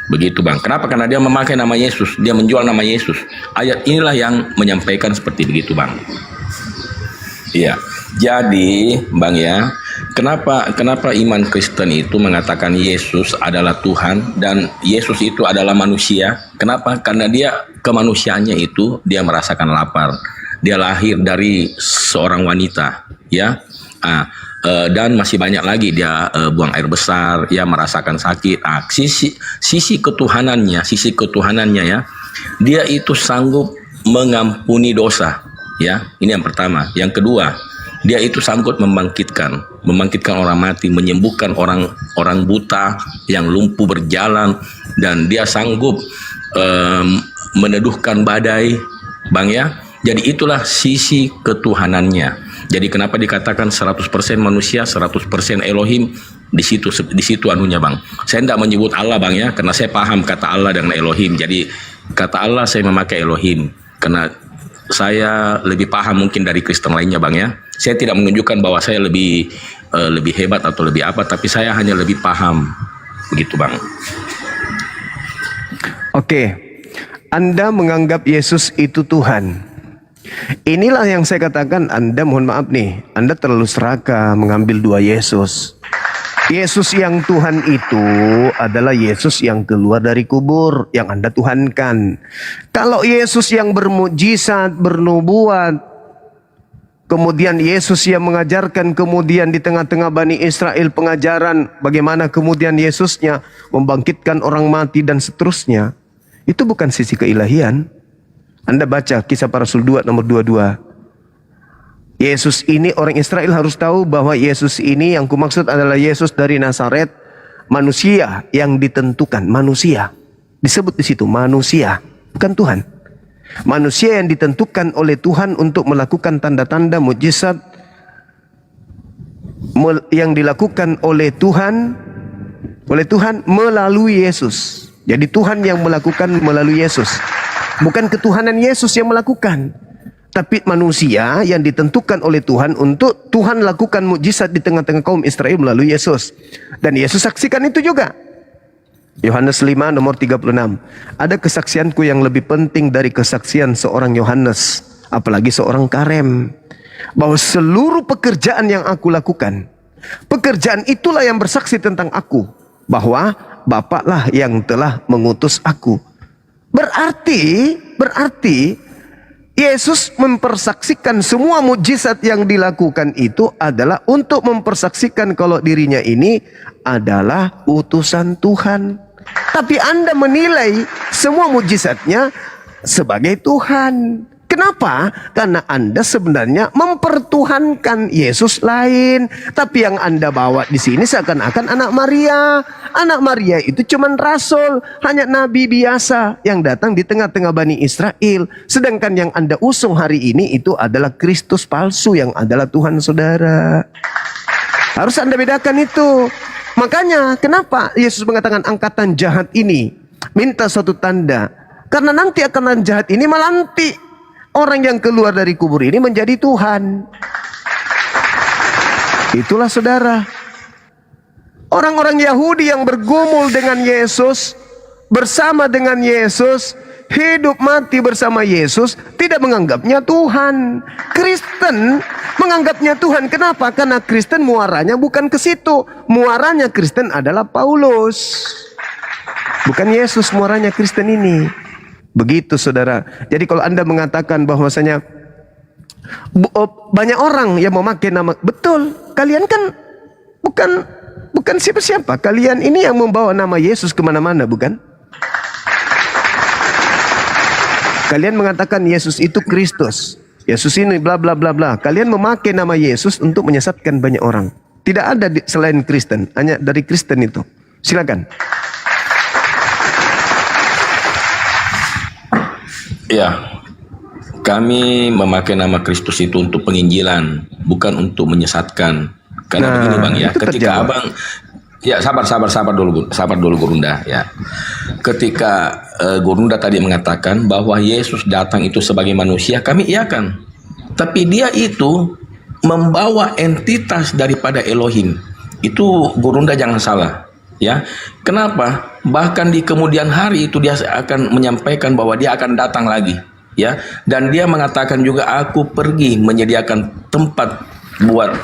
Begitu Bang. Kenapa? Karena dia memakai nama Yesus, dia menjual nama Yesus. Ayat inilah yang menyampaikan seperti begitu Bang. Iya. Jadi Bang ya, kenapa iman Kristen itu mengatakan Yesus adalah Tuhan dan Yesus itu adalah manusia? Kenapa? Karena dia kemanusiaannya itu dia merasakan lapar. Dia lahir dari seorang wanita, ya. Dan masih banyak lagi dia buang air besar, ya, merasakan sakit. Sisi ketuhanannya ya, dia itu sanggup mengampuni dosa, ya. Ini yang pertama. Yang kedua, dia itu sanggup membangkitkan orang mati, menyembuhkan orang buta yang lumpuh berjalan, dan dia sanggup meneduhkan badai, Bang ya. Jadi itulah sisi ketuhanannya. Jadi kenapa dikatakan 100% manusia, 100% Elohim? Di situ anunya Bang. Saya tidak menyebut Allah Bang ya, karena saya paham kata Allah dengan Elohim. Jadi kata Allah saya memakai Elohim karena saya lebih paham mungkin dari Kristen lainnya Bang ya. Saya tidak menunjukkan bahwa saya lebih hebat atau lebih apa, tapi saya hanya lebih paham. Begitu Bang. Oke, Anda menganggap Yesus itu Tuhan. Inilah yang saya katakan, Anda mohon maaf nih, Anda terlalu serakah mengambil dua Yesus. Yesus yang Tuhan itu adalah Yesus yang keluar dari kubur, yang Anda tuhankan. Kalau Yesus yang bermukjizat, bernubuat, kemudian Yesus yang mengajarkan, kemudian di tengah-tengah Bani Israel pengajaran bagaimana kemudian Yesusnya membangkitkan orang mati dan seterusnya, itu bukan sisi keilahian. Anda baca Kisah Para Rasul 2 nomor 22. Yesus ini, orang Israel harus tahu bahwa Yesus ini yang kumaksud adalah Yesus dari Nazaret, manusia yang ditentukan, manusia. Disebut di situ manusia, bukan Tuhan. Manusia yang ditentukan oleh Tuhan untuk melakukan tanda-tanda mukjizat yang dilakukan oleh Tuhan melalui Yesus. Jadi Tuhan yang melakukan melalui Yesus. Bukan ketuhanan Yesus yang melakukan, tapi manusia yang ditentukan oleh Tuhan untuk Tuhan lakukan mukjizat di tengah-tengah kaum Israel melalui Yesus. Dan Yesus saksikan itu juga. Yohanes 5 nomor 36. Ada kesaksianku yang lebih penting dari kesaksian seorang Yohanes, apalagi seorang Karem, bahwa seluruh pekerjaan yang aku lakukan, pekerjaan itulah yang bersaksi tentang aku, bahwa Bapaklah yang telah mengutus aku. Berarti Yesus mempersaksikan semua mukjizat yang dilakukan itu adalah untuk mempersaksikan kalau dirinya ini adalah utusan Tuhan. Tapi Anda menilai semua mukjizatnya sebagai Tuhan. Kenapa? Karena Anda sebenarnya mempertuhankan Yesus lain. Tapi yang Anda bawa di sini seakan-akan anak Maria. Anak Maria itu cuma rasul, hanya nabi biasa yang datang di tengah-tengah Bani Israel. Sedangkan yang Anda usung hari ini itu adalah Kristus palsu yang adalah Tuhan saudara. Harus Anda bedakan itu. Makanya kenapa Yesus mengatakan angkatan jahat ini minta suatu tanda? Karena nanti angkatan jahat ini melantik orang yang keluar dari kubur ini menjadi Tuhan. Itulah saudara. Orang-orang Yahudi yang bergumul dengan Yesus, bersama dengan Yesus, hidup mati bersama Yesus, tidak menganggapnya Tuhan. Kristen menganggapnya Tuhan. Kenapa? Karena Kristen muaranya bukan ke situ. Muaranya Kristen adalah Paulus. Bukan Yesus muaranya Kristen ini. Begitu saudara. Jadi kalau Anda mengatakan bahwasanya banyak orang yang memakai nama, betul, kalian kan bukan siapa-siapa. Kalian ini yang membawa nama Yesus kemana-mana, bukan? Kalian mengatakan Yesus itu Kristus, Yesus ini bla bla bla bla. Kalian memakai nama Yesus untuk menyesatkan banyak orang. Tidak ada selain Kristen, hanya dari Kristen itu. Silakan. Ya, kami memakai nama Kristus itu untuk penginjilan, bukan untuk menyesatkan. Karena begini Bang ya, itu ketika terjawab. Abang ya sabar dulu Gurunda ya. Ketika Gurunda tadi mengatakan bahwa Yesus datang itu sebagai manusia, kami iakan. Tapi dia itu membawa entitas daripada Elohim. Itu Gurunda jangan salah ya. Kenapa? Bahkan di kemudian hari itu dia akan menyampaikan bahwa dia akan datang lagi ya. Dan dia mengatakan juga, aku pergi menyediakan tempat buat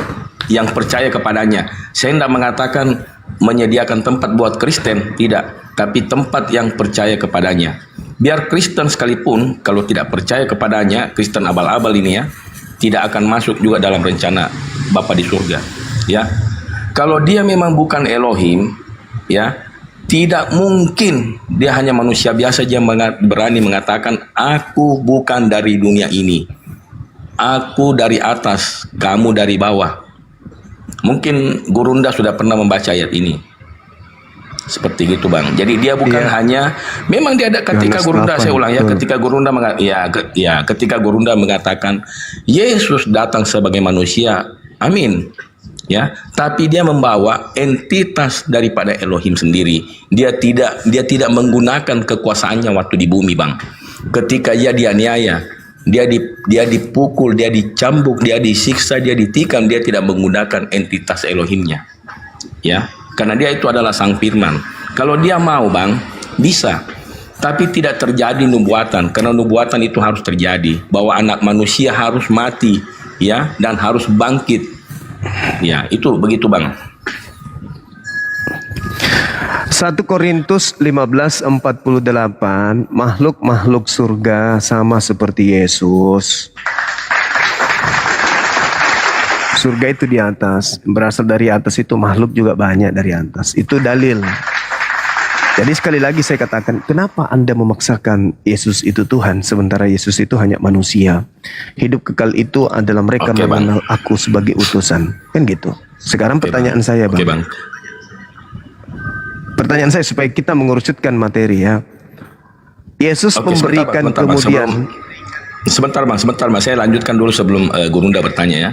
yang percaya kepadanya. Saya tidak mengatakan menyediakan tempat buat Kristen, tidak, tapi tempat yang percaya kepadanya. Biar Kristen sekalipun kalau tidak percaya kepadanya, Kristen abal-abal ini ya, tidak akan masuk juga dalam rencana Bapa di surga ya. Kalau dia memang bukan Elohim ya, tidak mungkin dia hanya manusia biasa aja berani mengatakan, aku bukan dari dunia ini, aku dari atas, kamu dari bawah. Mungkin Gurunda sudah pernah membaca ayat ini. Seperti gitu Bang. Jadi dia bukan hanya, memang dia ada ketika Gurunda, saya ulang ya, ketika Gurunda ketika Gurunda mengatakan Yesus datang sebagai manusia, amin. Ya, tapi dia membawa entitas daripada Elohim sendiri. Dia tidak menggunakan kekuasaannya waktu di bumi, Bang. Ketika dia dianiaya, dia dipukul, dia dicambuk, dia disiksa, dia ditikam, dia tidak menggunakan entitas Elohimnya. Ya, karena dia itu adalah Sang Firman. Kalau dia mau Bang, bisa. Tapi tidak terjadi nubuatan, karena nubuatan itu harus terjadi, bahwa anak manusia harus mati ya, dan harus bangkit. Ya, itu begitu Bang. 1 Korintus 15:48, makhluk-makhluk surga sama seperti Yesus. Surga itu di atas, berasal dari atas, itu makhluk juga banyak dari atas. Itu dalil. Jadi sekali lagi saya katakan, kenapa Anda memaksakan Yesus itu Tuhan, sementara Yesus itu hanya manusia? Hidup kekal itu adalah mereka mengenal aku sebagai utusan. Kan gitu. Sekarang pertanyaan saya Bang. Pertanyaan saya supaya kita mengerucutkan materi ya. Yesus memberikan kemudian... Sebentar bang, saya lanjutkan dulu sebelum Gurunda bertanya ya.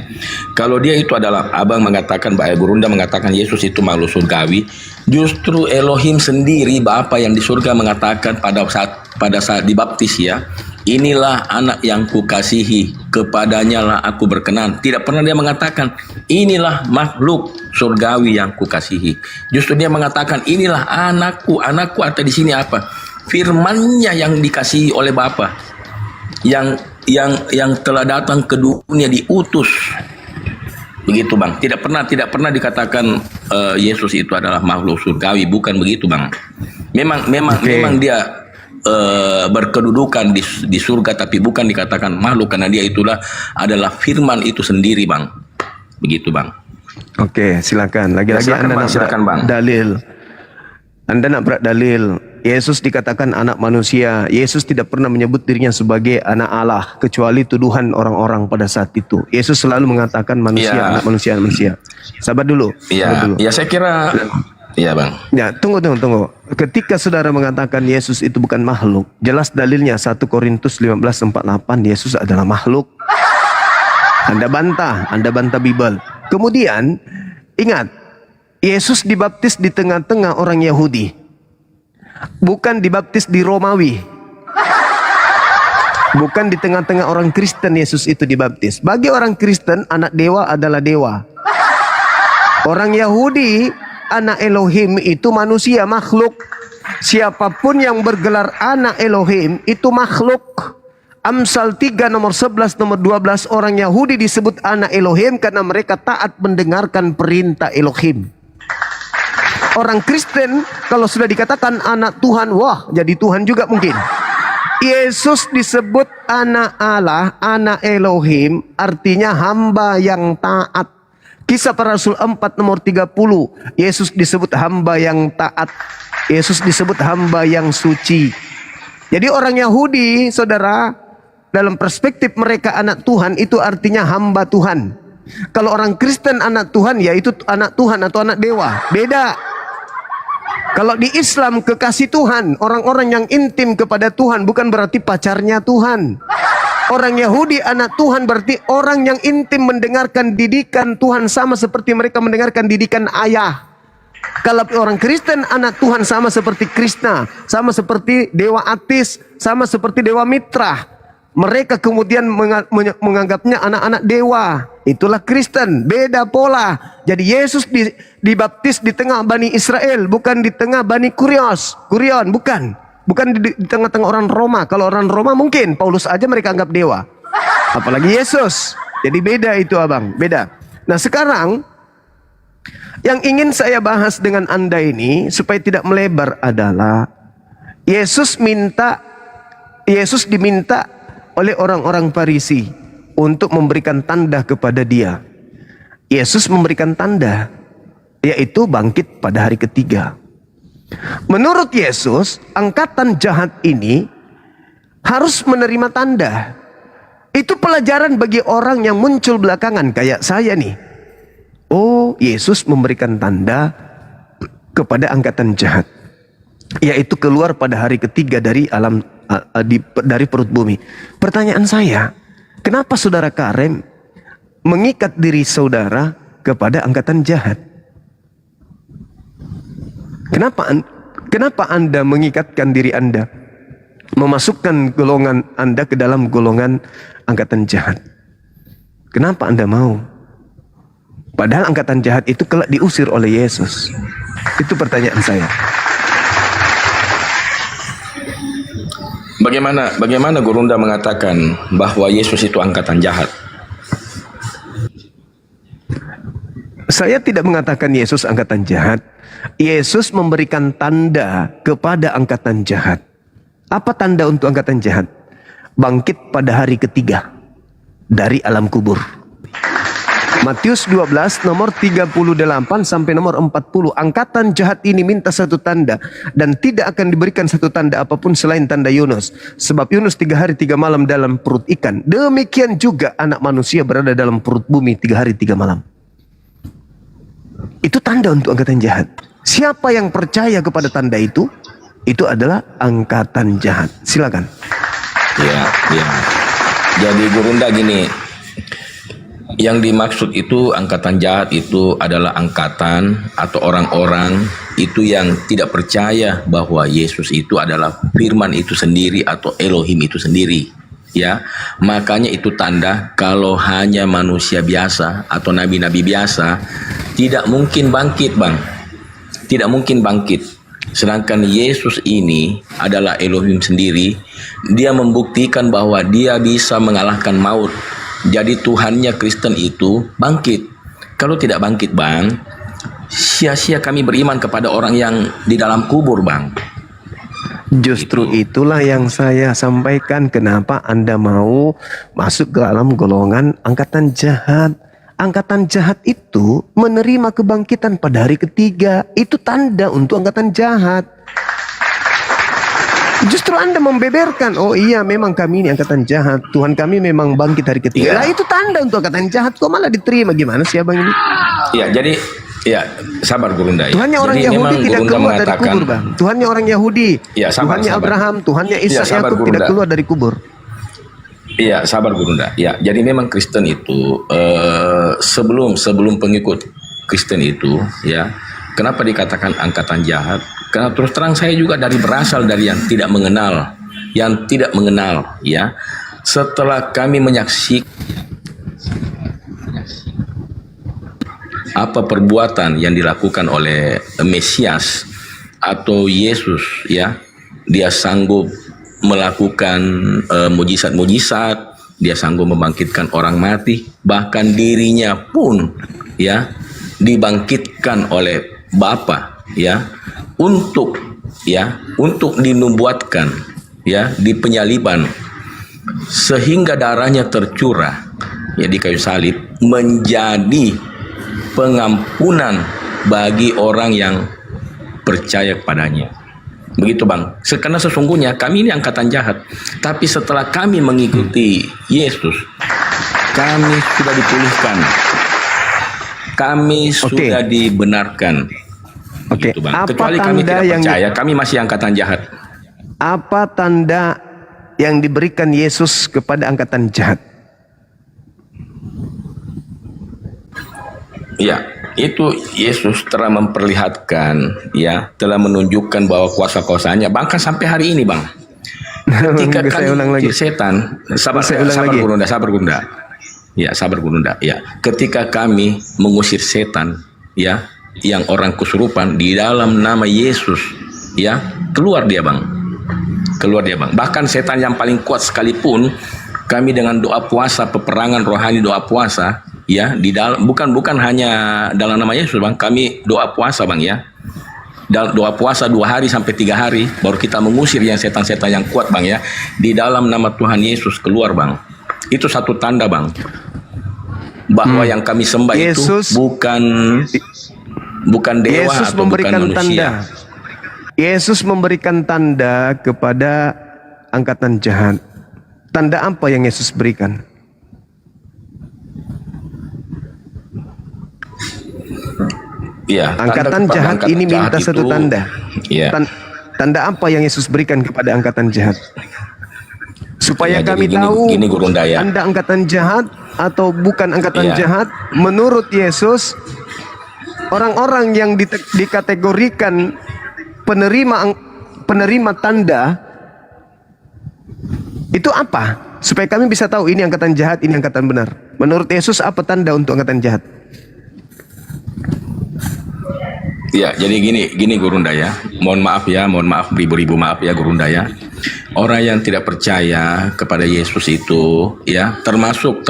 Kalau dia itu adalah, abang mengatakan, Gurunda mengatakan Yesus itu makhluk surgawi, justru Elohim sendiri Bapa yang di surga mengatakan pada saat dibaptis ya, inilah anak yang kukasihi, kepadanya lah aku berkenan. Tidak pernah dia mengatakan inilah makhluk surgawi yang kukasihi. Justru dia mengatakan inilah anakku atau di sini apa? Firman-Nya yang dikasihi oleh Bapa. Yang telah datang ke dunia, diutus. Begitu Bang. Tidak pernah dikatakan Yesus itu adalah makhluk surgawi, bukan begitu Bang. Memang dia berkedudukan di surga, tapi bukan dikatakan makhluk, karena dia adalah firman itu sendiri Bang. Begitu Bang. Oke, silakan. Lagi-lagi Anda silakan Bang. Dalil. Anda nak berat dalil. Yesus dikatakan anak manusia. Yesus tidak pernah menyebut dirinya sebagai anak Allah, kecuali tuduhan orang-orang pada saat itu. Yesus selalu mengatakan manusia, anak manusia, manusia. Sabar dulu. Iya, saya kira. Iya Bang. Ya, tunggu. Ketika saudara mengatakan Yesus itu bukan makhluk, jelas dalilnya 1 Korintus 15:48, Yesus adalah makhluk. Anda bantah Bible. Kemudian, ingat, Yesus dibaptis di tengah-tengah orang Yahudi. Bukan dibaptis di Romawi. Bukan di tengah-tengah orang Kristen Yesus itu dibaptis. Bagi orang Kristen, anak dewa adalah dewa. Orang Yahudi, anak Elohim itu manusia, makhluk. Siapapun yang bergelar anak Elohim itu makhluk. Amsal 3 nomor 11 nomor 12, orang Yahudi disebut anak Elohim karena mereka taat mendengarkan perintah Elohim. Orang Kristen kalau sudah dikatakan anak Tuhan, wah jadi Tuhan juga mungkin. Yesus disebut anak Allah, anak Elohim, artinya hamba yang taat. Kisah Para Rasul 4 nomor 30, Yesus disebut hamba yang taat. Yesus disebut hamba yang suci. Jadi orang Yahudi, saudara, dalam perspektif mereka anak Tuhan itu artinya hamba Tuhan. Kalau orang Kristen anak Tuhan, yaitu anak Tuhan atau anak dewa. Beda. Kalau di Islam kekasih Tuhan, orang-orang yang intim kepada Tuhan bukan berarti pacarnya Tuhan. Orang Yahudi anak Tuhan berarti orang yang intim mendengarkan didikan Tuhan sama seperti mereka mendengarkan didikan ayah. Kalau orang Kristen anak Tuhan sama seperti Krishna, sama seperti Dewa Atis, sama seperti Dewa Mitra. Mereka kemudian menganggapnya anak-anak dewa. Itulah Kristen, beda pola. Jadi Yesus dibaptis di tengah Bani Israel, bukan di tengah Bani Kurion, bukan. Bukan di tengah-tengah orang Roma. Kalau orang Roma mungkin Paulus aja mereka anggap dewa. Apalagi Yesus. Jadi beda itu abang, beda. Nah sekarang yang ingin saya bahas dengan Anda ini supaya tidak melebar adalah Yesus diminta oleh orang-orang Farisi untuk memberikan tanda kepada dia. Yesus memberikan tanda, yaitu bangkit pada hari ketiga. Menurut Yesus, angkatan jahat ini harus menerima tanda. Itu pelajaran bagi orang yang muncul belakangan kayak saya nih. Oh, Yesus memberikan tanda kepada angkatan jahat, yaitu keluar pada hari ketiga dari dari perut bumi. Pertanyaan saya, kenapa saudara Karem mengikat diri saudara kepada angkatan jahat? Kenapa Anda mengikatkan diri Anda, memasukkan golongan Anda ke dalam golongan angkatan jahat? Kenapa Anda mau? Padahal angkatan jahat itu kelak diusir oleh Yesus. Itu pertanyaan saya. Bagaimana Gurunda mengatakan bahwa Yesus itu angkatan jahat? Saya tidak mengatakan Yesus angkatan jahat. Yesus memberikan tanda kepada angkatan jahat. Apa tanda untuk angkatan jahat? Bangkit pada hari ketiga dari alam kubur. Matius 12 nomor 38 sampai nomor 40. Angkatan jahat ini minta satu tanda, dan tidak akan diberikan satu tanda apapun selain tanda Yunus. Sebab Yunus 3 hari 3 malam dalam perut ikan. Demikian juga anak manusia berada dalam perut bumi 3 hari 3 malam. Itu tanda untuk angkatan jahat. Siapa yang percaya kepada tanda itu adalah angkatan jahat. Silakan. Ya. Jadi Gurunda gini, yang dimaksud itu angkatan jahat itu adalah angkatan atau orang-orang itu yang tidak percaya bahwa Yesus itu adalah firman itu sendiri atau Elohim itu sendiri. Ya, makanya itu tanda kalau hanya manusia biasa atau nabi-nabi biasa tidak mungkin bangkit, Bang. Tidak mungkin bangkit. Sedangkan Yesus ini adalah Elohim sendiri. Dia membuktikan bahwa dia bisa mengalahkan maut. Jadi Tuhannya Kristen itu bangkit. Kalau tidak bangkit, Bang, sia-sia kami beriman kepada orang yang di dalam kubur, Bang. Justru itulah yang saya sampaikan. Kenapa Anda mau masuk ke dalam golongan angkatan jahat? Angkatan jahat itu menerima kebangkitan pada hari ketiga. Itu tanda untuk angkatan jahat. Justru Anda membeberkan, oh iya memang kami ini angkatan jahat, Tuhan kami memang bangkit hari ketiga. Lah itu tanda untuk angkatan jahat, kok malah diterima? Gimana sih abang ini? Ya, jadi ya sabar Gurunda. Tuhannya orang jadi, Yahudi tidak keluar dari kubur, Bang. Tuhannya orang Yahudi, ya, Tuhannya Abraham, Tuhannya Ishak, Yakub tidak keluar dari kubur. Iya, sabar Gurunda. Ya, jadi memang Kristen itu sebelum pengikut Kristen itu, ya, kenapa dikatakan angkatan jahat? Karena terus terang saya juga berasal dari yang tidak mengenal, ya. Setelah kami menyaksikan apa perbuatan yang dilakukan oleh Mesias atau Yesus, ya, dia sanggup melakukan mujizat-mujizat, dia sanggup membangkitkan orang mati, bahkan dirinya pun, ya, dibangkitkan oleh Bapa, ya, untuk dinubuatkan, ya, di penyaliban, sehingga darahnya tercurah, ya, di kayu salib, menjadi pengampunan bagi orang yang percaya kepadanya. Begitu, Bang. Karena sesungguhnya kami ini angkatan jahat, tapi setelah kami mengikuti Yesus, kami sudah dipulihkan, kami sudah dibenarkan. Oke, Begitu, Bang. apa Kecuali kami tanda tidak yang- percaya, kami masih angkatan jahat. Apa tanda yang diberikan Yesus kepada angkatan jahat? Ya, itu Yesus telah memperlihatkan, ya, telah menunjukkan bahwa kuasa-kuasanya, bahkan sampai hari ini, Bang. Ketika Saya kami ulang lagi. mengusir setan, Saya ulang sabar lagi. Gurunda, sabar Gurunda. Ya, sabar Gurunda. Ya, ketika kami mengusir setan, ya, yang orang kesurupan di dalam nama Yesus, ya, keluar dia, Bang. Keluar dia, Bang. Bahkan setan yang paling kuat sekalipun, kami dengan doa puasa, peperangan rohani, doa puasa, ya, di dalam bukan hanya dalam nama Yesus, Bang. Kami doa puasa, Bang, ya. Doa puasa 2 hari sampai 3 hari baru kita mengusir yang setan-setan yang kuat, Bang, ya. Di dalam nama Tuhan Yesus keluar, Bang. Itu satu tanda, Bang, bahwa yang kami sembah Yesus- itu bukan dewa Yesus atau bukan memberikan manusia. tanda. Yesus memberikan tanda kepada angkatan jahat. Tanda apa yang Yesus berikan? Iya, tanda Angkatan kepada jahat angkatan ini minta jahat satu itu- tanda. Iya. Tanda apa yang Yesus berikan kepada angkatan jahat? Supaya Ya, kami jadi gini- tahu gini, Gurunda, ya. Anda angkatan jahat atau bukan angkatan Iya. jahat. Menurut Yesus, orang-orang yang dikategorikan penerima tanda itu apa? Supaya kami bisa tahu ini angkatan jahat, ini angkatan benar. Menurut Yesus apa tanda untuk angkatan jahat? Ya, jadi gini Gurunda, ya. Mohon maaf beribu-ribu maaf ya Gurunda, ya. Orang yang tidak percaya kepada Yesus itu, ya, termasuk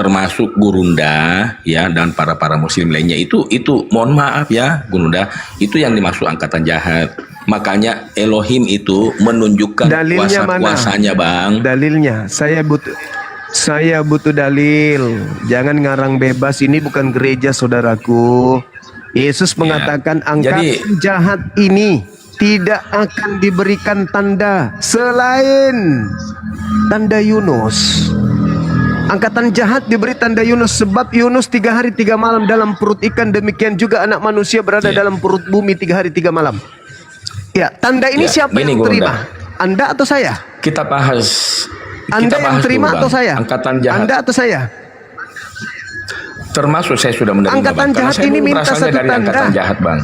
Gurunda, ya, dan para muslim lainnya itu mohon maaf ya Gurunda, itu yang dimaksud angkatan jahat. Makanya Elohim itu menunjukkan Dalilnya mana? kuasa-kuasanya, Bang. Dalilnya, saya butuh dalil. Jangan ngarang bebas. Ini bukan gereja, saudaraku. Yesus mengatakan angkatan Jadi- jahat ini tidak akan diberikan tanda selain tanda Yunus. Angkatan jahat diberi tanda Yunus sebab Yunus 3 hari 3 malam dalam perut ikan, demikian juga anak manusia berada dalam perut bumi 3 hari 3 malam. Ya, tanda ini Ya, siapa gini, yang Gurunda. terima? Anda atau saya? Kita bahas Anda yang bahas terima dulu, atau Bang. saya? Angkatan jahat. Anda atau saya? Termasuk saya sudah menerima, Angkatan Bang. Karena jahat saya ini dulu minta berasalnya satu dari tanda. angkatan jahat, Bang.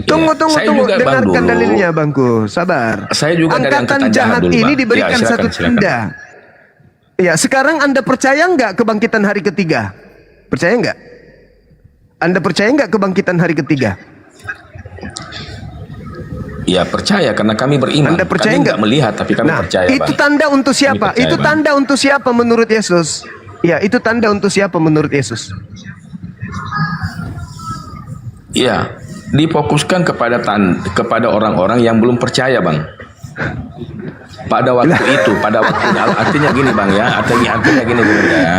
Tunggu, Ya, saya tunggu. juga, Bang, Dengarkan dulu. dalilnya, Bangku. Sabar. Saya juga dari angkatan angkatan jahat dulu, ini Bang. diberikan Ya, satu silakan. tanda. Ya, sekarang Anda percaya nggak kebangkitan hari ketiga? Percaya nggak? Anda percaya nggak kebangkitan hari ketiga? Ya, percaya karena kami beriman. Anda percaya kami nggak? melihat, tapi kami Nah, percaya, itu Bang. tanda untuk siapa? percaya, Itu Bang. tanda untuk siapa menurut Yesus? Ya, itu tanda untuk siapa menurut Yesus? Ya, difokuskan kepada orang-orang yang belum percaya, Bang. Pada waktu itu, artinya gini, Bang, ya. Artinya gini, Gurunda, ya.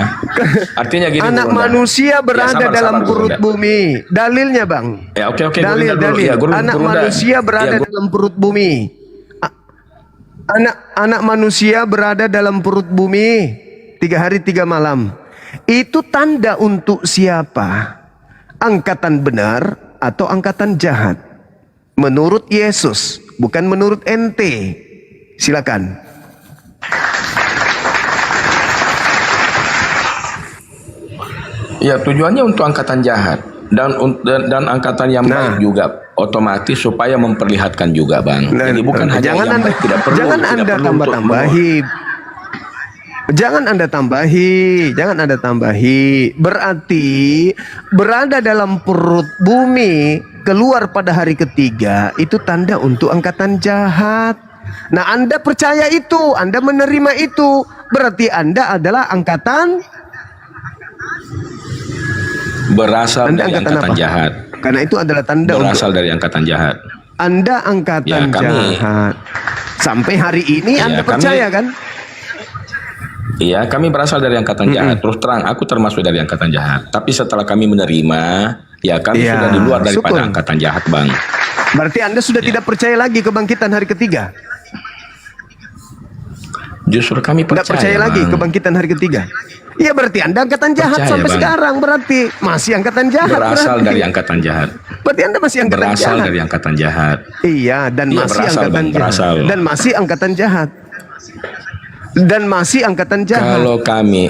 Artinya gini, Anak Gurunda. manusia berada Ya, sabar, dalam perut Gurunda. bumi. Dalilnya, Bang. Ya, oke, Dalil. Gurunda dulu. Ya, Anak Gurunda. manusia berada Ya, dalam perut bumi. Anak manusia berada dalam perut bumi 3 hari 3 malam. Itu tanda untuk siapa? Angkatan benar atau angkatan jahat? Menurut Yesus, bukan menurut ente. Silakan. Ya, tujuannya untuk angkatan jahat dan angkatan yang baik juga, otomatis supaya memperlihatkan juga, Bang. Jadi bukan hanya jangan yang Anda, baik, tidak perlu jangan tidak Anda perlu untuk tambah-tambahi. Jangan Anda tambahi. Berarti berada dalam perut bumi keluar pada hari ketiga itu tanda untuk angkatan jahat. Nah, Anda percaya itu, Anda menerima itu, berarti Anda adalah angkatan berasal Anda dari angkatan angkatan apa? jahat. Karena itu adalah tanda Berasal untuk dari angkatan jahat. Anda angkatan Ya, kami- jahat. Sampai hari ini Ya, Anda kami- percaya kan? Iya, kami berasal dari angkatan jahat. Terus terang, aku termasuk dari angkatan jahat. Tapi setelah kami menerima, ya kami Ya, sudah di luar daripada syukur. angkatan jahat, Bang. Berarti Anda sudah tidak percaya lagi kebangkitan hari ketiga? Justru kami Tidak percaya, percaya lagi Bang. kebangkitan hari ketiga? Ya berarti Anda angkatan jahat Percaya, sampai Bang. sekarang, berarti masih angkatan jahat. Berasal berarti. dari angkatan jahat. Berarti Anda masih angkatan Berasal jahat. dari angkatan jahat. Iya, dan Iya, masih berasal, angkatan Bang, jahat. berasal. Dan masih angkatan jahat. Dan masih angkatan jahat. Kalau kami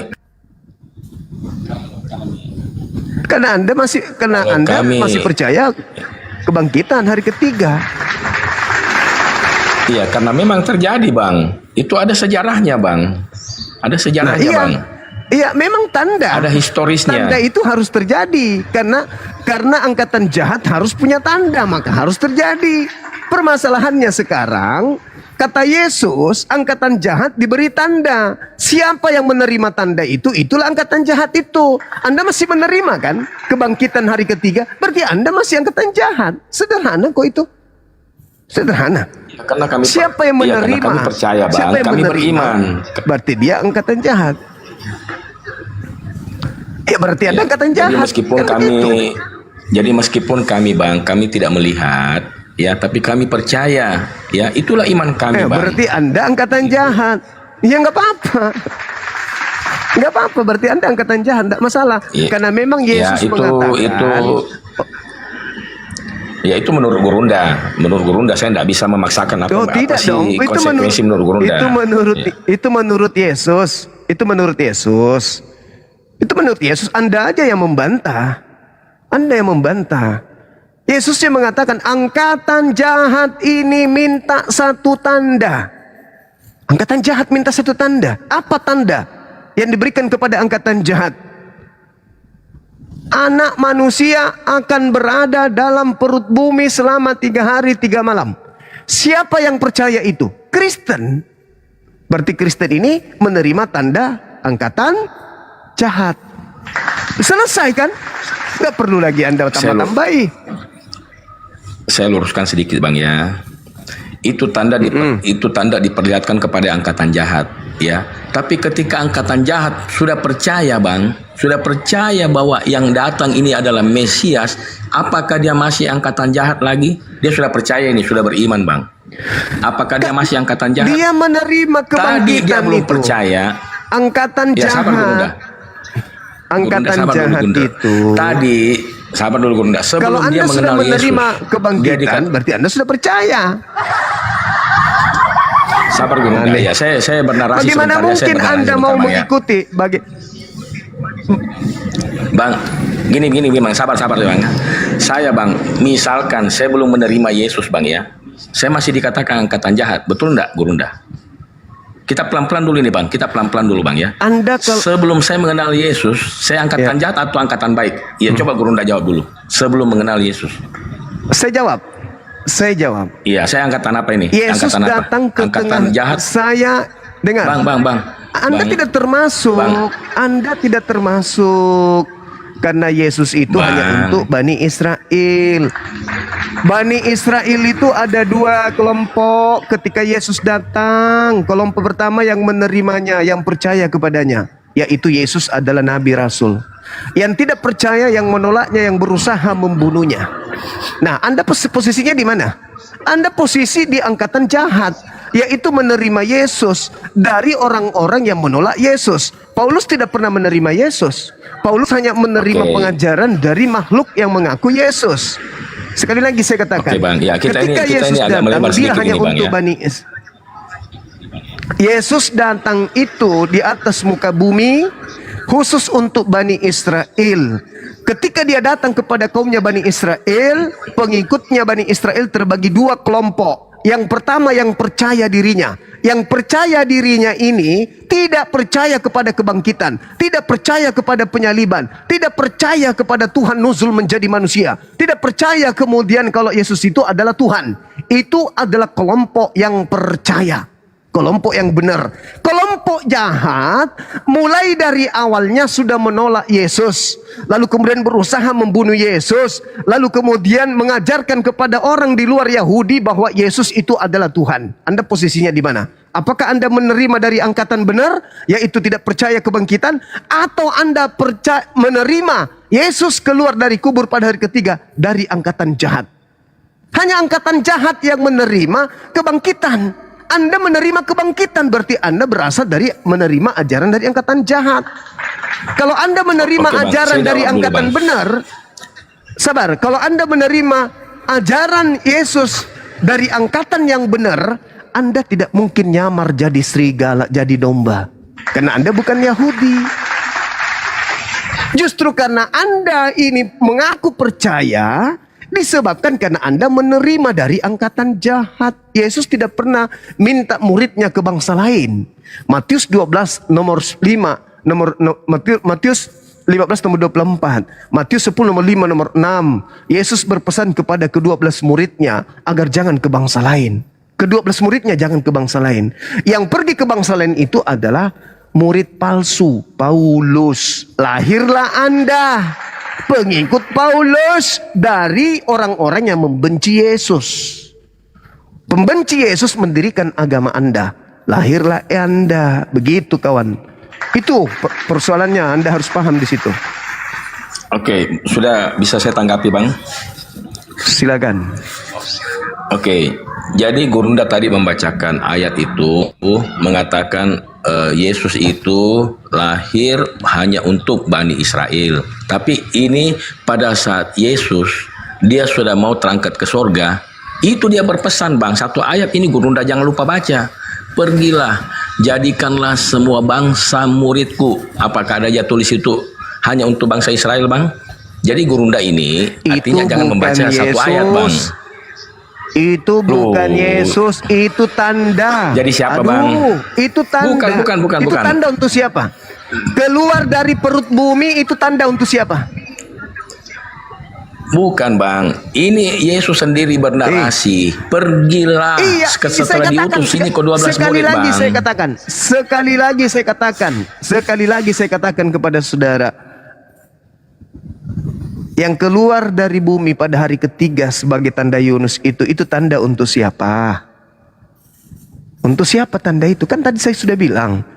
Karena Anda masih percaya kebangkitan hari ketiga. iya, karena memang terjadi, Bang. Itu ada sejarahnya, Bang. Ada sejarahnya, iya. Bang. Iya, memang tanda. Ada historisnya. Tanda itu harus terjadi karena angkatan jahat harus punya tanda, maka harus terjadi. Permasalahannya sekarang, kata Yesus, angkatan jahat diberi tanda. Siapa yang menerima tanda itu, itulah angkatan jahat itu. Anda masih menerima kan kebangkitan hari ketiga, berarti Anda masih angkatan jahat. Sederhana kok itu. Sederhana. Ya, karena kami Siapa yang iya, menerima? karena kami percaya, Bang. Siapa yang Kami menerima? beriman. Berarti dia angkatan jahat. Ya berarti Anda angkatan jahat. Jadi meskipun Kan kami begitu. Jadi meskipun kami, Bang, kami tidak melihat, ya, tapi kami percaya, ya, itulah iman kami, Bang. Berarti Anda angkatan jahat. Ya nggak apa-apa. Nggak apa-apa, berarti Anda angkatan jahat, nggak masalah. Ya, Karena memang Yesus mengatakan. Itu menurut Gurunda. Menurut Gurunda saya tidak bisa memaksakan Oh tidak dong, konsekuensi menurut Gurunda. Itu menurut Yesus. Itu menurut Yesus. Itu menurut Yesus. Anda aja yang membantah. Anda yang membantah. Yesus yang mengatakan angkatan jahat ini minta satu tanda. Angkatan jahat minta satu tanda. Apa tanda yang diberikan kepada angkatan jahat? Anak manusia akan berada dalam perut bumi selama 3 hari 3 malam. Siapa yang percaya itu? Kristen. Berarti Kristen ini menerima tanda angkatan jahat. Selesai kan? Gak perlu lagi Anda tambah-tambahi. Saya luruskan sedikit, Bang, ya. Itu tanda diperlihatkan kepada angkatan jahat, ya. Tapi ketika angkatan jahat sudah percaya, Bang, sudah percaya bahwa yang datang ini adalah Mesias, apakah dia masih angkatan jahat lagi? Dia sudah percaya ini, sudah beriman, Bang. Apakah dia masih angkatan jahat? Dia menerima kebangkitan Tadi dia belum itu. percaya. Angkatan Ya, jahat. sabar, Gurunda. Angkatan Gurunda, sabar dulu, jahat Gurunda. itu. Tadi, sabar dulu, Gurunda. Sebelum Kalau dia Anda sudah mengenal menerima Yesus, kebangkitan, berarti Anda sudah percaya. sabar, Gurunda. Ya, saya bernarasi Bagaimana sebentar, ya, saya mungkin bernarasi Anda sebentar, mau Bang, ya. mengikuti Bang, gini, Bang, sabar, Bang. Saya, Bang, misalkan saya belum menerima Yesus, Bang, ya. Saya masih dikatakan angkatan jahat, betul enggak, Gurunda? Kita pelan-pelan dulu nih, Bang. Kita pelan-pelan dulu, Bang, ya. Sebelum saya mengenal Yesus, saya angkatan jahat atau angkatan baik? Ya, coba Gurunda jawab dulu. Sebelum mengenal Yesus. Saya jawab. Iya, saya angkatan apa ini? Yesus angkatan datang apa? ke angkatan tengah jahat. saya. Dengar. Bang. Anda Bang. tidak termasuk. Bang. Anda tidak termasuk. Karena Yesus itu Bang. hanya untuk Bani Israel. Bani Israel itu ada 2 kelompok ketika Yesus datang. Kelompok pertama yang menerimanya, yang percaya kepadanya, yaitu Yesus adalah Nabi Rasul. Yang tidak percaya, yang menolaknya, yang berusaha membunuhnya. Nah, Anda posisinya di mana? Anda posisi di angkatan jahat, yaitu menerima Yesus dari orang-orang yang menolak Yesus. Paulus tidak pernah menerima Yesus. Paulus hanya menerima pengajaran dari makhluk yang mengaku Yesus. Sekali lagi saya katakan, Oke, Bang. Ya, kita ketika ini Yesus agak datang, melebar dia sedikit hanya ini, Bang, untuk ya. Bani Israel. Yesus datang itu di atas muka bumi khusus untuk Bani Israel. Ketika dia datang kepada kaumnya Bani Israel, pengikutnya Bani Israel terbagi 2 kelompok. Yang pertama yang percaya dirinya. Yang percaya dirinya ini tidak percaya kepada kebangkitan, tidak percaya kepada penyaliban, tidak percaya kepada Tuhan nuzul menjadi manusia, tidak percaya kemudian kalau Yesus itu adalah Tuhan. Itu adalah kelompok yang percaya. Kelompok yang benar. Kelompok jahat mulai dari awalnya sudah menolak Yesus, lalu kemudian berusaha membunuh Yesus, lalu kemudian mengajarkan kepada orang di luar Yahudi bahwa Yesus itu adalah Tuhan. Anda posisinya di mana? Apakah Anda menerima dari angkatan benar, yaitu tidak percaya kebangkitan, atau Anda menerima Yesus keluar dari kubur pada hari ketiga dari angkatan jahat? Hanya angkatan jahat yang menerima kebangkitan. Anda menerima kebangkitan, berarti Anda berasal dari menerima ajaran dari angkatan jahat. Kalau Anda menerima Oke, Bang. ajaran Saya dari jawab dulu, angkatan Bang. benar, sabar. Kalau Anda menerima ajaran Yesus dari angkatan yang benar, Anda tidak mungkin nyamar jadi serigala, jadi domba. Karena Anda bukan Yahudi. Justru karena Anda ini mengaku percaya, disebabkan karena Anda menerima dari angkatan jahat. Yesus tidak pernah minta muridnya ke bangsa lain. Matius 12 nomor 5, Matius 15 nomor 24, Matius 10 nomor 5 nomor 6. Yesus berpesan kepada ke-12 muridnya agar jangan ke bangsa lain. Ke-12 muridnya jangan ke bangsa lain. Yang pergi ke bangsa lain itu adalah murid palsu, Paulus. Lahirlah Anda, pengikut Paulus, dari orang-orang yang membenci Yesus. Pembenci Yesus mendirikan agama Anda. Lahirlah Anda. Begitu kawan. Itu persoalannya, Anda harus paham di situ. Oke, sudah bisa saya tanggapi, Bang? Silakan. Oke, jadi Gurunda tadi membacakan ayat itu mengatakan Yesus itu lahir hanya untuk Bani Israel. Tapi ini pada saat Yesus dia sudah mau terangkat ke sorga, itu dia berpesan, Bang. Satu ayat ini Gurunda jangan lupa baca. Pergilah, jadikanlah semua bangsa muridku. Apakah ada tulis itu hanya untuk bangsa Israel, Bang? Jadi Gurunda ini artinya Itu jangan membaca bukan satu ayat, Bang. Itu bukan Loh. Yesus, itu tanda. Jadi siapa, Bang? Itu tanda. Bukan. Itu tanda untuk siapa? Keluar dari perut bumi itu tanda untuk siapa? Bukan, Bang. Ini Yesus sendiri bernarasi. Pergilah setelah diutus ini ke 12 sekali murid, lagi Bang. Sekali lagi saya katakan kepada saudara, yang keluar dari bumi pada hari ketiga sebagai tanda Yunus itu tanda untuk siapa? Untuk siapa tanda itu? Kan tadi saya sudah bilang,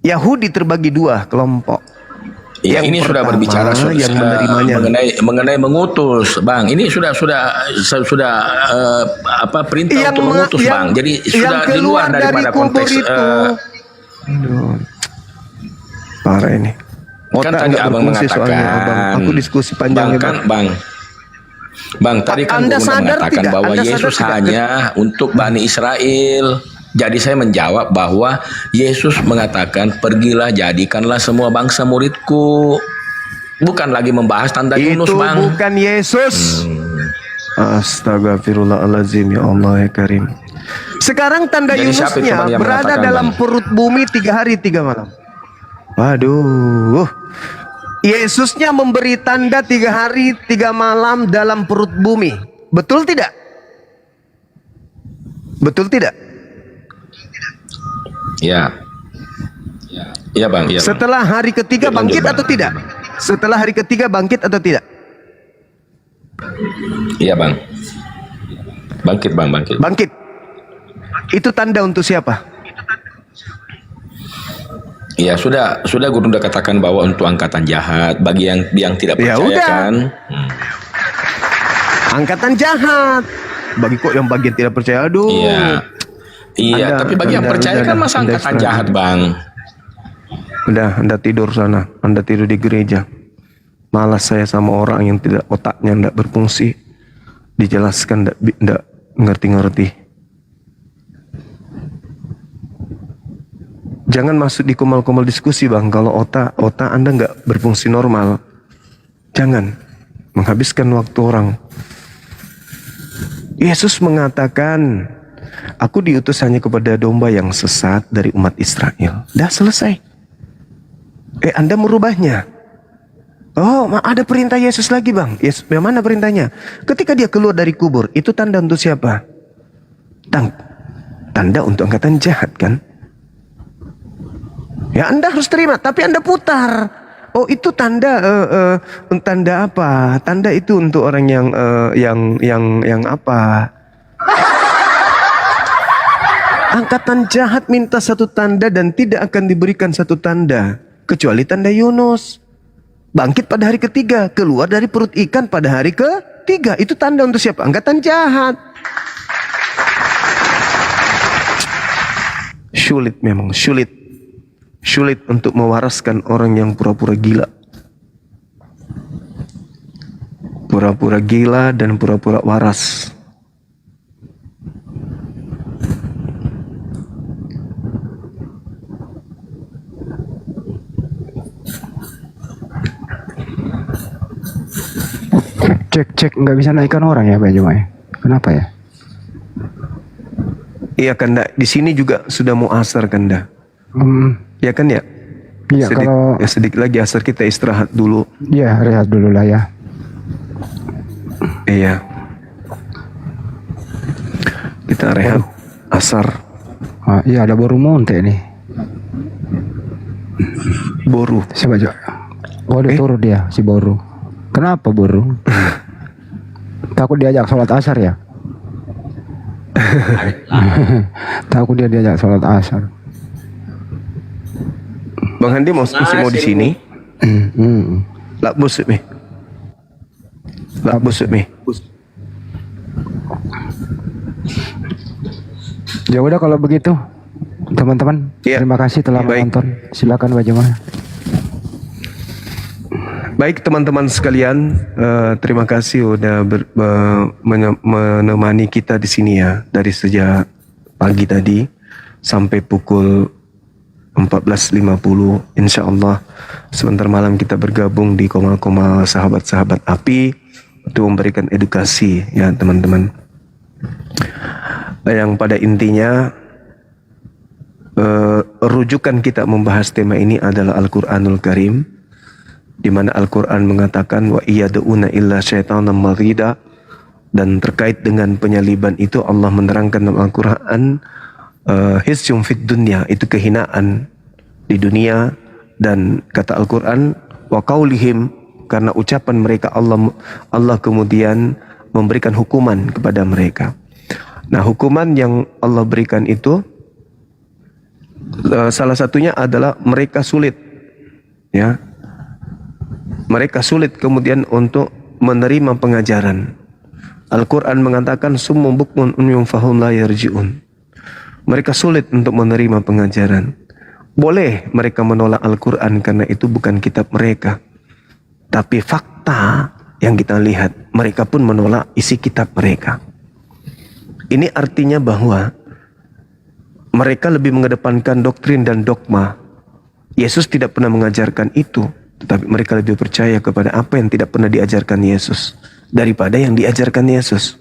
Yahudi terbagi dua kelompok. Ya, Yang ini sudah pertama, berbicara yang menerimanya. mengenai mengutus, Bang. Ini sudah perintah untuk mengutus, Bang. Jadi sudah di luar daripada konteks Aduh, parah ini. kan tadi Abang mengatakan, Aku diskusi panjang Bang, tadi kan Anda Guru sadar mengatakan tidak? bahwa Anda sadar Yesus tidak? hanya untuk Bani Israel. Jadi saya menjawab bahwa Yesus mengatakan, pergilah jadikanlah semua bangsa muridku. Bukan lagi membahas tanda Yunus, Itu Bang. bukan Yesus. Astagfirullahaladzim, ya Allah ya Karim. Sekarang tanda Jadi siapa itu, Yunusnya Bang, yang berada mengatakan, dalam Bang? perut bumi 3 hari 3 malam. Waduh. Yesusnya memberi tanda 3 hari 3 malam dalam perut bumi. Betul tidak? Betul tidak? Ya. Iya, Bang. Iya, Bang. Setelah hari ketiga Lanjut, bangkit Bang. atau tidak? Setelah hari ketiga bangkit atau tidak? Iya, Bang. Bangkit, Bang, bangkit. Bangkit. Itu tanda untuk siapa? Ya, sudah Guru udah katakan bahwa untuk angkatan jahat, bagi yang tidak Ya percaya udah. kan. Angkatan jahat. Bagi kok yang bagian tidak percaya, aduh. Iya. Iya, Anda- tapi bagi yang Anda- percaya Anda- kan masa Anda angkatan istirahat. jahat, Bang. Udah, Anda tidur sana. Anda tidur di gereja. Malas saya sama orang yang tidak otaknya tidak berfungsi. Dijelaskan tidak ngerti-ngerti. Jangan masuk di kumal-kumal diskusi, Bang. Kalau otak Anda nggak berfungsi normal, jangan menghabiskan waktu orang. Yesus mengatakan, aku diutus hanya kepada domba yang sesat dari umat Israel. Dah selesai. Anda merubahnya. Oh, ada perintah Yesus lagi, Bang. Yesus, mana perintahnya? Ketika dia keluar dari kubur, itu tanda untuk siapa? Tanda untuk angkatan jahat, kan? Ya, Anda harus terima, tapi Anda putar. Oh, itu tanda tanda apa? Tanda itu untuk orang yang apa? Angkatan jahat minta satu tanda dan tidak akan diberikan satu tanda kecuali tanda Yunus. Bangkit pada hari ketiga, keluar dari perut ikan pada hari ketiga. Itu tanda untuk siapa? Angkatan jahat. Sulit memang, sulit. sulit untuk mewaraskan orang yang pura-pura gila. Pura-pura gila dan pura-pura waras. Cek nggak bisa naikkan orang ya Pak Juma ya? Kenapa ya? Iya Kanda, di sini juga sudah mau asar Kanda. Ya kan ya? Iya kalau sedikit lagi asar, kita istirahat dulu. Iya, rehat dulu lah ya. Iya. Kita rehat asar. Iya ada boru monte nih. Boru. Coba coba. Oh dia turun dia si boru. Kenapa boru? Takut diajak sholat asar ya? Takut dia diajak sholat asar. Bang Handi masih mau di sini? Lak busuk nih. Lak busuk nih. Ya udah kalau begitu, teman-teman. Terima kasih telah menonton. Silakan Pak Juma. Baik teman-teman sekalian, terima kasih udah menemani kita di sini ya, dari sejak pagi tadi sampai pukul 14.50. Insya Allah sebentar malam kita bergabung di Komal-Komal Sahabat-Sahabat Api untuk memberikan edukasi ya teman-teman. Yang pada intinya rujukan kita membahas tema ini adalah Al-Quranul Karim, di mana Al-Quran mengatakan wa iyad'una illa syaitanan marida, dan terkait dengan penyaliban itu Allah menerangkan dalam Al-Quran hisyum fid dunya, itu kehinaan di dunia, dan kata Al-Quran wa qaulihim, karena ucapan mereka Allah kemudian memberikan hukuman kepada mereka. Nah hukuman yang Allah berikan itu salah satunya adalah mereka sulit ya. Mereka sulit kemudian untuk menerima pengajaran. Al-Quran mengatakan summum bukmun umyum fahum la yarji'un. Mereka sulit untuk menerima pengajaran. Boleh mereka menolak Al-Quran karena itu bukan kitab mereka. Tapi fakta yang kita lihat, mereka pun menolak isi kitab mereka. Ini artinya bahwa mereka lebih mengedepankan doktrin dan dogma. Yesus tidak pernah mengajarkan itu, tetapi mereka lebih percaya kepada apa yang tidak pernah diajarkan Yesus daripada yang diajarkan Yesus.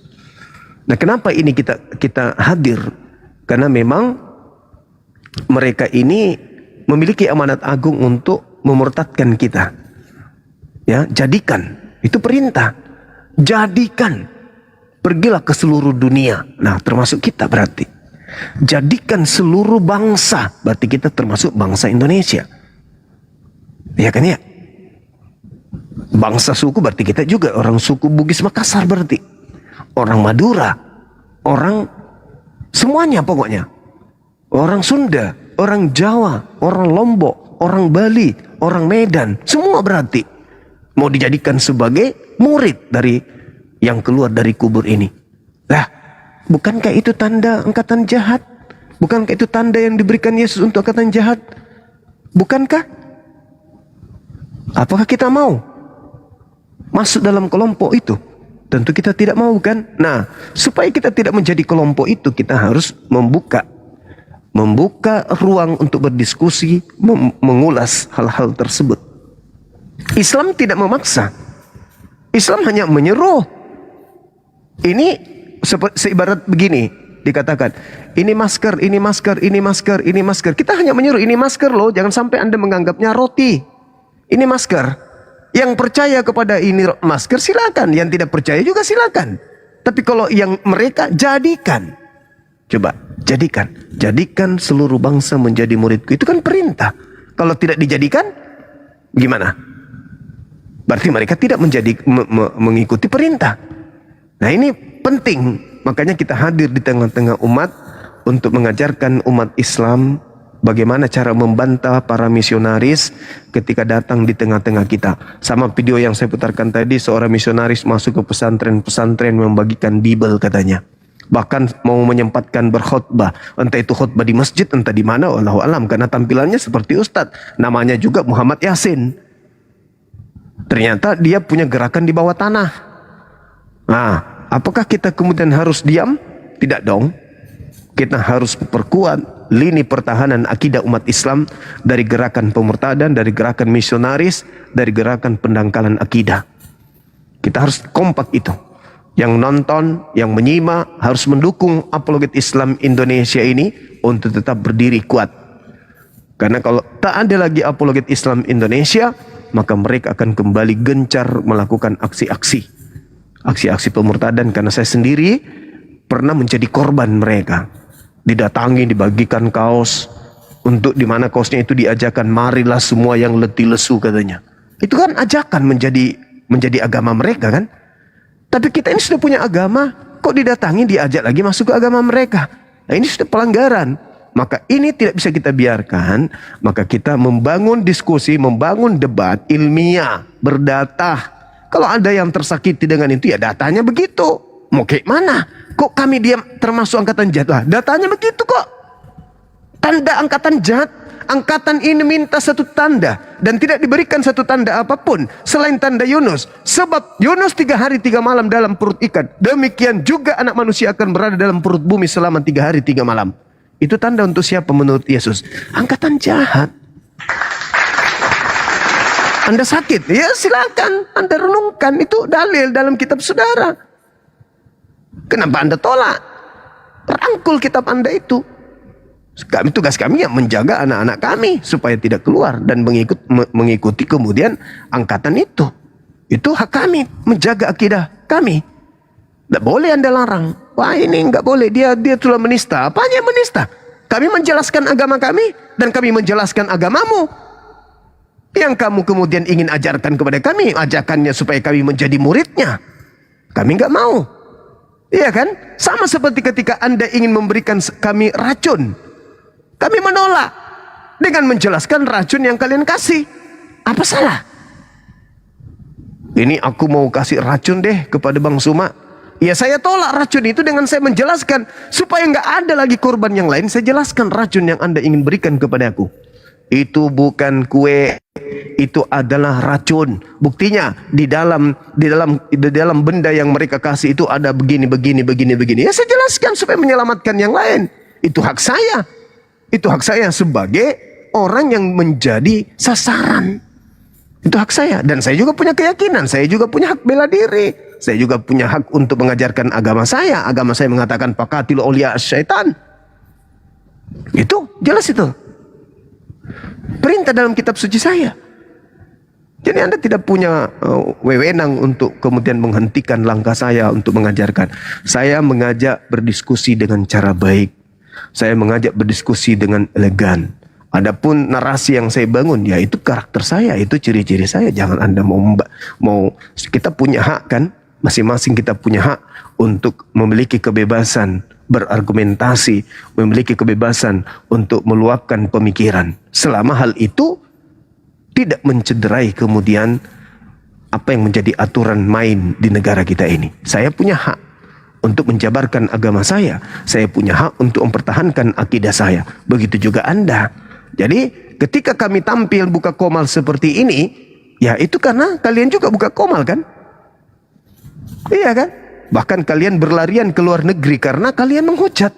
Nah, kenapa ini kita hadir? Karena memang mereka ini memiliki amanat agung untuk memurtadkan kita. Ya, jadikan, itu perintah. Jadikan, pergilah ke seluruh dunia. Nah, termasuk kita berarti. Jadikan seluruh bangsa, berarti kita termasuk bangsa Indonesia. Ya kan ya? Bangsa suku berarti kita juga orang suku Bugis Makassar berarti. Orang Madura, orang semuanya pokoknya. Orang Sunda, orang Jawa, orang Lombok, orang Bali, orang Medan, semua berarti mau dijadikan sebagai murid dari yang keluar dari kubur ini. Lah, bukankah itu tanda angkatan jahat? Bukankah itu tanda yang diberikan Yesus untuk angkatan jahat? Bukankah? Apakah kita mau masuk dalam kelompok itu? Tentu kita tidak mau kan? Nah, supaya kita tidak menjadi kelompok itu, kita harus membuka ruang untuk berdiskusi, mengulas hal-hal tersebut. Islam tidak memaksa. Islam hanya menyeru. Ini seibarat begini, dikatakan, ini masker, ini masker, ini masker, ini masker. Kita hanya menyuruh, ini masker loh, jangan sampai Anda menganggapnya roti. Ini masker. Yang percaya kepada ini masker silakan, yang tidak percaya juga silakan. Tapi kalau yang mereka jadikan, coba jadikan seluruh bangsa menjadi muridku, itu kan perintah. Kalau tidak dijadikan, gimana? Berarti mereka tidak mengikuti perintah. Nah ini penting, makanya kita hadir di tengah-tengah umat untuk mengajarkan umat Islam bagaimana cara membantah para misionaris ketika datang di tengah-tengah kita. Sama video yang saya putarkan tadi, seorang misionaris masuk ke pesantren-pesantren membagikan Bible katanya. Bahkan mau menyempatkan berkhutbah, entah itu khutbah di masjid, entah di mana, wallahu alam, karena tampilannya seperti ustadz. Namanya juga Muhammad Yasin. Ternyata dia punya gerakan di bawah tanah. Nah, apakah kita kemudian harus diam? Tidak dong. Kita harus perkuat lini pertahanan akidah umat Islam dari gerakan pemurtadan, dari gerakan misionaris, dari gerakan pendangkalan akidah. Kita harus kompak itu. Yang nonton, yang menyimak harus mendukung apologet Islam Indonesia ini untuk tetap berdiri kuat. Karena kalau tak ada lagi apologet Islam Indonesia, maka mereka akan kembali gencar melakukan aksi-aksi. Aksi-aksi pemurtadan, karena saya sendiri pernah menjadi korban mereka. Didatangi, dibagikan kaos, untuk dimana kaosnya itu diajakan, marilah semua yang letih lesu katanya. Itu kan ajakan menjadi agama mereka kan. Tapi kita ini sudah punya agama, kok didatangi, diajak lagi masuk ke agama mereka. Nah, ini sudah pelanggaran. Maka ini tidak bisa kita biarkan. Maka kita membangun diskusi, membangun debat ilmiah, berdata. Kalau ada yang tersakiti dengan itu, ya datanya begitu. Mau kayak mana? Kok kami diam termasuk angkatan jahat? Lah, datanya begitu kok. Tanda angkatan jahat. Angkatan ini minta satu tanda dan tidak diberikan satu tanda apapun selain tanda Yunus. Sebab Yunus 3 hari 3 malam dalam perut ikan. Demikian juga anak manusia akan berada dalam perut bumi selama 3 hari 3 malam. Itu tanda untuk siapa menurut Yesus? Angkatan jahat. Anda sakit? Ya silakan. Anda renungkan. Itu dalil dalam kitab saudara. Kenapa Anda tolak? Rangkul kitab Anda itu. Tugas kami yang menjaga anak-anak kami supaya tidak keluar dan mengikuti kemudian angkatan itu. Itu hak kami menjaga akidah kami. Tidak boleh Anda larang. Wah ini nggak boleh, dia telah menista. Apanya menista? Kami menjelaskan agama kami dan kami menjelaskan agamamu. Yang kamu kemudian ingin ajarkan kepada kami, ajakannya supaya kami menjadi muridnya. Kami nggak mau. Iya kan? Sama seperti ketika Anda ingin memberikan kami racun. Kami menolak dengan menjelaskan racun yang kalian kasih. Apa salah? Ini aku mau kasih racun deh kepada Bang Suma. Ya saya tolak racun itu dengan saya menjelaskan. Supaya nggak ada lagi korban yang lain. Saya jelaskan racun yang Anda ingin berikan kepada aku. Itu bukan kue. Itu adalah racun. Buktinya di dalam benda yang mereka kasih itu ada begini. Ya saya jelaskan supaya menyelamatkan yang lain. Itu hak saya. Itu hak saya sebagai orang yang menjadi sasaran. Itu hak saya. Dan saya juga punya keyakinan. Saya juga punya hak bela diri. Saya juga punya hak untuk mengajarkan agama saya. Agama saya mengatakan faqatilu awliya syaitan. Itu jelas itu. Perintah dalam kitab suci saya. Jadi Anda tidak punya wewenang untuk kemudian menghentikan langkah saya untuk mengajarkan. Saya mengajak berdiskusi dengan cara baik. Saya mengajak berdiskusi dengan elegan. Adapun narasi yang saya bangun, ya itu karakter saya, itu ciri-ciri saya. Jangan Anda mau kita punya hak kan? Masing-masing kita punya hak untuk memiliki kebebasan berargumentasi, memiliki kebebasan untuk meluapkan pemikiran. Selama hal itu tidak mencederai kemudian apa yang menjadi aturan main di negara kita ini. Saya punya hak untuk menjabarkan agama saya punya hak untuk mempertahankan akidah saya. Begitu juga Anda. Jadi ketika kami tampil buka komal seperti ini, ya itu karena kalian juga buka komal kan? Iya kan? Bahkan kalian berlarian ke luar negeri karena kalian menghujat.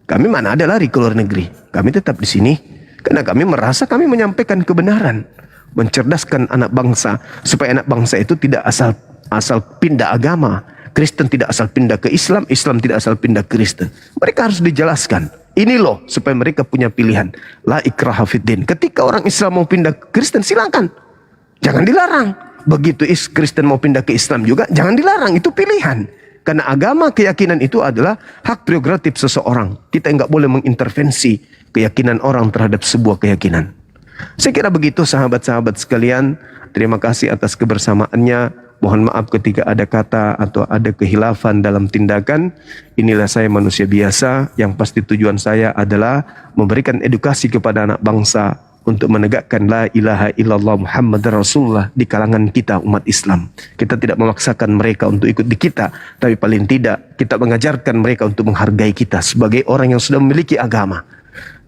Kami mana ada lari ke luar negeri. Kami tetap di sini karena kami merasa kami menyampaikan kebenaran, mencerdaskan anak bangsa supaya anak bangsa itu tidak asal pindah agama. Kristen tidak asal pindah ke Islam, Islam tidak asal pindah ke Kristen. Mereka harus dijelaskan. Ini loh supaya mereka punya pilihan. La ikraha fiddin. Ketika orang Islam mau pindah ke Kristen, silakan. Jangan dilarang. Begitu Kristen mau pindah ke Islam juga, jangan dilarang. Itu pilihan. Karena agama, keyakinan itu adalah hak prerogatif seseorang. Kita nggak boleh mengintervensi keyakinan orang terhadap sebuah keyakinan. Saya kira begitu sahabat-sahabat sekalian. Terima kasih atas kebersamaannya. Mohon maaf ketika ada kata atau ada kehilafan dalam tindakan. Inilah saya manusia biasa. Yang pasti tujuan saya adalah memberikan edukasi kepada anak bangsa untuk menegakkan la ilaha illallah Muhammad Rasulullah di kalangan kita umat Islam. Kita tidak memaksakan mereka untuk ikut di kita, tapi paling tidak kita mengajarkan mereka untuk menghargai kita sebagai orang yang sudah memiliki agama.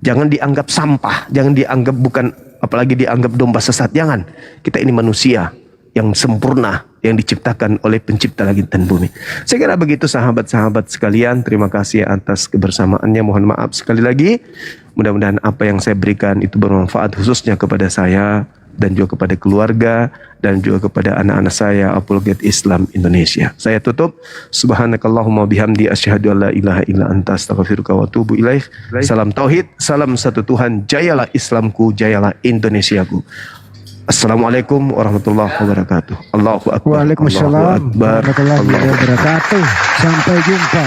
Jangan dianggap sampah, jangan dianggap bukan, apalagi dianggap domba sesat. Jangan. Kita ini manusia yang sempurna, yang diciptakan oleh pencipta langit dan bumi. Saya kira begitu sahabat-sahabat sekalian. Terima kasih atas kebersamaannya. Mohon maaf sekali lagi. Mudah-mudahan apa yang saya berikan itu bermanfaat khususnya kepada saya dan juga kepada keluarga dan juga kepada anak-anak saya Apologet Islam Indonesia. Saya tutup. Subhanakallahumma bihamdi asyhadu an la ilaha illa anta astaghfiruka wa atubu ilaik. Salam tauhid, salam satu Tuhan. Jayalah Islamku, jayalah Indonesiaku. Assalamualaikum warahmatullahi wabarakatuh. Allahu akbar. Waalaikumsalam warahmatullahi wabarakatuh. Sampai jumpa.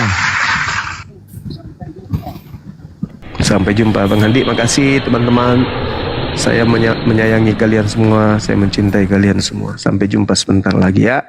Sampai jumpa Bang Handi. Makasih teman-teman. Saya menyayangi kalian semua. Saya mencintai kalian semua. Sampai jumpa sebentar lagi ya.